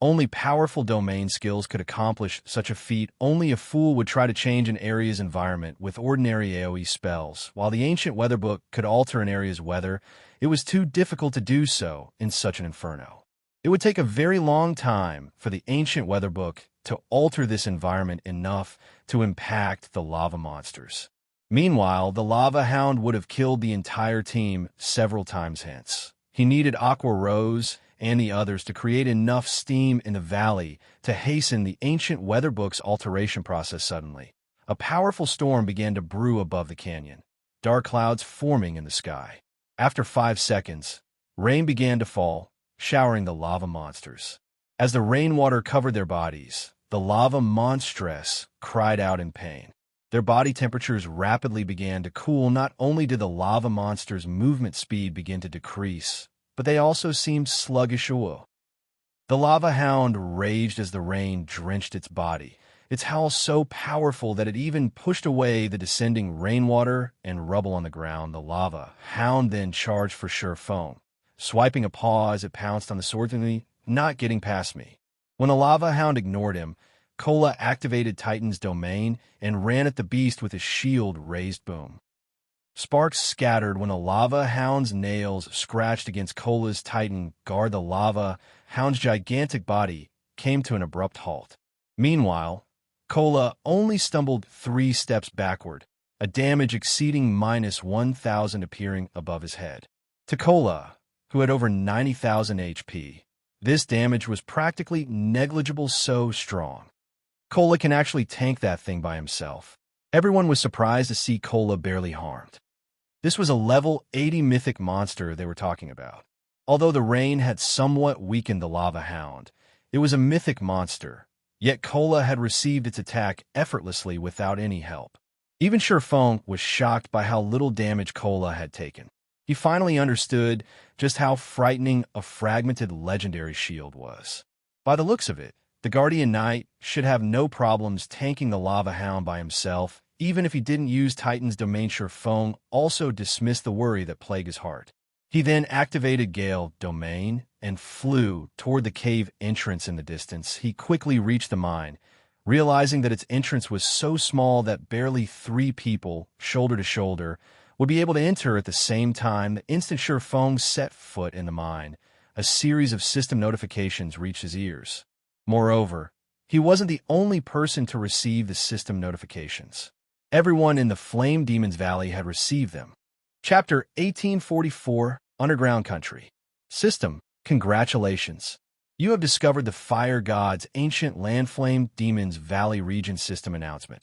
only powerful domain skills could accomplish such a feat. Only a fool would try to change an area's environment with ordinary AoE spells. While the ancient weather book could alter an area's weather, it was too difficult to do so in such an inferno. It would take a very long time for the ancient weather book to alter this environment enough to impact the lava monsters. Meanwhile, the lava hound would have killed the entire team several times hence. He needed Aqua Rose and the others to create enough steam in the valley to hasten the ancient weather book's alteration process. Suddenly, a powerful storm began to brew above the canyon, dark clouds forming in the sky. After 5 seconds, rain began to fall, showering the lava monsters. As the rainwater covered their bodies, the lava monstress cried out in pain. Their body temperatures rapidly began to cool. Not only did the lava monsters' movement speed begin to decrease, but they also seemed sluggish. The lava hound raged as the rain drenched its body, its howl so powerful that it even pushed away the descending rainwater and rubble on the ground. The lava hound then charged for Feng, swiping a paw as it pounced on the Swordsman. "Not getting past me." When the lava hound ignored him, Cola activated Titan's domain and ran at the beast with his shield raised. Boom. Sparks scattered when the lava hound's nails scratched against Cola's Titan guard. The lava hound's gigantic body came to an abrupt halt. Meanwhile, Cola only stumbled 3 steps backward, a damage exceeding -1,000 appearing above his head. To Cola, who had over 90,000 HP, this damage was practically negligible. So strong, Cola can actually tank that thing by himself. Everyone was surprised to see Cola barely harmed. This was a level 80 mythic monster they were talking about. Although the rain had somewhat weakened the lava hound, it was a mythic monster, yet Cola had received its attack effortlessly without any help. Even Feng was shocked by how little damage Cola had taken. He finally understood just how frightening a fragmented legendary shield was. By the looks of it, the Guardian Knight should have no problems tanking the Lava Hound by himself, even if he didn't use Titan's Domain Sherfong. Also dismissed the worry that plagued his heart. He then activated Gale Domain and flew toward the cave entrance in the distance. He quickly reached the mine, realizing that its entrance was so small that barely 3 people, shoulder to shoulder, would be able to enter at the same time. The instant Sherfong set foot in the mine, a series of system notifications reached his ears. Moreover, he wasn't the only person to receive the system notifications. Everyone in the Flame Demon's Valley had received them. Chapter 1844, Underground Country. System, congratulations. You have discovered the Fire God's ancient land. Flame Demon's Valley region system announcement.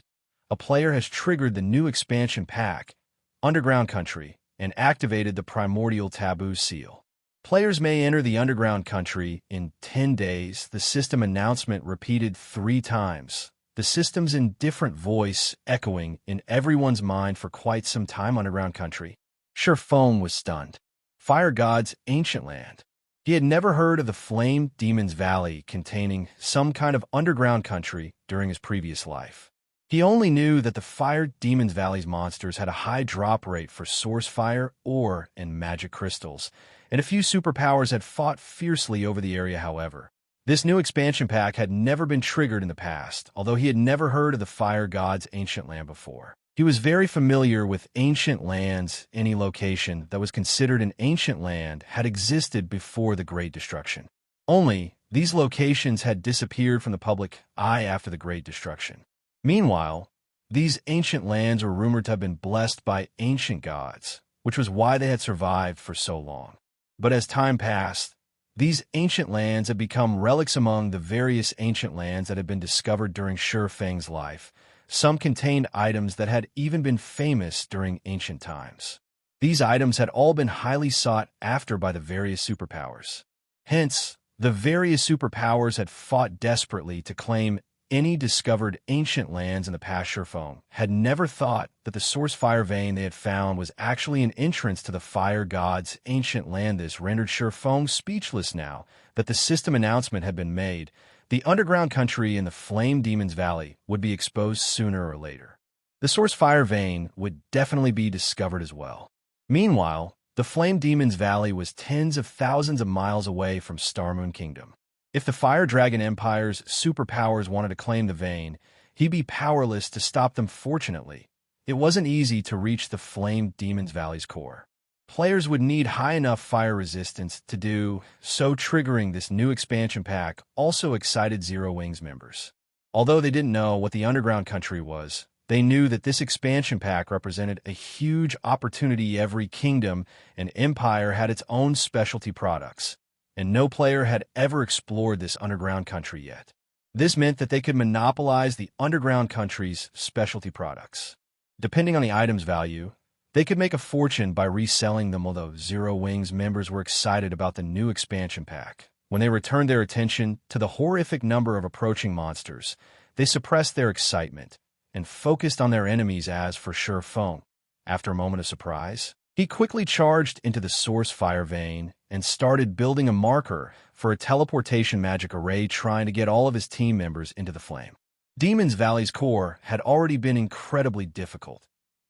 A player has triggered the new expansion pack, Underground Country, and activated the Primordial Taboo seal. Players may enter the Underground Country in 10 days. The system announcement repeated 3 times. The system's indifferent voice echoing in everyone's mind for quite some time. Underground Country. Sherfong was stunned. Fire God's ancient land. He had never heard of the Flame Demon's Valley containing some kind of underground country during his previous life. He only knew that the Fire Demon's Valley's monsters had a high drop rate for source fire, ore, and magic crystals, and a few superpowers had fought fiercely over the area. However, this new expansion pack had never been triggered in the past, although he had never heard of the Fire God's ancient land before. He was very familiar with ancient lands. Any location that was considered an ancient land had existed before the Great Destruction. Only, these locations had disappeared from the public eye after the Great Destruction. Meanwhile, these ancient lands were rumored to have been blessed by ancient gods, which was why they had survived for so long. But as time passed, these ancient lands had become relics among the various ancient lands that had been discovered during Sherfang's life. Some contained items that had even been famous during ancient times. These items had all been highly sought after by the various superpowers. Hence, the various superpowers had fought desperately to claim any discovered ancient lands in the past. Sherfong had never thought that the source fire vein they had found was actually an entrance to the Fire God's ancient land. This rendered Sherfong speechless. Now that the system announcement had been made, the underground country in the Flame Demon's Valley would be exposed sooner or later. The source fire vein would definitely be discovered as well. Meanwhile, the Flame Demon's Valley was tens of thousands of miles away from Starmoon Kingdom. If the Fire Dragon Empire's superpowers wanted to claim the vein, he'd be powerless to stop them. Fortunately, it wasn't easy to reach the Flame Demon's Valley's core. Players would need high enough fire resistance to do so. Triggering this new expansion pack also excited Zero Wing's members. Although they didn't know what the underground country was, they knew that this expansion pack represented a huge opportunity. Every kingdom and empire had its own specialty products, and no player had ever explored this underground country yet. This meant that they could monopolize the underground country's specialty products. Depending on the item's value, they could make a fortune by reselling them. Although Zero Wing's members were excited about the new expansion pack, when they returned their attention to the horrific number of approaching monsters, they suppressed their excitement and focused on their enemies. As for Sherfong, after a moment of surprise, he quickly charged into the source fire vein and started building a marker for a teleportation magic array, trying to get all of his team members into the Flame Demon's Valley's core had already been incredibly difficult,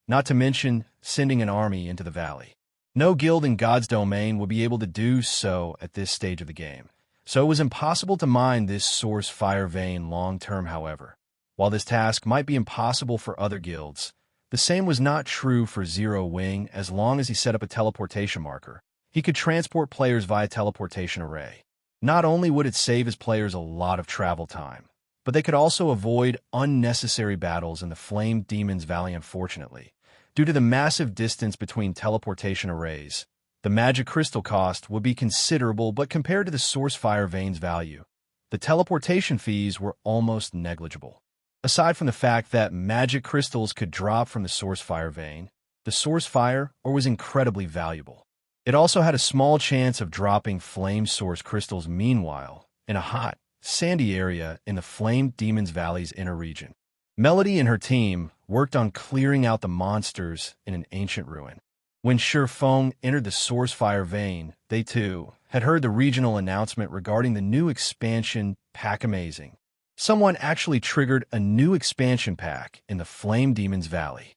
not to mention sending an army into the valley. No guild in God's domain would be able to do so at this stage of the game, so it was impossible to mine this source fire vein long-term. However, while this task might be impossible for other guilds, the same was not true for Zero Wing. As long as he set up a teleportation marker, he could transport players via teleportation array. Not only would it save his players a lot of travel time, but they could also avoid unnecessary battles in the Flame Demon's Valley. Unfortunately, due to the massive distance between teleportation arrays, the magic crystal cost would be considerable, but compared to the source fire vein's value, the teleportation fees were almost negligible. Aside from the fact that magic crystals could drop from the source fire vein, the source fire ore was incredibly valuable. It also had a small chance of dropping flame source crystals. Meanwhile, in a hot, sandy area in the Flame Demon's Valley's inner region, Melody and her team worked on clearing out the monsters in an ancient ruin. When Sherfong entered the source fire vein, they too had heard the regional announcement regarding the new expansion pack amazing. Someone actually triggered a new expansion pack in the Flame Demon's Valley.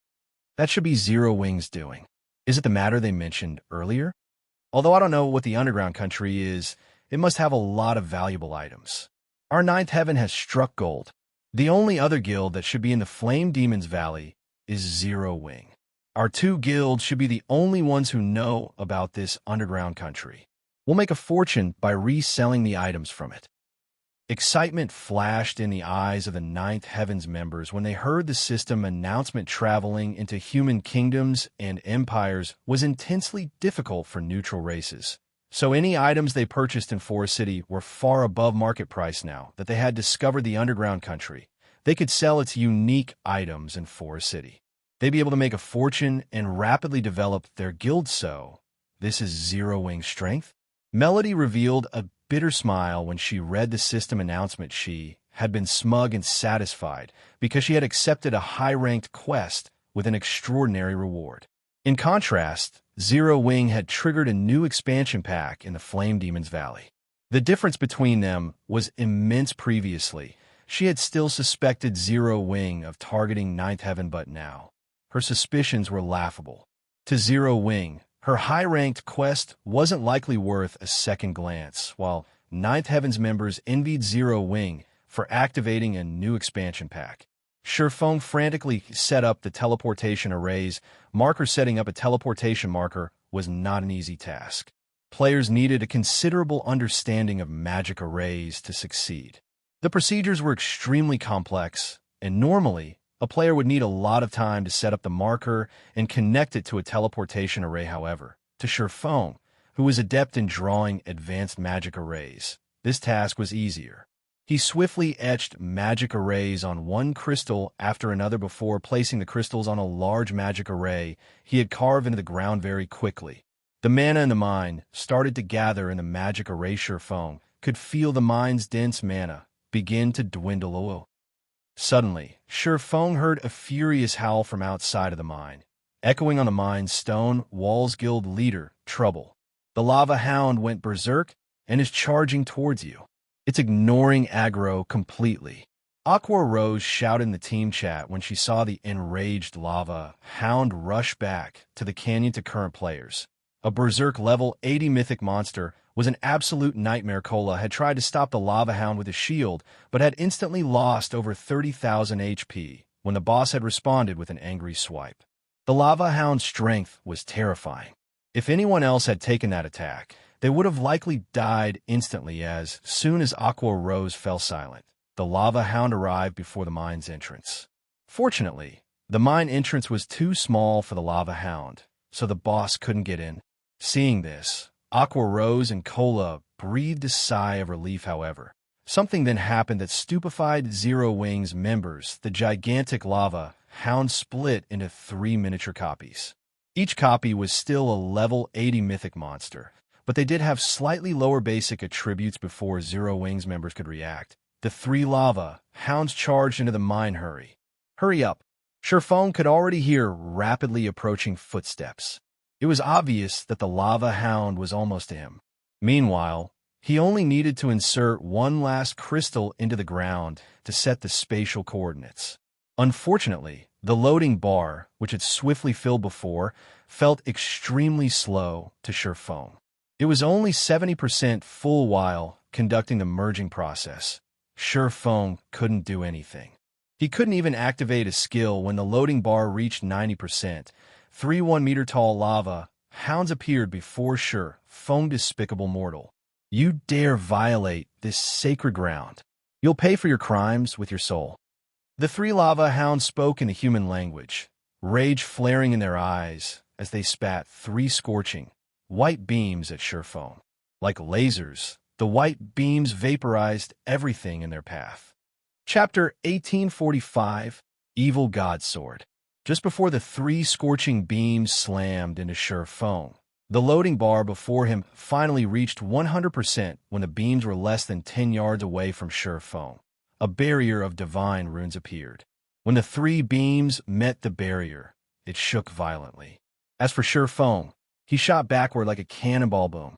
That should be Zero Wing's doing. Is it the matter they mentioned earlier? Although I don't know what the underground country is, it must have a lot of valuable items. Our ninth heaven has struck gold. The only other guild that should be in the Flame Demon's Valley is Zero Wing. Our two guilds should be the only ones who know about this underground country. We'll make a fortune by reselling the items from it. Excitement flashed in the eyes of the Ninth Heaven's members when they heard the system announcement. Traveling into human kingdoms and empires was intensely difficult for neutral races. So any items they purchased in Forest City were far above market price now that they had discovered the underground country. They could sell its unique items in Forest City. They'd be able to make a fortune and rapidly develop their guild. So, this is Zero Wing's strength? Melody revealed a bitter smile when she read the system announcement. She had been smug and satisfied because she had accepted a high-ranked quest with an extraordinary reward. In contrast, Zero Wing had triggered a new expansion pack in the Flame Demon's Valley. The difference between them was immense. Previously, she had still suspected Zero Wing of targeting Ninth Heaven, but now her suspicions were laughable. To Zero Wing, her high-ranked quest wasn't likely worth a second glance, while Ninth Heaven's members envied Zero Wing for activating a new expansion pack. Sherfong frantically set up the teleportation arrays. Setting up a teleportation marker was not an easy task. Players needed a considerable understanding of magic arrays to succeed. The procedures were extremely complex, and normally, a player would need a lot of time to set up the marker and connect it to a teleportation array. However, to Sherfong, who was adept in drawing advanced magic arrays, this task was easier. He swiftly etched magic arrays on one crystal after another before placing the crystals on a large magic array he had carved into the ground very quickly. The mana in the mine started to gather in the magic array. Sherfong could feel the mine's dense mana begin to dwindle. Suddenly, Sherfong heard a furious howl from outside of the mine, echoing on the mine's stone walls. Guild leader, trouble. The lava hound went berserk and is charging towards you. It's ignoring aggro completely. Aqua Rose shouted in the team chat when she saw the enraged lava hound rush back to the canyon. To current players, a berserk level 80 mythic monster was an absolute nightmare. Cola had tried to stop the lava hound with a shield, but had instantly lost over 30,000 HP when the boss had responded with an angry swipe. The lava hound's strength was terrifying. If anyone else had taken that attack, they would have likely died instantly. As soon as Aqua Rose fell silent, the lava hound arrived before the mine's entrance. Fortunately, the mine entrance was too small for the lava hound, so the boss couldn't get in. Seeing this, Aqua Rose and Cola breathed a sigh of relief. However, something then happened that stupefied Zero Wing's members. The gigantic lava hound split into 3 miniature copies. Each copy was still a level 80 mythic monster, but they did have slightly lower basic attributes. Before Zero Wing's members could react, the 3 lava hounds charged into the mine. Hurry up! Sherfong could already hear rapidly approaching footsteps. It was obvious that the lava hound was almost to him. Meanwhile, he only needed to insert one last crystal into the ground to set the spatial coordinates. Unfortunately, the loading bar, which had swiftly filled before, felt extremely slow to Sherfong. It was only 70% full while conducting the merging process. Sherfong couldn't do anything. He couldn't even activate a skill when the loading bar reached 90%. 3 1-meter-tall lava hounds appeared before Sherfong. Despicable mortal. You dare violate this sacred ground. You'll pay for your crimes with your soul. The 3 lava hounds spoke in the human language, rage flaring in their eyes as they spat 3 scorching, white beams at Sherfong. Like lasers, the white beams vaporized everything in their path. Chapter 1845, Evil Godsword. Just before the 3 scorching beams slammed into Sherfong, the loading bar before him finally reached 100% when the beams were less than 10 yards away from Sherfong. A barrier of divine runes appeared. When the 3 beams met the barrier, it shook violently. As for Sherfong, he shot backward like a cannonball. Boom.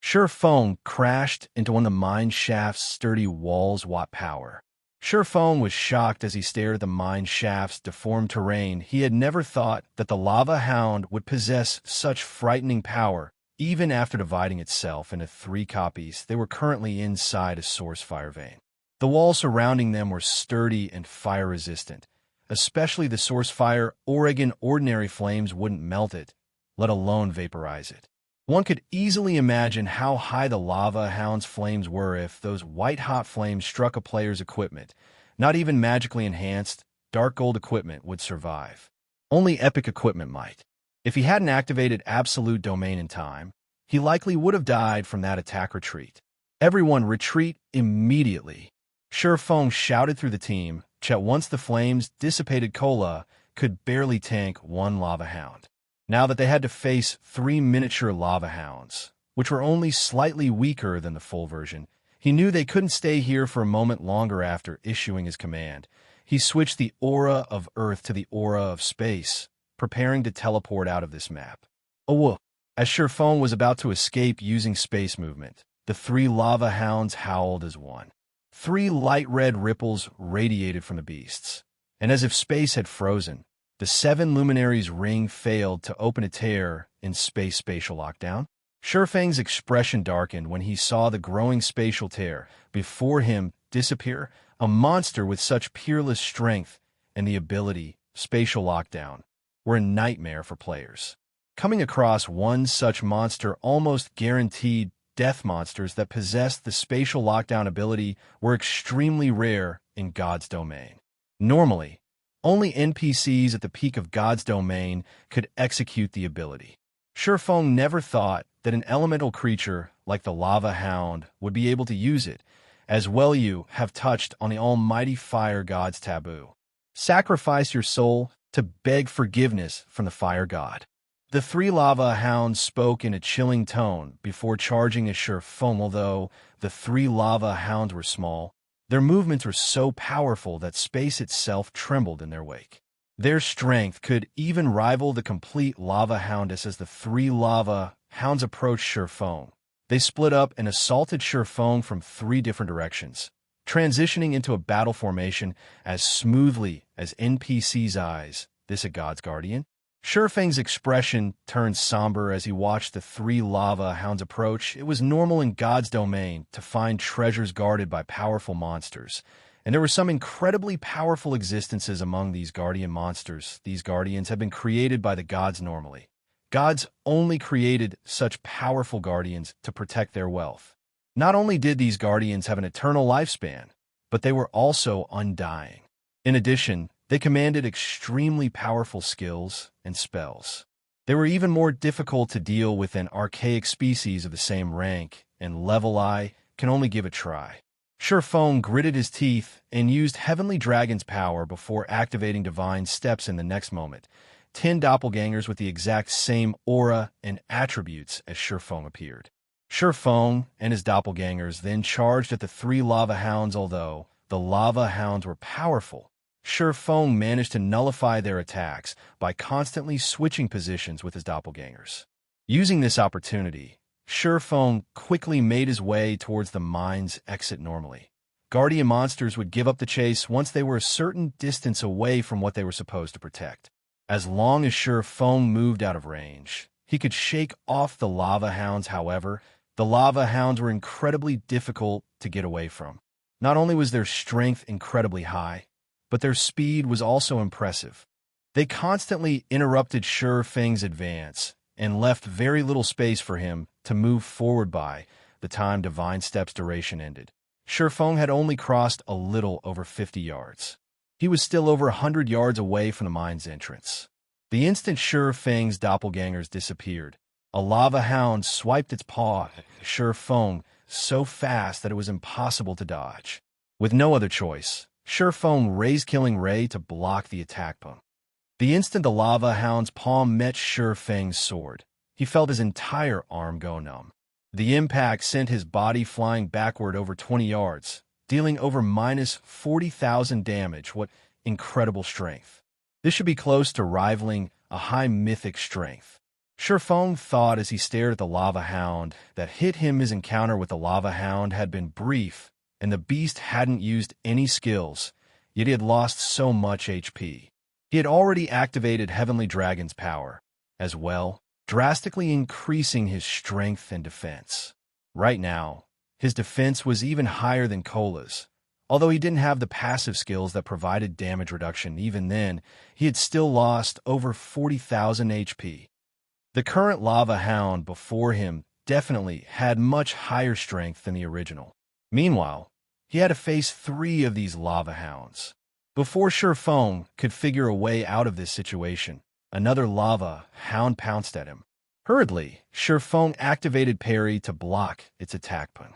Sure Feng crashed into one of the mine shaft's sturdy walls watt power. Sure Feng was shocked as he stared at the mine shaft's deformed terrain. He had never thought that the lava hound would possess such frightening power, even after dividing itself into 3 copies. They were currently inside a source fire vein. The walls surrounding them were sturdy and fire-resistant, especially the source fire. Ordinary flames wouldn't melt it, let alone vaporize it. One could easily imagine how high the lava hound's flames were if those white-hot flames struck a player's equipment. Not even magically enhanced, dark gold equipment would survive. Only epic equipment might. If he hadn't activated Absolute Domain in time, he likely would have died from that attack retreat. Everyone retreat immediately. Sure Feng shouted through the team. Once the flames dissipated, Cola could barely tank 1 lava hound. Now that they had to face 3 miniature lava hounds, which were only slightly weaker than the full version, he knew they couldn't stay here for a moment longer. After issuing his command, he switched the aura of Earth to the aura of space, preparing to teleport out of this map. Oh, as Sure Feng was about to escape using space movement, the 3 lava hounds howled as one. 3 light red ripples radiated from the beasts, and as if space had frozen, the 7 luminaries' ring failed to open a tear in spatial lockdown. Sure Feng's expression darkened when he saw the growing spatial tear before him disappear. A monster with such peerless strength and the ability spatial lockdown were a nightmare for players. Coming across one such monster almost guaranteed. Death monsters that possessed the spatial lockdown ability were extremely rare in God's domain. Normally, only NPCs at the peak of God's domain could execute the ability. Sure Feng never thought that an elemental creature like the lava hound would be able to use it, as well. You have touched on the almighty fire god's taboo. Sacrifice your soul to beg forgiveness from the fire god. The 3 lava hounds spoke in a chilling tone before charging at Sure Feng. Although the 3 lava hounds were small, their movements were so powerful that space itself trembled in their wake. Their strength could even rival the complete lava houndess. As the 3 lava hounds approached Sure Feng, they split up and assaulted Sure Feng from 3 different directions, transitioning into a battle formation as smoothly as NPC's eyes. This a god's guardian? Sure Feng's expression turned somber as he watched the 3 lava hounds approach. It was normal in God's domain to find treasures guarded by powerful monsters, and there were some incredibly powerful existences among these guardian monsters. These guardians have been created by the gods normally. Gods only created such powerful guardians to protect their wealth. Not only did these guardians have an eternal lifespan, but they were also undying. In addition, they commanded extremely powerful skills and spells. They were even more difficult to deal with than archaic species of the same rank and level. I can only give a try. Sure Feng gritted his teeth and used Heavenly Dragon's power before activating Divine Steps. In the next moment, 10 doppelgangers with the exact same aura and attributes as Sure Feng appeared. Sure Feng and his doppelgangers then charged at the 3 lava hounds. Although the lava hounds were powerful, Sure Feng managed to nullify their attacks by constantly switching positions with his doppelgangers. Using this opportunity, Sure Feng quickly made his way towards the mine's exit. Normally, guardian monsters would give up the chase once they were a certain distance away from what they were supposed to protect. As long as Sure Feng moved out of range, he could shake off the lava hounds. However, the lava hounds were incredibly difficult to get away from. Not only was their strength incredibly high, but their speed was also impressive. They constantly interrupted Sure Feng's advance and left very little space for him to move forward. By the time Divine Steps' duration ended, Sure Feng had only crossed a little over 50 yards. He was still over 100 yards away from the mine's entrance. The instant Sure Feng's doppelgangers disappeared, a lava hound swiped its paw at Sure Feng so fast that it was impossible to dodge. With no other choice, Sure Feng raised Killing Ray to block the attack pump. The instant the lava hound's palm met Sure Feng's sword, he felt his entire arm go numb. The impact sent his body flying backward over 20 yards, dealing over minus 40,000 damage. What incredible strength! This should be close to rivaling a high mythic strength. Sherfong thought as he stared at the lava hound that his encounter with the lava hound had been brief, and the beast hadn't used any skills, yet he had lost so much HP. He had already activated Heavenly Dragon's power, as well, drastically increasing his strength and defense. Right now, his defense was even higher than Cola's. Although he didn't have the passive skills that provided damage reduction, even then, he had still lost over 40,000 HP. The current lava hound before him definitely had much higher strength than the original. Meanwhile, he had to face 3 of these lava hounds. Before Sherfong could figure a way out of this situation, another lava hound pounced at him. Hurriedly, Sherfong activated parry to block its attack pun.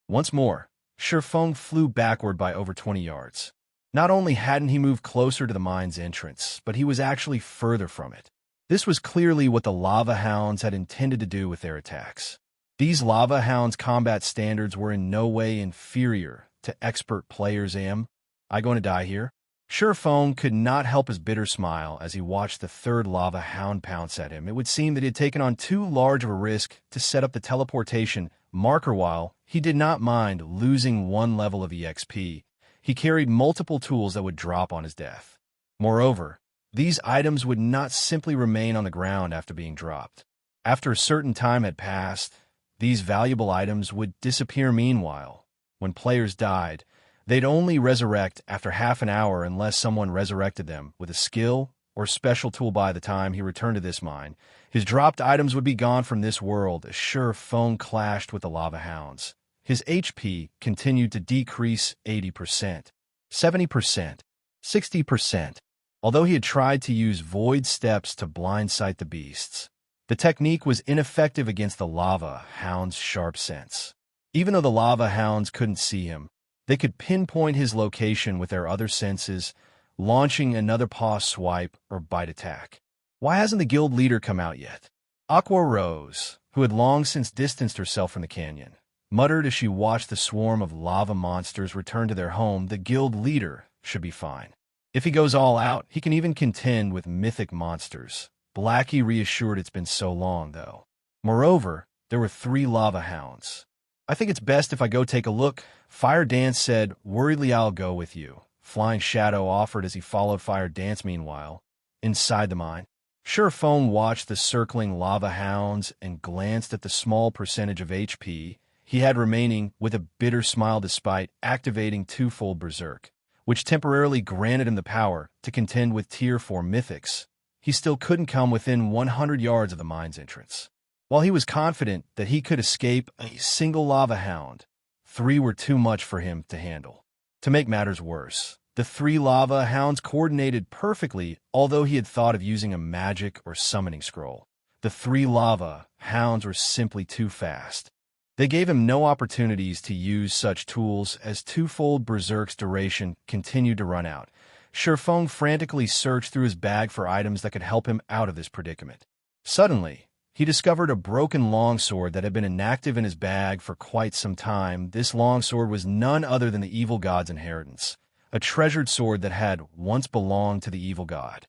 Once more, Sherfong flew backward by over 20 yards. Not only hadn't he moved closer to the mine's entrance, but he was actually further from it. This was clearly what the lava hounds had intended to do with their attacks. These lava hounds' combat standards were in no way inferior to expert players. Am I going to die here? Sherfong could not help his bitter smile as he watched the 3rd lava hound pounce at him. It would seem that he had taken on too large of a risk to set up the teleportation marker. While he did not mind losing 1 level of EXP, he carried multiple tools that would drop on his death. Moreover, these items would not simply remain on the ground after being dropped. After a certain time had passed, these valuable items would disappear. Meanwhile, when players died, they'd only resurrect after half an hour unless someone resurrected them with a skill or special tool. By the time he returned to this mine, his dropped items would be gone from this world. As Sherfong clashed with the lava hounds, his HP continued to decrease 80%, 70%, 60%. Although he had tried to use void steps to blindsight the beasts, the technique was ineffective against the lava hound's sharp sense. Even though the lava hounds couldn't see him, they could pinpoint his location with their other senses, launching another paw swipe or bite attack. Why hasn't the guild leader come out yet? Aqua Rose, who had long since distanced herself from the canyon, muttered as she watched the swarm of lava monsters return to their home. The guild leader should be fine. If he goes all out, he can even contend with mythic monsters. Blackie reassured. It's been so long, though. Moreover, there were 3 lava hounds. I think it's best if I go take a look, Fire Dance said. Worriedly, I'll go with you, Flying Shadow offered as he followed Fire Dance. Meanwhile, inside the mine, Sherfong watched the circling lava hounds and glanced at the small percentage of HP he had remaining with a bitter smile. Despite activating 2-fold Berserk, which temporarily granted him the power to contend with Tier 4 mythics, he still couldn't come within 100 yards of the mine's entrance. While he was confident that he could escape a single lava hound, 3 were too much for him to handle. To make matters worse, the 3 lava hounds coordinated perfectly. Although he had thought of using a magic or summoning scroll, the 3 lava hounds were simply too fast. They gave him no opportunities to use such tools as 2-fold Berserk's duration continued to run out. Sherfong frantically searched through his bag for items that could help him out of this predicament. Suddenly, he discovered a broken longsword that had been inactive in his bag for quite some time. This longsword was none other than the evil god's inheritance, a treasured sword that had once belonged to the evil god.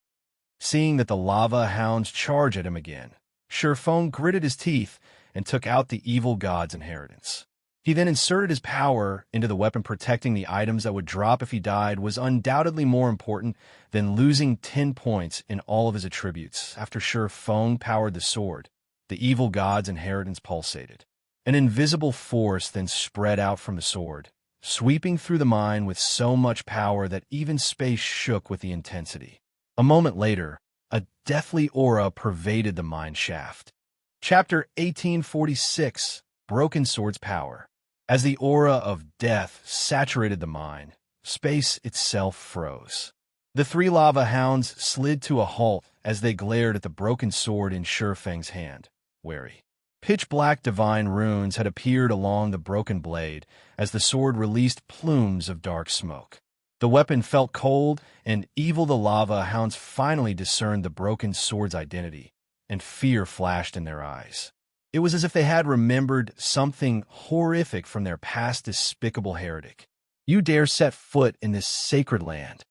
Seeing that the lava hounds charged at him again, Sherfong gritted his teeth and took out the evil god's inheritance. He then inserted his power into the weapon. Protecting the items that would drop if he died was undoubtedly more important than losing 10 points in all of his attributes. After Sherfong powered the sword, the evil god's inheritance pulsated. An invisible force then spread out from the sword, sweeping through the mine with so much power that even space shook with the intensity. A moment later, a deathly aura pervaded the mine shaft. Chapter 1846, Broken Sword's Power. As the aura of death saturated the mine, space itself froze. The 3 lava hounds slid to a halt as they glared at the broken sword in Sherfeng's hand, wary. Pitch-black divine runes had appeared along the broken blade as the sword released plumes of dark smoke. The weapon felt cold and evil. The lava hounds finally discerned the broken sword's identity, and fear flashed in their eyes. It was as if they had remembered something horrific from their past despicable heretic. You dare set foot in this sacred land.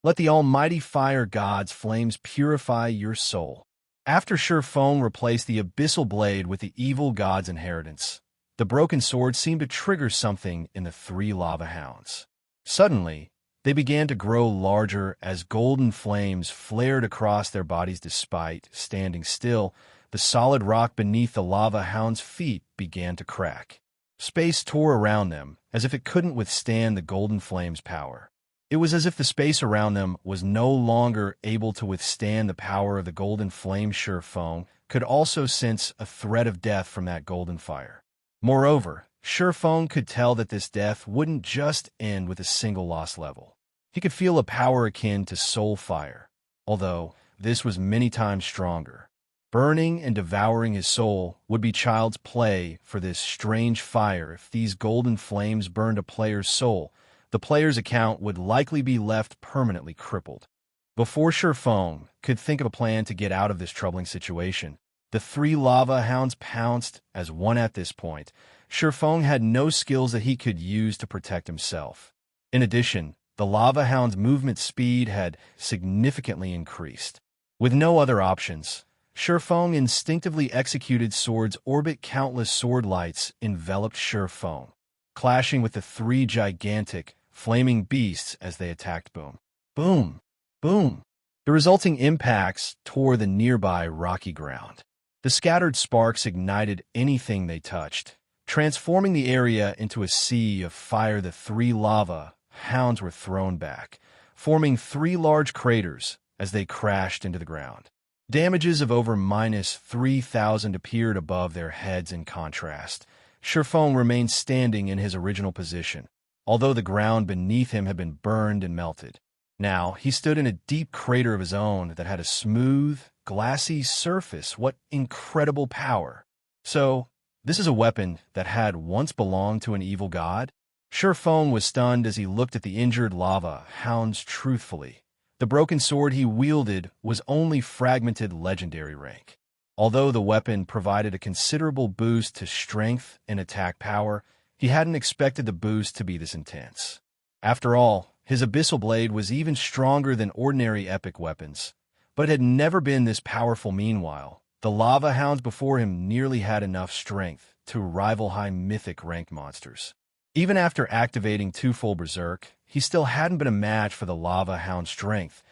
Let the almighty fire god's flames purify your soul. After Feng replaced the abyssal blade with the evil god's inheritance, the broken sword seemed to trigger something in the three lava hounds. Suddenly, they began to grow larger as golden flames flared across their bodies. Despite standing still, the solid rock beneath the lava hound's feet began to crack. Space tore around them, as if it couldn't withstand the golden flame's power. It was as if the space around them was no longer able to withstand the power of the golden flame. Feng could also sense a threat of death from that golden fire. Moreover, Feng could tell that this death wouldn't just end with a single lost level. He could feel a power akin to soul fire, although this was many times stronger. Burning and devouring his soul would be child's play for this strange fire. If these golden flames burned a player's soul, the player's account would likely be left permanently crippled. Before Feng could think of a plan to get out of this troubling situation, the three lava hounds pounced as one. At this point, Feng had no skills that he could use to protect himself. In addition, the lava hound's movement speed had significantly increased. With no other options, Feng instinctively executed Sword's orbit. Countless sword lights enveloped Feng, clashing with the three gigantic, flaming beasts as they attacked. Boom, boom, boom. The resulting impacts tore the nearby rocky ground. The scattered sparks ignited anything they touched, transforming the area into a sea of fire. The three lava hounds were thrown back, forming three large craters as they crashed into the ground. Damages of over -3,000 appeared above their heads. In contrast, Feng remained standing in his original position, although the ground beneath him had been burned and melted. Now, he stood in a deep crater of his own that had a smooth, glassy surface. What incredible power! So, this is a weapon that had once belonged to an evil god? Feng was stunned as he looked at the injured lava hounds. Truthfully, the broken sword he wielded was only fragmented legendary rank. Although the weapon provided a considerable boost to strength and attack power, he hadn't expected the boost to be this intense. After all, his abyssal blade was even stronger than ordinary epic weapons, but it had never been this powerful. Meanwhile, the lava hounds before him nearly had enough strength to rival high mythic ranked monsters. Even after activating twofold berserk, he still hadn't been a match for the lava hound's strength.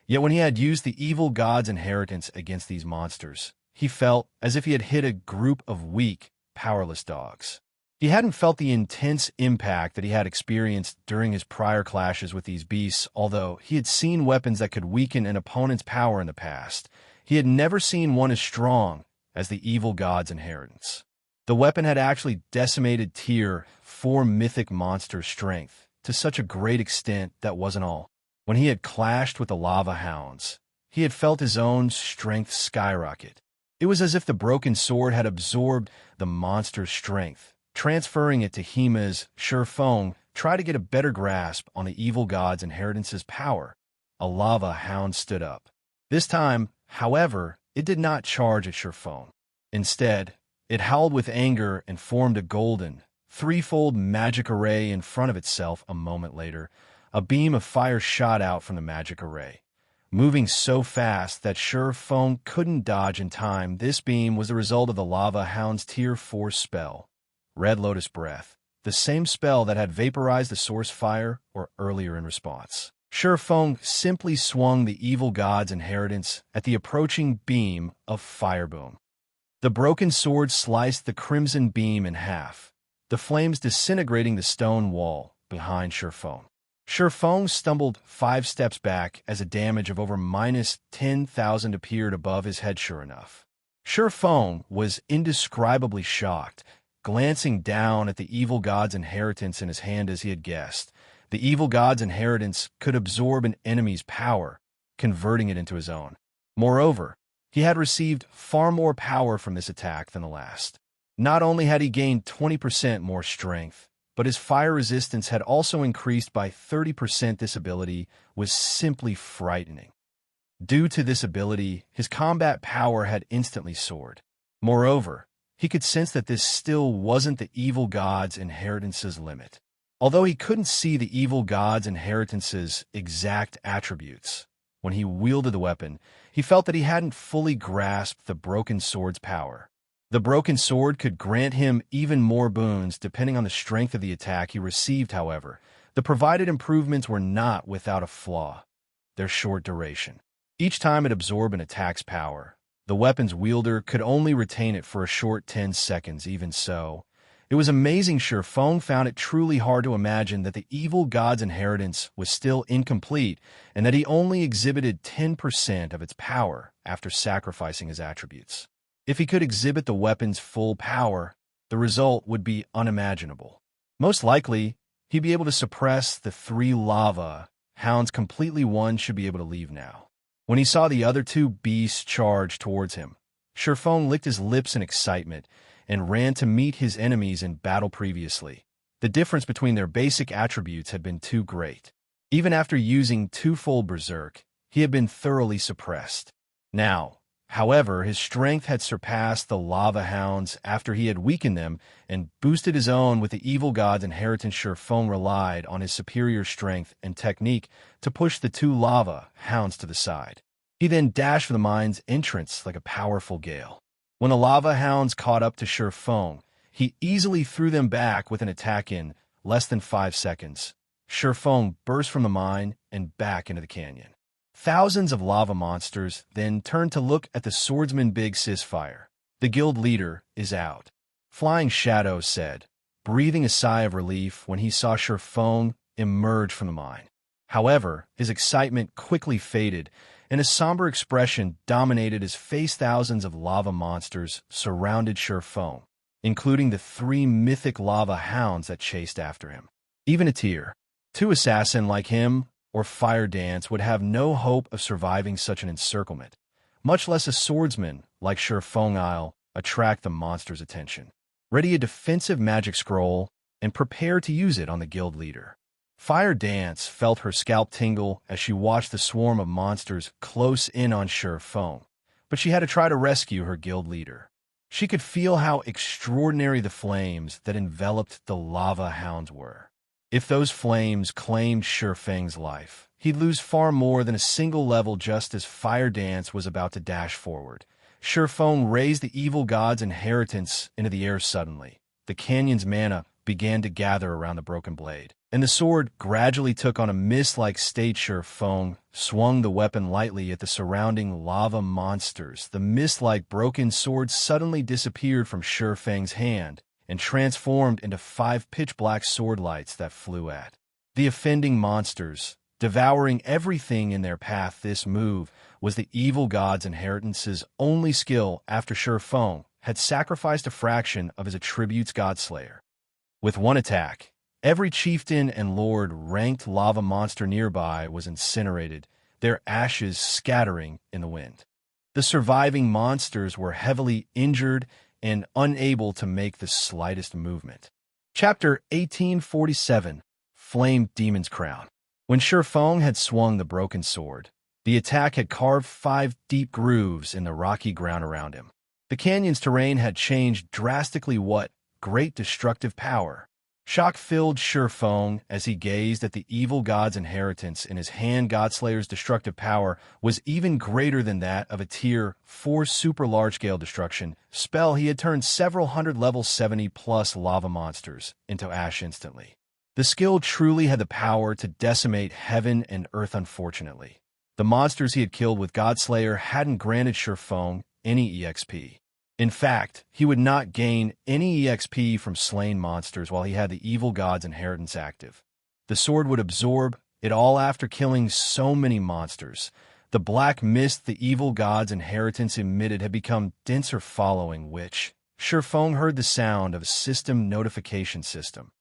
Yet when he had used the evil god's inheritance against these monsters, he felt as if he had hit a group of weak, powerless dogs. He hadn't felt the intense impact that he had experienced during his prior clashes with these beasts. Although he had seen weapons that could weaken an opponent's power in the past, he had never seen one as strong as the evil god's inheritance. The weapon had actually decimated Tier 4 mythic monster strength to such a great extent. That wasn't all. When he had clashed with the lava hounds, he had felt his own strength skyrocket. It was as if the broken sword had absorbed the monster's strength, transferring it to him. As Feng tried to get a better grasp on the evil god's inheritance's power, a lava hound stood up. This time, however, it did not charge at Feng. Instead, it howled with anger and formed a golden, threefold magic array in front of itself. A moment later, a beam of fire shot out from the magic array, moving so fast that Feng couldn't dodge in time. This beam was the result of the lava hound's Tier 4 spell, Red Lotus Breath, the same spell that had vaporized the source fire or earlier. In response, Feng simply swung the evil god's inheritance at the approaching beam of fire. Boom. The broken sword sliced the crimson beam in half, the flames disintegrating the stone wall behind Feng. Feng stumbled 5 steps back as a damage of over -10,000 appeared above his head. Sure enough, Feng was indescribably shocked, glancing down at the evil god's inheritance in his hand. As he had guessed, the evil god's inheritance could absorb an enemy's power, converting it into his own. Moreover, he had received far more power from this attack than the last. Not only had he gained 20% more strength, but his fire resistance had also increased by 30%. This ability was simply frightening. Due to this ability, his combat power had instantly soared. Moreover, he could sense that this still wasn't the evil god's inheritance's limit. Although he couldn't see the evil god's inheritance's exact attributes, When he wielded the weapon, he felt that he hadn't fully grasped the broken sword's power. The broken sword could grant him even more boons depending on the strength of the attack he received, however. The provided improvements were not without a flaw: their short duration. Each time it absorbed an attack's power, the weapon's wielder could only retain it for a short 10 seconds. Even so, it was amazing Shifeng found it truly hard to imagine that the evil god's inheritance was still incomplete and that he only exhibited 10% of its power after sacrificing his attributes. If he could exhibit the weapon's full power, the result would be unimaginable. Most likely, he'd be able to suppress the 3 lava hounds completely. One should be able to leave now. When he saw the other 2 beasts charge towards him, Shifeng licked his lips in excitement and ran to meet his enemies in battle previously. The difference between their basic attributes had been too great. Even after using twofold berserk, he had been thoroughly suppressed. Now, however, his strength had surpassed the lava hounds after he had weakened them and boosted his own with the evil god's inheritance. Shifeng relied on his superior strength and technique to push the 2 lava hounds to the side. He then dashed for the mine's entrance like a powerful gale. When the lava hounds caught up to Shifeng, he easily threw them back with an attack in less than 5 seconds. Shifeng burst from the mine and back into the canyon. Thousands of lava monsters then turned to look at the swordsman. Big Cisfire, the guild leader, is out. Flying Shadow said, breathing a sigh of relief when he saw Shifeng emerge from the mine. However, his excitement quickly faded, and a somber expression dominated his face. Thousands of lava monsters surrounded Shifeng, including the 3 mythic lava hounds that chased after him. Even a tier 2 assassin like him or Fire Dance would have no hope of surviving such an encirclement, much less a swordsman like Shifeng. I'll attract the monster's attention. Ready a defensive magic scroll and prepare to use it on the guild leader. Fire Dance felt her scalp tingle as she watched the swarm of monsters close in on Shifeng, but she had to try to rescue her guild leader. She could feel how extraordinary the flames that enveloped the lava hounds were. If those flames claimed Shifeng's life, he'd lose far more than a single level. Just as Fire Dance was about to dash forward, Shifeng raised the evil god's inheritance into the air. Suddenly, the canyon's mana began to gather around the broken blade, and the sword gradually took on a mist-like state. Shifeng swung the weapon lightly at the surrounding lava monsters. The mist-like broken sword suddenly disappeared from Shifeng's hand and transformed into 5 pitch-black sword lights that flew at the offending monsters, devouring everything in their path. This move was the evil god's inheritance's only skill after Shifeng had sacrificed a fraction of his attributes. Godslayer. With one attack, every chieftain and lord-ranked lava monster nearby was incinerated, their ashes scattering in the wind. The surviving monsters were heavily injured and unable to make the slightest movement. Chapter 1847, Flame Demon's Crown. When Shifeng had swung the broken sword, the attack had carved 5 deep grooves in the rocky ground around him. The canyon's terrain had changed drastically. What great destructive power! Shock filled Shifeng as he gazed at the evil god's inheritance in his hand. Godslayer's destructive power was even greater than that of a Tier 4 super large-scale destruction spell. He had turned several hundred level 70+ lava monsters into ash instantly. The skill truly had the power to decimate heaven and earth. Unfortunately, the monsters he had killed with Godslayer hadn't granted Shifeng any EXP. In fact, he would not gain any EXP from slain monsters while he had the evil god's inheritance active. The sword would absorb it all after killing so many monsters. The black mist the evil god's inheritance emitted had become denser, following which Shifeng heard the sound of a system notification system.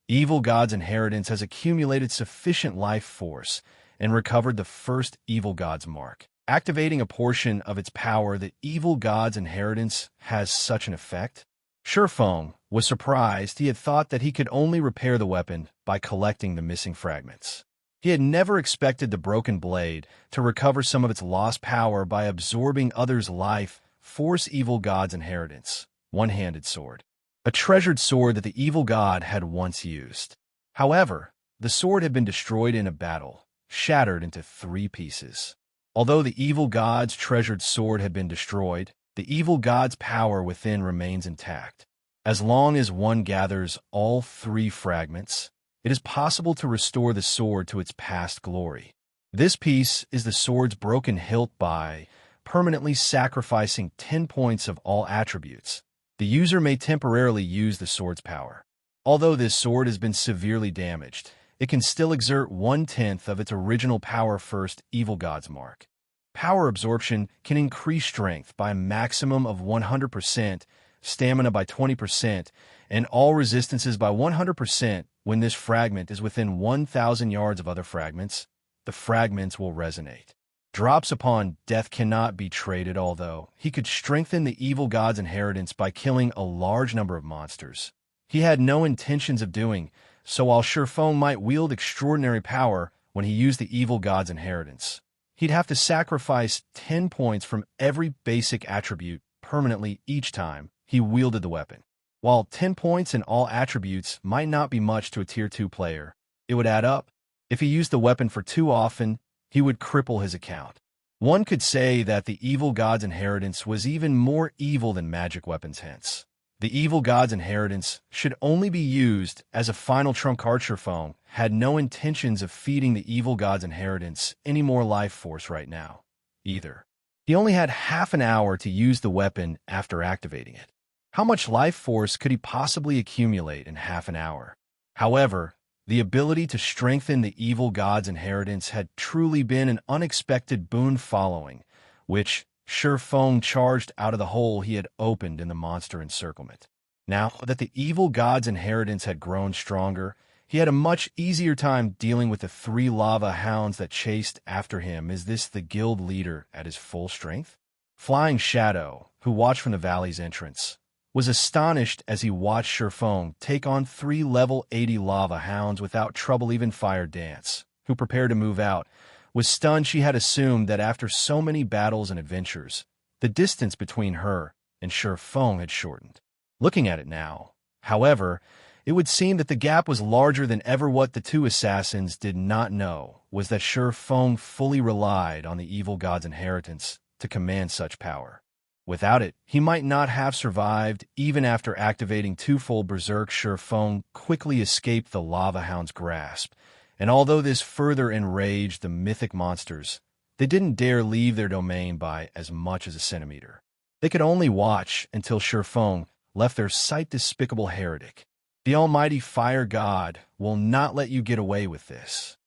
Evil god's inheritance has accumulated sufficient life force and recovered the first evil god's mark. Activating a portion of its power, the evil god's inheritance has such an effect? Shifeng was surprised. He had thought that he could only repair the weapon by collecting the missing fragments. He had never expected the broken blade to recover some of its lost power by absorbing others' life force. Evil god's inheritance, one-handed sword. A treasured sword that the evil god had once used. However, the sword had been destroyed in a battle, shattered into 3 pieces. Although the evil god's treasured sword had been destroyed, the evil god's power within remains intact. As long as one gathers all 3 fragments, it is possible to restore the sword to its past glory. This piece is the sword's broken hilt by permanently sacrificing 10 points of all attributes. The user may temporarily use the sword's power. Although this sword has been severely damaged, it can still exert 1/10 of its original power first evil god's mark. Power absorption can increase strength by a maximum of 100%, stamina by 20%, and all resistances by 100% when this fragment is within 1,000 yards of other fragments. The fragments will resonate. Drops upon death cannot be traded, although he could strengthen the evil god's inheritance by killing a large number of monsters. He had no intentions of doing so, while Sherfong might wield extraordinary power when he used the evil god's inheritance. He'd have to sacrifice 10 points from every basic attribute permanently each time he wielded the weapon. While 10 points in all attributes might not be much to a Tier 2 player, it would add up. If he used the weapon for too often, he would cripple his account. One could say that the evil god's inheritance was even more evil than magic weapons, hence. The evil god's inheritance should only be used as a final trump card. Sherfong had no intentions of feeding the evil god's inheritance any more life force right now, either. He only had half an hour to use the weapon after activating it. How much life force could he possibly accumulate in half an hour? However, the ability to strengthen the evil god's inheritance had truly been an unexpected boon following, which Sherfong charged out of the hole he had opened in the monster encirclement. Now that the evil god's inheritance had grown stronger, he had a much easier time dealing with the 3 lava hounds that chased after him. Is this the guild leader at his full strength? Flying Shadow, who watched from the valley's entrance, was astonished as he watched Sherfong take on 3 level 80 lava hounds without trouble. Even Fire Dance, who prepared to move out, was stunned. She had assumed that after so many battles and adventures, the distance between her and Sherfong had shortened. Looking at it now, however, it would seem that the gap was larger than ever. What the 2 assassins did not know was that Sherfong fully relied on the evil god's inheritance to command such power. Without it, he might not have survived. Even after activating 2-fold Berserk, Sherfong quickly escaped the lava hound's grasp, and although this further enraged the mythic monsters, they didn't dare leave their domain by as much as a centimeter. They could only watch until Sherfong left their sight. Despicable heretic. The almighty fire god will not let you get away with this.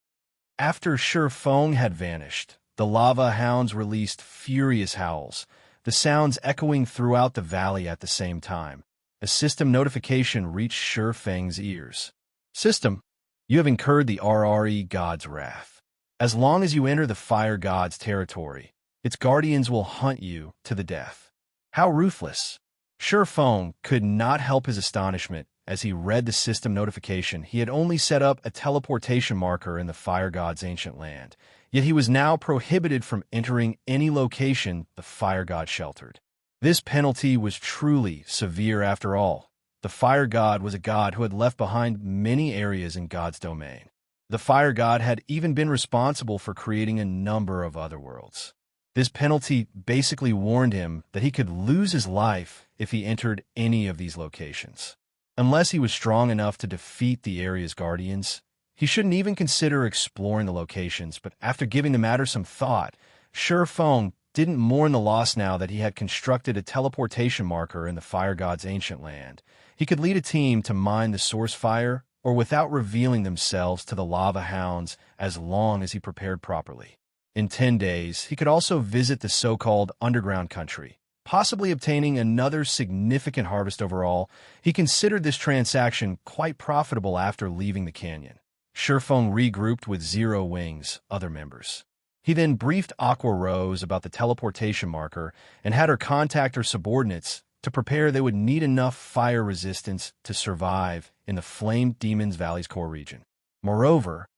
After Sherfong had vanished, the lava hounds released furious howls, the sounds echoing throughout the valley at the same time. A system notification reached Sherfang's ears. System, you have incurred the RRE god's wrath. As long as you enter the fire god's territory, its guardians will hunt you to the death. How ruthless! Sherfong could not help his astonishment as he read the system notification. He had only set up a teleportation marker in the fire god's ancient land, yet he was now prohibited from entering any location the fire god sheltered. This penalty was truly severe. After all, the fire god was a god who had left behind many areas in God's domain. The fire god had even been responsible for creating a number of other worlds. This penalty basically warned him that he could lose his life if he entered any of these locations. Unless he was strong enough to defeat the area's guardians, he shouldn't even consider exploring the locations. But after giving the matter some thought, Sherfong didn't mourn the loss now that he had constructed a teleportation marker in the fire god's ancient land. He could lead a team to mine the source fire, or without revealing themselves to the lava hounds, as long as he prepared properly. In 10 days, he could also visit the so-called underground country, possibly obtaining another significant harvest. Overall, he considered this transaction quite profitable. After leaving the canyon, Sherfong regrouped with Zero Wing's other members. He then briefed Aqua Rose about the teleportation marker and had her contact her subordinates to prepare. They would need enough fire resistance to survive in the Flame Demon's Valley's core region. Moreover,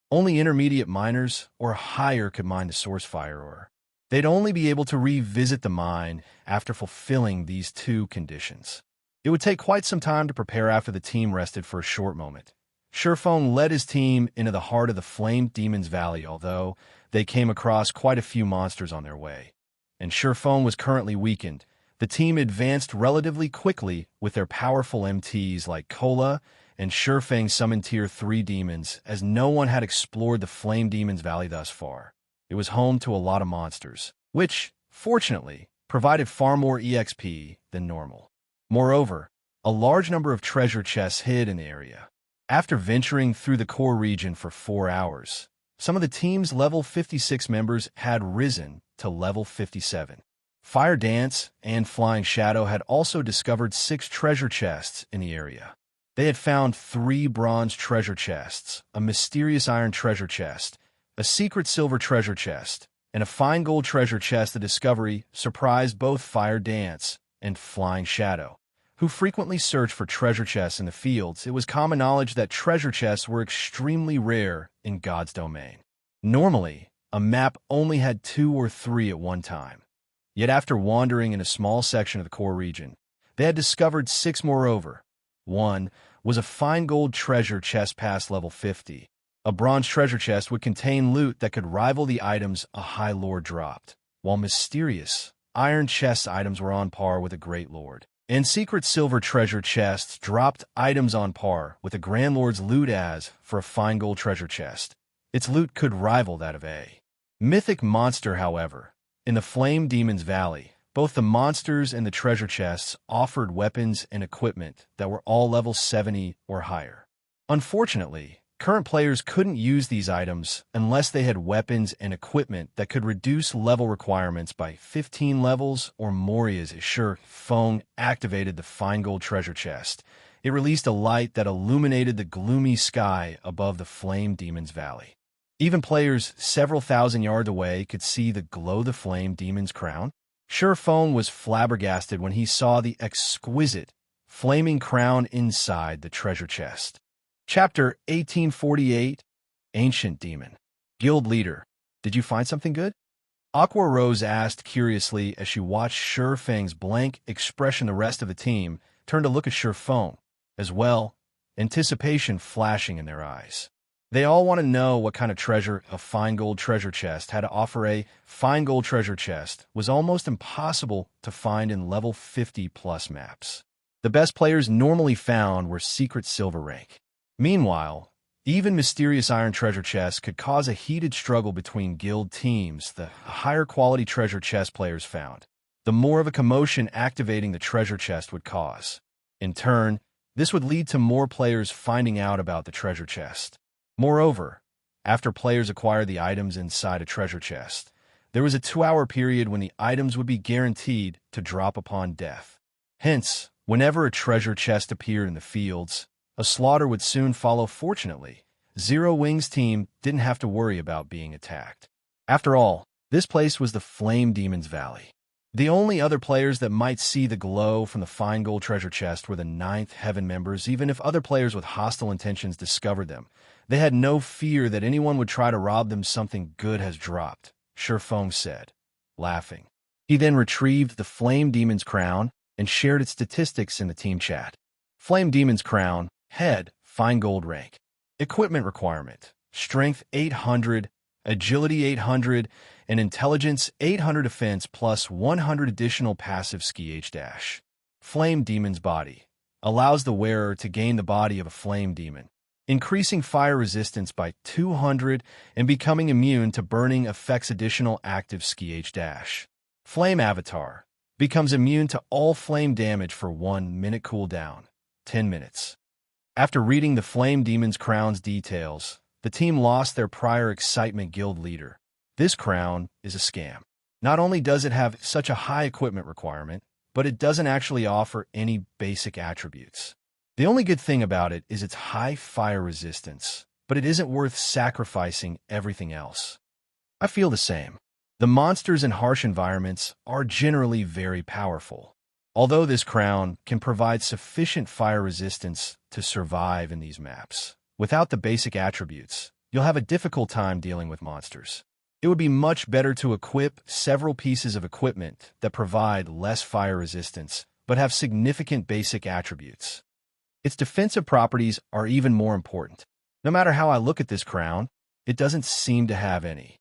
only intermediate miners or higher could mine the source fire ore. They'd only be able to revisit the mine after fulfilling these 2 conditions. It would take quite some time to prepare. After the team rested for a short moment, Sherfone led his team into the heart of the Flamed Demon's Valley, although they came across quite a few monsters on their way. And Sherfone was currently weakened. The team advanced relatively quickly with their powerful MTs like Kola and Sherfang summoned Tier 3 demons, as no one had explored the Flame Demon's Valley thus far. It was home to a lot of monsters, which, fortunately, provided far more EXP than normal. Moreover, a large number of treasure chests hid in the area. After venturing through the core region for 4 hours, some of the team's level 56 members had risen to level 57. Fire Dance and Flying Shadow had also discovered 6 treasure chests in the area. They had found 3 bronze treasure chests, a mysterious iron treasure chest, a secret silver treasure chest, and a fine gold treasure chest. The discovery surprised both Fire Dance and Flying Shadow, who frequently searched for treasure chests in the fields. It was common knowledge that treasure chests were extremely rare in God's domain. Normally, a map only had 2 or 3 at one time. Yet after wandering in a small section of the core region, they had discovered 6 moreover. One was a fine gold treasure chest past level 50. A bronze treasure chest would contain loot that could rival the items a High Lord dropped, while mysterious iron chest items were on par with a Great Lord. And secret silver treasure chests dropped items on par with a Grand Lord's loot. As for a fine gold treasure chest, its loot could rival that of a mythic monster. However, in the Flame Demon's Valley, both the monsters and the treasure chests offered weapons and equipment that were all level 70 or higher. Unfortunately, current players couldn't use these items unless they had weapons and equipment that could reduce level requirements by 15 levels or more. As Sherfone activated the fine gold treasure chest, it released a light that illuminated the gloomy sky above the Flame Demon's Valley. Even players several thousand yards away could see the glow of the Flame Demon's crown. Sherfone was flabbergasted when he saw the exquisite, flaming crown inside the treasure chest. Chapter 1848, Ancient Demon. Guild Leader, did you find something good? Aqua Rose asked curiously as she watched Sherfang's blank expression. The rest of the team turned to look at Sherfone as well, anticipation flashing in their eyes. They all want to know what kind of treasure a fine gold treasure chest had to offer. A fine gold treasure chest was almost impossible to find in level 50+ maps. The best players normally found were secret silver rank. Meanwhile, even mysterious iron treasure chests could cause a heated struggle between guild teams. The higher quality treasure chest players found, the more of a commotion activating the treasure chest would cause. In turn, this would lead to more players finding out about the treasure chest. Moreover, after players acquired the items inside a treasure chest, there was a 2-hour period when the items would be guaranteed to drop upon death. Hence, whenever a treasure chest appeared in the fields, a slaughter would soon follow. Fortunately, Zero Wing's team didn't have to worry about being attacked. After all, this place was the Flame Demon's Valley. The only other players that might see the glow from the fine gold treasure chest were the 9th Heaven members. Even if other players with hostile intentions discovered them, they had no fear that anyone would try to rob them. Something good has dropped, Sherfone said, laughing. He then retrieved the Flame Demon's crown and shared its statistics in the team chat. Flame Demon's crown, head, fine gold rank. Equipment requirement, strength 800, agility 800, and intelligence 800 defense plus 100 additional passive Xianxia. Flame Demon's body allows the wearer to gain the body of a flame demon, increasing fire resistance by 200 and becoming immune to burning effects. Additional active Xianxia. Flame Avatar becomes immune to all flame damage for 1 minute cooldown, 10 minutes. After reading the Flame Demon's crown's details, the team lost their prior excitement. Guild Leader, this crown is a scam. Not only does it have such a high equipment requirement, but it doesn't actually offer any basic attributes. The only good thing about it is its high fire resistance, but it isn't worth sacrificing everything else. I feel the same. The monsters in harsh environments are generally very powerful. Although this crown can provide sufficient fire resistance to survive in these maps, without the basic attributes, you'll have a difficult time dealing with monsters. It would be much better to equip several pieces of equipment that provide less fire resistance, but have significant basic attributes. Its defensive properties are even more important. No matter how I look at this crown, it doesn't seem to have any.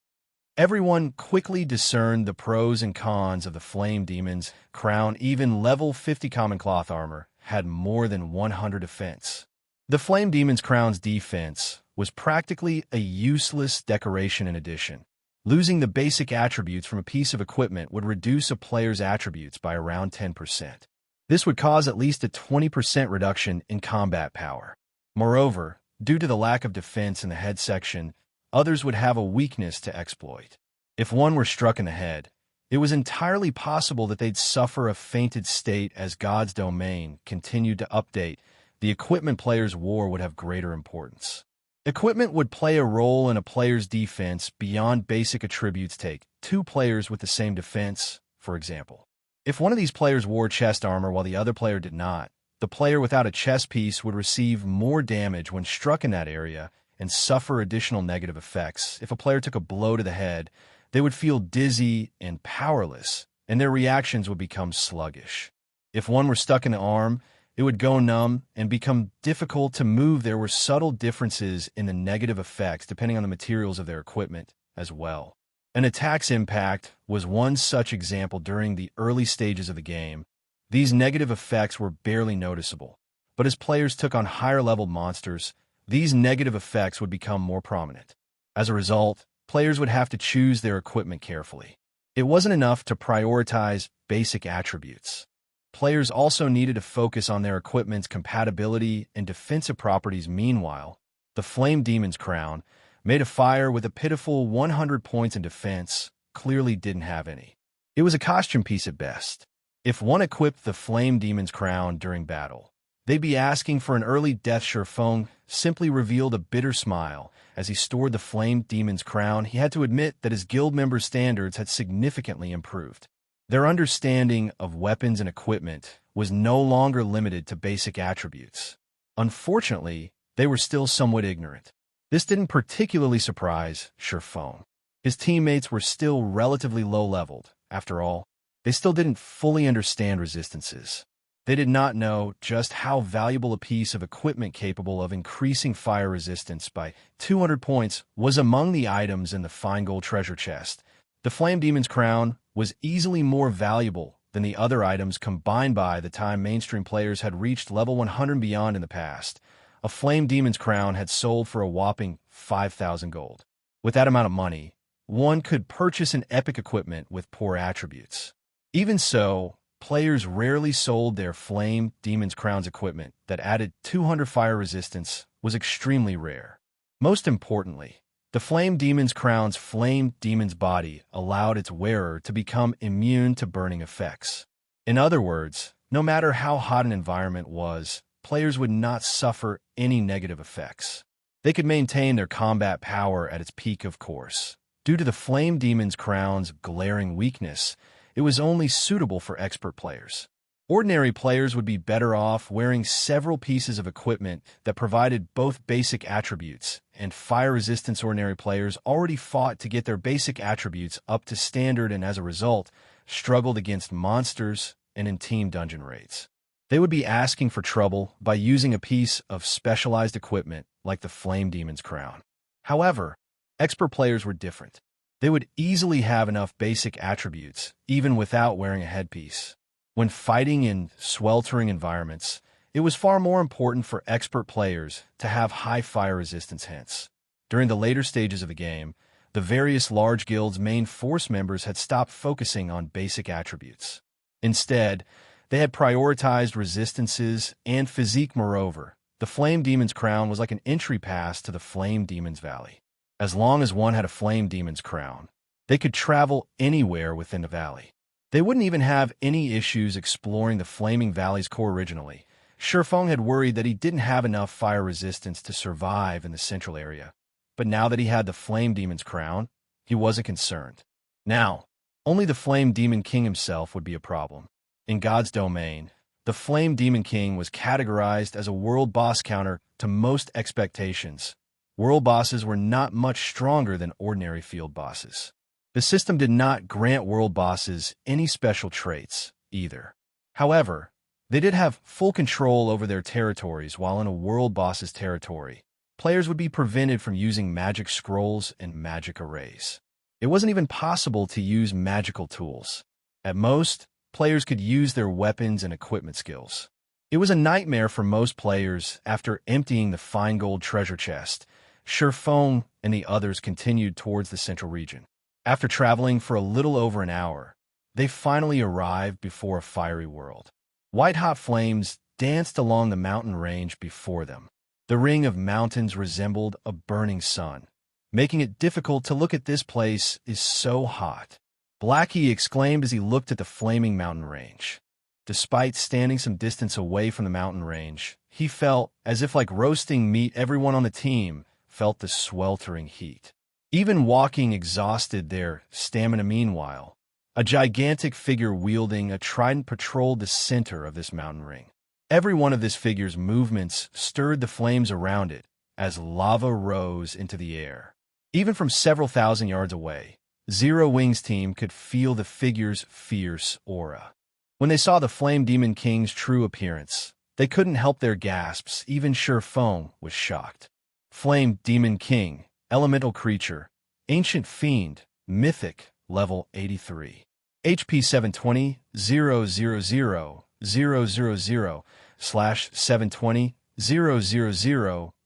Everyone quickly discerned the pros and cons of the Flame Demon's crown. Even level 50 common cloth armor had more than 100 defense. The Flame Demon's crown's defense was practically a useless decoration in addition. Losing the basic attributes from a piece of equipment would reduce a player's attributes by around 10%. This would cause at least a 20% reduction in combat power. Moreover, due to the lack of defense in the head section, others would have a weakness to exploit. If one were struck in the head, it was entirely possible that they'd suffer a fainted state. As God's domain continued to update, the equipment player's war would have greater importance. Equipment would play a role in a player's defense beyond basic attributes. Take two players with the same defense, for example. If one of these players wore chest armor while the other player did not, the player without a chest piece would receive more damage when struck in that area and suffer additional negative effects. If a player took a blow to the head, they would feel dizzy and powerless, and their reactions would become sluggish. If one were stuck in the arm, it would go numb and become difficult to move. There were subtle differences in the negative effects depending on the materials of their equipment as well. An attack's impact was one such example. During the early stages of the game, these negative effects were barely noticeable, but as players took on higher-level monsters, these negative effects would become more prominent. As a result, players would have to choose their equipment carefully. It wasn't enough to prioritize basic attributes. Players also needed to focus on their equipment's compatibility and defensive properties. Meanwhile, the Flame Demon's crown, made of fire with a pitiful 100 points in defense, clearly didn't have any. It was a costume piece at best. If one equipped the Flame Demon's crown during battle, they'd be asking for an early death. Xianxia simply revealed a bitter smile as he stored the Flame Demon's crown. He had to admit that his guild members' standards had significantly improved. Their understanding of weapons and equipment was no longer limited to basic attributes. Unfortunately, they were still somewhat ignorant. This didn't particularly surprise Xianxia. His teammates were still relatively low-leveled. After all, they still didn't fully understand resistances. They did not know just how valuable a piece of equipment capable of increasing fire resistance by 200 points was among the items in the fine gold treasure chest. The Flame Demon's crown was easily more valuable than the other items combined. By the time mainstream players had reached level 100 and beyond in the past, a Flame Demon's crown had sold for a whopping 5,000 gold. With that amount of money, one could purchase an epic equipment with poor attributes. Even so, players rarely sold their Flame Demon's crown's equipment that added 200 fire resistance was extremely rare. Most importantly, the Flame Demon's crown's Flame Demon's body allowed its wearer to become immune to burning effects. In other words, no matter how hot an environment was, players would not suffer any negative effects. They could maintain their combat power at its peak. Of course, due to the Flame Demon's crown's glaring weakness, it was only suitable for expert players. Ordinary players would be better off wearing several pieces of equipment that provided both basic attributes and fire resistance. Ordinary players already fought to get their basic attributes up to standard and as a result, struggled against monsters and in team dungeon raids. They would be asking for trouble by using a piece of specialized equipment like the Flame Demon's crown. However, expert players were different. They would easily have enough basic attributes, even without wearing a headpiece. When fighting in sweltering environments, it was far more important for expert players to have high fire resistance. Hence, during the later stages of the game, the various large guilds' main force members had stopped focusing on basic attributes. Instead, they had prioritized resistances and physique. Moreover, the Flame Demon's crown was like an entry pass to the Flame Demon's Valley. As long as one had a Flame Demon's crown, they could travel anywhere within the valley. They wouldn't even have any issues exploring the Flaming Valley's core. Originally, Xianxia had worried that he didn't have enough fire resistance to survive in the central area. But now that he had the Flame Demon's crown, he wasn't concerned. Now, only the Flame Demon King himself would be a problem. In God's domain, the Flame Demon King was categorized as a world boss counter to most expectations. World bosses were not much stronger than ordinary field bosses. The system did not grant world bosses any special traits, either. However, They did have full control over their territories while in a world boss's territory. Players would be prevented from using magic scrolls and magic arrays. It wasn't even possible to use magical tools. At most, players could use their weapons and equipment skills. It was a nightmare for most players. After emptying the fine gold treasure chest, Sherfong and the others continued towards the central region. After traveling for a little over an hour, they finally arrived before a fiery world. White-hot flames danced along the mountain range before them. The ring of mountains resembled a burning sun, making it difficult to look at. This place is so hot, Blackie exclaimed as he looked at the flaming mountain range. Despite standing some distance away from the mountain range, he felt as if like roasting meat. Everyone on the team felt the sweltering heat. Even walking exhausted their stamina. Meanwhile, a gigantic figure wielding a trident patrolled the center of this mountain ring. Every one of this figure's movements stirred the flames around it as lava rose into the air. Even from several thousand yards away, Zero Wing's team could feel the figure's fierce aura. When they saw the Flame Demon King's true appearance, they couldn't help their gasps. Even Sherfong was shocked. Flame Demon King, elemental creature, ancient fiend, mythic, level 83. HP 720 000 000 /720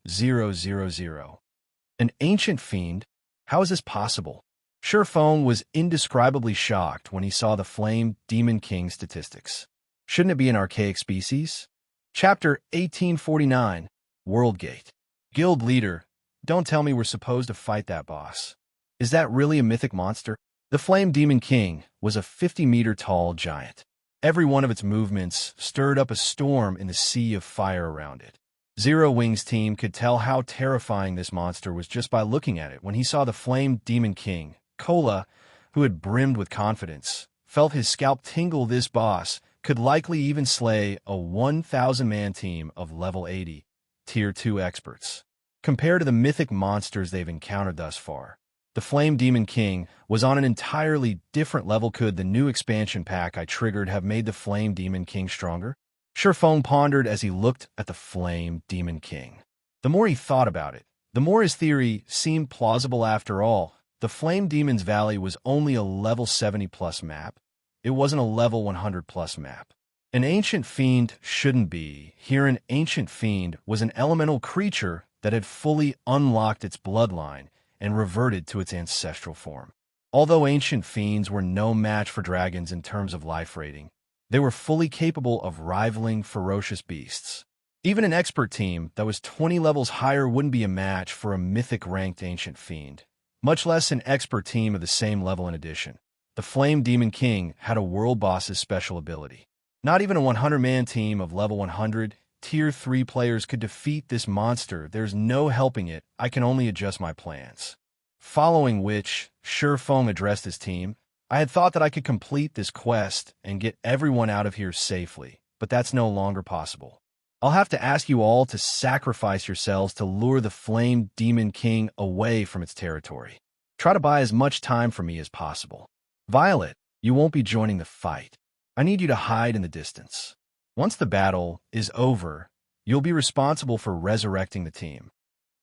000 000. An ancient fiend? How is this possible? Sherfong was indescribably shocked when he saw the Flame Demon King statistics. Shouldn't it be an archaic species? Chapter 1849, World Gate. Guild Leader, don't tell me we're supposed to fight that boss. Is that really a mythic monster? The Flame Demon King was a 50-meter-tall giant. Every one of its movements stirred up a storm in the sea of fire around it. Zero Wing's team could tell how terrifying this monster was just by looking at it. When he saw the Flame Demon King, Kola, who had brimmed with confidence, felt his scalp tingle. This boss could likely even slay a 1,000-man team of level 80, Tier 2 experts. Compared to the mythic monsters they've encountered thus far, the Flame Demon King was on an entirely different level. Could the new expansion pack I triggered have made the Flame Demon King stronger? Sherfong pondered as he looked at the Flame Demon King. The more he thought about it, the more his theory seemed plausible. After all, the Flame Demon's Valley was only a level 70+ map. It wasn't a level 100+ map. An ancient fiend shouldn't be. Here an ancient fiend was an elemental creature that had fully unlocked its bloodline and reverted to its ancestral form. Although ancient fiends were no match for dragons in terms of life rating, they were fully capable of rivaling ferocious beasts. Even an expert team that was 20 levels higher wouldn't be a match for a mythic-ranked ancient fiend, much less an expert team of the same level. In addition, the Flame Demon King had a world boss's special ability. Not even a 100-man team of level 100, Tier 3 players could defeat this monster. There's no helping it. I can only adjust my plans. Following which, Sherfong addressed his team. I had thought that I could complete this quest and get everyone out of here safely, but that's no longer possible. I'll have to ask you all to sacrifice yourselves to lure the Flame Demon King away from its territory. Try to buy as much time for me as possible. Violet, you won't be joining the fight. I need you to hide in the distance. Once the battle is over, you'll be responsible for resurrecting the team.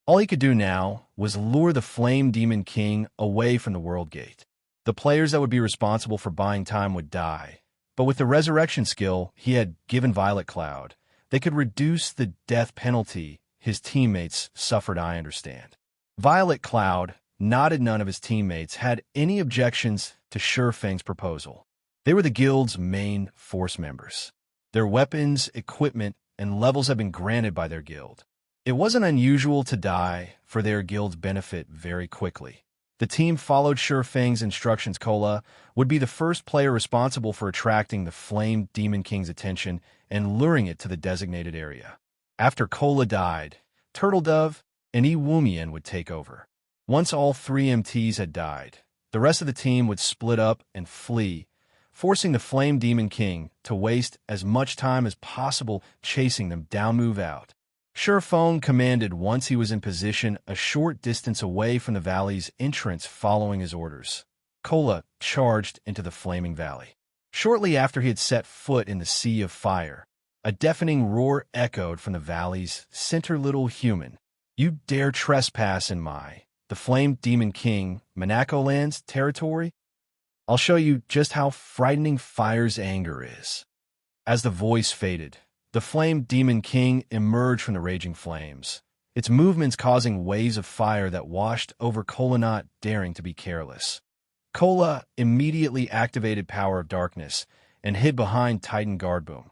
All he could do now was lure the Flame Demon King away from the World Gate. The players that would be responsible for buying time would die, but with the resurrection skill he had given Violet Cloud, they could reduce the death penalty his teammates suffered. I understand. Violet Cloud nodded. None of his teammates had any objections to Sherfang's proposal. They were the guild's main force members. Their weapons, equipment, and levels had been granted by their guild. It wasn't unusual to die for their guild's benefit very quickly. The team followed Sherfang's instructions. Kola would be the first player responsible for attracting the Flame Demon King's attention and luring it to the designated area. After Kola died, Turtledove and Iwumian would take over. Once all 3 MTs had died, the rest of the team would split up and flee, forcing the Flame Demon King to waste as much time as possible chasing them down. Move out. Sherfong commanded once he was in position a short distance away from the valley's entrance. Following his orders, Kola charged into the Flaming Valley. Shortly after he had set foot in the Sea of Fire, A deafening roar echoed from the valley's center. Little human, you dare trespass in the Flame Demon King, Monacoland's territory? I'll show you just how frightening fire's anger is. As the voice faded, the Flame Demon King emerged from the raging flames, its movements causing waves of fire that washed over Cola, not daring to be careless. Cola immediately activated Power of Darkness and hid behind Titan Guardboom.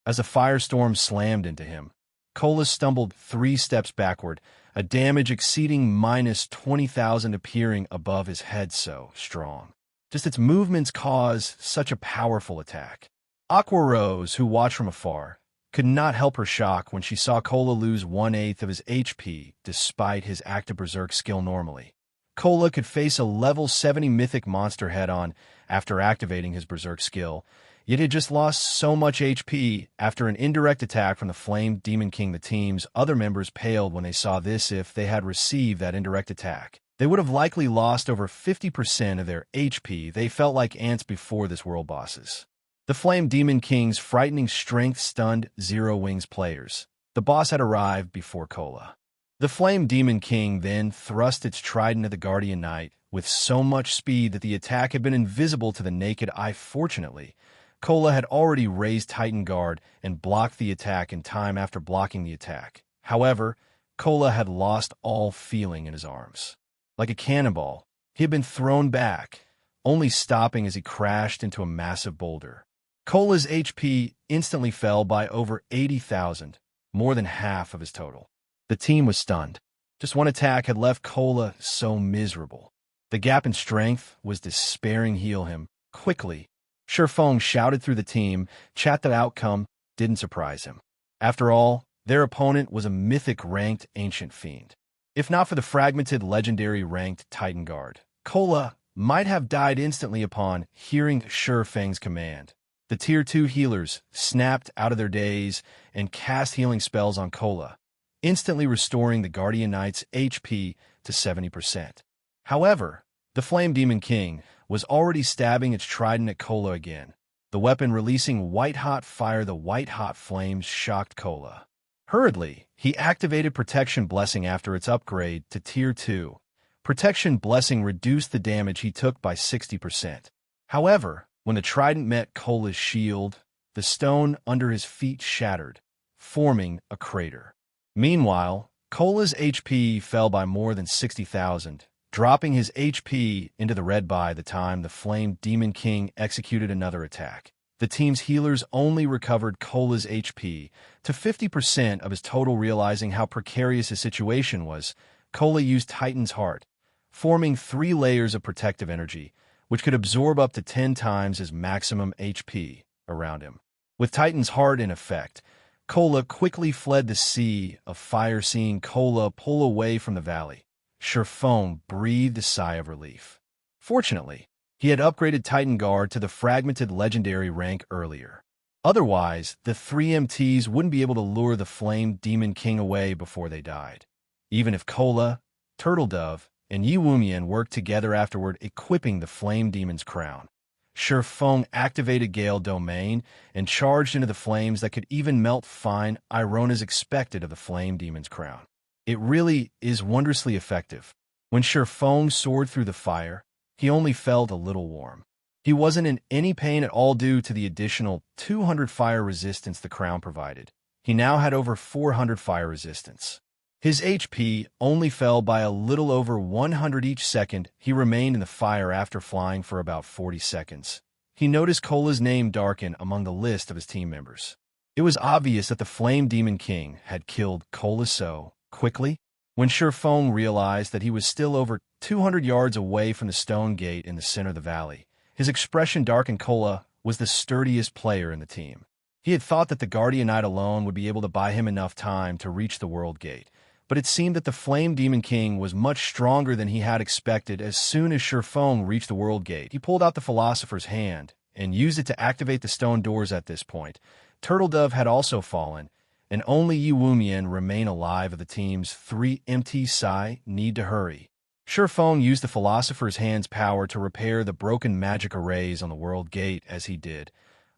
As a firestorm slammed into him, Cola stumbled 3 steps backward, a damage exceeding minus 20,000 appearing above his head. So strong. Just its movements caused such a powerful attack. Aqua Rose, who watched from afar, could not help her shock when she saw Cola lose 1/8 of his HP despite his active berserk skill normally. Cola could face a level 70 mythic monster head-on after activating his berserk skill, yet he had just lost so much HP after an indirect attack from the Flame Demon King. The team's other members paled when they saw this. If they had received that indirect attack, they would have likely lost over 50% of their HP. They felt like ants before this world bosses. The Flame Demon King's frightening strength stunned Zero Wings players. The boss had arrived before Cola. The Flame Demon King then thrust its trident at the Guardian Knight with so much speed that the attack had been invisible to the naked eye. Fortunately, Cola had already raised Titan Guard and blocked the attack in time. After blocking the attack, however, Cola had lost all feeling in his arms. Like a cannonball, he had been thrown back, only stopping as he crashed into a massive boulder. Cola's HP instantly fell by over 80,000, more than half of his total. The team was stunned. Just one attack had left Cola so miserable. The gap in strength was despairing. Heal him quickly. Sherfong shouted through the team chat. The outcome didn't surprise him. After all, their opponent was a mythic-ranked ancient fiend. If not for the fragmented legendary-ranked Titan Guard, Cola might have died instantly upon hearing Sherfang's command. The Tier 2 healers snapped out of their daze and cast healing spells on Cola, instantly restoring the Guardian Knight's HP to 70%. However, the Flame Demon King was already stabbing its trident at Cola again, the weapon releasing white-hot fire. The white-hot flames shocked Cola. Hurriedly, he activated Protection Blessing after its upgrade to Tier 2. Protection Blessing reduced the damage he took by 60%. However, when the trident met Cola's shield, the stone under his feet shattered, forming a crater. Meanwhile, Cola's HP fell by more than 60,000, dropping his HP into the red. By the time the Flame Demon King executed another attack, the team's healers only recovered Cola's HP to 50% of his total. Realizing how precarious his situation was, Cola used Titan's Heart, forming 3 layers of protective energy, which could absorb up to 10 times his maximum HP around him. With Titan's Heart in effect, Cola quickly fled the sea of fire. Seeing Cola pull away from the valley, Sherfong breathed a sigh of relief. Fortunately, he had upgraded Titan Guard to the Fragmented legendary rank earlier. Otherwise, the 3 MTs wouldn't be able to lure the Flame Demon King away before they died. Even if Cola, Turtledove, and Yi Wumian worked together afterward, equipping the Flame Demon's crown, Sherfong activated Gale Domain and charged into the flames that could even melt fine iron as expected of the Flame Demon's crown. It really is wondrously effective. When Sherfong soared through the fire, he only felt a little warm. He wasn't in any pain at all due to the additional 200 fire resistance the crown provided. He now had over 400 fire resistance. His HP only fell by a little over 100 each second he remained in the fire. After flying for about 40 seconds, he noticed Cola's name darken among the list of his team members. It was obvious that the Flame Demon King had killed Cola so quickly. When Sherfong realized that he was still over 200 yards away from the stone gate in the center of the valley, his expression darkened. Cola was the sturdiest player in the team. He had thought that the Guardian Knight alone would be able to buy him enough time to reach the World Gate, but it seemed that the Flame Demon King was much stronger than he had expected. As soon as Sherfong reached the World Gate, he pulled out the Philosopher's Hand and used it to activate the stone doors. At this point, Turtledove had also fallen, and only Yi Wumian remained alive. Of the team's 3 MT, Sigh need to hurry. Sherfong used the Philosopher's Hand's power to repair the broken magic arrays on the World Gate. As he did,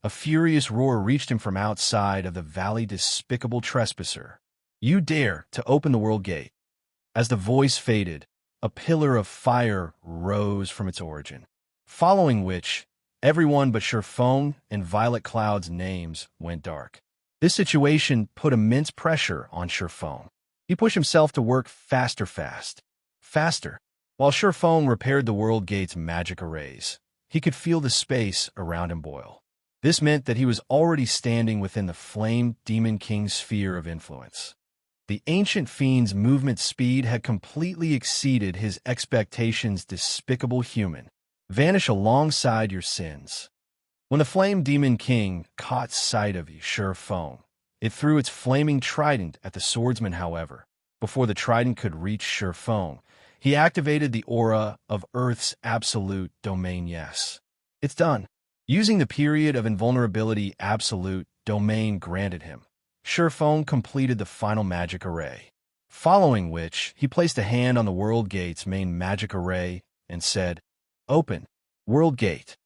A furious roar reached him from outside of the valley. Despicable trespasser! You dare to open the world gate! As the voice faded, a pillar of fire rose from its origin, following which everyone but Sherfong and Violet Cloud's names went dark. This situation put immense pressure on Sherfong. He pushed himself to work faster. While Sherfong repaired the world gate's magic arrays, he could feel the space around him boil. This meant that he was already standing within the Flame Demon King's sphere of influence. The ancient fiend's movement speed had completely exceeded his expectations. Despicable human, vanish alongside your sins. When the Flame Demon King caught sight of Sherfong, it threw its flaming trident at the swordsman. However, before the trident could reach Sherfong, he activated the aura of Earth's absolute domain. Yes, it's done. Using the period of invulnerability absolute domain granted him, Sherfong completed the final magic array, following which he placed a hand on the World Gate's main magic array and said, "Open, World Gate."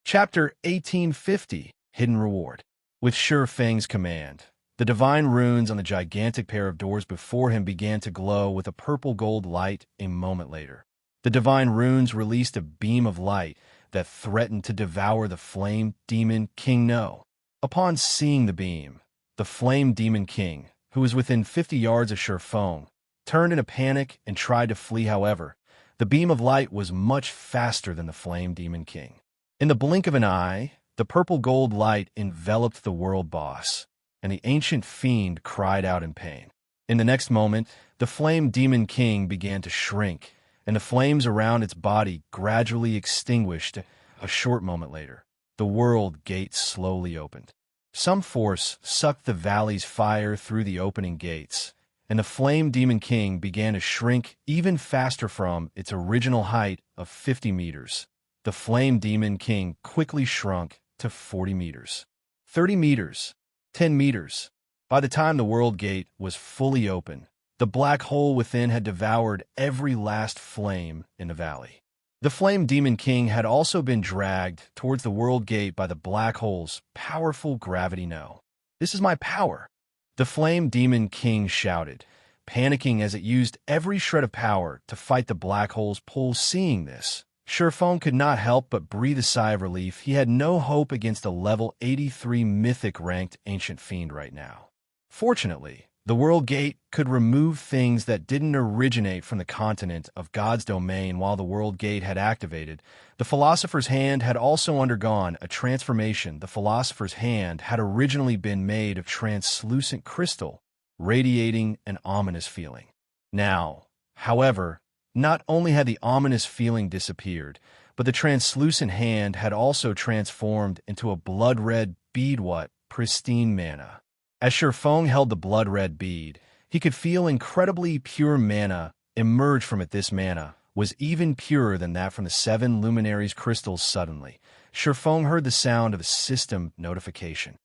Chapter 1850, Hidden Reward. With Sherfang's command, the divine runes on the gigantic pair of doors before him began to glow with a purple-gold light. A moment later, the divine runes released a beam of light that threatened to devour the Flame Demon King. No. Upon seeing the beam, the Flame Demon King, who was within 50 yards of Sherfong, turned in a panic and tried to flee. However, the beam of light was much faster than the Flame Demon King. In the blink of an eye, the purple-gold light enveloped the world boss, and the ancient fiend cried out in pain. In the next moment, the Flame Demon King began to shrink, and the flames around its body gradually extinguished. A short moment later, the world gate slowly opened. Some force sucked the valley's fire through the opening gates, and the Flame Demon King began to shrink even faster from its original height of 50 meters. The Flame Demon King quickly shrunk to 40 meters, 30 meters, 10 meters. By the time the world gate was fully open, the black hole within had devoured every last flame in the valley. The Flame Demon King had also been dragged towards the world gate by the black hole's powerful gravity. No, this is my power, the Flame Demon King shouted, panicking as it used every shred of power to fight the black hole's pull. Seeing this, Sherfong could not help but breathe a sigh of relief. He had no hope against a level 83 mythic-ranked ancient fiend right now. Fortunately, the World Gate could remove things that didn't originate from the continent of God's domain. While the World Gate had activated, the Philosopher's Hand had also undergone a transformation. The Philosopher's Hand had originally been made of translucent crystal, radiating an ominous feeling. Now, however, not only had the ominous feeling disappeared, but the translucent hand had also transformed into a blood-red bead. What pristine mana! As Sherfong held the blood-red bead, he could feel incredibly pure mana emerge from it. This mana was even purer than that from the 7 luminaries crystals. Suddenly, Sherfong heard the sound of a system notification.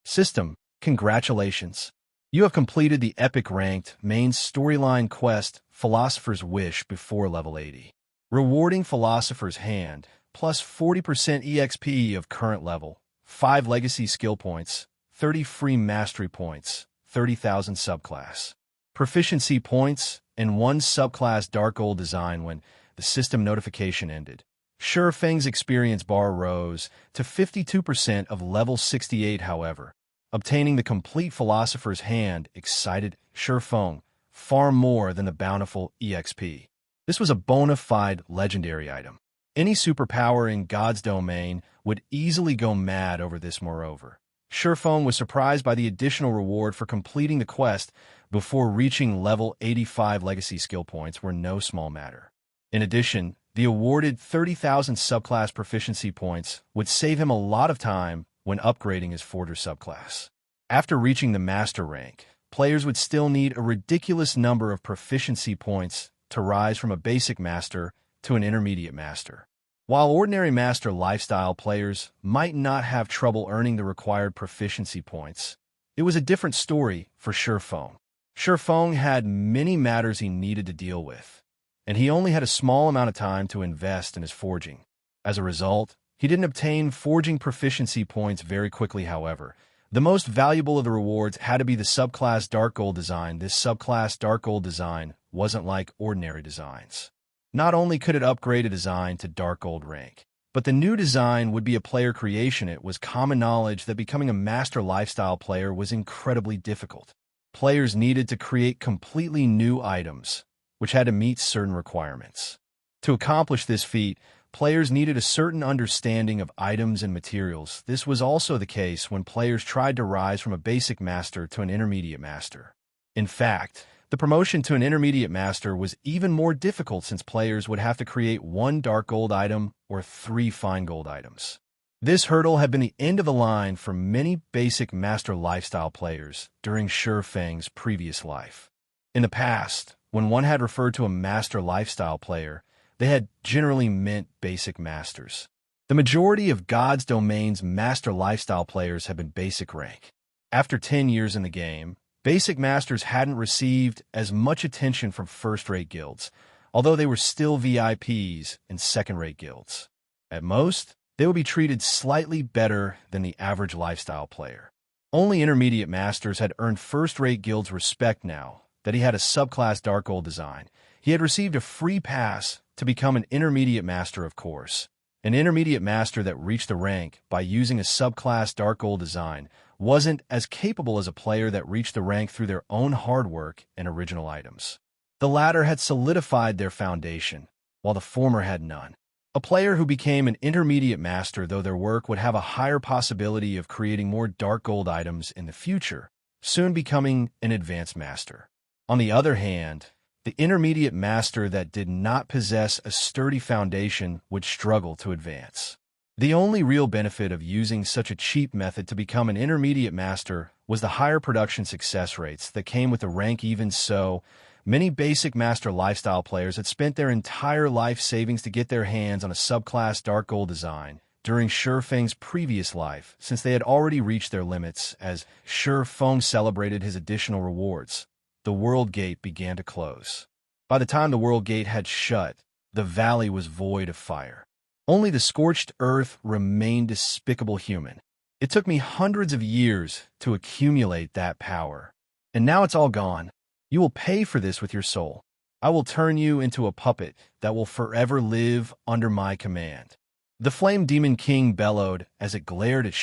System, congratulations! You have completed the epic-ranked main storyline quest Philosopher's Wish before level 80. Rewarding Philosopher's Hand, plus 40% EXP of current level, 5 legacy skill points, 30 free mastery points, 30,000 subclass proficiency points, and 1 subclass dark gold design. When the system notification ended, Sherfang's experience bar rose to 52% of level 68. However, obtaining the complete Philosopher's Hand excited Sherfong far more than the bountiful EXP. This was a bona fide legendary item. Any superpower in God's domain would easily go mad over this. Moreover, Sherfong was surprised by the additional reward for completing the quest before reaching level 85. Legacy skill points were no small matter. In addition, the awarded 30,000 subclass proficiency points would save him a lot of time when upgrading his Forger subclass. After reaching the master rank, players would still need a ridiculous number of proficiency points to rise from a basic master to an intermediate master. While ordinary master lifestyle players might not have trouble earning the required proficiency points, it was a different story for Sherfong. Sherfong had many matters he needed to deal with, and he only had a small amount of time to invest in his forging. As a result, He didn't obtain forging proficiency points very quickly, however. The most valuable of the rewards had to be the subclass Dark Gold design. This subclass Dark Gold design wasn't like ordinary designs. Not only could it upgrade a design to Dark Gold rank, but the new design would be a player creation. It was common knowledge that becoming a master lifestyle player was incredibly difficult. Players needed to create completely new items, which had to meet certain requirements. To accomplish this feat, players needed a certain understanding of items and materials. This was also the case when players tried to rise from a basic master to an intermediate master. In fact, the promotion to an intermediate master was even more difficult since players would have to create 1 Dark Gold item or 3 Fine Gold items. This hurdle had been the end of the line for many basic master lifestyle players during Feng's previous life. In the past, when one had referred to a master lifestyle player, they had generally meant basic masters. The majority of God's Domain's master lifestyle players have been basic rank. After 10 years in the game, basic masters hadn't received as much attention from first-rate guilds, although they were still VIPs in second-rate guilds. At most, they would be treated slightly better than the average lifestyle player. Only intermediate masters had earned first-rate guilds' respect now that he had a subclass Dark Gold design. He had received a free pass to become an intermediate master, of course. An intermediate master that reached the rank by using a subclass Dark Gold design wasn't as capable as a player that reached the rank through their own hard work and original items. The latter had solidified their foundation, while the former had none. A player who became an intermediate master, though their work would have a higher possibility of creating more Dark Gold items in the future, soon becoming an advanced master. On the other hand, the intermediate master that did not possess a sturdy foundation would struggle to advance. The only real benefit of using such a cheap method to become an intermediate master was the higher production success rates that came with the rank. Even so, many basic master lifestyle players had spent their entire life savings to get their hands on a subclass Dark Gold design during Feng's previous life, since they had already reached their limits. As Feng celebrated his additional rewards, the World Gate began to close. By the time the World Gate had shut, the valley was void of fire. Only the scorched earth remained despicable human. It took me hundreds of years to accumulate that power, and now it's all gone. You will pay for this with your soul. I will turn you into a puppet that will forever live under my command. The Flame Demon King bellowed as it glared at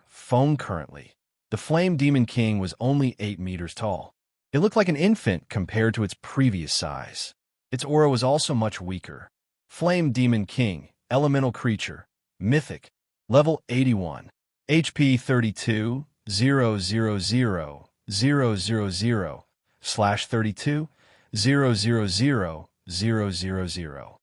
Feng. Currently, the Flame Demon King was only 8 meters tall. It looked like an infant compared to its previous size. Its aura was also much weaker. Flame Demon King, elemental creature, mythic, level 81, HP 32, 000, 000, 32, 000, 000.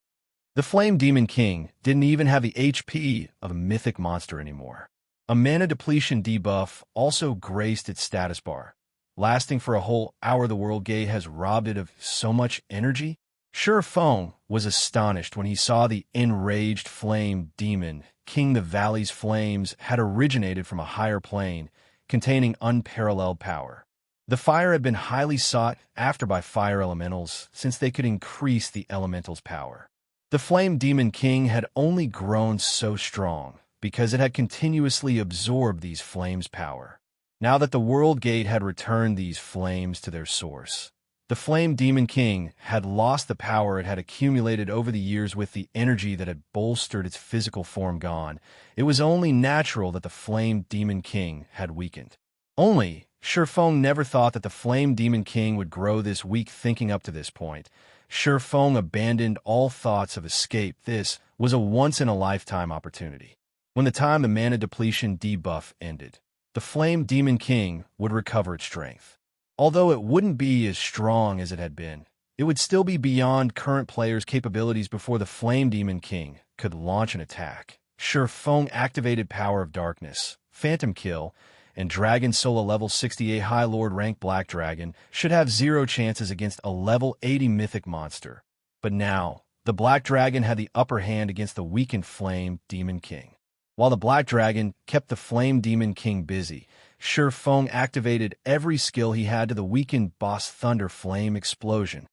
The Flame Demon King didn't even have the HP of a mythic monster anymore. A mana depletion debuff also graced its status bar, lasting for a whole hour. The World Gate has robbed it of so much energy. Feng was astonished when he saw the enraged Flame Demon King. The valley's flames had originated from a higher plane, containing unparalleled power. The fire had been highly sought after by fire elementals, since they could increase the elemental's power. The Flame Demon King had only grown so strong because it had continuously absorbed these flames' power. Now that the World Gate had returned these flames to their source, the Flame Demon King had lost the power it had accumulated over the years. With the energy that had bolstered its physical form gone, it was only natural that the Flame Demon King had weakened. Only, Feng never thought that the Flame Demon King would grow this weak. Thinking up to this point, Feng abandoned all thoughts of escape. This was a once-in-a-lifetime opportunity. When the mana depletion debuff ended, the Flame Demon King would recover its strength. Although it wouldn't be as strong as it had been, it would still be beyond current players' capabilities. Before the Flame Demon King could launch an attack, Feng activated Power of Darkness, Phantom Kill, and Dragon Sola. Level 68 High Lord rank Black Dragon should have 0 chances against a level 80 mythic monster. But now, the Black Dragon had the upper hand against the weakened Flame Demon King. While the Black Dragon kept the Flame Demon King busy, Feng activated every skill he had to the weakened boss. Thunder Flame Explosion,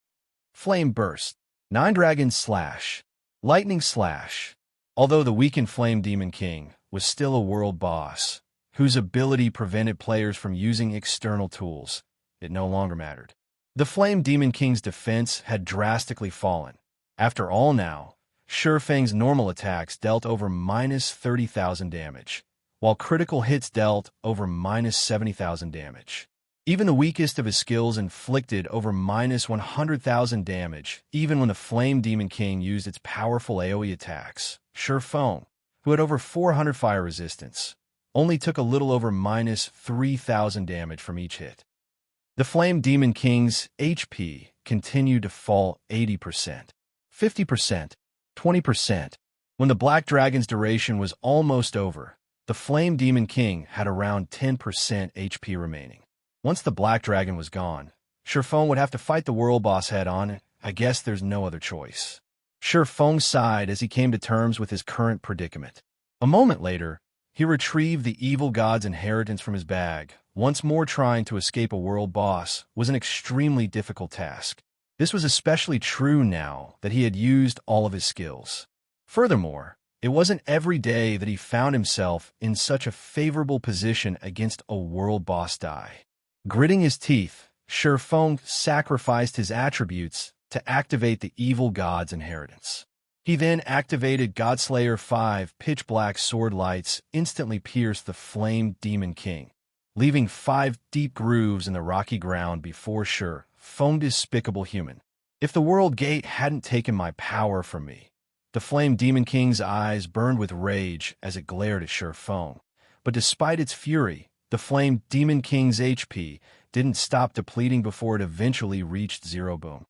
Flame Burst, 9 Dragon Slash, Lightning Slash. Although the weakened Flame Demon King was still a world boss, whose ability prevented players from using external tools, it no longer mattered. The Flame Demon King's defense had drastically fallen. After all now, Shifeng's normal attacks dealt over minus 30,000 damage, while critical hits dealt over minus 70,000 damage. Even the weakest of his skills inflicted over minus 100,000 damage, even when the Flame Demon King used its powerful AoE attacks. Shifeng, who had over 400 fire resistance, only took a little over minus 3,000 damage from each hit. The Flame Demon King's HP continued to fall 80%, 50%, 20%. When the Black Dragon's duration was almost over, the Flame Demon King had around 10% HP remaining. Once the Black Dragon was gone, Shifeng would have to fight the world boss head-on. I guess there's no other choice. Shifeng sighed as he came to terms with his current predicament. A moment later, he retrieved the evil god's inheritance from his bag. Once more, trying to escape a world boss was an extremely difficult task. This was especially true now that he had used all of his skills. Furthermore, it wasn't every day that he found himself in such a favorable position against a world boss die. Gritting his teeth, Shifeng sacrificed his attributes to activate the evil god's inheritance. He then activated Godslayer 5 pitch-black sword lights instantly pierced the Flame Demon King, leaving 5 deep grooves in the rocky ground before Shifeng. Despicable human. If the World Gate hadn't taken my power from me. The Flame Demon King's eyes burned with rage as it glared at Shifeng. But despite its fury, the Flame Demon King's HP didn't stop depleting before it eventually reached zero. Boom.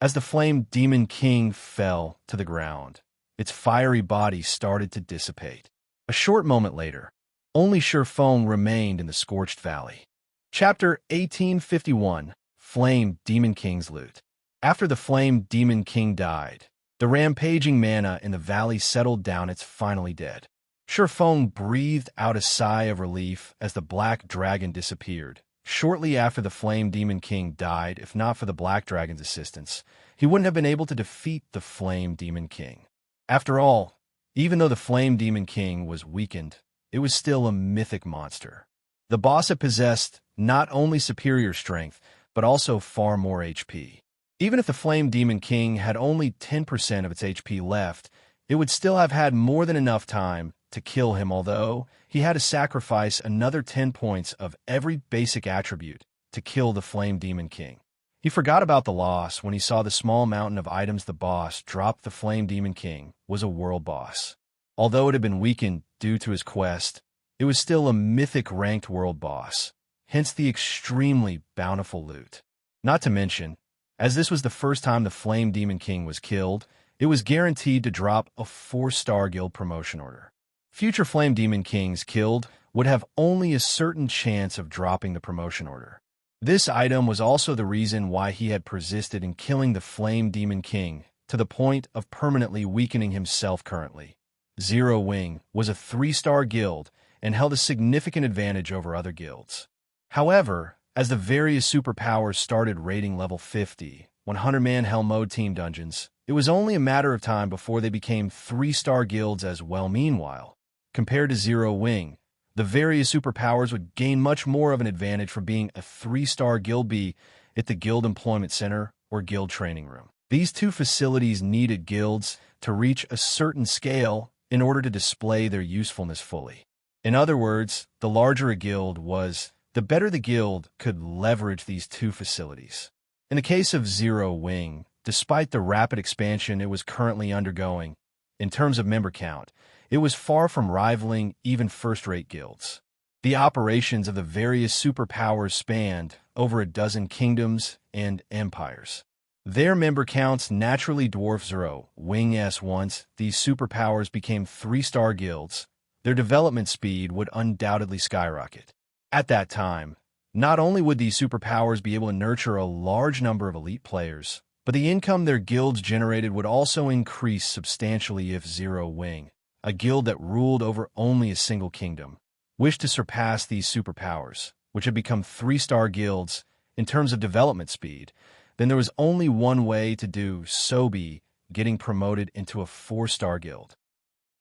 As the Flame Demon King fell to the ground, its fiery body started to dissipate. A short moment later, only Shifeng remained in the Scorched Valley. Chapter 1851, Flame Demon King's Loot. After the Flame Demon King died, the rampaging mana in the valley settled down. It's finally dead. Shifeng breathed out a sigh of relief as the Black Dragon disappeared. Shortly after the Flame Demon King died, if not for the Black Dragon's assistance, he wouldn't have been able to defeat the Flame Demon King. After all, even though the Flame Demon King was weakened, it was still a mythic monster. The boss had possessed not only superior strength, but also far more HP. Even if the Flame Demon King had only 10% of its HP left, it would still have had more than enough time to kill him, although he had to sacrifice another 10 points of every basic attribute to kill the Flame Demon King. He forgot about the loss when he saw the small mountain of items the boss dropped. The Flame Demon King was a world boss. Although it had been weakened due to his quest, it was still a mythic ranked world boss, hence the extremely bountiful loot. Not to mention, as this was the first time the Flame Demon King was killed, it was guaranteed to drop a 4-star guild promotion order. Future Flame Demon Kings killed would have only a certain chance of dropping the promotion order. This item was also the reason why he had persisted in killing the Flame Demon King to the point of permanently weakening himself currently. Zero Wing was a 3-star guild and held a significant advantage over other guilds. However, as the various superpowers started raiding level 50, 100-man Hell Mode team dungeons, it was only a matter of time before they became 3-star guilds as well. Meanwhile, compared to Zero Wing, the various superpowers would gain much more of an advantage from being a 3-star guild, be it the Guild Employment Center or Guild Training Room. These two facilities needed guilds to reach a certain scale in order to display their usefulness fully. In other words, the larger a guild was, the better the guild could leverage these two facilities. In the case of Zero Wing, despite the rapid expansion it was currently undergoing, in terms of member count, it was far from rivaling even first-rate guilds. The operations of the various superpowers spanned over a dozen kingdoms and empires. Their member counts naturally dwarf Zero Wing's. Once these superpowers became 3-star guilds, their development speed would undoubtedly skyrocket. At that time, not only would these superpowers be able to nurture a large number of elite players, but the income their guilds generated would also increase substantially if Zero Wing, a guild that ruled over only a single kingdom, wished to surpass these superpowers, which had become 3-star guilds in terms of development speed. Then there was only one way to do so, be getting promoted into a 4-star guild.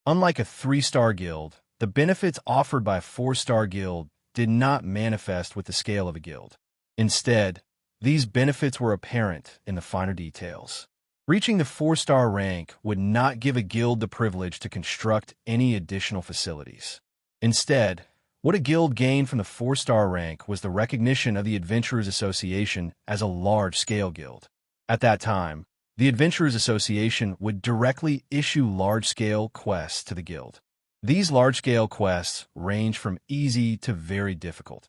Unlike a 3-star guild, the benefits offered by a 4-star guild did not manifest with the scale of a guild. Instead, these benefits were apparent in the finer details. Reaching the 4-star rank would not give a guild the privilege to construct any additional facilities. Instead, what a guild gained from the 4-star rank was the recognition of the Adventurers Association as a large-scale guild. At that time, the Adventurers Association would directly issue large-scale quests to the guild. These large-scale quests range from easy to very difficult.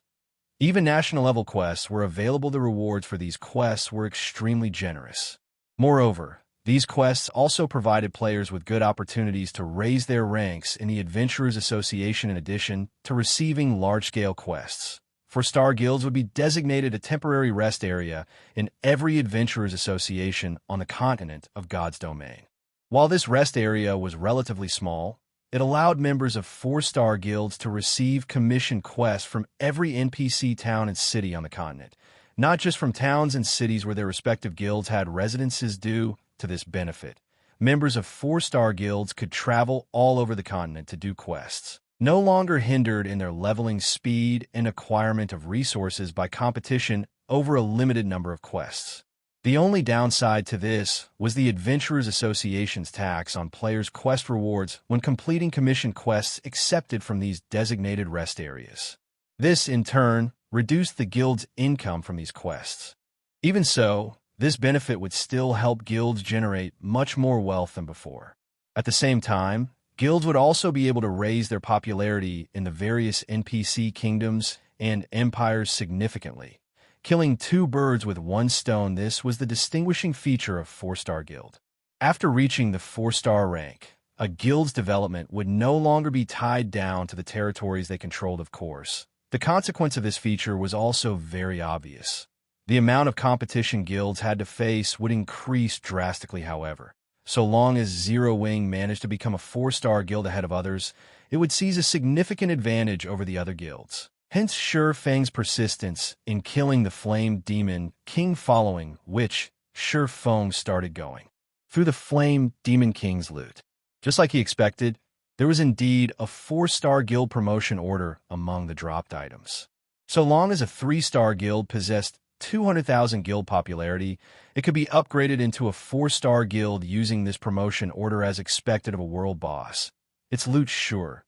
Even national-level quests were available. The rewards for these quests were extremely generous. Moreover, these quests also provided players with good opportunities to raise their ranks in the Adventurers Association in addition to receiving large-scale quests. 4-star guilds would be designated a temporary rest area in every Adventurers Association on the continent of God's Domain. While this rest area was relatively small, it allowed members of 4-star guilds to receive commission quests from every NPC town and city on the continent, not just from towns and cities where their respective guilds had residences. Due to this benefit, members of 4-star guilds could travel all over the continent to do quests, no longer hindered in their leveling speed and acquirement of resources by competition over a limited number of quests. The only downside to this was the Adventurers Association's tax on players' quest rewards when completing commission quests accepted from these designated rest areas. This, in turn, reduced the guild's income from these quests. Even so, this benefit would still help guilds generate much more wealth than before. At the same time, guilds would also be able to raise their popularity in the various NPC kingdoms and empires significantly, killing 2 birds with 1 stone. This was the distinguishing feature of 4-star guild. After reaching the 4-star rank, a guild's development would no longer be tied down to the territories they controlled, of course. The consequence of this feature was also very obvious. The amount of competition guilds had to face would increase drastically, however. So long as Silverwing managed to become a 4-star guild ahead of others, it would seize a significant advantage over the other guilds. Hence Fang's persistence in killing the Flame Demon King, following which Fang started going through the Flame Demon King's loot. Just like he expected, there was indeed a 4-star guild promotion order among the dropped items. So long as a 3-star guild possessed 200,000 guild popularity, it could be upgraded into a 4-star guild using this promotion order as expected of a world boss. Its loot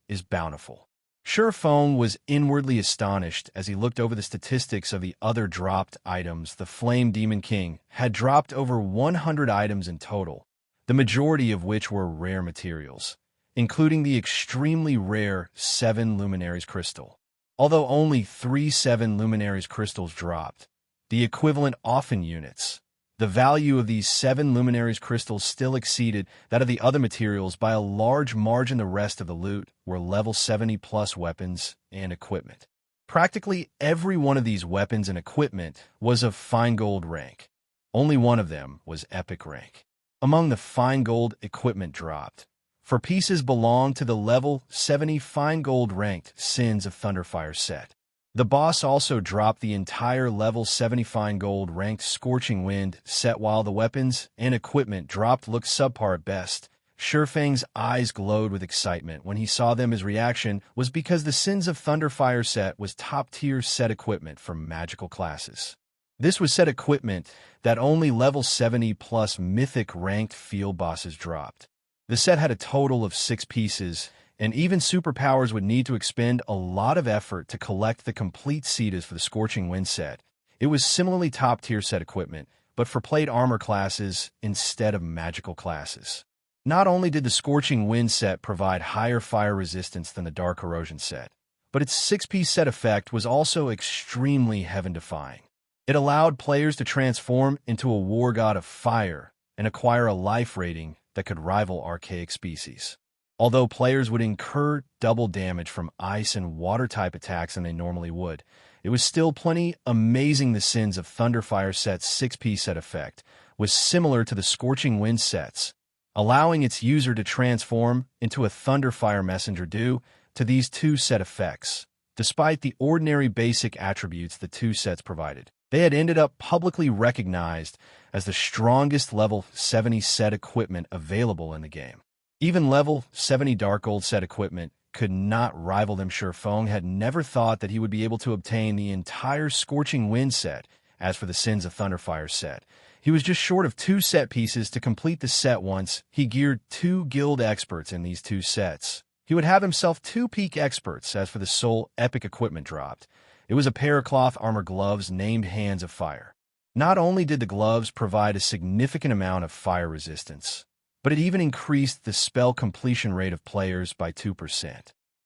is bountiful. Fang was inwardly astonished as he looked over the statistics of the other dropped items. The Flame Demon King had dropped over 100 items in total, the majority of which were rare materials, including the extremely rare 7 Luminaries crystal. Although only 3 7 Luminaries crystals dropped, the equivalent often units, the value of these 7 Luminaries crystals still exceeded that of the other materials by a large margin. The rest of the loot were level 70+ weapons and equipment. Practically every one of these weapons and equipment was of fine gold rank. Only one of them was epic rank. Among the fine gold equipment dropped, for pieces belonged to the level 70 fine gold ranked Sins of Thunderfire set. The boss also dropped the entire level 70 fine gold ranked Scorching Wind set, while the weapons and equipment dropped looked subpar at best. Fang's eyes glowed with excitement when he saw them. His reaction was because the Sins of Thunderfire set was top-tier set equipment for magical classes. This was set equipment that only level 70+ mythic ranked field bosses dropped. The set had a total of 6 pieces, and even superpowers would need to expend a lot of effort to collect the complete setas for the Scorching Wind set. It was similarly top-tier set equipment, but for plate armor classes instead of magical classes. Not only did the Scorching Wind set provide higher fire resistance than the Dark Corrosion set, but its 6-piece set effect was also extremely heaven-defying. It allowed players to transform into a war god of fire and acquire a life rating that could rival archaic species. Although players would incur double damage from ice and water-type attacks than they normally would, it was still plenty amazing. The Sins of Thunderfire set's 6-piece set effect was similar to the Scorching Wind sets, allowing its user to transform into a Thunderfire messenger due to these 2 set effects. Despite the ordinary basic attributes the 2 sets provided, they had ended up publicly recognized as the strongest level 70 set equipment available in the game. Even level 70 Dark Gold set equipment could not rival them. Feng had never thought that he would be able to obtain the entire Scorching Wind set. As for the Sins of Thunderfire set, he was just short of 2 set pieces to complete the set. Once he geared 2 guild experts in these 2 sets, he would have himself 2 peak experts. As for the Soul Epic equipment dropped, it was a pair of cloth armor gloves named Hands of Fire. Not only did the gloves provide a significant amount of fire resistance, but it even increased the spell completion rate of players by 2%.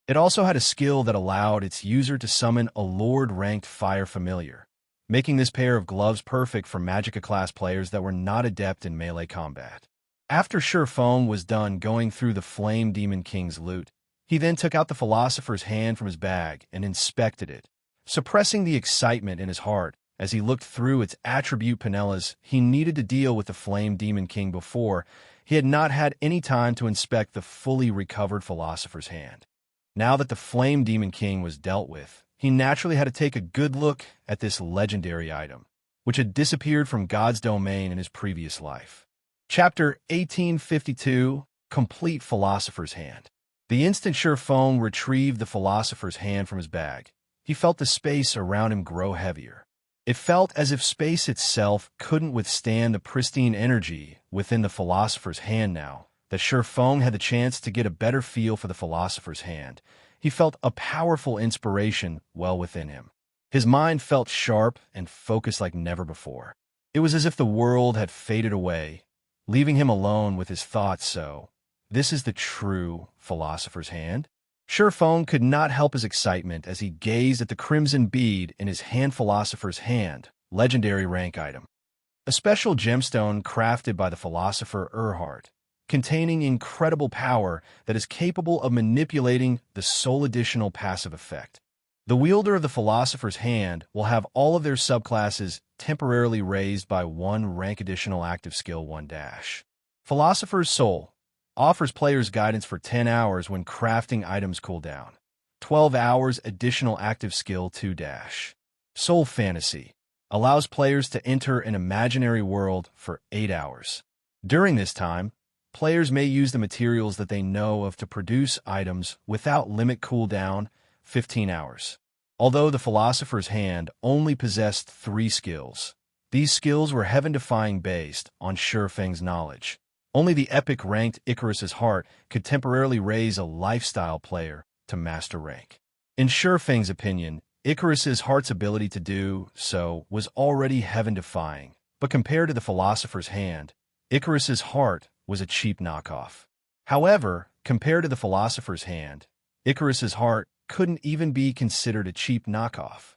It also had a skill that allowed its user to summon a Lord-ranked fire familiar, making this pair of gloves perfect for Magicka-class players that were not adept in melee combat. After Feng was done going through the Flame Demon King's loot, he then took out the Philosopher's Hand from his bag and inspected it, suppressing the excitement in his heart as he looked through its attribute panelas. He needed to deal with the Flame Demon King before. He had not had any time to inspect the fully recovered Philosopher's Hand. Now that the Flame Demon King was dealt with, he naturally had to take a good look at this legendary item, which had disappeared from God's domain in his previous life. Chapter 1852, Complete Philosopher's Hand. The instant Feng retrieved the Philosopher's Hand from his bag, he felt the space around him grow heavier. It felt as if space itself couldn't withstand the pristine energy within the Philosopher's Hand. Now that Feng had the chance to get a better feel for the Philosopher's Hand, he felt a powerful inspiration well within him. His mind felt sharp and focused like never before. It was as if the world had faded away, leaving him alone with his thoughts. So, this is the true Philosopher's Hand? Feng could not help his excitement as he gazed at the crimson bead in his hand. Philosopher's Hand, legendary rank item. A special gemstone crafted by the philosopher Erhard, containing incredible power that is capable of manipulating the sole additional passive effect. The wielder of the Philosopher's Hand will have all of their subclasses temporarily raised by 1 rank. Additional active skill 1 dash. Philosopher's Soul offers players guidance for 10 hours when crafting items cooldown. 12 hours additional active skill 2 dash. Soul Fantasy allows players to enter an imaginary world for 8 hours. During this time, players may use the materials that they know of to produce items without limit. Cooldown 15 hours. Although the Philosopher's Hand only possessed 3 skills, these skills were heaven-defying based on Feng's knowledge. Only the epic-ranked Icarus's Heart could temporarily raise a lifestyle player to master rank. In Feng's opinion, Icarus's Heart's ability to do so was already heaven-defying, but compared to the Philosopher's Hand, Icarus's Heart was a cheap knockoff. However, compared to the Philosopher's Hand, Icarus's Heart couldn't even be considered a cheap knockoff.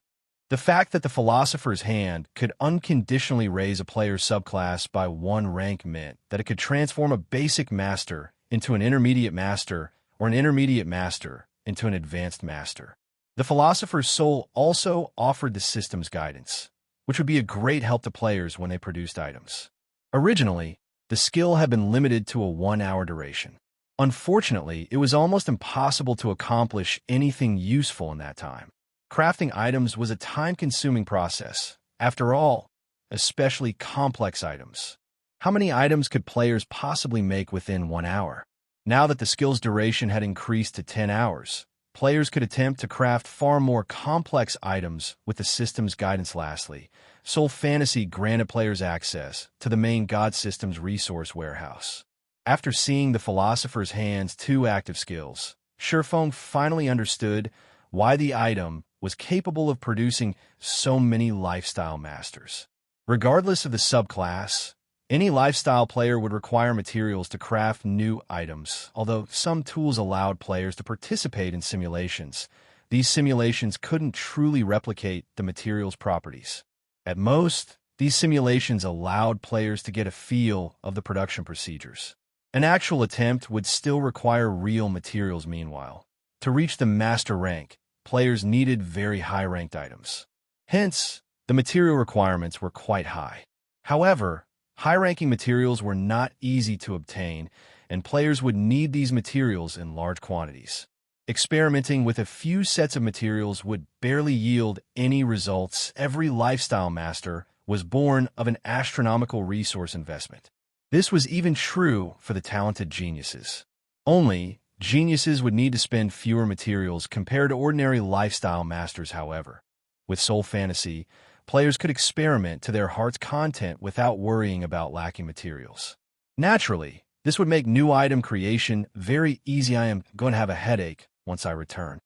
The fact that the Philosopher's Hand could unconditionally raise a player's subclass by 1 rank meant that it could transform a basic master into an intermediate master or an intermediate master into an advanced master. The Philosopher's Soul also offered the system's guidance, which would be a great help to players when they produced items. Originally, the skill had been limited to a 1-hour duration. Unfortunately, it was almost impossible to accomplish anything useful in that time. Crafting items was a time-consuming process. After all, especially complex items. How many items could players possibly make within 1 hour? Now that the skill's duration had increased to 10 hours, players could attempt to craft far more complex items with the system's guidance. Lastly, Soul Fantasy granted players access to the main God System's resource warehouse. After seeing the Philosopher's Hand's 2 active skills, Feng finally understood why the item was capable of producing so many lifestyle masters. Regardless of the subclass, any lifestyle player would require materials to craft new items. Although some tools allowed players to participate in simulations, these simulations couldn't truly replicate the material's properties. At most, these simulations allowed players to get a feel of the production procedures. An actual attempt would still require real materials. Meanwhile, to reach the master rank, players needed very high-ranked items. Hence, the material requirements were quite high. However, high-ranking materials were not easy to obtain, and players would need these materials in large quantities. Experimenting with a few sets of materials would barely yield any results. Every lifestyle master was born of an astronomical resource investment. This was even true for the talented geniuses. Only, geniuses would need to spend fewer materials compared to ordinary lifestyle masters, however. With Soul Fantasy, players could experiment to their heart's content without worrying about lacking materials. Naturally, this would make new item creation very easy. I am going to have a headache once I return.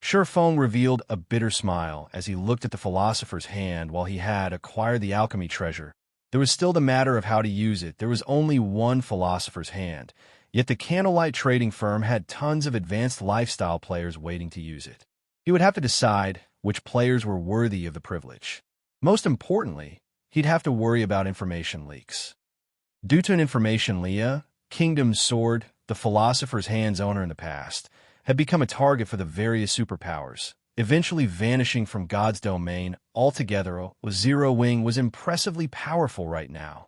Feng revealed a bitter smile as he looked at the Philosopher's hand. While he had acquired the alchemy treasure, there was still the matter of how to use it. There was only one Philosopher's hand, yet the Candlelight trading firm had tons of advanced lifestyle players waiting to use it. He would have to decide which players were worthy of the privilege. Most importantly, he'd have to worry about information leaks. Due to an information leak, Kingdom's Sword, the Philosopher's Hand's owner in the past, had become a target for the various superpowers, eventually vanishing from God's domain altogether. Zero Wing was impressively powerful right now.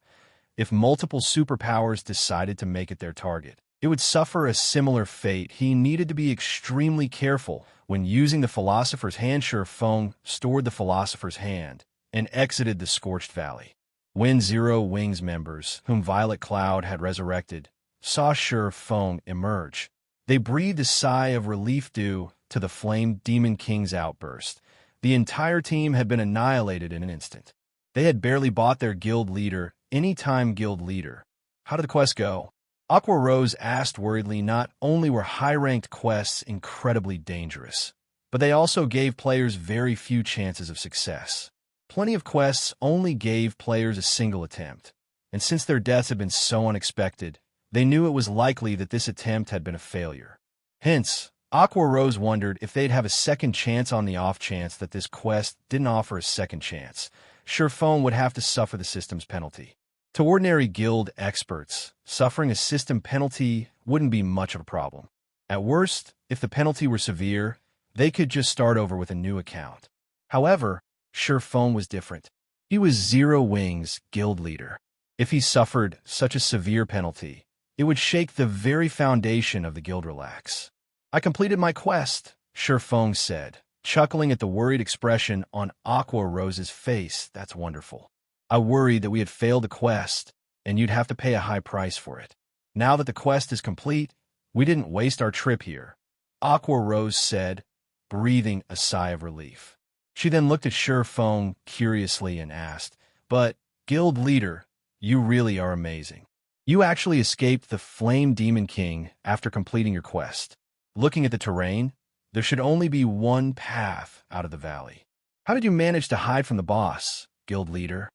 If multiple superpowers decided to make it their target, it would suffer a similar fate. He needed to be extremely careful when using the Philosopher's Hand. Feng stored the Philosopher's Hand and exited the Scorched Valley. When Zero Wing's members, whom Violet Cloud had resurrected, saw Feng emerge, they breathed a sigh of relief due to the Flame Demon King's outburst. The entire team had been annihilated in an instant. They had barely bought their guild leader. Anytime guild leader. How did the quest go? Aqua Rose asked worriedly. Not only were high-ranked quests incredibly dangerous, but they also gave players very few chances of success. Plenty of quests only gave players a single attempt, and since their deaths had been so unexpected, they knew it was likely that this attempt had been a failure. Hence, Aqua Rose wondered if they'd have a second chance on the off chance that this quest didn't offer a second chance. Feng would have to suffer the system's penalty. To ordinary guild experts, suffering a system penalty wouldn't be much of a problem. At worst, if the penalty were severe, they could just start over with a new account. However, Feng was different. He was Zero Wing's guild leader. If he suffered such a severe penalty, it would shake the very foundation of the guild. Relax. I completed my quest, Feng said, chuckling at the worried expression on Aqua Rose's face. That's wonderful. I worried that we had failed the quest, and you'd have to pay a high price for it. Now that the quest is complete, we didn't waste our trip here, Aqua Rose said, breathing a sigh of relief. She then looked at Feng curiously and asked, "But, guild leader, you really are amazing. You actually escaped the Flame Demon King after completing your quest. Looking at the terrain, there should only be one path out of the valley. How did you manage to hide from the boss, guild leader?"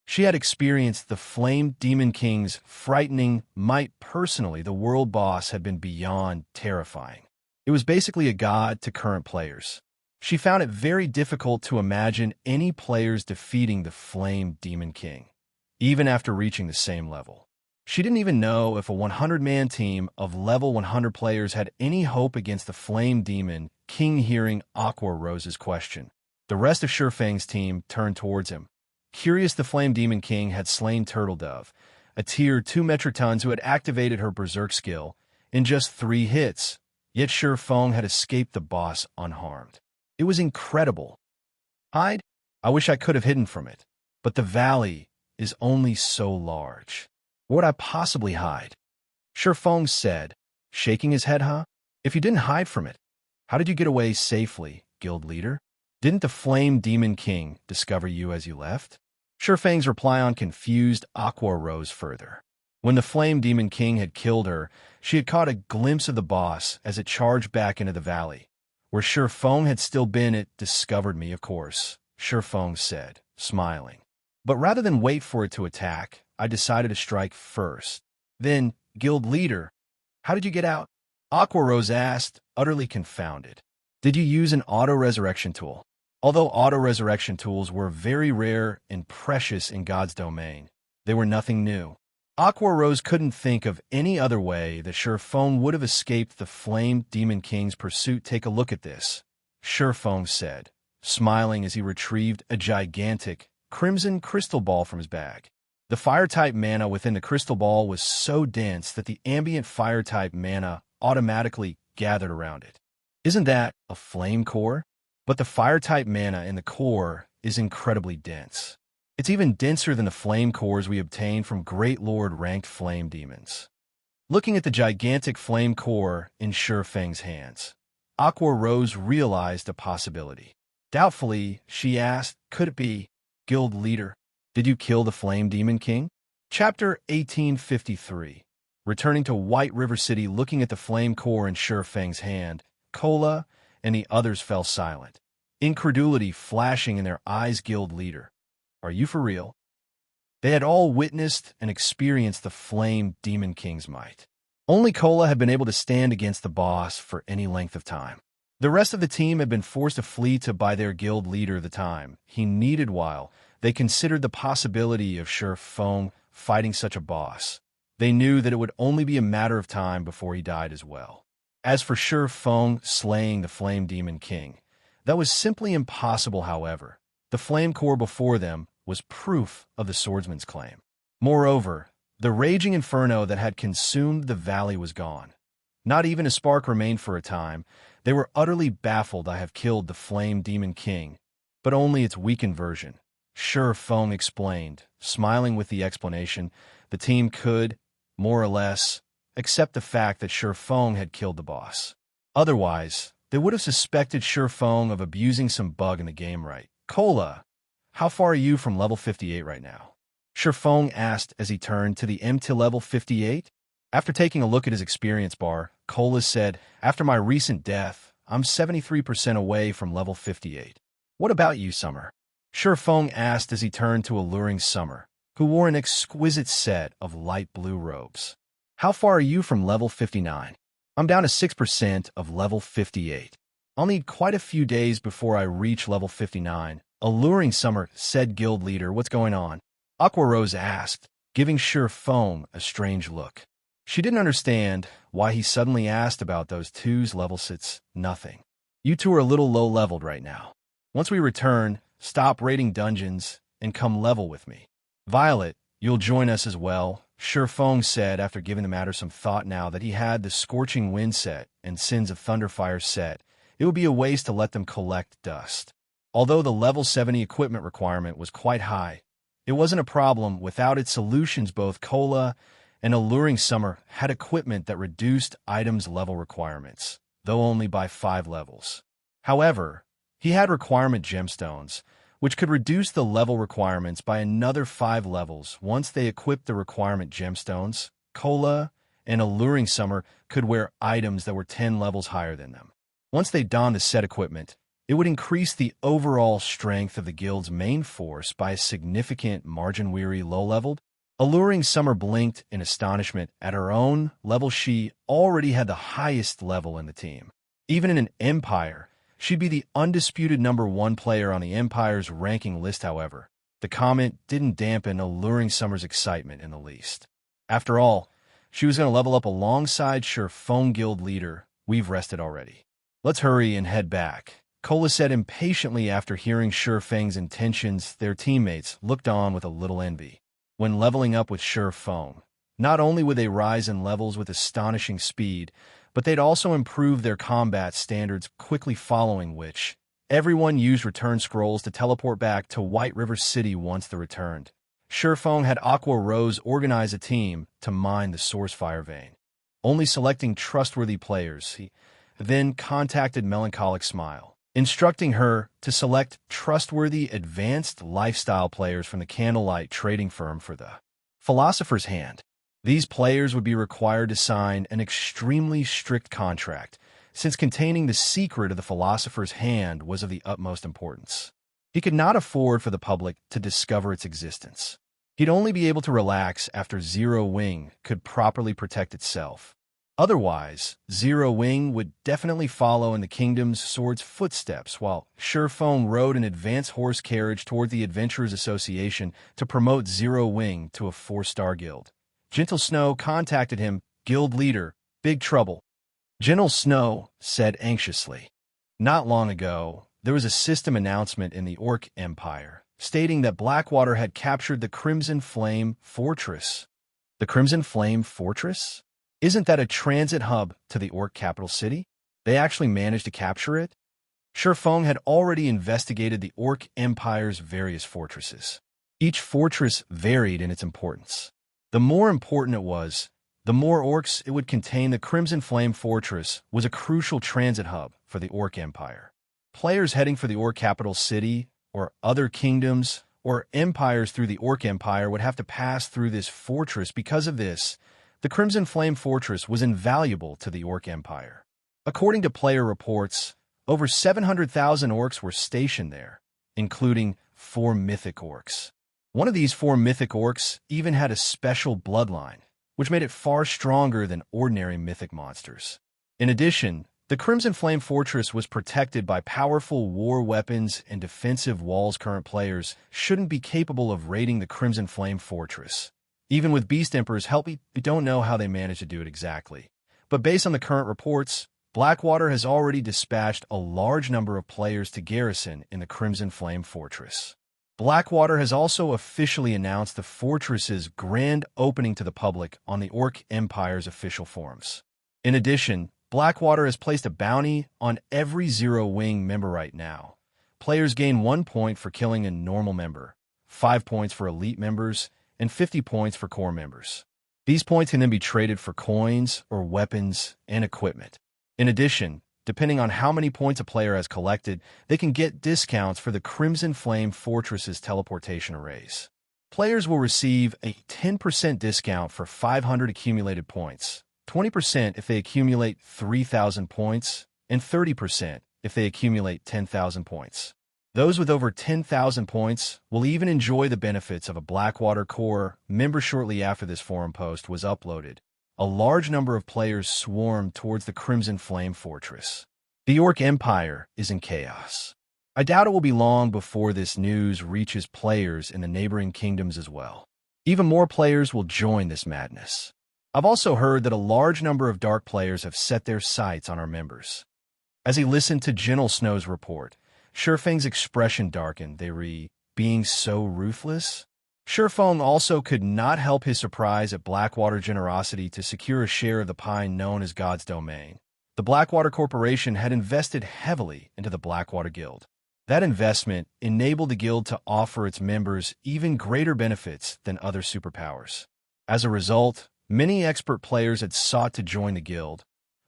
She had experienced the Flame Demon King's frightening might personally. The world boss had been beyond terrifying. It was basically a god to current players. She found it very difficult to imagine any players defeating the Flame Demon King, even after reaching the same level. She didn't even know if a 100-man team of level 100 players had any hope against the Flame Demon King. Hearing Aqua Rose's question, the rest of Feng's team turned towards him. Curious, the Flame Demon King had slain Turtle Dove, a tier 2 Metrotons who had activated her Berserk skill in just 3 hits, yet Feng had escaped the boss unharmed. It was incredible. Hide? I wish I could have hidden from it, but the valley is only so large. Where would I possibly hide? Feng said, shaking his head. If you didn't hide from it, how did you get away safely, guild leader? Didn't the Flame Demon King discover you as you left? Feng's reply on confused Aqua Rose further. When the Flame Demon King had killed her, she had caught a glimpse of the boss as it charged back into the valley. Where Feng had still been, it discovered me, of course, Feng said, smiling. But rather than wait for it to attack, I decided to strike first. Then, guild leader, how did you get out? Aqua Rose asked, utterly confounded. Did you use an auto-resurrection tool? Although auto-resurrection tools were very rare and precious in God's domain, they were nothing new. Aqua Rose couldn't think of any other way that Feng would have escaped the Flame Demon King's pursuit. Take a look at this, Feng said, smiling as he retrieved a gigantic crimson crystal ball from his bag. The fire-type mana within the crystal ball was so dense that the ambient fire-type mana automatically gathered around it. Isn't that a flame core? But the fire-type mana in the core is incredibly dense. It's even denser than the flame cores we obtained from Great Lord ranked flame demons. Looking at the gigantic flame core in Feng's hands, Aqua Rose realized a possibility. Doubtfully, she asked, "Could it be, Guild Leader? Did you kill the Flame Demon King?" Chapter 1853. Returning to White River City, looking at the flame core in Feng's hand, Cola and the others fell silent, incredulity flashing in their eyes. "Guild Leader, are you for real?" They had all witnessed and experienced the Flame Demon King's might. Only Cola had been able to stand against the boss for any length of time. The rest of the team had been forced to flee to buy their guild leader the time he needed while they considered the possibility of Feng fighting such a boss. They knew that it would only be a matter of time before he died as well. As for Feng slaying the Flame Demon King, that was simply impossible. However, the flame core before them was proof of the swordsman's claim. Moreover, the raging inferno that had consumed the valley was gone. Not even a spark remained for a time. They were utterly baffled. "I have killed the Flame Demon King, but only its weakened version," Feng explained, smiling with the explanation. The team could, more or less, accept the fact that Feng had killed the boss. Otherwise, they would have suspected Feng of abusing some bug in the game. "Right, Cola, how far are you from level 58 right now?" Feng asked as he turned to the M to level 58. After taking a look at his experience bar, Cola said, "After my recent death, I'm 73% away from level 58. What about you, Summer?" Feng asked as he turned to alluring Summer, who wore an exquisite set of light blue robes. "How far are you from level 59? I'm down to 6% of level 58. I'll need quite a few days before I reach level 59. Alluring Summer said. "Guild Leader, what's going on?" Aqua Rose asked, giving Feng a strange look. She didn't understand why he suddenly asked about those two's level sits. "Nothing. You two are a little low-leveled right now. Once we return, stop raiding dungeons and come level with me. Violet, you'll join us as well," Feng said after giving the matter some thought. Now that he had the Scorching Wind set and Sins of Thunderfire set, it would be a waste to let them collect dust. Although the level 70 equipment requirement was quite high, it wasn't a problem. Without its solutions, both Cola and Alluring Summer had equipment that reduced items' level requirements, though only by 5 levels. However, he had requirement gemstones, which could reduce the level requirements by another 5 levels. Once they equipped the requirement gemstones, Cola and Alluring Summer could wear items that were 10 levels higher than them. Once they donned the set equipment, it would increase the overall strength of the guild's main force by a significant margin. Weary low-leveled, Alluring Summer blinked in astonishment at her own level. She already had the highest level in the team. Even in an empire, she'd be the undisputed #1 player on the Empire's ranking list. However, the comment didn't dampen Alluring Summer's excitement in the least. After all, she was going to level up alongside Feng. "Guild Leader, we've rested already. Let's hurry and head back," Cola said impatiently after hearing Feng's intentions. Their teammates looked on with a little envy. When leveling up with Feng, not only would they rise in levels with astonishing speed, but they'd also improve their combat standards quickly, following which everyone used return scrolls to teleport back to White River City once they returned. Feng had Aqua Rose organize a team to mine the source fire vein, only selecting trustworthy players. He then contacted Melancholic Smile, instructing her to select trustworthy advanced lifestyle players from the Candlelight trading firm for the Philosopher's Hand. These players would be required to sign an extremely strict contract, since containing the secret of the Philosopher's Hand was of the utmost importance. He could not afford for the public to discover its existence. He'd only be able to relax after Zero Wing could properly protect itself. Otherwise, Zero Wing would definitely follow in the Kingdom's Sword's footsteps, while Feng rode an advanced horse carriage toward the Adventurers Association to promote Zero Wing to a 4-star guild. Gentle Snow contacted him. "Guild Leader, big trouble," Gentle Snow said anxiously. Not long ago, there was a system announcement in the Orc Empire, stating that Blackwater had captured the Crimson Flame Fortress. The Crimson Flame Fortress? Isn't that a transit hub to the Orc capital city? They actually managed to capture it? Feng had already investigated the Orc Empire's various fortresses. Each fortress varied in its importance. The more important it was, The more orcs it would contain, the Crimson Flame Fortress was a crucial transit hub for the Orc Empire. Players heading for the Orc capital city, or other kingdoms, or empires through the Orc Empire would have to pass through this fortress. Because of this, the Crimson Flame Fortress was invaluable to the Orc Empire. According to player reports, over 700,000 orcs were stationed there, including 4 mythic orcs. One of these 4 mythic orcs even had a special bloodline, which made it far stronger than ordinary mythic monsters. In addition, the Crimson Flame Fortress was protected by powerful war weapons and defensive walls. Current players shouldn't be capable of raiding the Crimson Flame Fortress. Even with Beast Emperor's help, we don't know how they managed to do it exactly. But based on the current reports, Blackwater has already dispatched a large number of players to garrison in the Crimson Flame Fortress. Blackwater has also officially announced the fortress's grand opening to the public on the Orc Empire's official forums. In addition, Blackwater has placed a bounty on every Zero Wing member right now. Players gain 1 point for killing a normal member, 5 points for elite members, and 50 points for core members. These points can then be traded for coins or weapons and equipment. In addition, depending on how many points a player has collected, they can get discounts for the Crimson Flame Fortress's teleportation arrays. Players will receive a 10% discount for 500 accumulated points, 20% if they accumulate 3,000 points, and 30% if they accumulate 10,000 points. Those with over 10,000 points will even enjoy the benefits of a Blackwater core member. Shortly after this forum post was uploaded, a large number of players swarmed towards the Crimson Flame Fortress. The Orc Empire is in chaos. I doubt it will be long before this news reaches players in the neighboring kingdoms as well. Even more players will join this madness. I've also heard that a large number of Dark players have set their sights on our members. As he listened to Gentle Snow's report, Shurfeng's expression darkened. Being so ruthless? Shurfeng also could not help his surprise at Blackwater generosity to secure a share of the pie known as God's Domain. The Blackwater Corporation had invested heavily into the Blackwater Guild. That investment enabled the guild to offer its members even greater benefits than other superpowers. As a result, many expert players had sought to join the guild,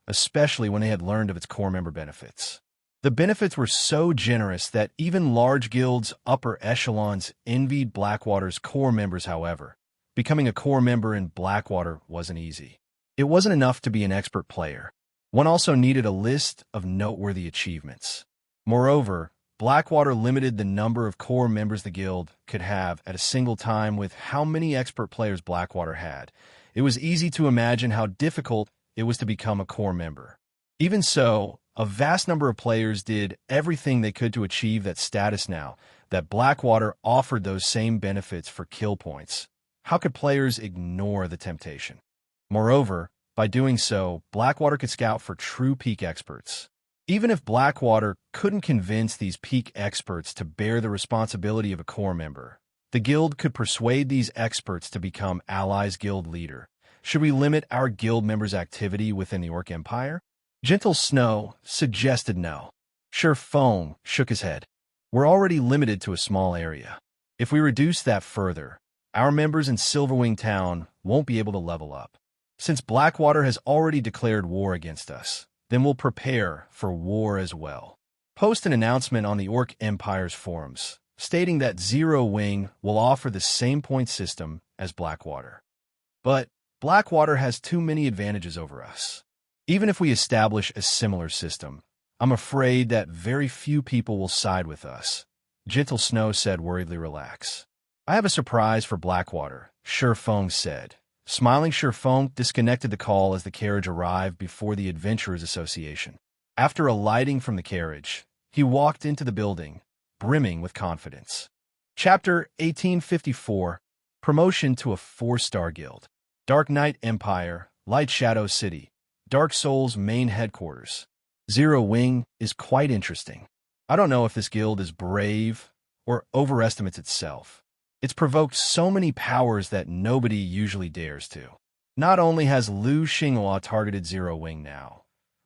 especially when they had learned of its core member benefits. The benefits were so generous that even large guilds' upper echelons envied Blackwater's core members. However, becoming a core member in Blackwater wasn't easy. It wasn't enough to be an expert player. One also needed a list of noteworthy achievements. Moreover, Blackwater limited the number of core members the guild could have at a single time. With how many expert players Blackwater had, it was easy to imagine how difficult it was to become a core member. Even so, a vast number of players did everything they could to achieve that status. Now that Blackwater offered those same benefits for kill points, how could players ignore the temptation? Moreover, by doing so, Blackwater could scout for true peak experts. Even if Blackwater couldn't convince these peak experts to bear the responsibility of a core member, the guild could persuade these experts to become allies. Guild leader, should we limit our guild members' activity within the Orc Empire? Gentle Snow suggested no. Shurfeng shook his head. We're already limited to a small area. If we reduce that further, our members in Silverwing Town won't be able to level up. Since Blackwater has already declared war against us, then we'll prepare for war as well. Post an announcement on the Orc Empire's forums, stating that Zero Wing will offer the same point system as Blackwater. But Blackwater has too many advantages over us. Even if we establish a similar system, I'm afraid that very few people will side with us. Gentle Snow said worriedly. Relax. I have a surprise for Blackwater, Shurfeng said. Smiling, Shurfeng disconnected the call as the carriage arrived before the Adventurers Association. After alighting from the carriage, he walked into the building, brimming with confidence. Chapter 1854, Promotion to a 4-star Guild. Dark Knight Empire, Light Shadow City, Dark Souls main headquarters. Zero Wing is quite interesting. I don't know if this guild is brave or overestimates itself. It's provoked so many powers that nobody usually dares to. Not only has Lu Xinghua targeted Zero Wing now,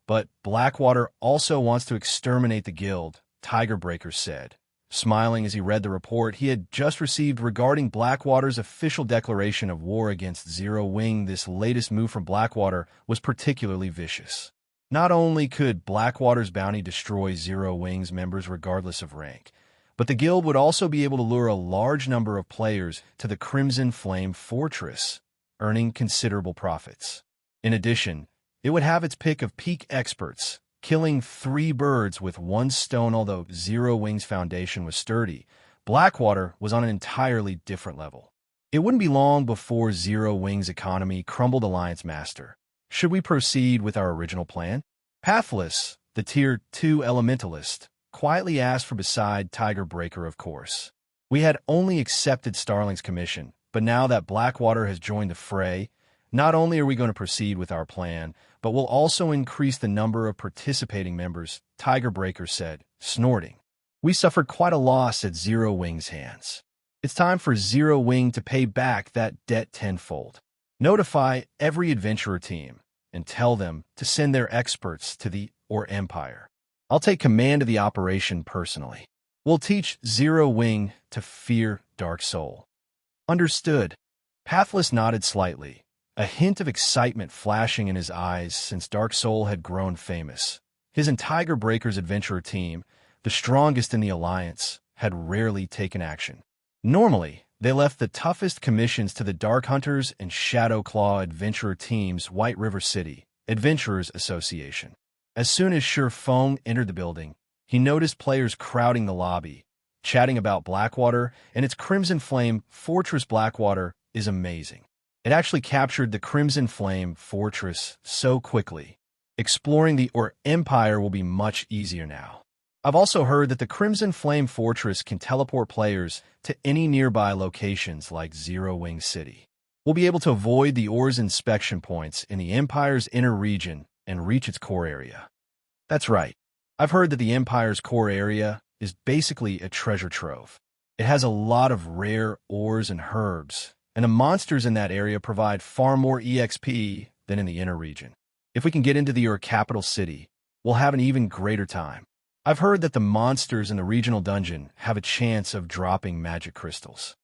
but Blackwater also wants to exterminate the guild, Tigerbreaker said, smiling as he read the report he had just received regarding Blackwater's official declaration of war against Zero Wing. This latest move from Blackwater was particularly vicious. Not only could Blackwater's bounty destroy Zero Wing's members regardless of rank, but the guild would also be able to lure a large number of players to the Crimson Flame Fortress, earning considerable profits. In addition, it would have its pick of peak experts, killing 3 birds with 1 stone. Although Zero Wing's foundation was sturdy, Blackwater was on an entirely different level. It wouldn't be long before Zero Wing's economy crumbled. Alliance Master, should we proceed with our original plan? Pathless, the Tier 2 Elementalist, quietly asked from beside Tiger Breaker. Of course. We had only accepted Starling's commission, but now that Blackwater has joined the fray, not only are we going to proceed with our plan, but we'll also increase the number of participating members, Tiger Breaker said, snorting. We suffered quite a loss at Zero Wing's hands. It's time for Zero Wing to pay back that debt tenfold. Notify every adventurer team and tell them to send their experts to the Empire. I'll take command of the operation personally. We'll teach Zero Wing to fear Dark Soul. Understood. Pathless nodded slightly, a hint of excitement flashing in his eyes since Dark Soul had grown famous. His and Tiger Breaker's adventurer team, the strongest in the Alliance, had rarely taken action. Normally, they left the toughest commissions to the Dark Hunters and Shadow Claw adventurer teams. White River City Adventurers Association. As soon as Sher Feng entered the building, he noticed players crowding the lobby, chatting about Blackwater and its Crimson Flame Fortress. Blackwater is amazing. It actually captured the Crimson Flame Fortress so quickly. Exploring the Empire will be much easier now. I've also heard that the Crimson Flame Fortress can teleport players to any nearby locations like Zero Wing City. We'll be able to avoid the Ore's inspection points in the Empire's inner region and reach its core area. That's right. I've heard that the Empire's core area is basically a treasure trove. It has a lot of rare ores and herbs, and the monsters in that area provide far more EXP than in the inner region. If we can get into the capital city, we'll have an even greater time. I've heard that the monsters in the regional dungeon have a chance of dropping magic crystals.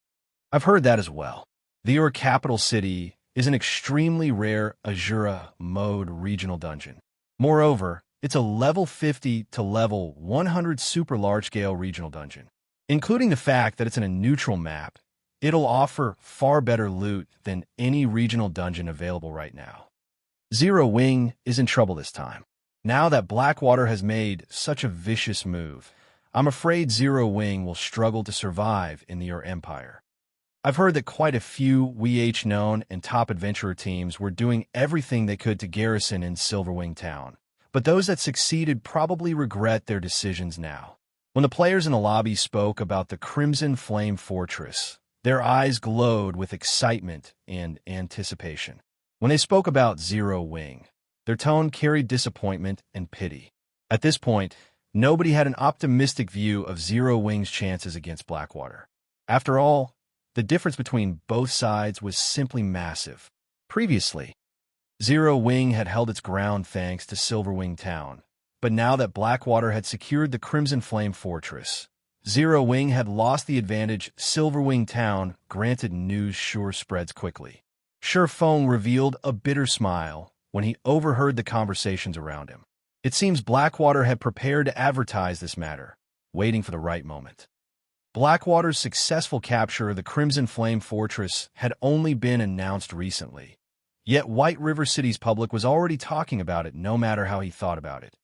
I've heard that as well. The capital city is an extremely rare Azura mode regional dungeon. Moreover, it's a level 50 to level 100 super large-scale regional dungeon. Including the fact that it's in a neutral map, it'll offer far better loot than any regional dungeon available right now. Zero Wing is in trouble this time. Now that Blackwater has made such a vicious move, I'm afraid Zero Wing will struggle to survive in the Empire. I've heard that quite a few known and top adventurer teams were doing everything they could to garrison in Silverwing Town, but those that succeeded probably regret their decisions now. When the players in the lobby spoke about the Crimson Flame Fortress, their eyes glowed with excitement and anticipation. When they spoke about Zero Wing, their tone carried disappointment and pity. At this point, nobody had an optimistic view of Zero Wing's chances against Blackwater. After all, the difference between both sides was simply massive. Previously, Zero Wing had held its ground thanks to Silverwing Town, but now that Blackwater had secured the Crimson Flame Fortress, Zero Wing had lost the advantage Silverwing Town granted. News sure spreads quickly. Sher Feng revealed a bitter smile when he overheard the conversations around him. It seems Blackwater had prepared to advertise this matter, waiting for the right moment. Blackwater's successful capture of the Crimson Flame Fortress had only been announced recently, yet White River City's public was already talking about it no matter how he thought about it.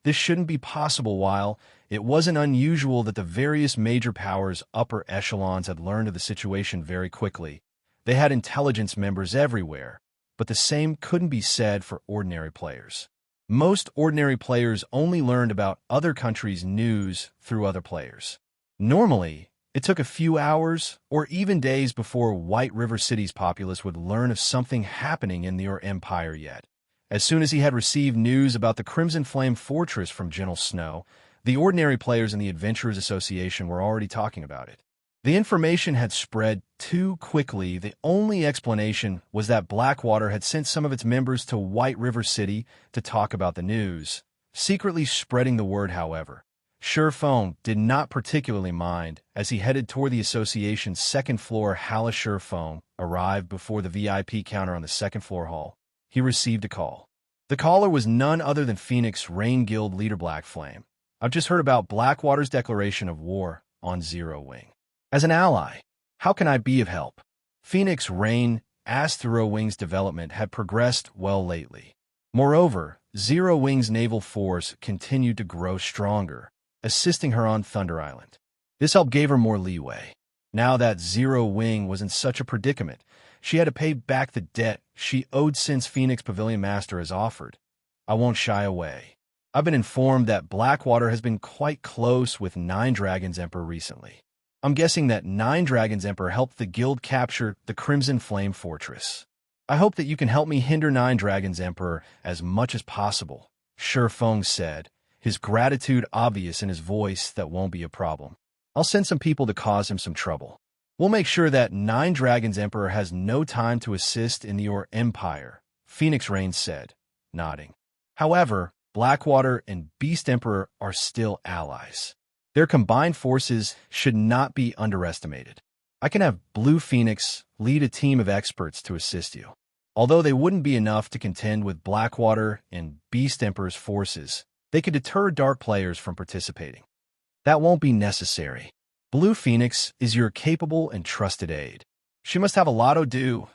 This shouldn't be possible. While it wasn't unusual that the various major powers' upper echelons had learned of the situation very quickly, they had intelligence members everywhere, but the same couldn't be said for ordinary players. Most ordinary players only learned about other countries' news through other players. Normally, it took a few hours or even days before White River City's populace would learn of something happening in the Empire yet. As soon as he had received news about the Crimson Flame Fortress from Gentle Snow, the ordinary players in the Adventurers Association were already talking about it. The information had spread too quickly. The only explanation was that Blackwater had sent some of its members to White River City to talk about the news, secretly spreading the word. However, Sherfong did not particularly mind as he headed toward the association's second-floor Hala. Sherfong arrived before the VIP counter on the second-floor hall. He received a call. The caller was none other than Phoenix Rain Guild leader Black Flame. I've just heard about Blackwater's declaration of war on Zero Wing. As an ally, how can I be of help? Phoenix Rain asked Zero Wing's development had progressed well lately. Moreover, Zero Wing's naval force continued to grow stronger, assisting her on Thunder Island. This help gave her more leeway. Now that Zero Wing was in such a predicament, she had to pay back the debt she owed since Phoenix Pavilion Master has offered. I won't shy away. I've been informed that Blackwater has been quite close with Nine Dragons Emperor recently. I'm guessing that Nine Dragons Emperor helped the guild capture the Crimson Flame Fortress. I hope that you can help me hinder Nine Dragons Emperor as much as possible, Sherfong said, his gratitude obvious in his voice. That won't be a problem. I'll send some people to cause him some trouble. We'll make sure that Nine Dragons Emperor has no time to assist in your empire, Phoenix Rain said, nodding. However, Blackwater and Beast Emperor are still allies. Their combined forces should not be underestimated. I can have Blue Phoenix lead a team of experts to assist you. Although they wouldn't be enough to contend with Blackwater and Beast Emperor's forces, they could deter dark players from participating. That won't be necessary. Blue Phoenix is your capable and trusted aide. She must have a lot to do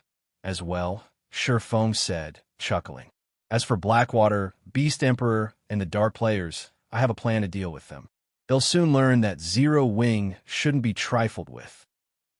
as well, Sherfong said, chuckling. As for Blackwater, Beast Emperor, and the dark players, I have a plan to deal with them. They'll soon learn that Zero Wing shouldn't be trifled with.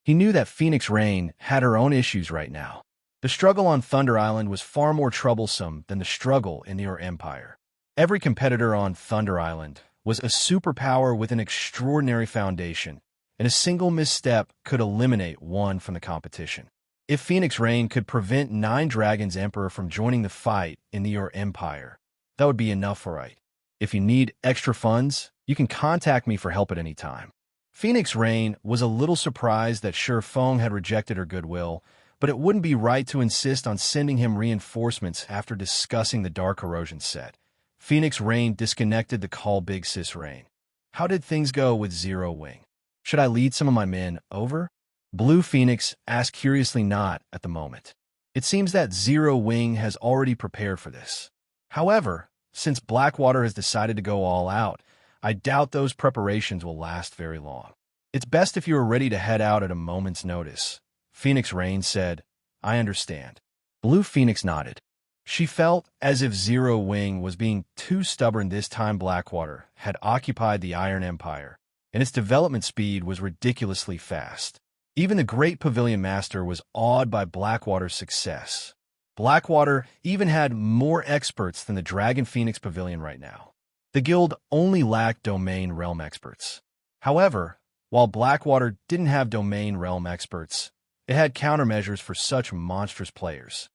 He knew that Phoenix Rain had her own issues right now. The struggle on Thunder Island was far more troublesome than the struggle in your empire. Every competitor on Thunder Island was a superpower with an extraordinary foundation, and a single misstep could eliminate one from the competition. If Phoenix Rain could prevent Nine Dragons Emperor from joining the fight in your empire, that would be enough, all right. If you need extra funds, you can contact me for help at any time. Phoenix Rain was a little surprised that Sherfong had rejected her goodwill, but it wouldn't be right to insist on sending him reinforcements after discussing the Dark Corrosion set. Phoenix Rain disconnected the call. Big Sis Rain. How did things go with Zero Wing? Should I lead some of my men over? Blue Phoenix asked curiously. Not at the moment. It seems that Zero Wing has already prepared for this. However, since Blackwater has decided to go all out, I doubt those preparations will last very long. It's best if you are ready to head out at a moment's notice. Phoenix Rain said, I understand. Blue Phoenix nodded. She felt as if Zero Wing was being too stubborn this time. Blackwater had occupied the Iron Empire, and its development speed was ridiculously fast. Even the great Pavilion Master was awed by Blackwater's success. Blackwater even had more experts than the Dragon Phoenix Pavilion right now. The guild only lacked Domain Realm experts. However, while Blackwater didn't have Domain Realm experts, it had countermeasures for such monstrous players.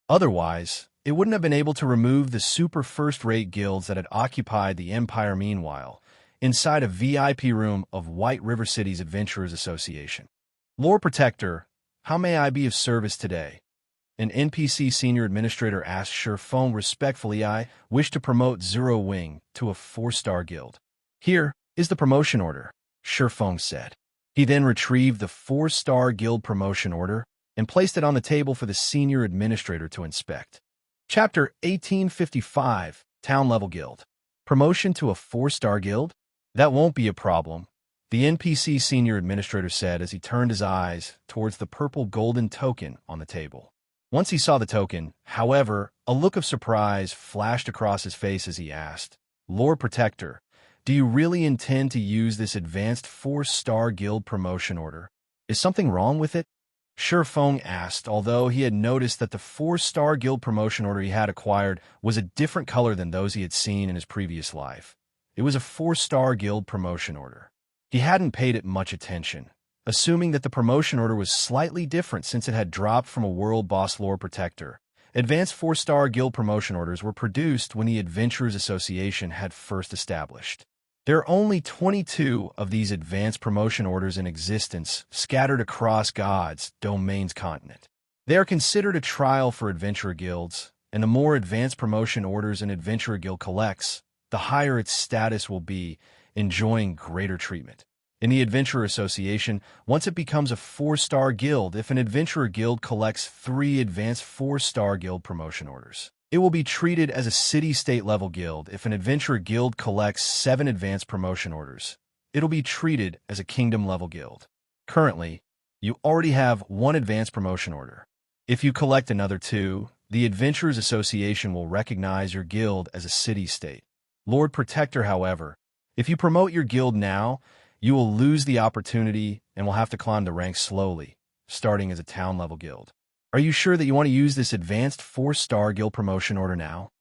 Otherwise, it wouldn't have been able to remove the super first-rate guilds that had occupied the Empire. Meanwhile, inside a VIP room of White River City's Adventurers Association. Lord Protector, how may I be of service today? An NPC senior administrator asked Sherfong respectfully. I wish to promote Zero Wing to a 4-star guild. Here is the promotion order, Sherfong said. He then retrieved the 4-star guild promotion order and placed it on the table for the senior administrator to inspect. Chapter 1855, Town Level Guild. Promotion to a 4-star guild? That won't be a problem, the NPC senior administrator said as he turned his eyes towards the purple golden token on the table. Once he saw the token, however, a look of surprise flashed across his face as he asked, Lord Protector, do you really intend to use this advanced 4-star guild promotion order? Is something wrong with it? Sherfong asked, although he had noticed that the 4-star guild promotion order he had acquired was a different color than those he had seen in his previous life. It was a 4-star guild promotion order. He hadn't paid it much attention, assuming that the promotion order was slightly different since it had dropped from a world boss. Lord Protector. Advanced 4-star guild promotion orders were produced when the Adventurers Association had first established. There are only 22 of these advanced promotion orders in existence, scattered across God's Domains continent. They are considered a trial for adventurer guilds, and the more advanced promotion orders an adventurer guild collects, the higher its status will be enjoying greater treatment. In the Adventurer Association, once it becomes a 4-star guild, if an Adventurer Guild collects 3 advanced 4-star guild promotion orders, it will be treated as a city-state level guild. If an Adventurer Guild collects 7 advanced promotion orders, it'll be treated as a kingdom level guild. Currently, you already have 1 advanced promotion order. If you collect another 2, the Adventurers Association will recognize your guild as a city-state. Lord Protector, however, if you promote your guild now, you will lose the opportunity and will have to climb the ranks slowly, starting as a town-level guild. Are you sure that you want to use this advanced 4-star guild promotion order now?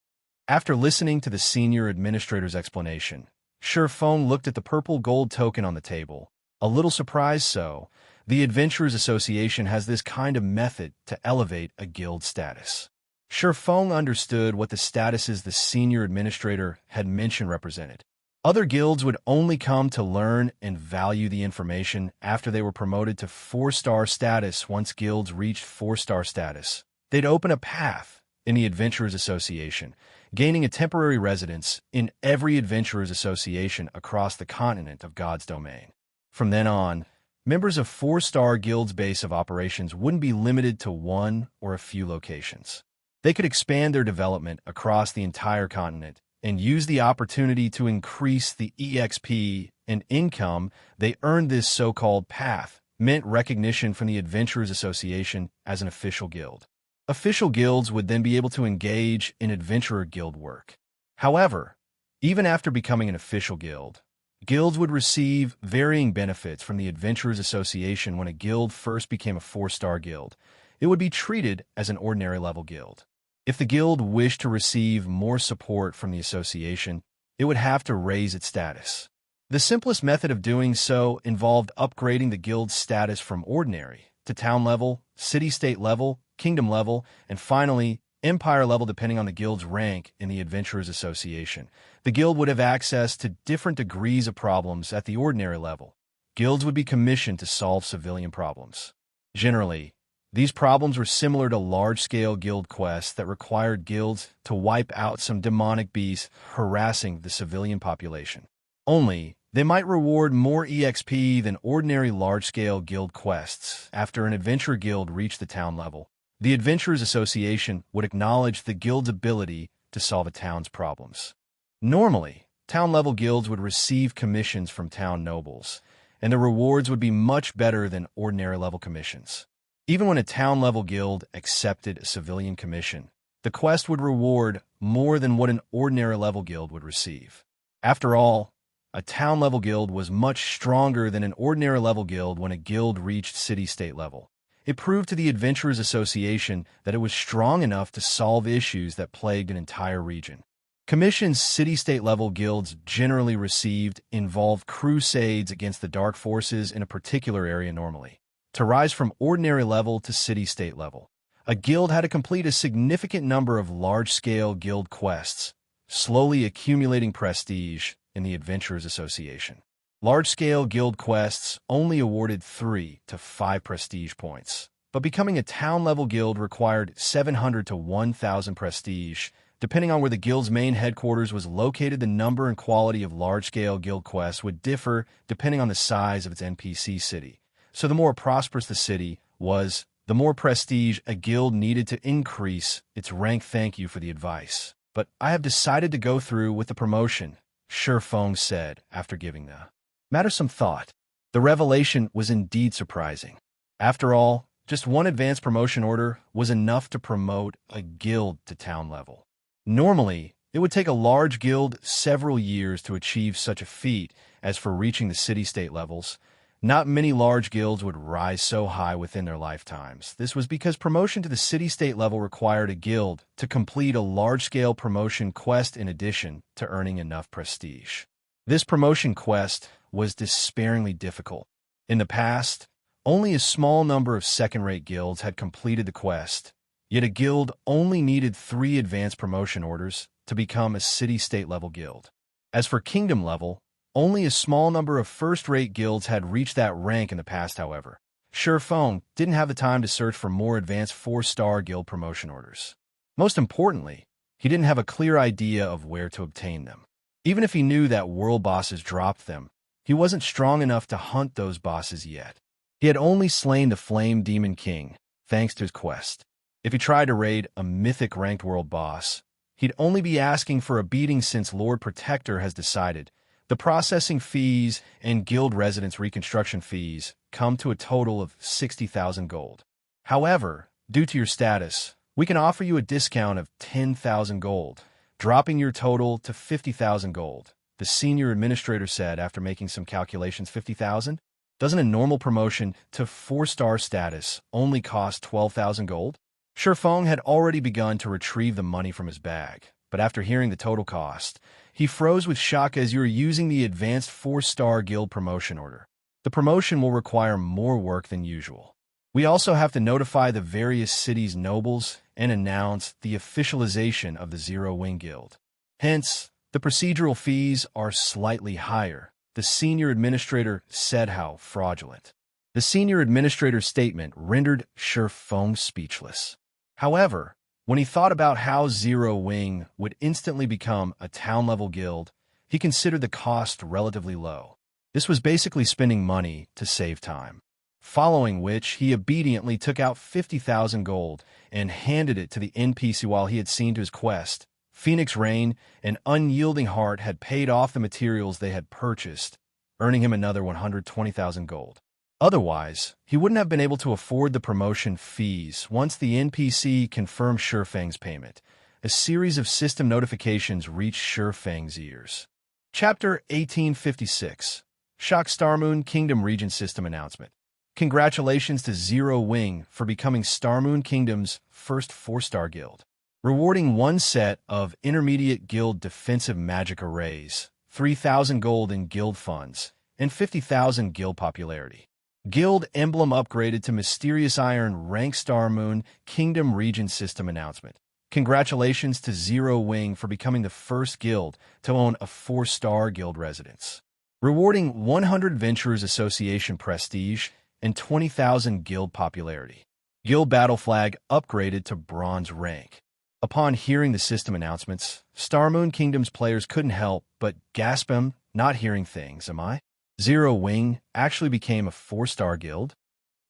After listening to the senior administrator's explanation, Sherfone looked at the purple gold token on the table. A little surprised so, the Adventurers Association has this kind of method to elevate a guild status. Sherfone understood what the statuses the senior administrator had mentioned represented. Other guilds would only come to learn and value the information after they were promoted to 4-star status. Once guilds reached 4-star status, they'd open a path in the Adventurers Association, gaining a temporary residence in every Adventurers Association across the continent of God's domain. From then on, members of 4-star guilds' base of operations wouldn't be limited to 1 or a few locations. They could expand their development across the entire continent and use the opportunity to increase the EXP and income they earned. This so-called path meant recognition from the Adventurers Association as an official guild. Official guilds would then be able to engage in Adventurer Guild work. However, even after becoming an official guild, guilds would receive varying benefits from the Adventurers Association. When a guild first became a 4-star guild, it would be treated as an ordinary level guild. If the guild wished to receive more support from the association, it would have to raise its status. The simplest method of doing so involved upgrading the guild's status from ordinary to town level, city-state level, kingdom level, and finally, empire level depending on the guild's rank in the Adventurers Association. The guild would have access to different degrees of problems at the ordinary level. Guilds would be commissioned to solve civilian problems. Generally, these problems were similar to large-scale guild quests that required guilds to wipe out some demonic beasts harassing the civilian population. Only, they might reward more EXP than ordinary large-scale guild quests. After an adventure guild reached the town level, the Adventurers Association would acknowledge the guild's ability to solve a town's problems. Normally, town-level guilds would receive commissions from town nobles, and the rewards would be much better than ordinary-level commissions. Even when a town-level guild accepted a civilian commission, the quest would reward more than what an ordinary-level guild would receive. After all, a town-level guild was much stronger than an ordinary-level guild when a guild reached city-state level. It proved to the Adventurers Association that it was strong enough to solve issues that plagued an entire region. Commissions city-state level guilds generally received involved crusades against the dark forces in a particular area normally. To rise from ordinary level to city-state level, a guild had to complete a significant number of large-scale guild quests, slowly accumulating prestige in the Adventurers Association. Large-scale guild quests only awarded 3 to 5 prestige points, but becoming a town-level guild required 700 to 1,000 prestige. Depending on where the guild's main headquarters was located, the number and quality of large-scale guild quests would differ depending on the size of its NPC city. So the more prosperous the city was, the more prestige a guild needed to increase its rank. Thank you for the advice, but I have decided to go through with the promotion, Sherfone said after giving the matter some thought. The revelation was indeed surprising. After all, just one advanced promotion order was enough to promote a guild to town level. Normally, it would take a large guild several years to achieve such a feat. As for reaching the city-state levels, not many large guilds would rise so high within their lifetimes. This was because promotion to the city-state level required a guild to complete a large-scale promotion quest in addition to earning enough prestige. This promotion quest was despairingly difficult. In the past, only a small number of second-rate guilds had completed the quest, yet a guild only needed 3 advanced promotion orders to become a city-state level guild. As for kingdom level, only a small number of first-rate guilds had reached that rank in the past. However, Sherfone didn't have the time to search for more advanced 4-star guild promotion orders. Most importantly, he didn't have a clear idea of where to obtain them. Even if he knew that world bosses dropped them, he wasn't strong enough to hunt those bosses yet. He had only slain the Flame Demon King, thanks to his quest. If he tried to raid a mythic ranked world boss, he'd only be asking for a beating since Lord Protector has decided the processing fees and guild residence reconstruction fees come to a total of 60,000 gold. However, due to your status, we can offer you a discount of 10,000 gold, dropping your total to 50,000 gold, the senior administrator said after making some calculations. 50,000? Doesn't a normal promotion to 4-star status only cost 12,000 gold? Sherfeng had already begun to retrieve the money from his bag, but after hearing the total cost, he froze with shock as you're using the advanced 4-star guild promotion order. The promotion will require more work than usual. We also have to notify the various cities' nobles and announce the officialization of the Zero Wing Guild. Hence, the procedural fees are slightly higher, the senior administrator said. How fraudulent. The senior administrator's statement rendered Sherfeng speechless. However, when he thought about how Zero Wing would instantly become a town-level guild, he considered the cost relatively low. This was basically spending money to save time. Following which, he obediently took out 50,000 gold and handed it to the NPC while he had seen to his quest. Phoenix Rain, an unyielding heart, had paid off the materials they had purchased, earning him another 120,000 gold. Otherwise, he wouldn't have been able to afford the promotion fees once the NPC confirmed Sherfeng's payment. A series of system notifications reached Sherfeng's ears. Chapter 1856. Shock Starmoon Kingdom Region System Announcement. Congratulations to Zero Wing for becoming Starmoon Kingdom's first 4-star guild. Rewarding 1 set of intermediate guild defensive magic arrays, 3,000 gold in guild funds, and 50,000 guild popularity. Guild emblem upgraded to Mysterious Iron rank Starmoon Kingdom Region System Announcement. Congratulations to Zero Wing for becoming the first guild to own a 4-star guild residence. Rewarding 100 Adventurers Association prestige and 20,000 guild popularity. Guild battle flag upgraded to bronze rank. Upon hearing the system announcements, Starmoon Kingdom's players couldn't help but gasp. Not hearing things, am I? Zero Wing actually became a 4-star guild?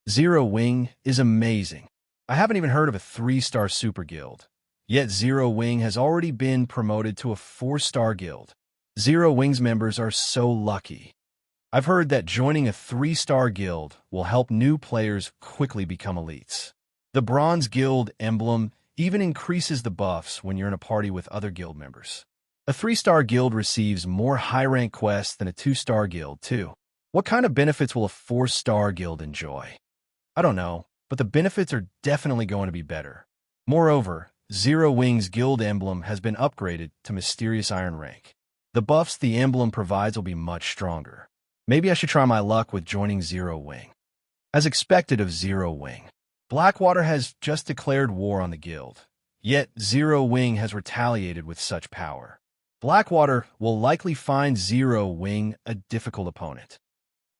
Zero Wing is amazing. I haven't even heard of a 3-star super guild. Yet Zero Wing has already been promoted to a 4-star guild. Zero Wing's members are so lucky. I've heard that joining a 3-star guild will help new players quickly become elites. The Bronze Guild emblem even increases the buffs when you're in a party with other guild members. A 3-star guild receives more high-rank quests than a 2-star guild, too. What kind of benefits will a 4-star guild enjoy? I don't know, but the benefits are definitely going to be better. Moreover, Zero Wing's guild emblem has been upgraded to Mysterious Iron rank. The buffs the emblem provides will be much stronger. Maybe I should try my luck with joining Zero Wing. As expected of Zero Wing, Blackwater has just declared war on the guild. Yet Zero Wing has retaliated with such power. Blackwater will likely find Zero Wing a difficult opponent.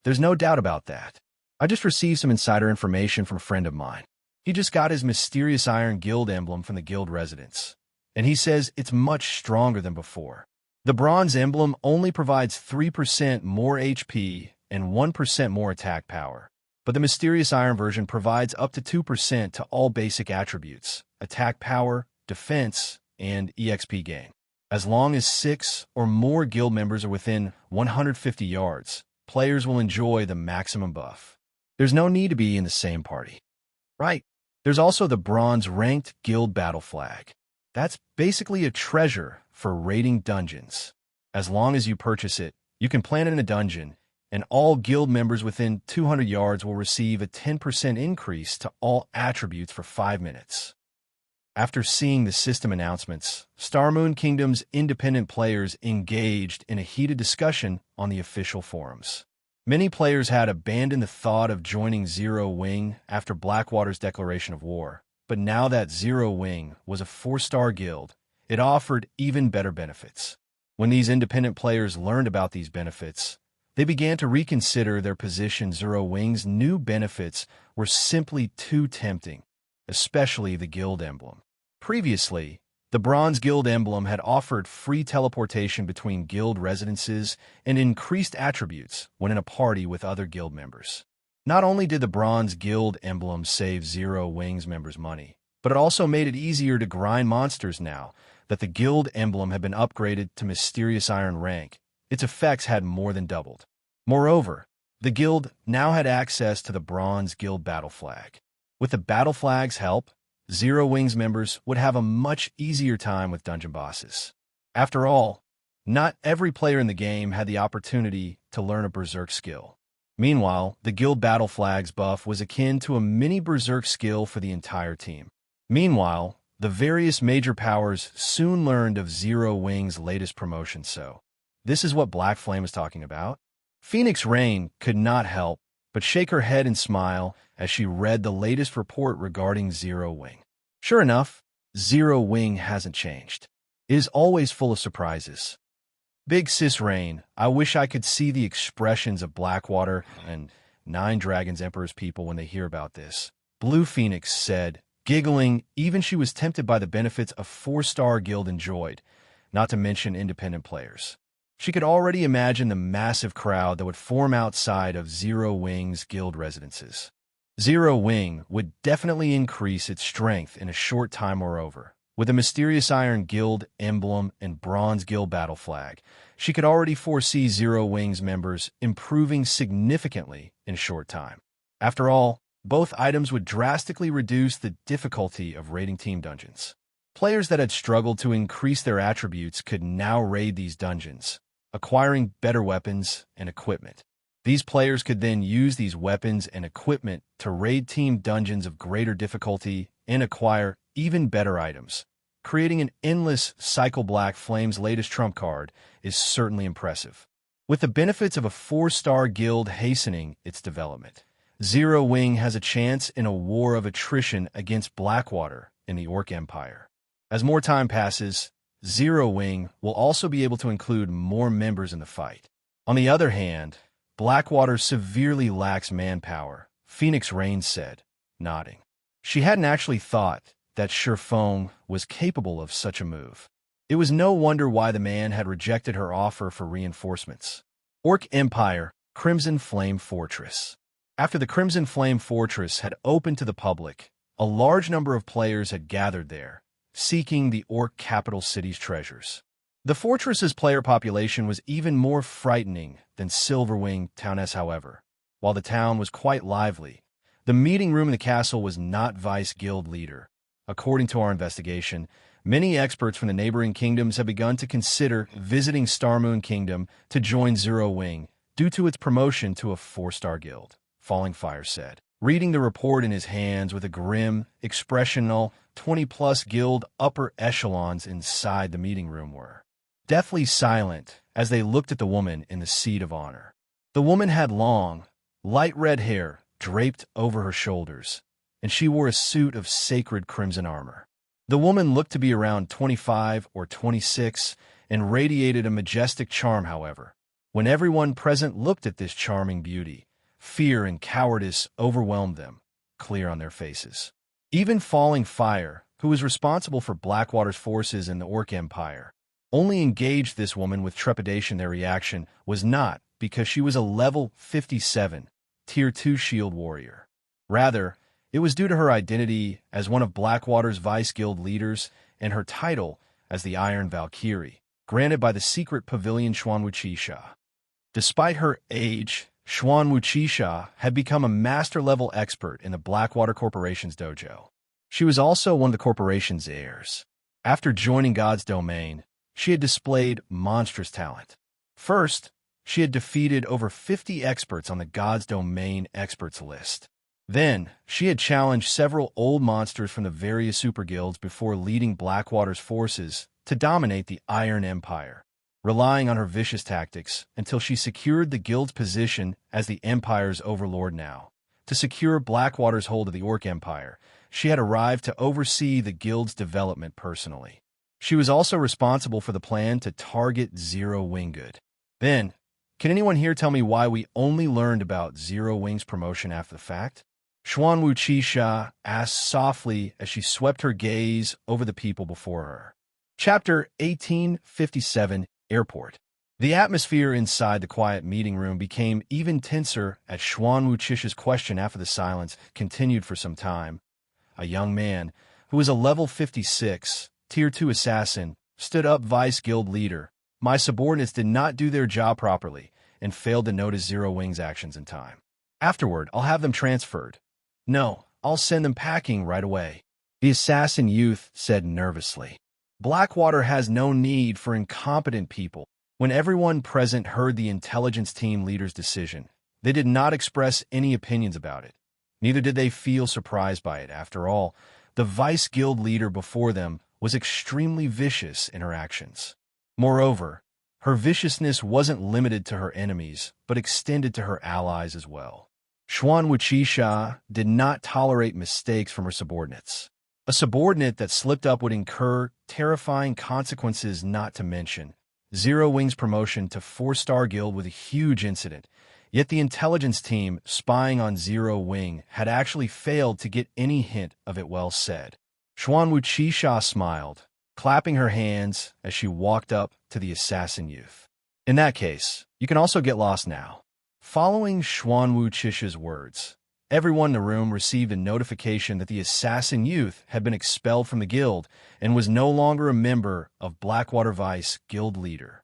There's no doubt about that. I just received some insider information from a friend of mine. He just got his Mysterious Iron guild emblem from the guild residence, and he says it's much stronger than before. The bronze emblem only provides 3% more HP and 1% more attack power, but the Mysterious Iron version provides up to 2% to all basic attributes, attack power, defense, and EXP gain. As long as 6 or more guild members are within 150 yards, players will enjoy the maximum buff. There's no need to be in the same party. Right. There's also the bronze ranked guild battle flag. That's basically a treasure for raiding dungeons. As long as you purchase it, you can plant it in a dungeon, and all guild members within 200 yards will receive a 10% increase to all attributes for 5 minutes. After seeing the system announcements, Starmoon Kingdom's independent players engaged in a heated discussion on the official forums. Many players had abandoned the thought of joining Zero Wing after Blackwater's declaration of war, but now that Zero Wing was a 4-star guild, it offered even better benefits. When these independent players learned about these benefits, they began to reconsider their position. Zero Wing's new benefits were simply too tempting, especially the guild emblem. Previously, The Bronze Guild emblem had offered free teleportation between guild residences and increased attributes when in a party with other guild members. Not only did the Bronze Guild emblem save Zero Wings members money, but it also made it easier to grind monsters now that the guild emblem had been upgraded to Mysterious Iron rank. Its effects had more than doubled. Moreover, the guild now had access to the Bronze Guild battle flag. With the battle flag's help, Zero Wings members would have a much easier time with dungeon bosses. After all, not every player in the game had the opportunity to learn a Berserk skill. Meanwhile, the guild battle flag's buff was akin to a mini Berserk skill for the entire team. Meanwhile, the various major powers soon learned of Zero Wings' latest promotion, so this is what Black Flame is talking about. Phoenix Rain could not help but shake her head and smile as she read the latest report regarding Zero Wing. Sure enough, Zero Wing hasn't changed. It is always full of surprises. Big Sis Rain, I wish I could see the expressions of Blackwater and Nine Dragons Emperor's people when they hear about this. Blue Phoenix said, giggling, even she was tempted by the benefits a 4-star guild enjoyed, not to mention independent players. She could already imagine the massive crowd that would form outside of Zero Wing's guild residences. Zero Wing would definitely increase its strength in a short time moreover. With the Mysterious Iron Guild emblem and Bronze Guild battle flag, she could already foresee Zero Wing's members improving significantly in a short time. After all, both items would drastically reduce the difficulty of raiding team dungeons. Players that had struggled to increase their attributes could now raid these dungeons, acquiring better weapons and equipment. These players could then use these weapons and equipment to raid team dungeons of greater difficulty and acquire even better items. Creating an endless cycle. Black Flame's latest trump card is certainly impressive. With the benefits of a 4-star guild hastening its development, Zero Wing has a chance in a war of attrition against Blackwater in the Orc Empire. As more time passes, Zero Wing will also be able to include more members in the fight. On the other hand, Blackwater severely lacks manpower, Phoenix Rain said, nodding. She hadn't actually thought that Sherfong was capable of such a move. It was no wonder why the man had rejected her offer for reinforcements. Orc Empire, Crimson Flame Fortress. After the Crimson Flame Fortress had opened to the public, a large number of players had gathered there, seeking the Orc capital city's treasures. The fortress's player population was even more frightening than Silverwing Towness, however. While the town was quite lively, the meeting room in the castle was not Vice Guild leader. According to our investigation, many experts from the neighboring kingdoms have begun to consider visiting Starmoon Kingdom to join Zero Wing due to its promotion to a 4-star guild, Falling Fire said, reading the report in his hands with a grim, expressional 20-plus guild upper echelons inside the meeting room were deathly silent as they looked at the woman in the seat of honor. The woman had long, light red hair draped over her shoulders, and she wore a suit of sacred crimson armor. The woman looked to be around 25 or 26 and radiated a majestic charm, however. When everyone present looked at this charming beauty, fear and cowardice overwhelmed them, clear on their faces. Even Falling Fire, who was responsible for Blackwater's forces in the Orc Empire, only engaged this woman with trepidation. Their reaction was not because she was a level 57, Tier 2 shield warrior. Rather, it was due to her identity as one of Blackwater's Vice Guild leaders and her title as the Iron Valkyrie, granted by the secret pavilion Xianxia. Despite her age, Xianxia had become a master-level expert in the Blackwater Corporation's dojo. She was also one of the corporation's heirs. After joining God's Domain, she had displayed monstrous talent. First, she had defeated over 50 experts on the God's Domain experts list. Then, she had challenged several old monsters from the various super guilds before leading Blackwater's forces to dominate the Iron Empire, relying on her vicious tactics until she secured the guild's position as the Empire's Overlord. Now, to secure Blackwater's hold of the Orc Empire, she had arrived to oversee the guild's development personally. She was also responsible for the plan to target Zero Wing. Good. Then, can anyone here tell me why we only learned about Zero Wing's promotion after the fact? Xianxia asked softly as she swept her gaze over the people before her. Chapter 1857, Airport. The atmosphere inside the quiet meeting room became even tenser as Xuan Wuchish's question after the silence continued for some time. A young man, who was a level 56, Tier 2 assassin, stood up Vice Guild leader. My subordinates did not do their job properly and failed to notice Zero Wing's actions in time. Afterward, I'll have them transferred. No, I'll send them packing right away, the assassin youth said nervously. Blackwater has no need for incompetent people. When everyone present heard the intelligence team leader's decision, they did not express any opinions about it. Neither did they feel surprised by it. After all, the Vice Guild leader before them was extremely vicious in her actions. Moreover, her viciousness wasn't limited to her enemies, but extended to her allies as well. Xuan Wuchisha did not tolerate mistakes from her subordinates. A subordinate that slipped up would incur terrifying consequences, not to mention Zero Wing's promotion to 4-star guild was a huge incident, yet the intelligence team spying on Zero Wing had actually failed to get any hint of it. Well said. Xuan Wuchisha smiled, clapping her hands as she walked up to the assassin youth. In that case, you can also get lost now. Following Xuan Wuchisha's words, everyone in the room received a notification that the assassin youth had been expelled from the guild and was no longer a member of Blackwater Vice Guild leader.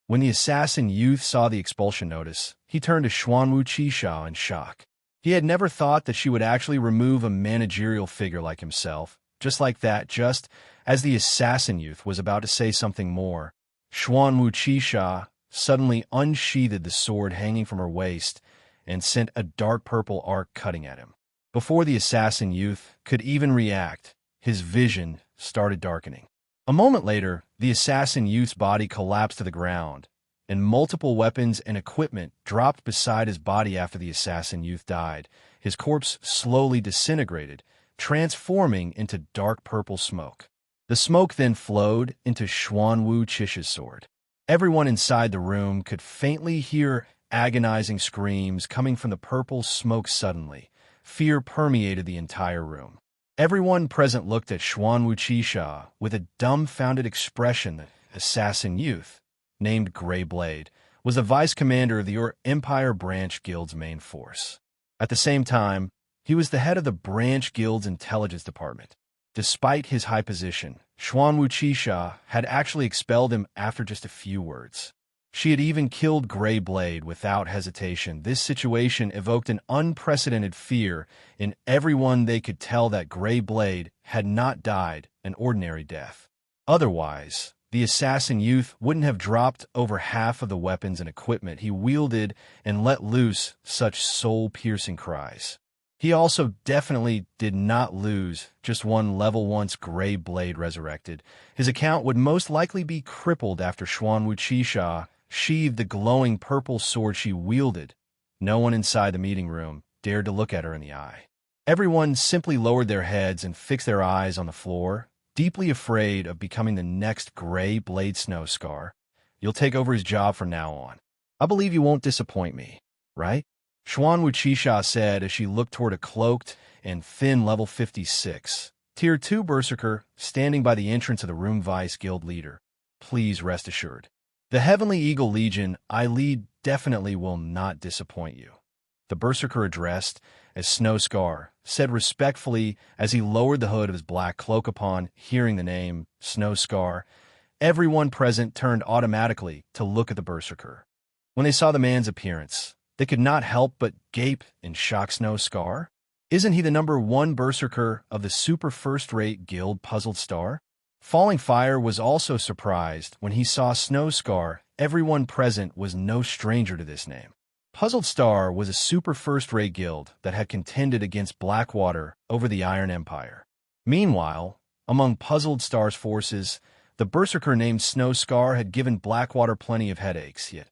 When the assassin youth saw the expulsion notice, he turned to Xuan Wuchisha in shock. He had never thought that she would actually remove a managerial figure like himself. Just like that, just as the assassin youth was about to say something more, Xuan Wuchisha suddenly unsheathed the sword hanging from her waist and sent a dark purple arc cutting at him. Before the assassin youth could even react, his vision started darkening. A moment later, the assassin youth's body collapsed to the ground, and multiple weapons and equipment dropped beside his body after the assassin youth died. His corpse slowly disintegrated, transforming into dark purple smoke. The smoke then flowed into Xuan Wuchisha's sword. Everyone inside the room could faintly hear agonizing screams coming from the purple smoke. Suddenly, fear permeated the entire room. Everyone present looked at Xuan Wuchisha with a dumbfounded expression. The assassin youth, named Grey Blade, was the vice commander of the Empire Branch Guild's main force. At the same time, he was the head of the Branch Guild's intelligence department. Despite his high position, Xuan Wuchisha had actually expelled him after just a few words. She had even killed Grey Blade without hesitation. This situation evoked an unprecedented fear in everyone. They could tell that Grey Blade had not died an ordinary death. Otherwise, the assassin youth wouldn't have dropped over half of the weapons and equipment he wielded and let loose such soul-piercing cries. He also definitely did not lose just one level. Once Grey Blade resurrected, his account would most likely be crippled after Xuan Wuchisha sheathed the glowing purple sword she wielded. No one inside the meeting room dared to look at her in the eye. Everyone simply lowered their heads and fixed their eyes on the floor, deeply afraid of becoming the next Grey Blade Snow Scar. You'll take over his job from now on. I believe you won't disappoint me, right? Xuan Wuchisha said as she looked toward a cloaked and thin level 56, Tier 2 berserker standing by the entrance of the room. Vice Guild leader, please rest assured. The Heavenly Eagle Legion I lead definitely will not disappoint you, the berserker addressed as Snow Scar said respectfully as he lowered the hood of his black cloak. Upon hearing the name Snow Scar, everyone present turned automatically to look at the berserker. When they saw the man's appearance, they could not help but gape in shock. Snow Scar? Isn't he the #1 berserker of the super first-rate guild Puzzled Star? Falling Fire was also surprised when he saw Snow Scar. Everyone present was no stranger to this name. Puzzled Star was a super first-rate guild that had contended against Blackwater over the Iron Empire. Meanwhile, among Puzzled Star's forces, the berserker named Snow Scar had given Blackwater plenty of headaches, yet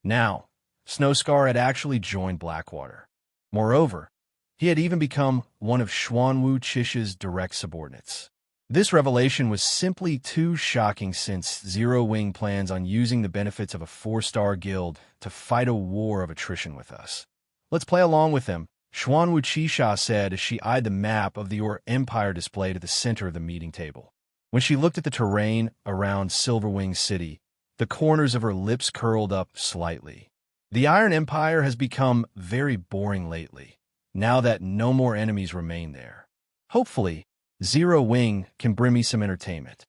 now Snow Scar had actually joined Blackwater. Moreover, he had even become one of Xuan Wuchisha's direct subordinates. This revelation was simply too shocking, since Zero Wing plans on using the benefits of a 4-star guild to fight a war of attrition with us. Let's play along with them, Xuan Wuchisha said as she eyed the map of the Empire displayed at the center of the meeting table. When she looked at the terrain around Silverwing City, the corners of her lips curled up slightly. The Iron Empire has become very boring lately, now that no more enemies remain there. Hopefully, Zero Wing can bring me some entertainment.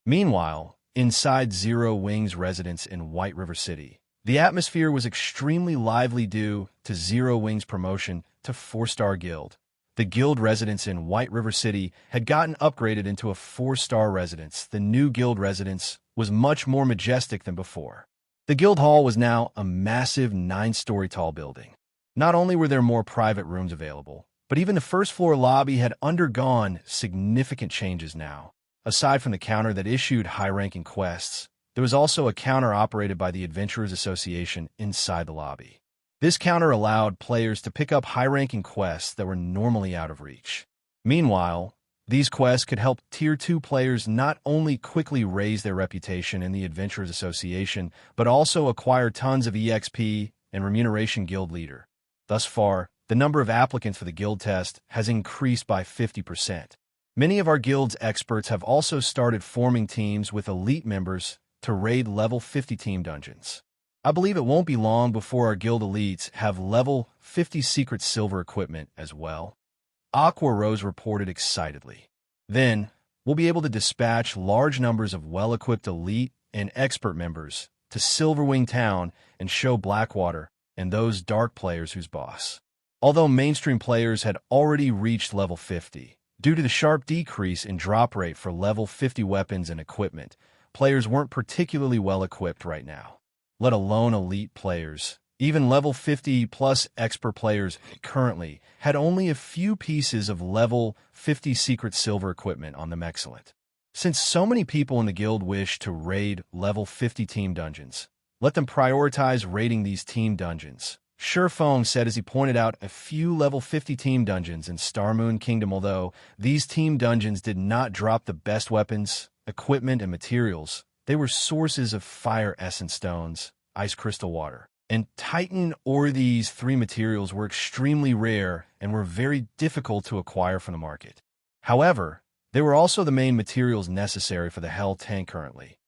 Meanwhile, inside Zero Wing's residence in White River City, the atmosphere was extremely lively due to Zero Wing's promotion to 4-star guild. The guild residence in White River City had gotten upgraded into a 4-star residence. The new guild residence was much more majestic than before. The guild hall was now a massive 9-story tall building. Not only were there more private rooms available, but even the first-floor lobby had undergone significant changes now. Aside from the counter that issued high-ranking quests, there was also a counter operated by the Adventurers Association inside the lobby. This counter allowed players to pick up high-ranking quests that were normally out of reach. Meanwhile, these quests could help Tier 2 players not only quickly raise their reputation in the Adventurers Association, but also acquire tons of EXP and remuneration guild leader. Thus far, the number of applicants for the guild test has increased by 50%. Many of our guild's experts have also started forming teams with elite members to raid level 50 team dungeons. I believe it won't be long before our guild elites have level 50 secret silver equipment as well. Aqua Rose reported excitedly. Then, we'll be able to dispatch large numbers of well-equipped elite and expert members to Silverwing Town and show Blackwater and those dark players who's boss. Although mainstream players had already reached level 50, due to the sharp decrease in drop rate for level 50 weapons and equipment, players weren't particularly well-equipped right now. Let alone elite players. Even level 50-plus expert players currently had only a few pieces of level 50 secret silver equipment on them. Excellent. Since so many people in the guild wish to raid level 50 team dungeons, let them prioritize raiding these team dungeons. Sherfong said as he pointed out a few level 50 team dungeons in Starmoon Kingdom. Although these team dungeons did not drop the best weapons, equipment, and materials, they were sources of fire essence stones, ice crystal water, and Titan ore. These 3 materials were extremely rare and were very difficult to acquire from the market. However, they were also the main materials necessary for the Hell tank currently.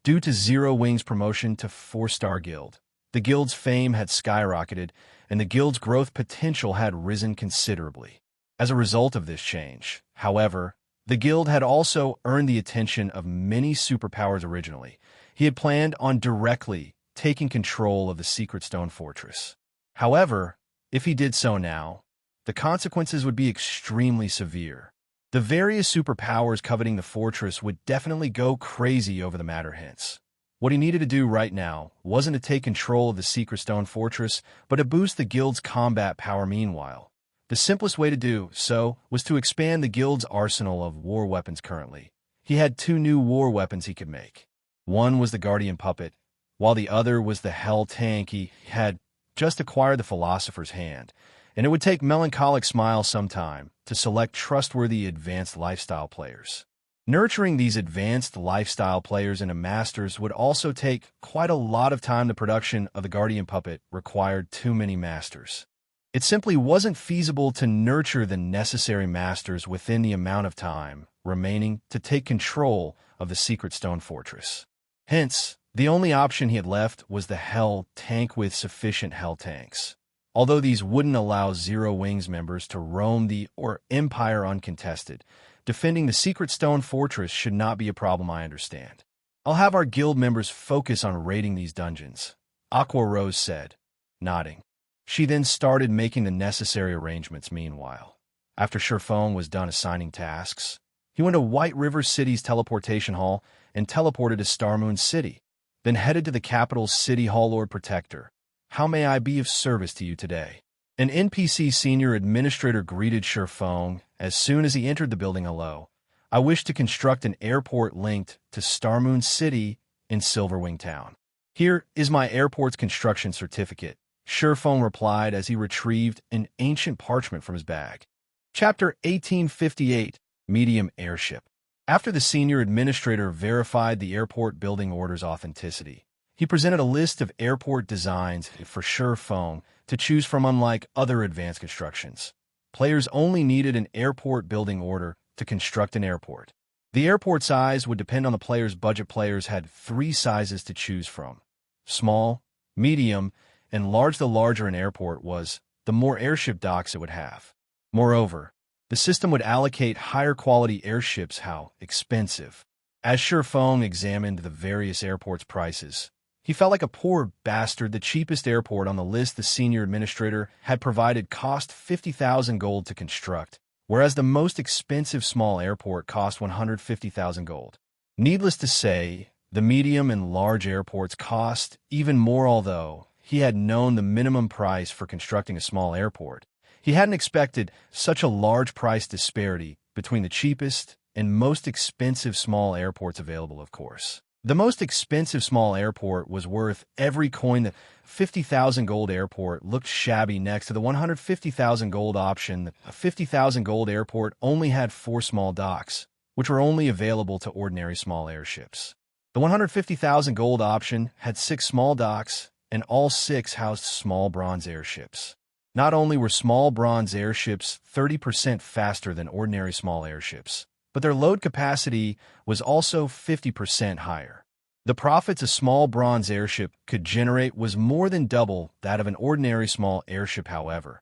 Due to Zero Wing's promotion to 4-star guild, the guild's fame had skyrocketed and the guild's growth potential had risen considerably. As a result of this change, however, the guild had also earned the attention of many superpowers originally. He had planned on directly taking control of the Secret Stone Fortress. However, if he did so now, the consequences would be extremely severe. The various superpowers coveting the fortress would definitely go crazy over the matter. Hence, what he needed to do right now wasn't to take control of the Secret Stone Fortress, but to boost the guild's combat power. Meanwhile, the simplest way to do so was to expand the guild's arsenal of war weapons currently. He had 2 new war weapons he could make. One was the Guardian Puppet, while the other was the Hell Tank. He had just acquired the Philosopher's Hand, and it would take Melancholic Smile some time to select trustworthy advanced lifestyle players. Nurturing these advanced lifestyle players into masters would also take quite a lot of time. The production of the Guardian Puppet required too many masters. It simply wasn't feasible to nurture the necessary masters within the amount of time remaining to take control of the Secret Stone Fortress. Hence, the only option he had left was the Hell tank with sufficient Hell tanks. Although these wouldn't allow Zero Wing's members to roam the Empire uncontested, defending the Secret Stone Fortress should not be a problem. I understand. I'll have our guild members focus on raiding these dungeons, Aqua Rose said, nodding. She then started making the necessary arrangements. Meanwhile, after Sherfone was done assigning tasks, he went to White River City's teleportation hall and teleported to Starmoon City, then headed to the capital's City Hall. Lord Protector, how may I be of service to you today? An NPC senior administrator greeted Sherfone as soon as he entered the building. Hello, I wish to construct an airport linked to Starmoon City in Silverwing Town. Here is my airport's construction certificate, Sherfone replied as he retrieved an ancient parchment from his bag. Chapter 1858, Medium Airship. After the senior administrator verified the airport building order's authenticity, he presented a list of airport designs for Sherfone to choose from. Unlike other advanced constructions, players only needed an airport building order to construct an airport. The airport size would depend on the player's budget. Players had 3 sizes to choose from: small, medium, and large. The larger an airport was, the more airship docks it would have. Moreover, the system would allocate higher quality airships. How expensive? As Feng examined the various airports' prices, he felt like a poor bastard. The cheapest airport on the list the senior administrator had provided cost 50,000 gold to construct, whereas the most expensive small airport cost 150,000 gold. Needless to say, the medium and large airports cost even more. Although he had known the minimum price for constructing a small airport, he hadn't expected such a large price disparity between the cheapest and most expensive small airports available. Of course, the most expensive small airport was worth every coin. The 50,000 gold airport looked shabby next to the 150,000 gold option. The 50,000 gold airport only had 4 small docks, which were only available to ordinary small airships. The 150,000 gold option had 6 small docks, and all 6 housed small bronze airships. Not only were small bronze airships 30% faster than ordinary small airships, but their load capacity was also 50% higher. The profits a small bronze airship could generate was more than double that of an ordinary small airship. However,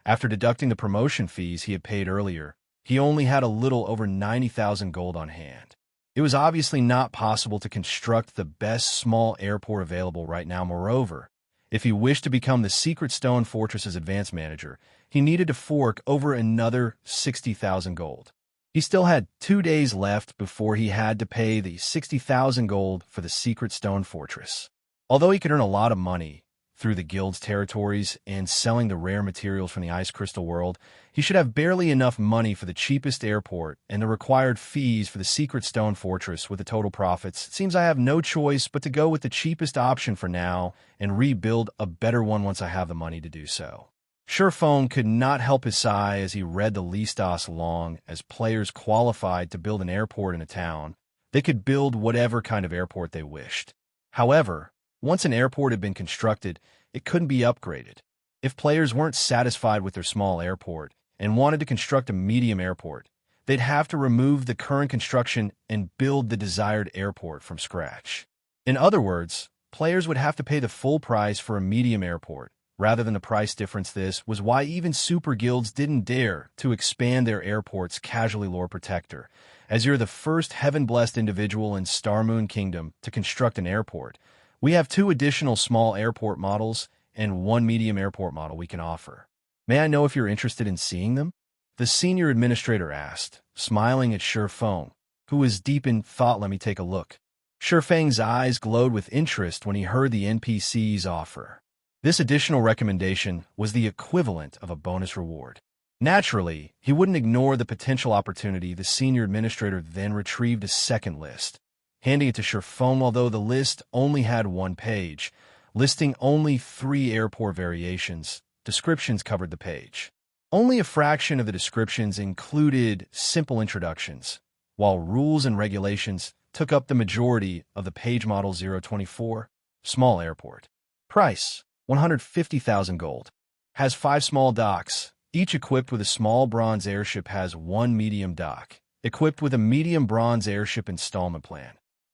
after deducting the promotion fees he had paid earlier, he only had a little over 90,000 gold on hand. It was obviously not possible to construct the best small airport available right now. Moreover, if he wished to become the Secret Stone Fortress's advanced manager, he needed to fork over another 60,000 gold. He still had 2 days left before he had to pay the 60,000 gold for the Secret Stone Fortress. Although he could earn a lot of money through the guild's territories and selling the rare materials from the Ice Crystal world, he should have barely enough money for the cheapest airport and the required fees for the Secret Stone Fortress. With the total profits, it seems I have no choice but to go with the cheapest option for now and rebuild a better one once I have the money to do so. Feng could not help his sigh as he read the listas. Long as players qualified to build an airport in a town, they could build whatever kind of airport they wished. However, once an airport had been constructed, it couldn't be upgraded. If players weren't satisfied with their small airport and wanted to construct a medium airport, they'd have to remove the current construction and build the desired airport from scratch. In other words, players would have to pay the full price for a medium airport, rather than the price difference. This was why even super guilds didn't dare to expand their airports casually. Lord Protector, as you're the first heaven-blessed individual in Starmoon Kingdom to construct an airport, we have 2 additional small airport models and 1 medium airport model we can offer. May I know if you're interested in seeing them? The senior administrator asked, smiling at Feng, who was deep in thought. Let me take a look. Feng's eyes glowed with interest when he heard the NPC's offer. This additional recommendation was the equivalent of a bonus reward. Naturally, he wouldn't ignore the potential opportunity. The senior administrator then retrieved a second list, handing it to Feng. Although the list only had 1 page, listing only 3 airport variations, descriptions covered the page. Only a fraction of the descriptions included simple introductions, while rules and regulations took up the majority of the page. Model 024, small airport. Price: 150,000 gold. Has 5 small docks, each equipped with a small bronze airship. Has 1 medium dock, equipped with a medium bronze airship installment plan.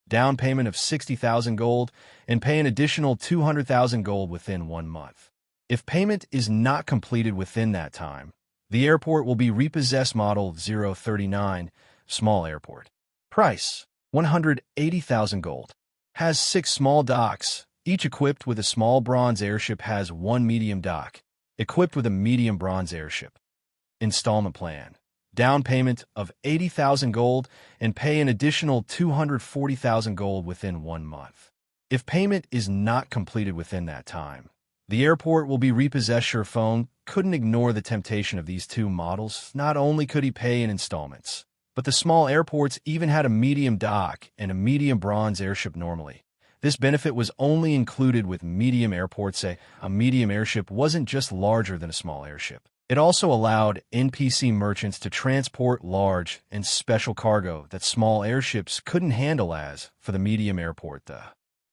Down payment of 60,000 gold, and pay an additional 200,000 gold within 1 month. If payment is not completed within that time, the airport will be repossessed. Model 039, small airport. Price: 180,000 gold. Has 6 small docks, each equipped with a small bronze airship. Has 1 medium dock, equipped with a medium bronze airship. Installment plan. Down payment of 80,000 gold and pay an additional 240,000 gold within 1 month. If payment is not completed within that time, the airport will be repossessed. Feng couldn't ignore the temptation of these 2 models. Not only could he pay in installments, but the small airports even had a medium dock and a medium bronze airship normally. This benefit was only included with medium airports. A medium airship wasn't just larger than a small airship. It also allowed NPC merchants to transport large and special cargo that small airships couldn't handle. As for the medium airport, the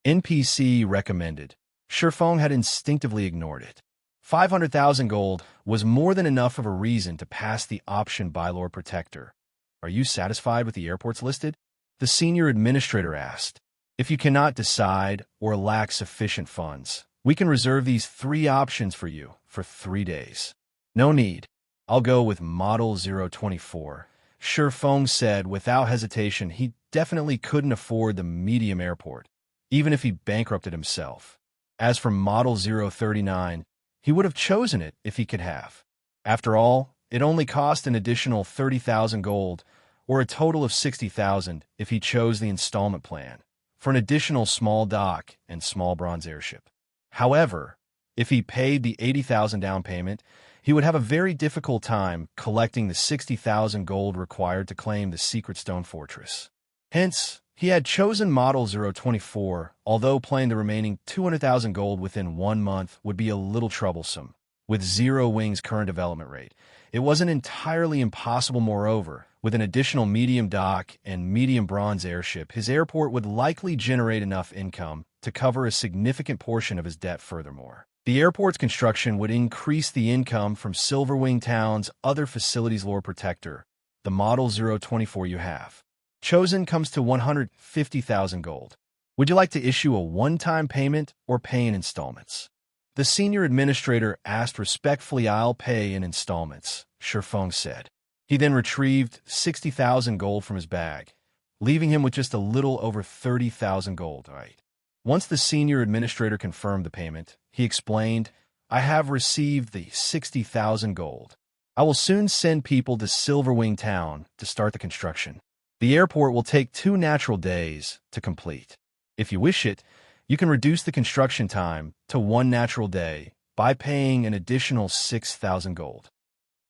NPC recommended, Feng had instinctively ignored it. 500,000 gold was more than enough of a reason to pass the option by Lord Protector. Are you satisfied with the airports listed? The senior administrator asked. If you cannot decide or lack sufficient funds, we can reserve these 3 options for you for 3 days. No need. I'll go with Model 024. Feng said without hesitation he definitely couldn't afford the medium airport, even if he bankrupted himself. As for Model 039, he would have chosen it if he could have. After all, it only cost an additional 30,000 gold, or a total of 60,000 if he chose the installment plan, for an additional small dock and small bronze airship. However, if he paid the 80,000 down payment, he would have a very difficult time collecting the 60,000 gold required to claim the Secret Stone Fortress. Hence, he had chosen Model 024, although playing the remaining 200,000 gold within 1 month would be a little troublesome. With Zero Wing's current development rate, it wasn't entirely impossible. Moreover, with an additional medium dock and medium bronze airship, his airport would likely generate enough income to cover a significant portion of his debt. Furthermore, the airport's construction would increase the income from Silverwing Town's other facilities. Lord Protector, the Model 024 you have chosen comes to 150,000 gold. Would you like to issue a one-time payment or pay in installments? The senior administrator asked respectfully. I'll pay in installments, Feng said. He then retrieved 60,000 gold from his bag, leaving him with just a little over 30,000 gold. Right. Once the senior administrator confirmed the payment, he explained, I have received the 60,000 gold. I will soon send people to Silverwing Town to start the construction. The airport will take 2 natural days to complete. If you wish it, you can reduce the construction time to 1 natural day by paying an additional 6,000 gold.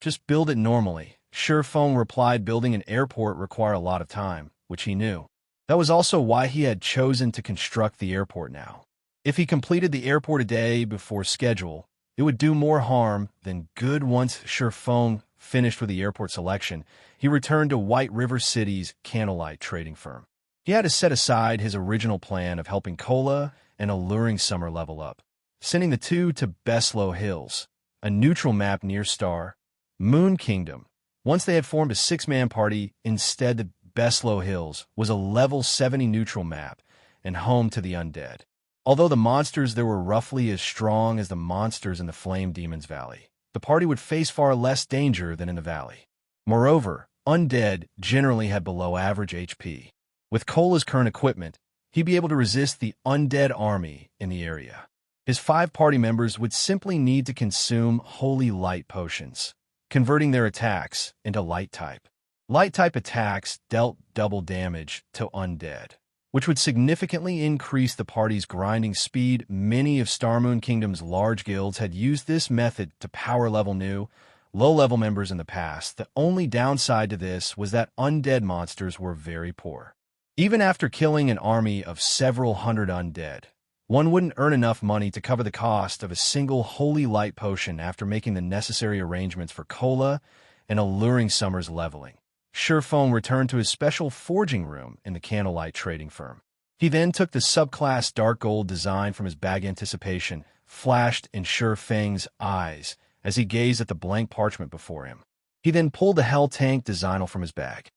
Just build it normally. Feng replied. Building an airport required a lot of time, which he knew. That was also why he had chosen to construct the airport now. If he completed the airport a day before schedule, it would do more harm than good. Once Feng finished with the airport selection, he returned to White River City's Candlelight trading firm. He had to set aside his original plan of helping Kola and Alluring Summer level up, sending the 2 to Beslow Hills, a neutral map near Star Moon Kingdom. Once they had formed a 6-man party, instead the Beslow Hills was a level 70 neutral map and home to the undead. Although the monsters there were roughly as strong as the monsters in the Flame Demon's Valley, the party would face far less danger than in the valley. Moreover, undead generally had below average HP. With Kola's current equipment, he'd be able to resist the undead army in the area. His 5 party members would simply need to consume holy light potions, converting their attacks into light type. Light type attacks dealt double damage to undead, which would significantly increase the party's grinding speed. Many of Starmoon Kingdom's large guilds had used this method to power level new, low-level members in the past. The only downside to this was that undead monsters were very poor. Even after killing an army of several hundred undead, one wouldn't earn enough money to cover the cost of a single holy light potion after making the necessary arrangements for Kola and Alluring Summer's leveling. Feng returned to his special forging room in the Candlelight trading firm. He then took the subclass dark gold design from his bag. Anticipation flashed in Feng's eyes as he gazed at the blank parchment before him. He then pulled the Hell Tank design from his bag.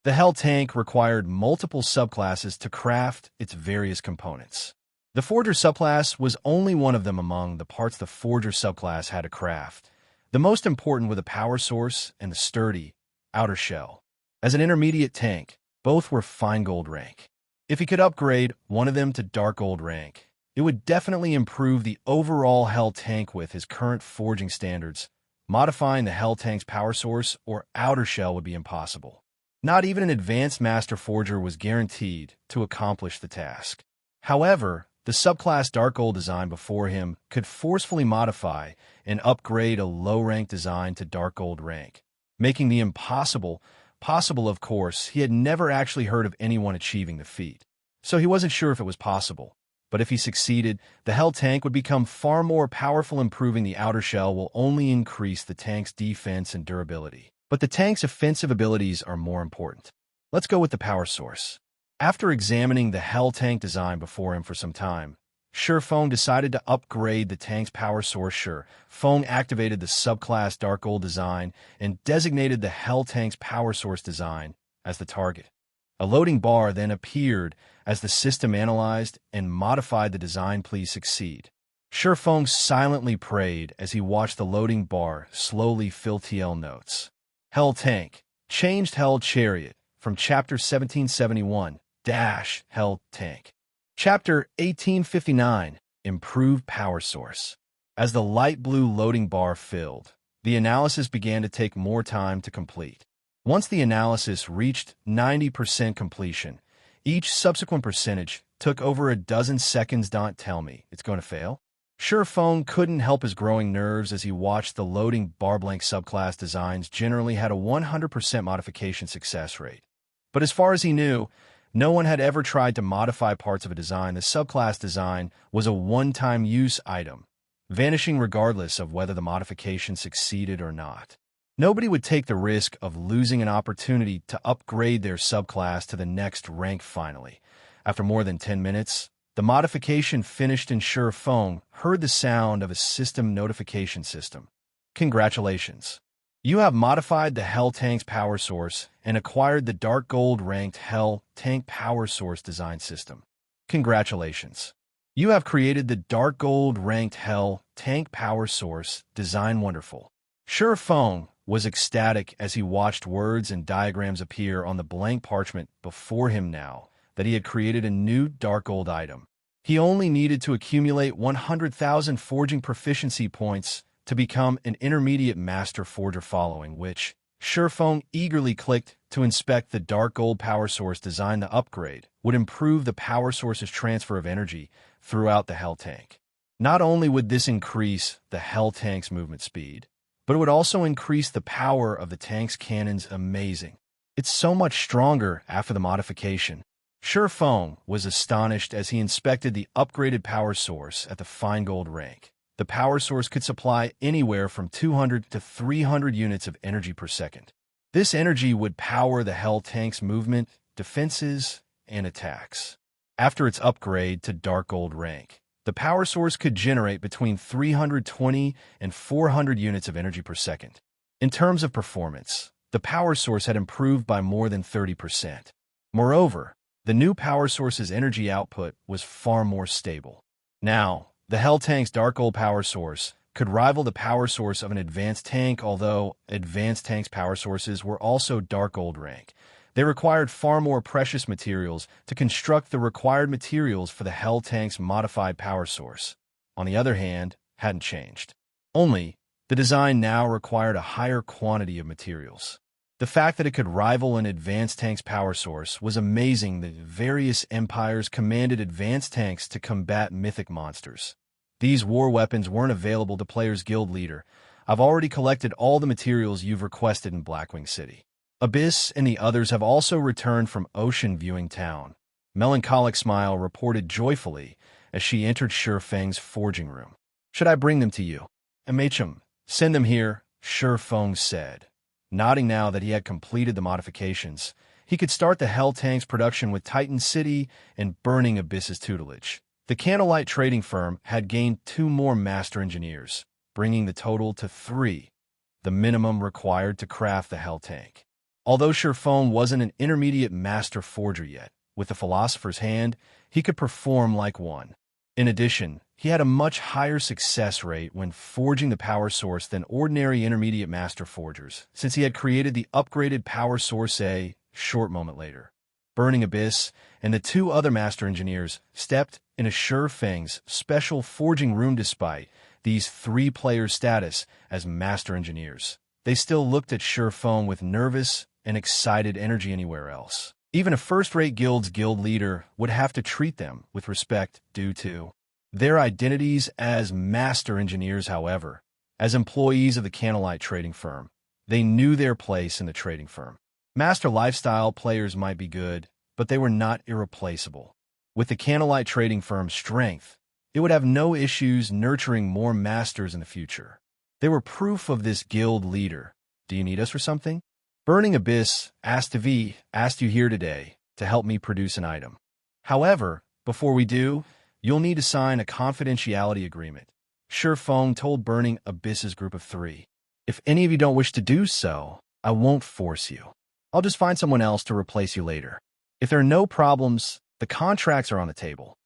The Hell Tank required multiple subclasses to craft its various components. The Forger subclass was only one of them among the parts the Forger subclass had to craft. The most important were the power source and the sturdy outer shell. As an intermediate tank, both were fine gold rank. If he could upgrade one of them to dark gold rank, it would definitely improve the overall Hell Tank. With his current forging standards, modifying the Hell Tank's power source or outer shell would be impossible. Not even an advanced master forger was guaranteed to accomplish the task. However, the subclass dark gold design before him could forcefully modify and upgrade a low-rank design to dark gold rank, making the impossible possible. Of course, he had never actually heard of anyone achieving the feat, so he wasn't sure if it was possible. But if he succeeded, the Hell Tank would become far more powerful. Improving the outer shell will only increase the tank's defense and durability, but the tank's offensive abilities are more important. Let's go with the power source. After examining the Hell Tank design before him for some time, Feng decided to upgrade the tank's power source. Feng activated the subclass Dark Gold design and designated the Hell tank's power source design as the target. A loading bar then appeared as the system analyzed and modified the design. Please succeed. Feng silently prayed as he watched the loading bar slowly fill. TL notes. Hell tank. Changed Hell chariot from Chapter 1771 - Hell tank. Chapter 1859 Improved power source. As the light blue loading bar filled, the analysis began to take more time to complete. Once the analysis reached 90% completion, each subsequent percentage took over a dozen seconds. Don't tell me it's going to fail. Feng couldn't help his growing nerves as he watched the loading bar. Blank subclass designs generally had a 100% modification success rate. But as far as he knew, no one had ever tried to modify parts of a design. The subclass design was a one-time use item, vanishing regardless of whether the modification succeeded or not. Nobody would take the risk of losing an opportunity to upgrade their subclass to the next rank. Finally, after more than 10 minutes, the modification finished and Feng heard the sound of a system notification system. Congratulations! You have modified the Hell tank's power source and acquired the Dark Gold ranked Hell tank power source design system. Congratulations! You have created the Dark Gold ranked Hell tank power source design. Wonderful! Feng was ecstatic as he watched words and diagrams appear on the blank parchment before him. Now that he had created a new Dark Gold item, he only needed to accumulate 100,000 forging proficiency points to become an intermediate master forger, following which Feng eagerly clicked to inspect the Dark Gold power source design. The upgrade would improve the power source's transfer of energy throughout the Hell tank. Not only would this increase the Hell tank's movement speed, but it would also increase the power of the tank's cannons. Amazing! It's so much stronger after the modification. Feng was astonished as he inspected the upgraded power source at the fine gold rank. The power source could supply anywhere from 200 to 300 units of energy per second. This energy would power the Hell tank's movement, defenses, and attacks. After its upgrade to Dark Gold rank, the power source could generate between 320 and 400 units of energy per second. In terms of performance, the power source had improved by more than 30%. Moreover, the new power source's energy output was far more stable. Now, the Hell tank's Dark Gold power source could rival the power source of an advanced tank. Although advanced tanks' power sources were also Dark Gold rank, they required far more precious materials to construct. The required materials for the Hell tank's modified power source, on the other hand, hadn't changed. Only, the design now required a higher quantity of materials. The fact that it could rival an advanced tank's power source was amazing. The various empires commanded advanced tanks to combat mythic monsters. These war weapons weren't available to players' guild leader. I've already collected all the materials you've requested in Blackwing City. Abyss and the others have also returned from Ocean Viewing Town. Melancholic Smile reported joyfully as she entered Feng's forging room. Should I bring them to you? MHM, send them here, Feng said. Nodding now that he had completed the modifications, he could start the Hell tank's production with Titan City and Burning Abyss's tutelage. The Candlelight trading firm had gained 2 more master engineers, bringing the total to 3, the minimum required to craft the Hell tank. Although Feng wasn't an intermediate master forger yet, with the Philosopher's hand, he could perform like one. In addition, he had a much higher success rate when forging the power source than ordinary intermediate master forgers, since he had created the upgraded power source. A short moment later, Burning Abyss and the 2 other master engineers stepped into Feng's special forging room. Despite these 3 players' status as master engineers, they still looked at Feng with nervous and excited energy. Anywhere else, even a first-rate guild's guild leader would have to treat them with respect due to their identities as master engineers. However, as employees of the Candlelight trading firm, they knew their place in the trading firm. Master lifestyle players might be good, but they were not irreplaceable. With the Candlelight trading firm's strength, it would have no issues nurturing more masters in the future. They were proof of this guild leader. Do you need us for something? Burning Abyss asked you here today to help me produce an item. However, before we do, You'll need to sign a confidentiality agreement, Feng told Burning Abyss's group of 3. If any of you don't wish to do so, I won't force you. I'll just find someone else to replace you later. If there are no problems, the contracts are on the table.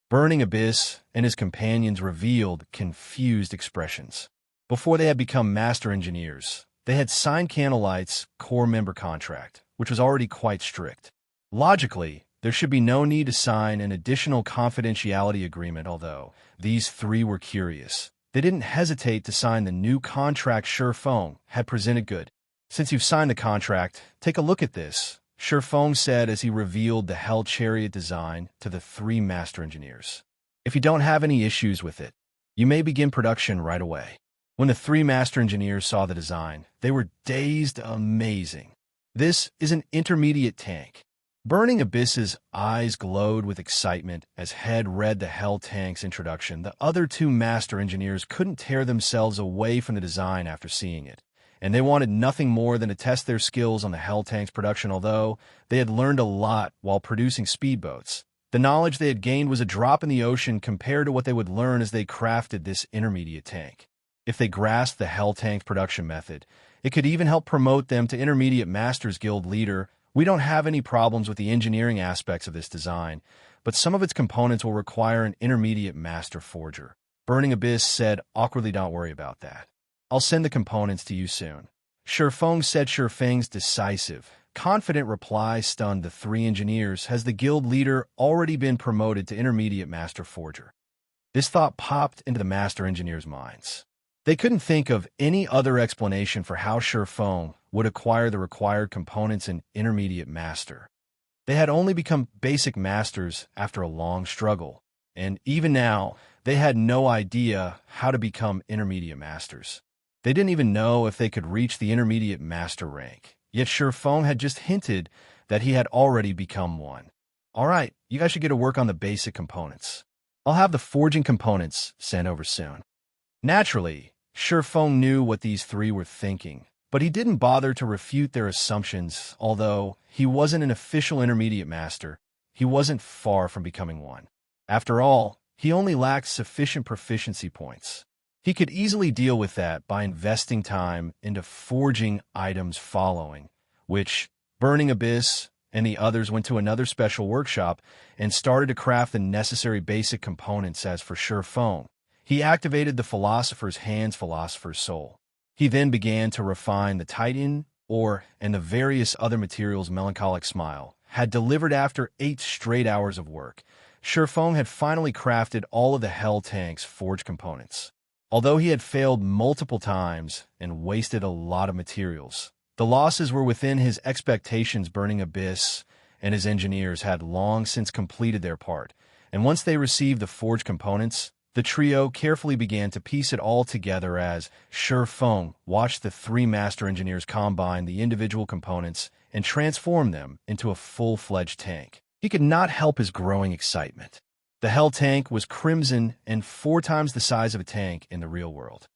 Burning Abyss and his companions revealed confused expressions. Before they had become master engineers, they had signed Candlelight's core member contract, which was already quite strict. Logically, there should be no need to sign an additional confidentiality agreement, although these 3 were curious. They didn't hesitate to sign the new contract Feng had presented. Good. Since you've signed the contract, take a look at this, Feng said as he revealed the Hell Chariot design to the 3 master engineers. If you don't have any issues with it, you may begin production right away. When the 3 master engineers saw the design, they were dazed. Amazing. This is an intermediate tank. Burning Abyss's eyes glowed with excitement as Head read the Hell Tank's introduction. The other 2 master engineers couldn't tear themselves away from the design after seeing it, and they wanted nothing more than to test their skills on the Hell Tank's production. Although they had learned a lot while producing speedboats, the knowledge they had gained was a drop in the ocean compared to what they would learn as they crafted this intermediate tank. If they grasped the Hell Tank's production method, it could even help promote them to Intermediate Masters Guild leader. We don't have any problems with the engineering aspects of this design, but some of its components will require an Intermediate Master Forger. Burning Abyss said awkwardly, don't worry about that. I'll send the components to you soon. Feng said. Feng's decisive, confident reply stunned the 3 engineers. Has the guild leader already been promoted to Intermediate Master Forger? This thought popped into the master engineers' minds. They couldn't think of any other explanation for how Feng would acquire the required components in Intermediate Master. They had only become basic masters after a long struggle, and even now, they had no idea how to become Intermediate Masters. They didn't even know if they could reach the Intermediate Master rank, yet Feng had just hinted that he had already become one. All right, you guys should get to work on the basic components. I'll have the forging components sent over soon. Naturally, Feng knew what these 3 were thinking, but he didn't bother to refute their assumptions. Although he wasn't an official Intermediate Master, he wasn't far from becoming one. After all, he only lacked sufficient proficiency points. He could easily deal with that by investing time into forging items following, which Burning Abyss and the others went to another special workshop and started to craft the necessary basic components. As for Feng, he activated the Philosopher's Hand's Philosopher's Soul. He then began to refine the Titan ore and the various other materials Melancholic Smile had delivered. After 8 straight hours of work, Feng had finally crafted all of the Hell Tank's forged components. Although he had failed multiple times and wasted a lot of materials, the losses were within his expectations. Burning Abyss and his engineers had long since completed their part, and once they received the forged components, the trio carefully began to piece it all together. As Feng watched the 3 master engineers combine the individual components and transform them into a full-fledged tank, he could not help his growing excitement. The Hell Tank was crimson and 4 times the size of a tank in the real world.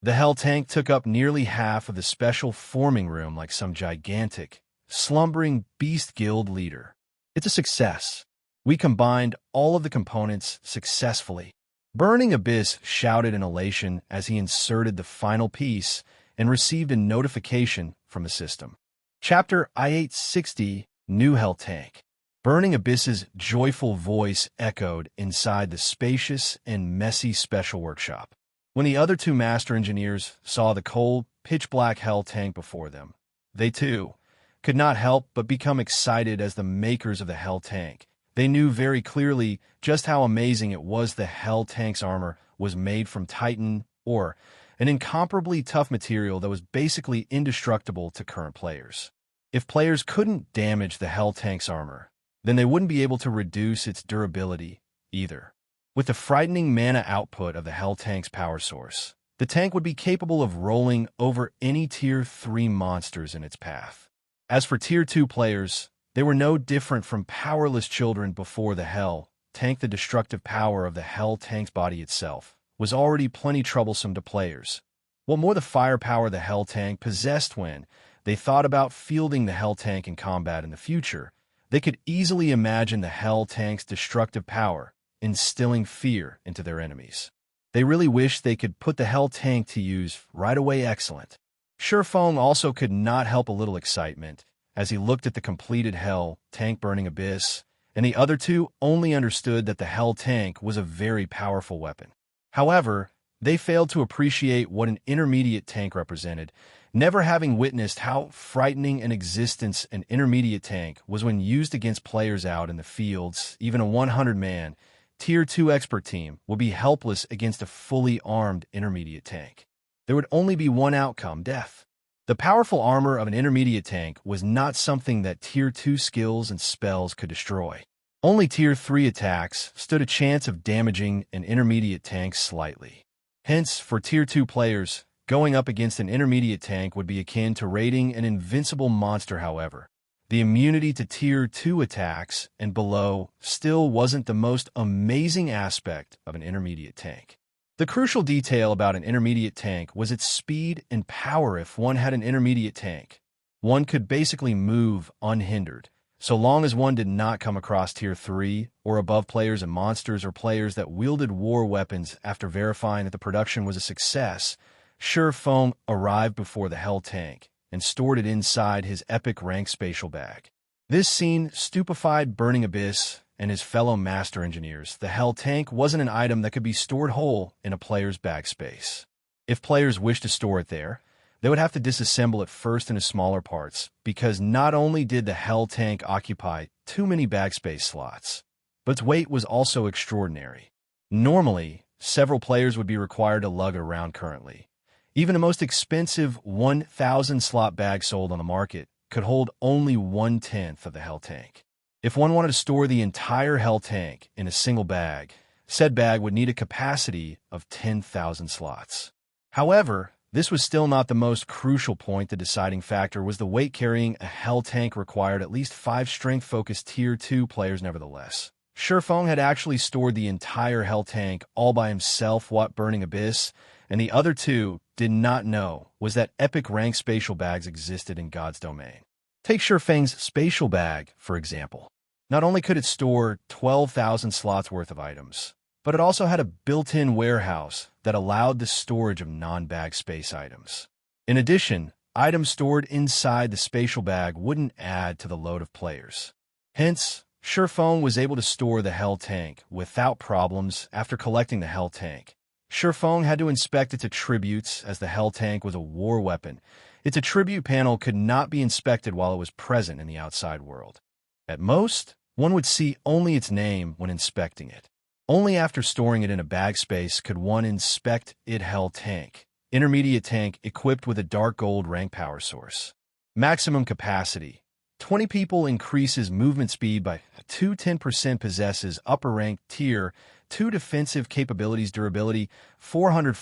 The Hell Tank took up nearly half of the special forming room like some gigantic, slumbering beast guild leader. It's a success. We combined all of the components successfully. Burning Abyss shouted in elation as he inserted the final piece and received a notification from the system. Chapter I-860, New Hell Tank. Burning Abyss's joyful voice echoed inside the spacious and messy special workshop. When the other 2 master engineers saw the cold, pitch-black Hell Tank before them, they too could not help but become excited. As the makers of the Hell Tank, they knew very clearly just how amazing it was. The Hell Tank's armor was made from Titan ore, an incomparably tough material that was basically indestructible to current players. If players couldn't damage the Hell Tank's armor, then they wouldn't be able to reduce its durability either. With the frightening mana output of the Hell Tank's power source, the tank would be capable of rolling over any Tier 3 monsters in its path. As for Tier 2 players, they were no different from powerless children before the Hell Tank. The destructive power of the Hell Tank's body itself was already plenty troublesome to players. What more, the firepower the Hell Tank possessed. When they thought about fielding the Hell Tank in combat in the future, they could easily imagine the Hell Tank's destructive power instilling fear into their enemies. They really wished they could put the Hell tank to use right away. Excellent. Shifeng also could not help a little excitement as he looked at the completed Hell tank burning abyss, and the other two only understood that the Hell tank was a very powerful weapon. However, they failed to appreciate what an intermediate tank represented, never having witnessed how frightening an existence an intermediate tank was when used against players out in the fields. Even a 100-man, Tier 2 expert team would be helpless against a fully armed intermediate tank. There would only be one outcome: death. The powerful armor of an intermediate tank was not something that Tier 2 skills and spells could destroy. Only Tier 3 attacks stood a chance of damaging an intermediate tank slightly. Hence, for Tier 2 players, going up against an intermediate tank would be akin to raiding an invincible monster. However, the immunity to Tier 2 attacks and below still wasn't the most amazing aspect of an intermediate tank. The crucial detail about an intermediate tank was its speed and power. If one had an intermediate tank, one could basically move unhindered, so long as one did not come across Tier 3 or above players and monsters or players that wielded war weapons. After verifying that the production was a success, Shifeng arrived before the Hell tank and stored it inside his epic rank spatial bag. This scene stupefied Burning Abyss and his fellow master engineers. The Hell tank wasn't an item that could be stored whole in a player's bag space. If players wished to store it there, they would have to disassemble it first into smaller parts, because not only did the Hell tank occupy too many bag space slots, but its weight was also extraordinary. Normally, several players would be required to lug it around. Currently, even the most expensive 1,000-slot bag sold on the market could hold only 1/10 of the Hell tank. If one wanted to store the entire Hell tank in a single bag, said bag would need a capacity of 10,000 slots. However, this was still not the most crucial point. The deciding factor was the weight. Carrying a Hell tank required at least 5 strength-focused Tier 2 players. Nevertheless, Shifeng had actually stored the entire Hell tank all by himself. What Burning Abyss and the other two did not know was that epic rank spatial bags existed in God's domain. Take Shifeng's spatial bag, for example. Not only could it store 12,000 slots worth of items, but it also had a built-in warehouse that allowed the storage of non-bag space items. In addition, items stored inside the spatial bag wouldn't add to the load of players. Hence, Shifeng was able to store the Hell tank without problems. After collecting the Hell tank, Shifeng had to inspect its attributes. As the Hell tank was a war weapon, its attribute panel could not be inspected while it was present in the outside world. At most, one would see only its name when inspecting it. Only after storing it in a bag space could one inspect it. Hell tank. Intermediate tank equipped with a dark gold rank power source. Maximum capacity: 20 people. Increases movement speed by 210%. Possesses upper rank Tier 2 defensive capabilities. Durability 400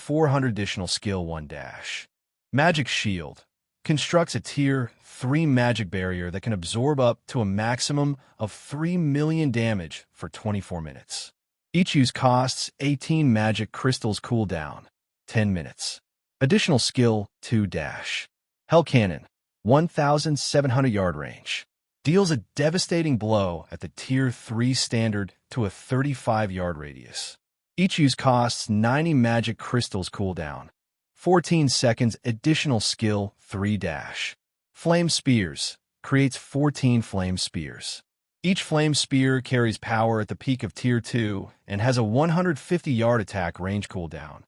additional skill 1 dash. Magic shield. Constructs a Tier 3 magic barrier that can absorb up to a maximum of 3 million damage for 24 minutes. Each use costs 18 magic crystals. Cooldown 10 minutes. Additional skill 2 dash. Hell cannon 1,700 yard range. Deals a devastating blow at the Tier 3 standard to a 35-yard radius. Each use costs 90 magic crystals. Cooldown 14 seconds. Additional skill 3 dash. Flame spears. Creates 14 flame spears. Each flame spear carries power at the peak of Tier 2 and has a 150-yard attack range. Cooldown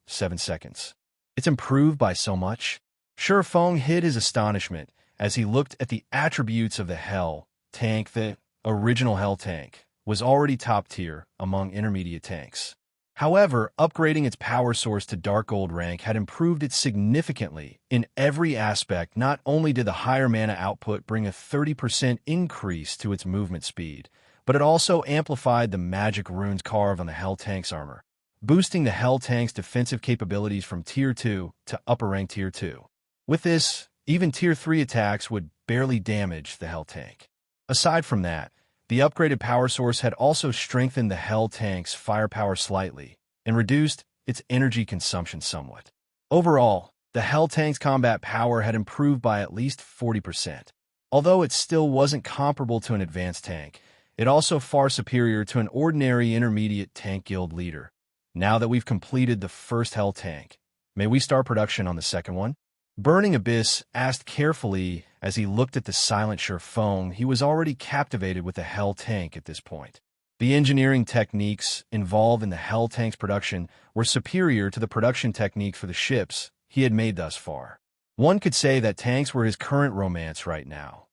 7 seconds. It's improved by so much. Shifeng hid his astonishment as he looked at the attributes of the Hell tank. The original Hell tank was already top tier among intermediate tanks. However, upgrading its power source to Dark Gold rank had improved it significantly in every aspect. Not only did the higher mana output bring a 30% increase to its movement speed, but it also amplified the magic runes carved on the Hell tank's armor, boosting the Hell tank's defensive capabilities from Tier 2 to upper rank Tier 2. With this, even Tier 3 attacks would barely damage the Hell tank. Aside from that, the upgraded power source had also strengthened the Hell tank's firepower slightly and reduced its energy consumption somewhat. Overall, the Hell tank's combat power had improved by at least 40%. Although it still wasn't comparable to an advanced tank, It also far superior to an ordinary intermediate tank guild leader. Now that we've completed the first Hell tank, may we start production on the second one? Burning Abyss asked carefully as he looked at the silent Sherfone. He was already captivated with the Hell tank at this point. The engineering techniques involved in the Hell tank's production were superior to the production techniques for the ships he had made thus far. One could say that tanks were his current romance right now.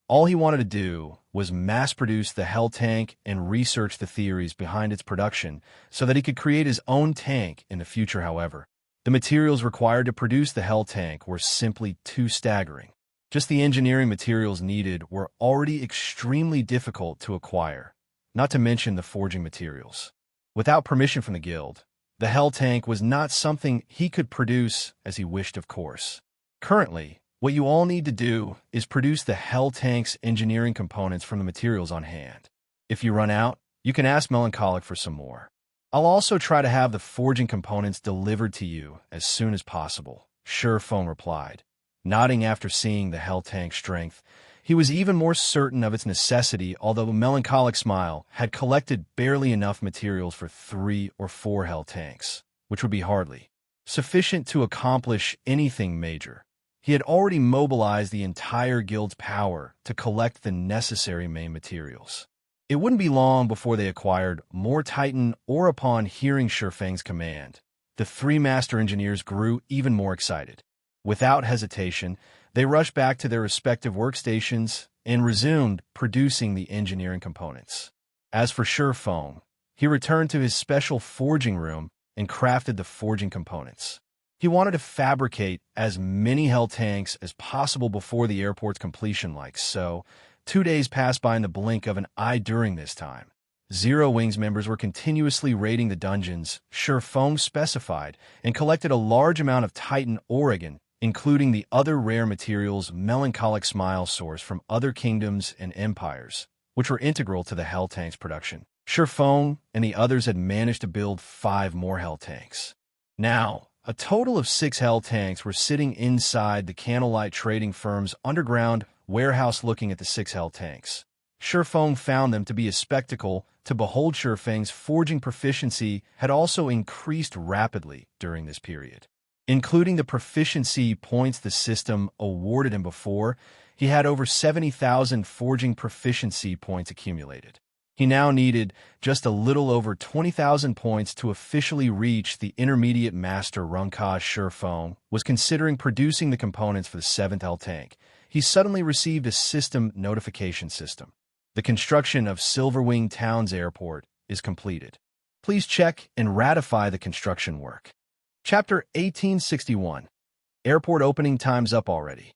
All he wanted to do was mass-produce the Hell tank and research the theories behind its production so that he could create his own tank in the future. However, the materials required to produce the Hell tank were simply too staggering. Just the engineering materials needed were already extremely difficult to acquire, not to mention the forging materials. Without permission from the guild, the Hell tank was not something he could produce as he wished, of course. Currently, what you all need to do is produce the Hell tank's engineering components from the materials on hand. If you run out, you can ask Melancholic for some more. I'll also try to have the forging components delivered to you as soon as possible, Sherfone replied. Nodding after seeing the Hell tank's strength, he was even more certain of its necessity, although Melancholic Smile had collected barely enough materials for 3 or 4 Hell tanks, which would be hardly sufficient to accomplish anything major. He had already mobilized the entire guild's power to collect the necessary main materials. It wouldn't be long before they acquired more Titan, or upon hearing Sherfang's command, the 3 master engineers grew even more excited. Without hesitation, they rushed back to their respective workstations and resumed producing the engineering components. As for Sherfang, he returned to his special forging room and crafted the forging components. He wanted to fabricate as many Hell tanks as possible before the airport's completion, like so. 2 days passed by in the blink of an eye. During this time, Zero Wings members were continuously raiding the dungeons Sherfang specified and collected a large amount of Titan Oregon, including the other rare materials Melancholic Smile sourced from other kingdoms and empires, which were integral to the Hell tank's production. Sherfang and the others had managed to build 5 more Hell tanks. Now, a total of 6 Hell tanks were sitting inside the Candlelight trading firm's underground warehouse. Looking at the 6 Hell tanks, Sherfang found them to be a spectacle to behold. Sherfang's forging proficiency had also increased rapidly during this period. Including the proficiency points the system awarded him before, he had over 70,000 forging proficiency points accumulated. He now needed just a little over 20,000 points to officially reach the intermediate master rank. Sherfang was considering producing the components for the 7th Hell tank. He suddenly received a system notification system. The construction of Silverwing Town's airport is completed. Please check and ratify the construction work. Chapter 1861. Airport opening time's up already.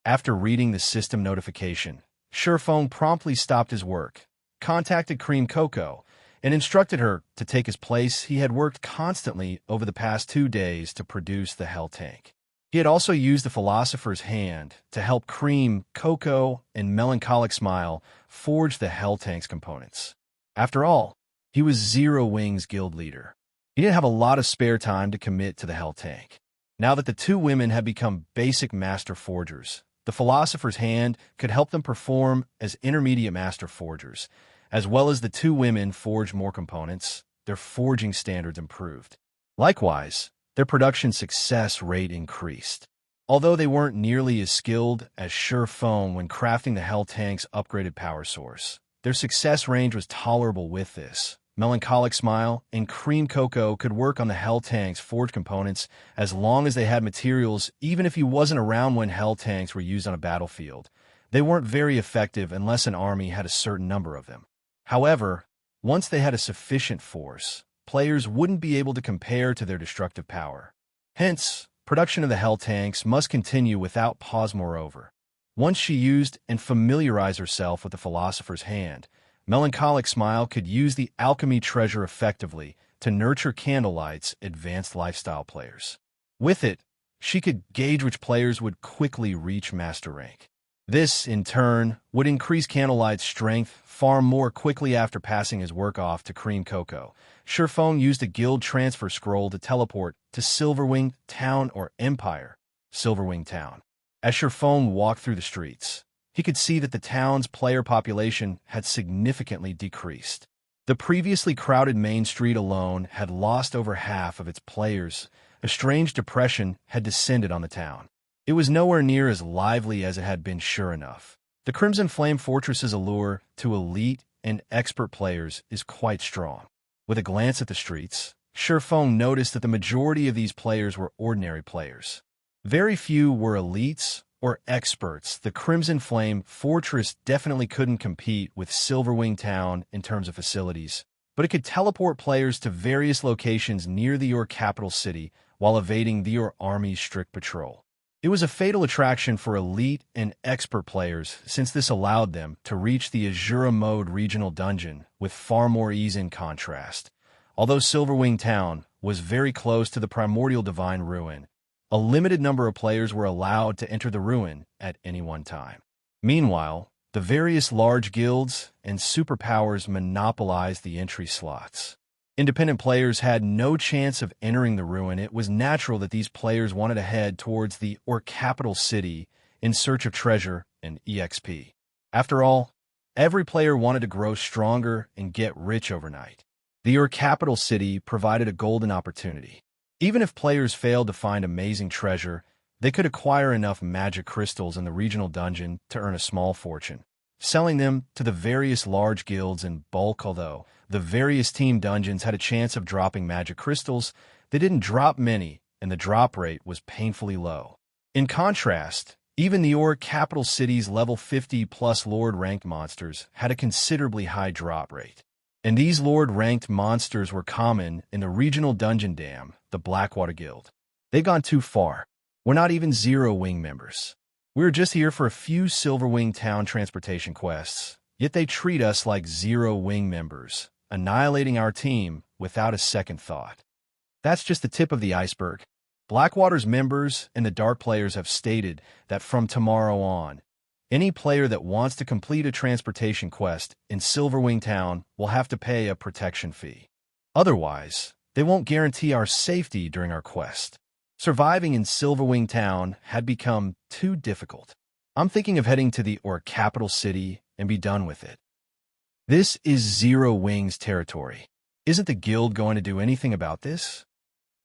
After reading the system notification, Sherfang promptly stopped his work, contacted Cream Coco, and instructed her to take his place. He had worked constantly over the past 2 days to produce the Hell tank. He had also used the Philosopher's hand to help Cream, Coco, and Melancholic Smile forge the Hell tank's components. After all, he was Zero Wing's guild leader. He didn't have a lot of spare time to commit to the Hell tank. Now that the 2 women had become basic master forgers, the Philosopher's hand could help them perform as intermediate master forgers. As well as the 2 women forged more components, their forging standards improved. Likewise, their production success rate increased. Although they weren't nearly as skilled as Sherfang when crafting the Hell tank's upgraded power source, their success range was tolerable. With this, Melancholic Smile and Cream Coco could work on the Hell tank's forged components as long as they had materials. Even if he wasn't around when Hell tanks were used on a battlefield, they weren't very effective unless an army had a certain number of them. However, once they had a sufficient force, players wouldn't be able to compare to their destructive power. Hence, production of the Hell tanks must continue without pause. Moreover, once she used and familiarized herself with the Philosopher's hand, Melancholic Smile could use the alchemy treasure effectively to nurture Candlelight's advanced lifestyle players. With it, she could gauge which players would quickly reach master rank. This, in turn, would increase Candlelight's strength far more quickly. After passing his work off to Cream Coco, Sherfang used a guild transfer scroll to teleport to Silverwing Town or Empire, Silverwing Town. As Sherfang walked through the streets, he could see that the town's player population had significantly decreased. The previously crowded main street alone had lost over half of its players. A strange depression had descended on the town. It was nowhere near as lively as it had been, sure enough. The Crimson Flame Fortress's allure to elite and expert players is quite strong. With a glance at the streets, Sherfong noticed that the majority of these players were ordinary players. Very few were elites or experts. The Crimson Flame Fortress definitely couldn't compete with Silverwing Town in terms of facilities, but it could teleport players to various locations near the Yor capital city while evading the Yor army's strict patrol. It was a fatal attraction for elite and expert players, since this allowed them to reach the Azura Mode regional dungeon with far more ease. In contrast, although Silverwing Town was very close to the primordial divine ruin, a limited number of players were allowed to enter the ruin at any one time. Meanwhile, the various large guilds and superpowers monopolized the entry slots. Independent players had no chance of entering the ruin. It was natural that these players wanted to head towards the Yor capital city in search of treasure and EXP. After all, every player wanted to grow stronger and get rich overnight. The Yor capital city provided a golden opportunity. Even if players failed to find amazing treasure, they could acquire enough magic crystals in the regional dungeon to earn a small fortune, selling them to the various large guilds in bulk. Although the various team dungeons had a chance of dropping magic crystals, they didn't drop many, and the drop rate was painfully low. In contrast, even the Yor capital city's level 50+ Lord-ranked monsters had a considerably high drop rate. And these Lord-ranked monsters were common in the regional dungeon dam, the Blackwater Guild. They've gone too far. We're not even Zero Wing members. We're just here for a few Silverwing Town transportation quests, yet they treat us like Zero Wing members, annihilating our team without a second thought. That's just the tip of the iceberg. Blackwater's members and the Dark players have stated that from tomorrow on, any player that wants to complete a transportation quest in Silverwing Town will have to pay a protection fee. Otherwise, they won't guarantee our safety during our quest. Surviving in Silverwing Town had become too difficult. I'm thinking of heading to the Yor capital city and be done with it. This is Zero Wing's territory. Isn't the guild going to do anything about this?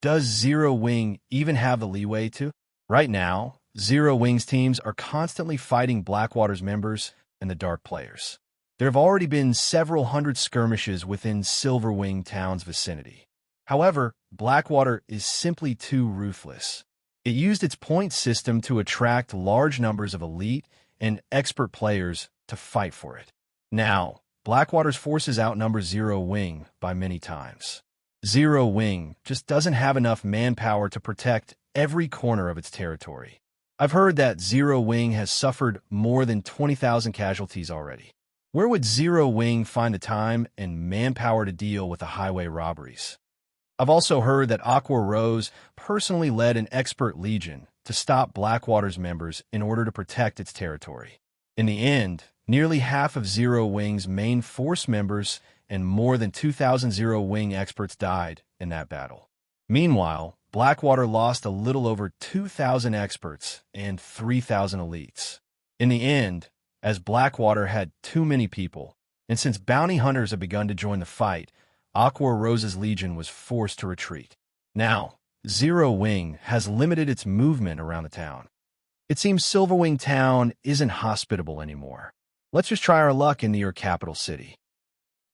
Does Zero Wing even have the leeway to? Right now, Zero Wing's teams are constantly fighting Blackwater's members and the Dark players. There have already been several hundred skirmishes within Silverwing Town's vicinity. However, Blackwater is simply too ruthless. It used its point system to attract large numbers of elite and expert players to fight for it. Now, Blackwater's forces outnumber Zero Wing by many times. Zero Wing just doesn't have enough manpower to protect every corner of its territory. I've heard that Zero Wing has suffered more than 20,000 casualties already. Where would Zero Wing find the time and manpower to deal with the highway robberies? I've also heard that Aqua Rose personally led an expert legion to stop Blackwater's members in order to protect its territory. In the end, nearly half of Zero Wing's main force members and more than 2,000 Zero Wing experts died in that battle. Meanwhile, Blackwater lost a little over 2,000 experts and 3,000 elites. In the end, as Blackwater had too many people, and since bounty hunters have begun to join the fight, Aqua Rose's legion was forced to retreat. Now, Zero Wing has limited its movement around the town. It seems Silverwing Town isn't hospitable anymore. Let's just try our luck in the Yor capital city.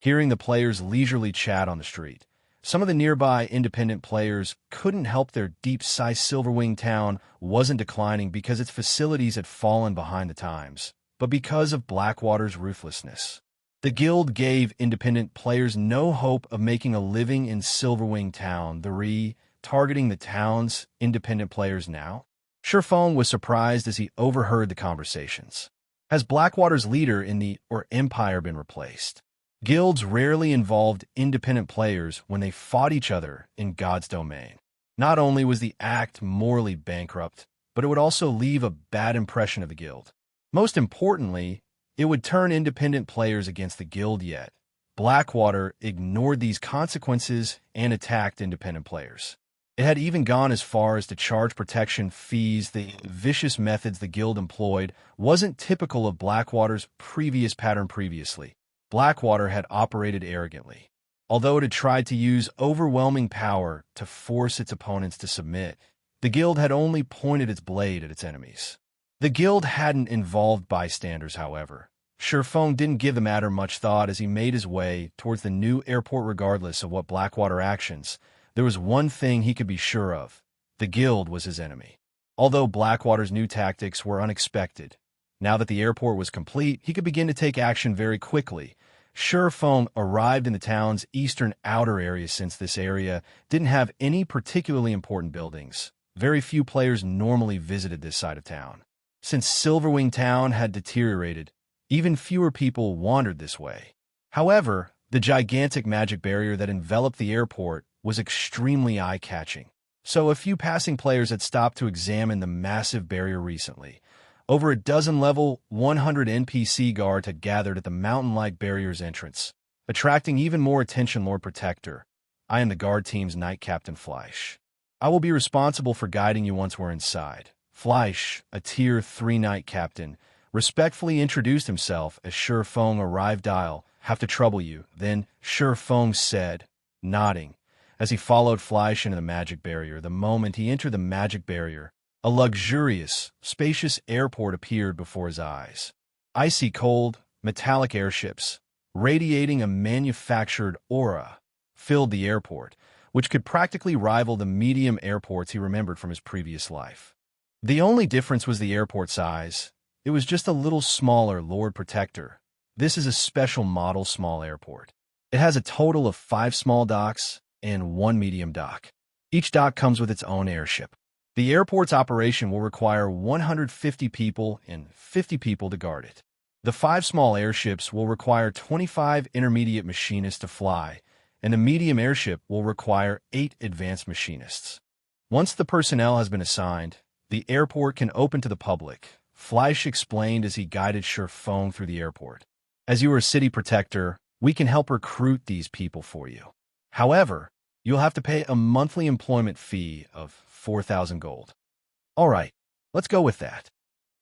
Hearing the players leisurely chat on the street, some of the nearby independent players couldn't help their deep sigh. Silverwing Town wasn't declining because its facilities had fallen behind the times, but because of Blackwater's ruthlessness. The guild gave independent players no hope of making a living in Silverwing Town. The targeting the town's independent players now? Sherfong was surprised as he overheard the conversations. Has Blackwater's leader in the Yor Empire been replaced? Guilds rarely involved independent players when they fought each other in God's domain. Not only was the act morally bankrupt, but it would also leave a bad impression of the guild. Most importantly, it would turn independent players against the guild. Yet Blackwater ignored these consequences and attacked independent players. It had even gone as far as to charge protection fees. The vicious methods the guild employed wasn't typical of Blackwater's previous pattern previously. Blackwater had operated arrogantly. Although it had tried to use overwhelming power to force its opponents to submit, the guild had only pointed its blade at its enemies. The guild hadn't involved bystanders, however. Sherfong didn't give the matter much thought as he made his way towards the new airport regardless of what Blackwater actions. There was one thing he could be sure of. The guild was his enemy. Although Blackwater's new tactics were unexpected, now that the airport was complete, he could begin to take action very quickly. Sherfong arrived in the town's eastern outer area since this area didn't have any particularly important buildings. Very few players normally visited this side of town. Since Silverwing town had deteriorated, even fewer people wandered this way. However, the gigantic magic barrier that enveloped the airport was extremely eye-catching. So a few passing players had stopped to examine the massive barrier recently. Over a dozen level 100 NPC guards had gathered at the mountain-like barrier's entrance, attracting even more attention. Lord Protector, I am the guard team's Knight Captain Fleisch. I will be responsible for guiding you once we're inside. Fleisch, a Tier 3 Knight Captain, respectfully introduced himself as Sherfong arrived. I'll have to trouble you, then Sherfong said, nodding, as he followed Fleisch into the magic barrier. The moment he entered the magic barrier, a luxurious, spacious airport appeared before his eyes. Icy cold, metallic airships, radiating a manufactured aura, filled the airport, which could practically rival the medium airports he remembered from his previous life. The only difference was the airport size. It was just a little smaller. Lord Protector, this is a special model small airport. It has a total of 5 small docks and 1 medium dock. Each dock comes with its own airship. The airport's operation will require 150 people and 50 people to guard it. The 5 small airships will require 25 intermediate machinists to fly, and the medium airship will require 8 advanced machinists. Once the personnel has been assigned, the airport can open to the public, Fleisch explained as he guided Sherfong through the airport. As you are a city protector, we can help recruit these people for you. However, you'll have to pay a monthly employment fee of 4,000 gold. All right, let's go with that.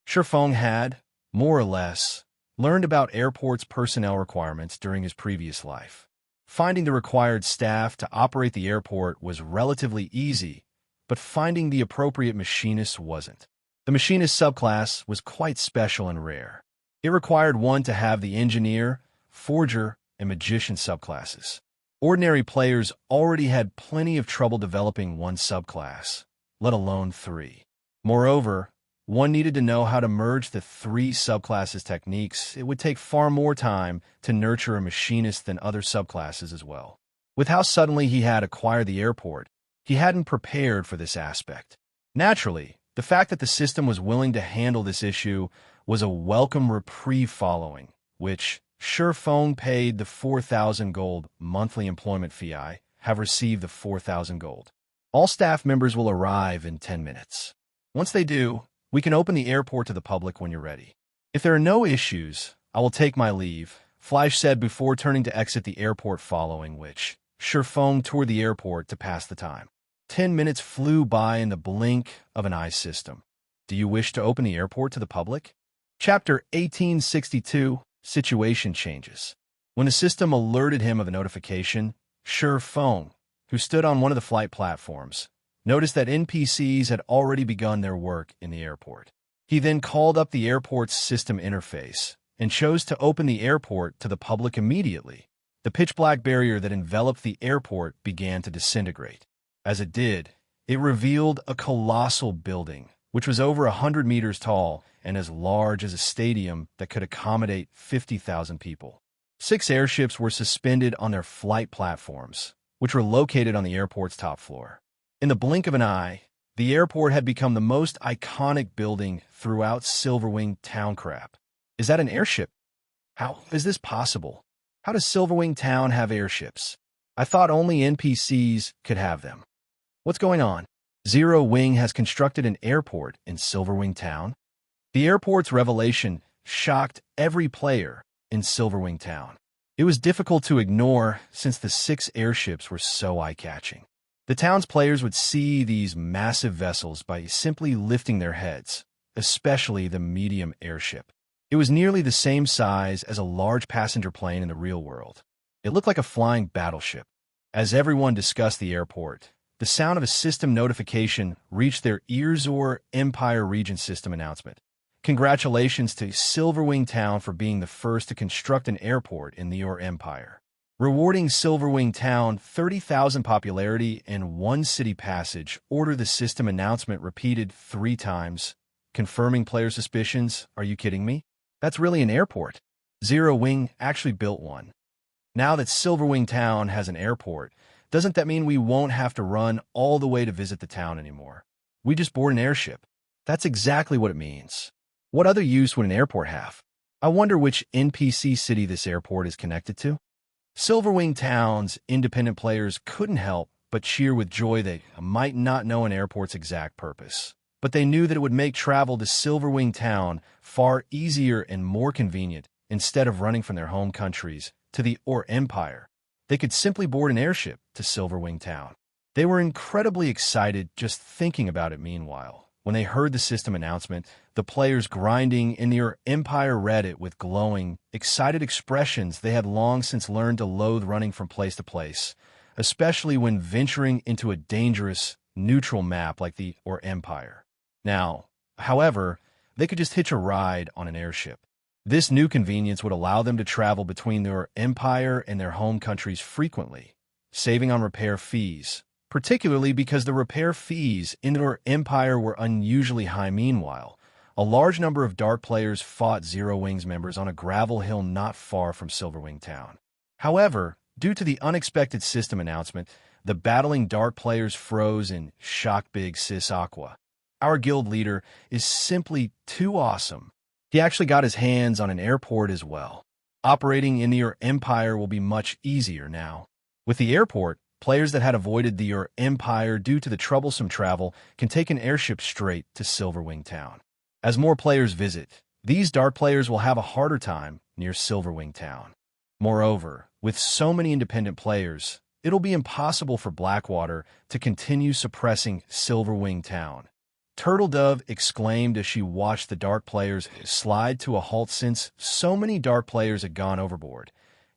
Sherfong had, more or less, learned about airport's personnel requirements during his previous life. Finding the required staff to operate the airport was relatively easy, but finding the appropriate machinists wasn't. The machinist subclass was quite special and rare. It required one to have the engineer, forger, and magician subclasses. Ordinary players already had plenty of trouble developing one subclass, let alone 3. Moreover, one needed to know how to merge the 3 subclasses techniques. It would take far more time to nurture a machinist than other subclasses as well. With how suddenly he had acquired the airport, he hadn't prepared for this aspect. Naturally, the fact that the system was willing to handle this issue was a welcome reprieve following, which Sherfong paid the 4,000 gold monthly employment fee. I have received the 4,000 gold. All staff members will arrive in 10 minutes. Once they do, we can open the airport to the public when you're ready. If there are no issues, I will take my leave, Fleisch said before turning to exit the airport, following which Sherfong toured the airport to pass the time. 10 minutes flew by in the blink of an eye. System. Do you wish to open the airport to the public? Chapter 1862, Situation Changes. When the system alerted him of a notification, Sherfong, who stood on one of the flight platforms, noticed that NPCs had already begun their work in the airport. He then called up the airport's system interface and chose to open the airport to the public immediately. The pitch-black barrier that enveloped the airport began to disintegrate. As it did, it revealed a colossal building, which was over 100 meters tall and as large as a stadium that could accommodate 50,000 people. 6 airships were suspended on their flight platforms, which were located on the airport's top floor. In the blink of an eye, the airport had become the most iconic building throughout Silverwing town. Crap. Is that an airship? How is this possible? How does Silverwing town have airships? I thought only NPCs could have them. What's going on? Zero Wing has constructed an airport in Silverwing town. The airport's revelation shocked every player in Silverwing town. It was difficult to ignore since the 6 airships were so eye-catching. The town's players would see these massive vessels by simply lifting their heads, especially the medium airship. It was nearly the same size as a large passenger plane in the real world. It looked like a flying battleship. As everyone discussed the airport, the sound of a system notification reached their ears or Empire Region System announcement. Congratulations to Silverwing Town for being the first to construct an airport in the Empire. Rewarding Silverwing Town 30,000 popularity and 1 city passage. Order the system announcement repeated 3 times, confirming player suspicions. Are you kidding me? That's really an airport. Zero Wing actually built one. Now that Silverwing Town has an airport, doesn't that mean we won't have to run all the way to visit the town anymore? We just board an airship. That's exactly what it means. What other use would an airport have? I wonder which NPC city this airport is connected to? Silverwing Town's independent players couldn't help but cheer with joy. They might not know an airport's exact purpose, but they knew that it would make travel to Silverwing Town far easier and more convenient. Instead of running from their home countries to the Empire, they could simply board an airship to Silverwing Town. They were incredibly excited just thinking about it. Meanwhile, when they heard the system announcement, the players grinding in the Empire read it with glowing, excited expressions. They had long since learned to loathe running from place to place, especially when venturing into a dangerous, neutral map like the Empire. Now, however, they could just hitch a ride on an airship. This new convenience would allow them to travel between their Empire and their home countries frequently, saving on repair fees, particularly because the repair fees in their Empire were unusually high. Meanwhile, a large number of Dark players fought Zero Wing's members on a gravel hill not far from Silverwing Town. However, due to the unexpected system announcement, the battling Dark players froze in shock. Big Sis Aqua, our guild leader, is simply too awesome. He actually got his hands on an airport as well. Operating in the Empire will be much easier now. With the airport, players that had avoided the Empire due to the troublesome travel can take an airship straight to Silverwing Town. As more players visit, these Dark players will have a harder time near Silverwing Town. Moreover, with so many independent players, it'll be impossible for Blackwater to continue suppressing Silverwing Town. Turtle Dove exclaimed as she watched the Dark players slide to a halt. Since so many Dark players had gone overboard,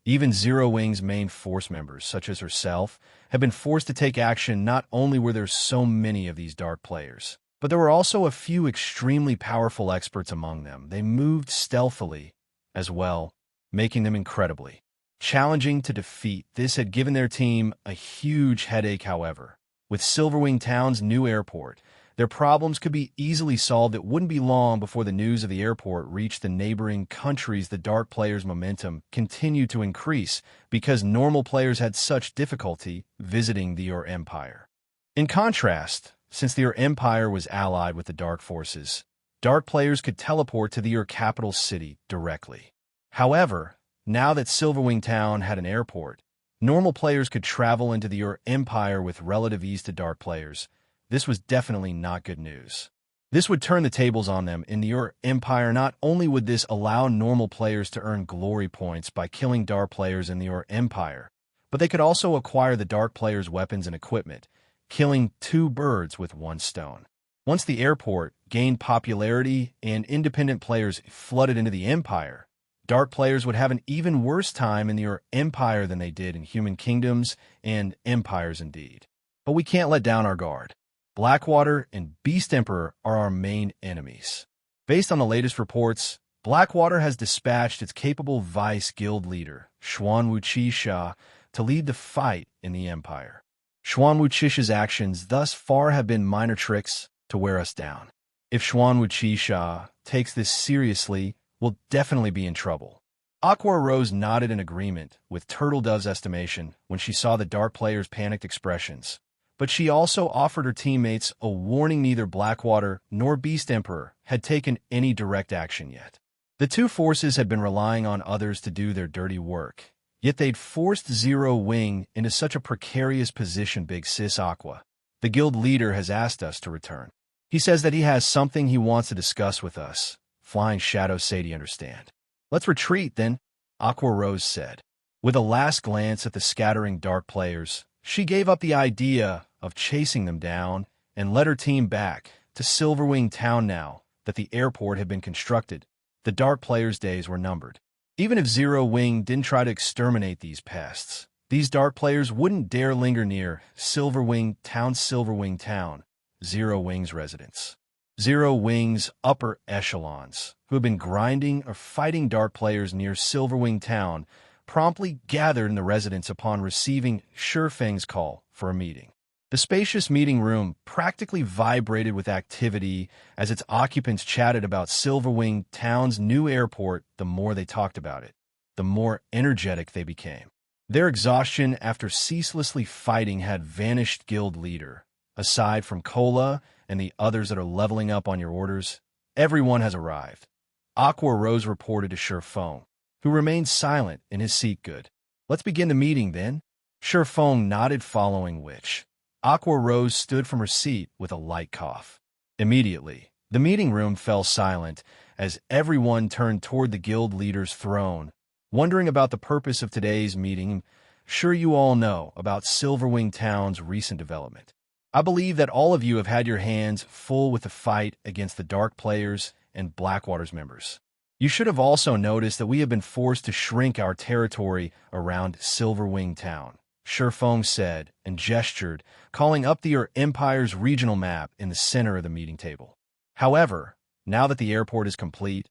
even Zero Wing's main force members, such as herself, have been forced to take action. Not only were there so many of these Dark players, but there were also a few extremely powerful experts among them. They moved stealthily as well, making them incredibly challenging to defeat. This had given their team a huge headache. However, with Silverwing Town's new airport, their problems could be easily solved. It wouldn't be long before the news of the airport reached the neighboring countries. The Dark players' momentum continued to increase because normal players had such difficulty visiting the Empire. In contrast, since the Empire was allied with the Dark forces, Dark players could teleport to the capital city directly. However, now that Silverwing Town had an airport, normal players could travel into the Empire with relative ease. To Dark players, this was definitely not good news. This would turn the tables on them in the Empire. Not only would this allow normal players to earn glory points by killing Dark players in the Empire, but they could also acquire the Dark players' weapons and equipment, killing 2 birds with 1 stone. Once the airport gained popularity and independent players flooded into the Empire, Dark players would have an even worse time in the Empire than they did in human kingdoms and empires indeed. But we can't let down our guard. Blackwater and Beast Emperor are our main enemies. Based on the latest reports, Blackwater has dispatched its capable vice guild leader, Xianxia, to lead the fight in the Empire. Xianxia's actions thus far have been minor tricks to wear us down. If Xianxia takes this seriously, we'll definitely be in trouble. Aqua Rose nodded in agreement with Turtle Dove's estimation when she saw the Dark players' panicked expressions. But she also offered her teammates a warning. Neither Blackwater nor Beast Emperor had taken any direct action yet. The 2 forces had been relying on others to do their dirty work, yet they'd forced Zero Wing into such a precarious position. Big Sis Aqua, the guild leader, has asked us to return. He says that he has something he wants to discuss with us. Flying Shadow Sadie, understand. Let's retreat then, Aqua Rose said. With a last glance at the scattering Dark players, she gave up the idea of chasing them down and led her team back to Silverwing Town. Now that the airport had been constructed, the Dark Players' days were numbered. Even if Zero Wing didn't try to exterminate these pests, these Dark Players wouldn't dare linger near Silverwing Town, Zero Wing's residence. Zero Wing's upper echelons, who had been grinding or fighting Dark Players near Silverwing Town, promptly gathered in the residence upon receiving Shifeng's call for a meeting. The spacious meeting room practically vibrated with activity as its occupants chatted about Silverwing Town's new airport. The more they talked about it, the more energetic they became. Their exhaustion after ceaselessly fighting had vanished. Guild leader, aside from Cola and the others that are leveling up on your orders, everyone has arrived. Aqua Rose reported to Shifeng, who remained silent in his seat. Good. Let's begin the meeting then. Shifeng nodded, following which Aqua Rose stood from her seat with a light cough. Immediately, the meeting room fell silent as everyone turned toward the guild leader's throne, wondering about the purpose of today's meeting. Sure, you all know about Silverwing Town's recent development. I believe that all of you have had your hands full with the fight against the Dark Players and Blackwater's members. You should have also noticed that we have been forced to shrink our territory around Silverwing Town, Shifeng said and gestured, calling up the Empire's regional map in the center of the meeting table. However, now that the airport is complete,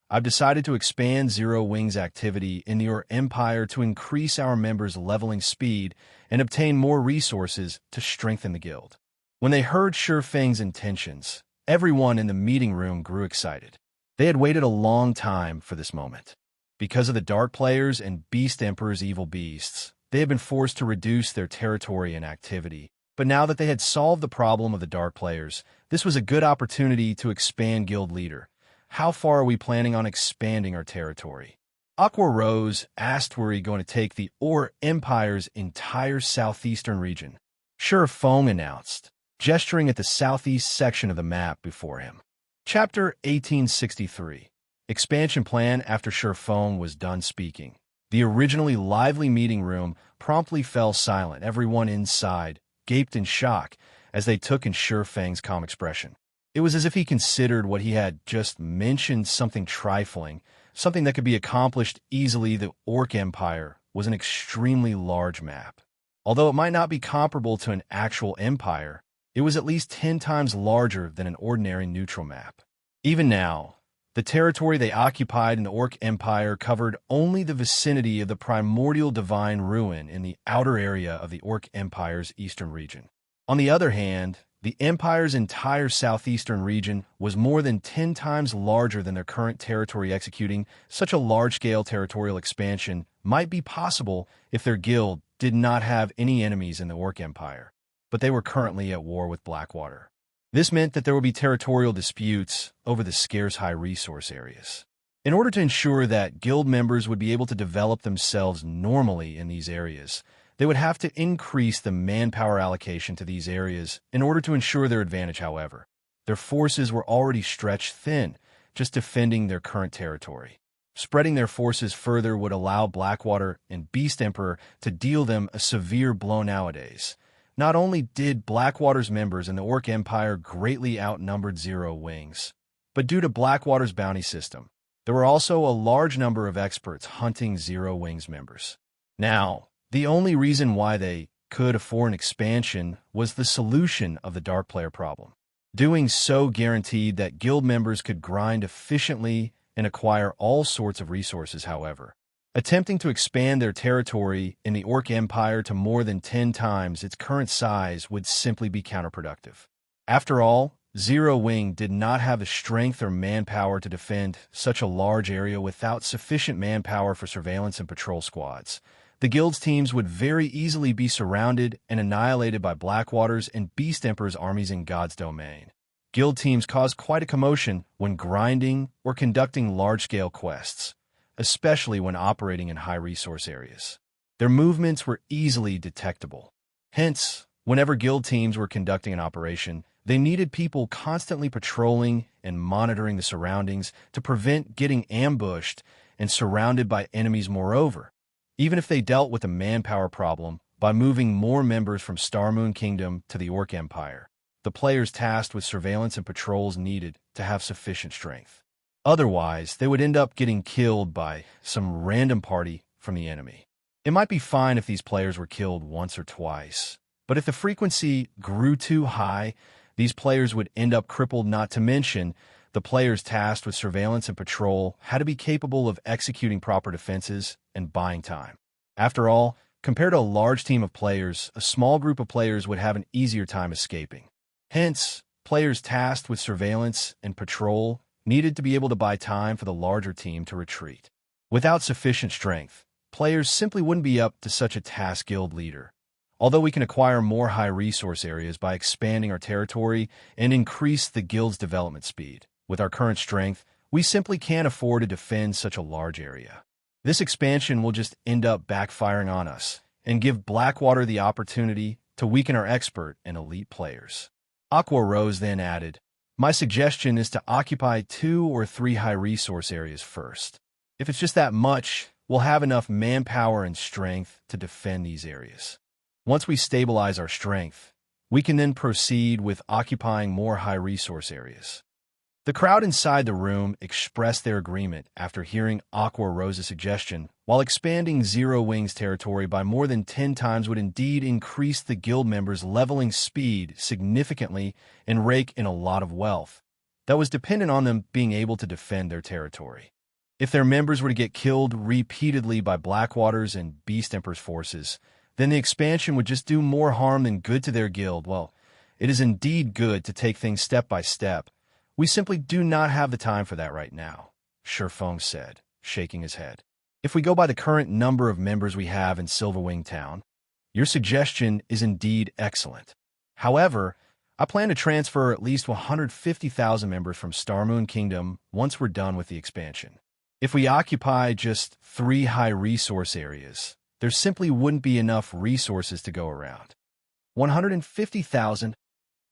I've decided to expand Zero Wing's activity in the Empire to increase our members' leveling speed and obtain more resources to strengthen the guild. When they heard Shifeng's intentions, everyone in the meeting room grew excited. They had waited a long time for this moment. Because of the Dark Players and Beast Emperor's evil beasts, they had been forced to reduce their territory and activity. But now that they had solved the problem of the Dark Players, this was a good opportunity to expand. Guild leader, how far are we planning on expanding our territory? Aqua Rose asked. Were we going to take the Empire's entire southeastern region? Shifeng announced, gesturing at the southeast section of the map before him. Chapter 1863. Expansion Plan. After Shifeng was done speaking, the originally lively meeting room promptly fell silent. Everyone inside gaped in shock as they took in Shifeng's calm expression. It was as if he considered what he had just mentioned something trifling, something that could be accomplished easily. The Orc Empire was an extremely large map. Although it might not be comparable to an actual empire, it was at least 10 times larger than an ordinary neutral map. Even now, the territory they occupied in the Orc Empire covered only the vicinity of the primordial divine ruin in the outer area of the Orc Empire's eastern region. On the other hand, the Empire's entire southeastern region was more than 10 times larger than their current territory. Executing such a large-scale territorial expansion might be possible if their guild did not have any enemies in the Orc Empire, but they were currently at war with Blackwater. This meant that there would be territorial disputes over the scarce high-resource areas. In order to ensure that guild members would be able to develop themselves normally in these areas, they would have to increase the manpower allocation to these areas in order to ensure their advantage. However, their forces were already stretched thin, just defending their current territory. Spreading their forces further would allow Blackwater and Beast Emperor to deal them a severe blow. Nowadays, not only did Blackwater's members in the Orc Empire greatly outnumbered Zero Wings, but due to Blackwater's bounty system, there were also a large number of experts hunting Zero Wings members. Now, the only reason why they could afford an expansion was the solution of the Dark Player problem. Doing so guaranteed that guild members could grind efficiently and acquire all sorts of resources. However, attempting to expand their territory in the Orc Empire to more than 10 times its current size would simply be counterproductive. After all, Zero Wing did not have the strength or manpower to defend such a large area without sufficient manpower for surveillance and patrol squads. The guild's teams would very easily be surrounded and annihilated by Blackwater's and Beast Emperor's armies in God's domain. Guild teams caused quite a commotion when grinding or conducting large-scale quests, especially when operating in high-resource areas. Their movements were easily detectable. Hence, whenever guild teams were conducting an operation, they needed people constantly patrolling and monitoring the surroundings to prevent getting ambushed and surrounded by enemies. Moreover, even if they dealt with a manpower problem by moving more members from Star Moon Kingdom to the Orc Empire. The players tasked with surveillance and patrols needed to have sufficient strength. Otherwise, they would end up getting killed by some random party from the enemy. It might be fine if these players were killed once or twice, but if the frequency grew too high, these players would end up crippled. Not to mention, the players tasked with surveillance and patrol had to be capable of executing proper defenses and buying time. After all, compared to a large team of players, a small group of players would have an easier time escaping. Hence, players tasked with surveillance and patrol needed to be able to buy time for the larger team to retreat. Without sufficient strength, players simply wouldn't be up to such a task. Guild leader. Although we can acquire more high-resource areas by expanding our territory and increase the guild's development speed, with our current strength, we simply can't afford to defend such a large area. This expansion will just end up backfiring on us and give Blackwater the opportunity to weaken our expert and elite players. Aqua Rose then added, "My suggestion is to occupy 2 or 3 high-resource areas first. If it's just that much, we'll have enough manpower and strength to defend these areas. Once we stabilize our strength, we can then proceed with occupying more high-resource areas." The crowd inside the room expressed their agreement after hearing Aqua Rose's suggestion. While expanding Zero Wing's territory by more than 10 times would indeed increase the guild members' leveling speed significantly and rake in a lot of wealth that was dependent on them being able to defend their territory. If their members were to get killed repeatedly by Blackwater's and Beast Emperor's forces, then the expansion would just do more harm than good to their guild. Well, it is indeed good to take things step by step. We simply do not have the time for that right now, Sherfeng said, shaking his head. If we go by the current number of members we have in Silverwing Town, your suggestion is indeed excellent. However, I plan to transfer at least 150,000 members from Star Moon Kingdom once we're done with the expansion. If we occupy just 3 high-resource areas, there simply wouldn't be enough resources to go around. 150,000?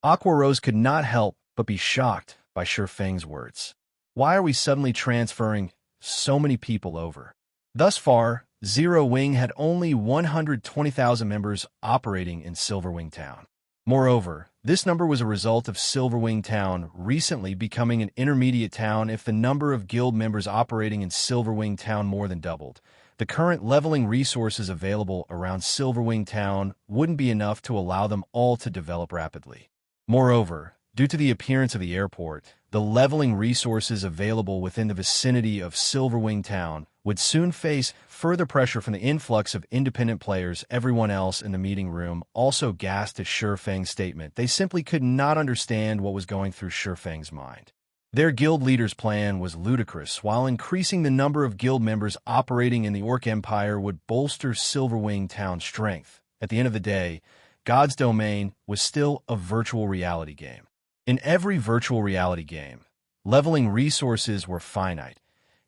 Aqua Rose could not help but be shocked by Sherfeng's words. Why are we suddenly transferring so many people over? Thus far, Zero Wing had only 120,000 members operating in Silverwing Town. Moreover, this number was a result of Silverwing Town recently becoming an intermediate town. If the number of guild members operating in Silverwing Town more than doubled, the current leveling resources available around Silverwing Town wouldn't be enough to allow them all to develop rapidly. Moreover, due to the appearance of the airport, the leveling resources available within the vicinity of Silverwing Town would soon face further pressure from the influx of independent players. Everyone else in the meeting room also gasped at Sherfeng's statement. They simply could not understand what was going through Sherfeng's mind. Their guild leader's plan was ludicrous. While increasing the number of guild members operating in the Orc Empire would bolster Silverwing Town's strength, at the end of the day, God's Domain was still a virtual reality game. In every virtual reality game, leveling resources were finite.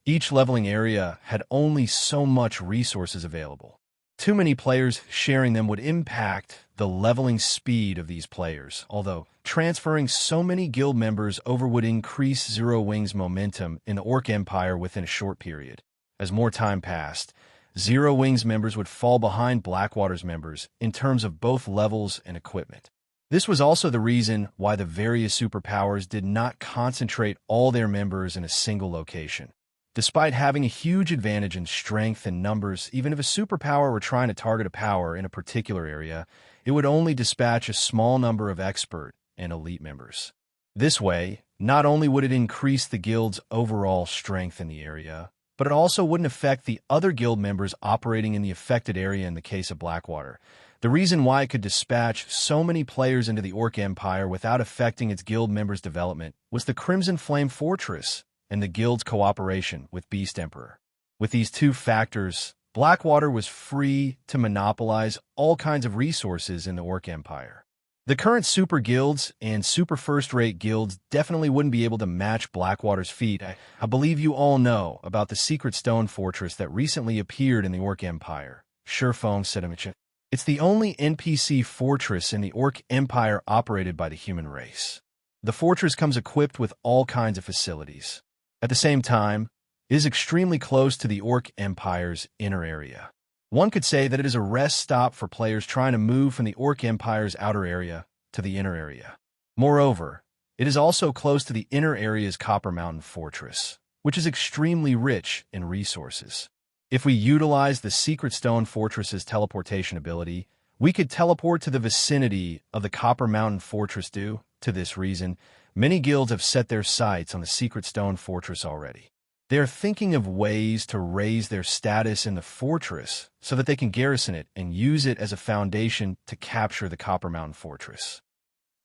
Each leveling area had only so much resources available. Too many players sharing them would impact the leveling speed of these players, although transferring so many guild members over would increase Zero Wing's momentum in the Orc Empire within a short period. As more time passed, Zero Wing's members would fall behind Blackwater's members in terms of both levels and equipment. This was also the reason why the various superpowers did not concentrate all their members in a single location. Despite having a huge advantage in strength and numbers, even if a superpower were trying to target a power in a particular area, it would only dispatch a small number of expert and elite members. This way, not only would it increase the guild's overall strength in the area, but it also wouldn't affect the other guild members operating in the affected area in the case of Blackwater. The reason why it could dispatch so many players into the Orc Empire without affecting its guild members' development was the Crimson Flame Fortress and the guild's cooperation with Beast Emperor. With these two factors, Blackwater was free to monopolize all kinds of resources in the Orc Empire. The current super guilds and super first-rate guilds definitely wouldn't be able to match Blackwater's feat. I believe you all know about the secret stone fortress that recently appeared in the Orc Empire, Sherfeng said. It's the only NPC fortress in the Orc Empire operated by the human race. The fortress comes equipped with all kinds of facilities. At the same time, it is extremely close to the Orc Empire's inner area. One could say that it is a rest stop for players trying to move from the Orc Empire's outer area to the inner area. Moreover, it is also close to the inner area's Copper Mountain Fortress, which is extremely rich in resources. If we utilize the Secret Stone Fortress's teleportation ability, we could teleport to the vicinity of the Copper Mountain Fortress due to this reason. Many guilds have set their sights on the Secret Stone Fortress already. They are thinking of ways to raise their status in the fortress so that they can garrison it and use it as a foundation to capture the Copper Mountain Fortress.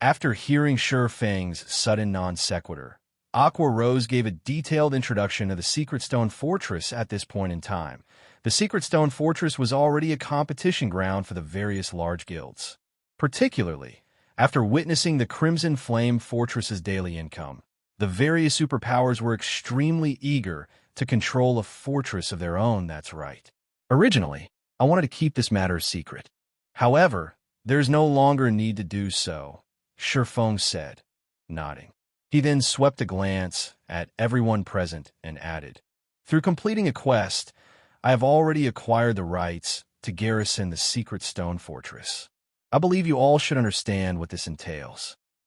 After hearing Sure Fang's sudden non sequitur, Aqua Rose gave a detailed introduction of the Secret Stone Fortress at this point in time. The Secret Stone Fortress was already a competition ground for the various large guilds, particularly after witnessing the Crimson Flame Fortress's daily income. The various superpowers were extremely eager to control a fortress of their own, that's right. Originally, I wanted to keep this matter a secret. However, there is no longer a need to do so, Sure Fang said, nodding. He then swept a glance at everyone present and added, "Through completing a quest, I have already acquired the rights to garrison the Secret Stone Fortress. I believe you all should understand what this entails."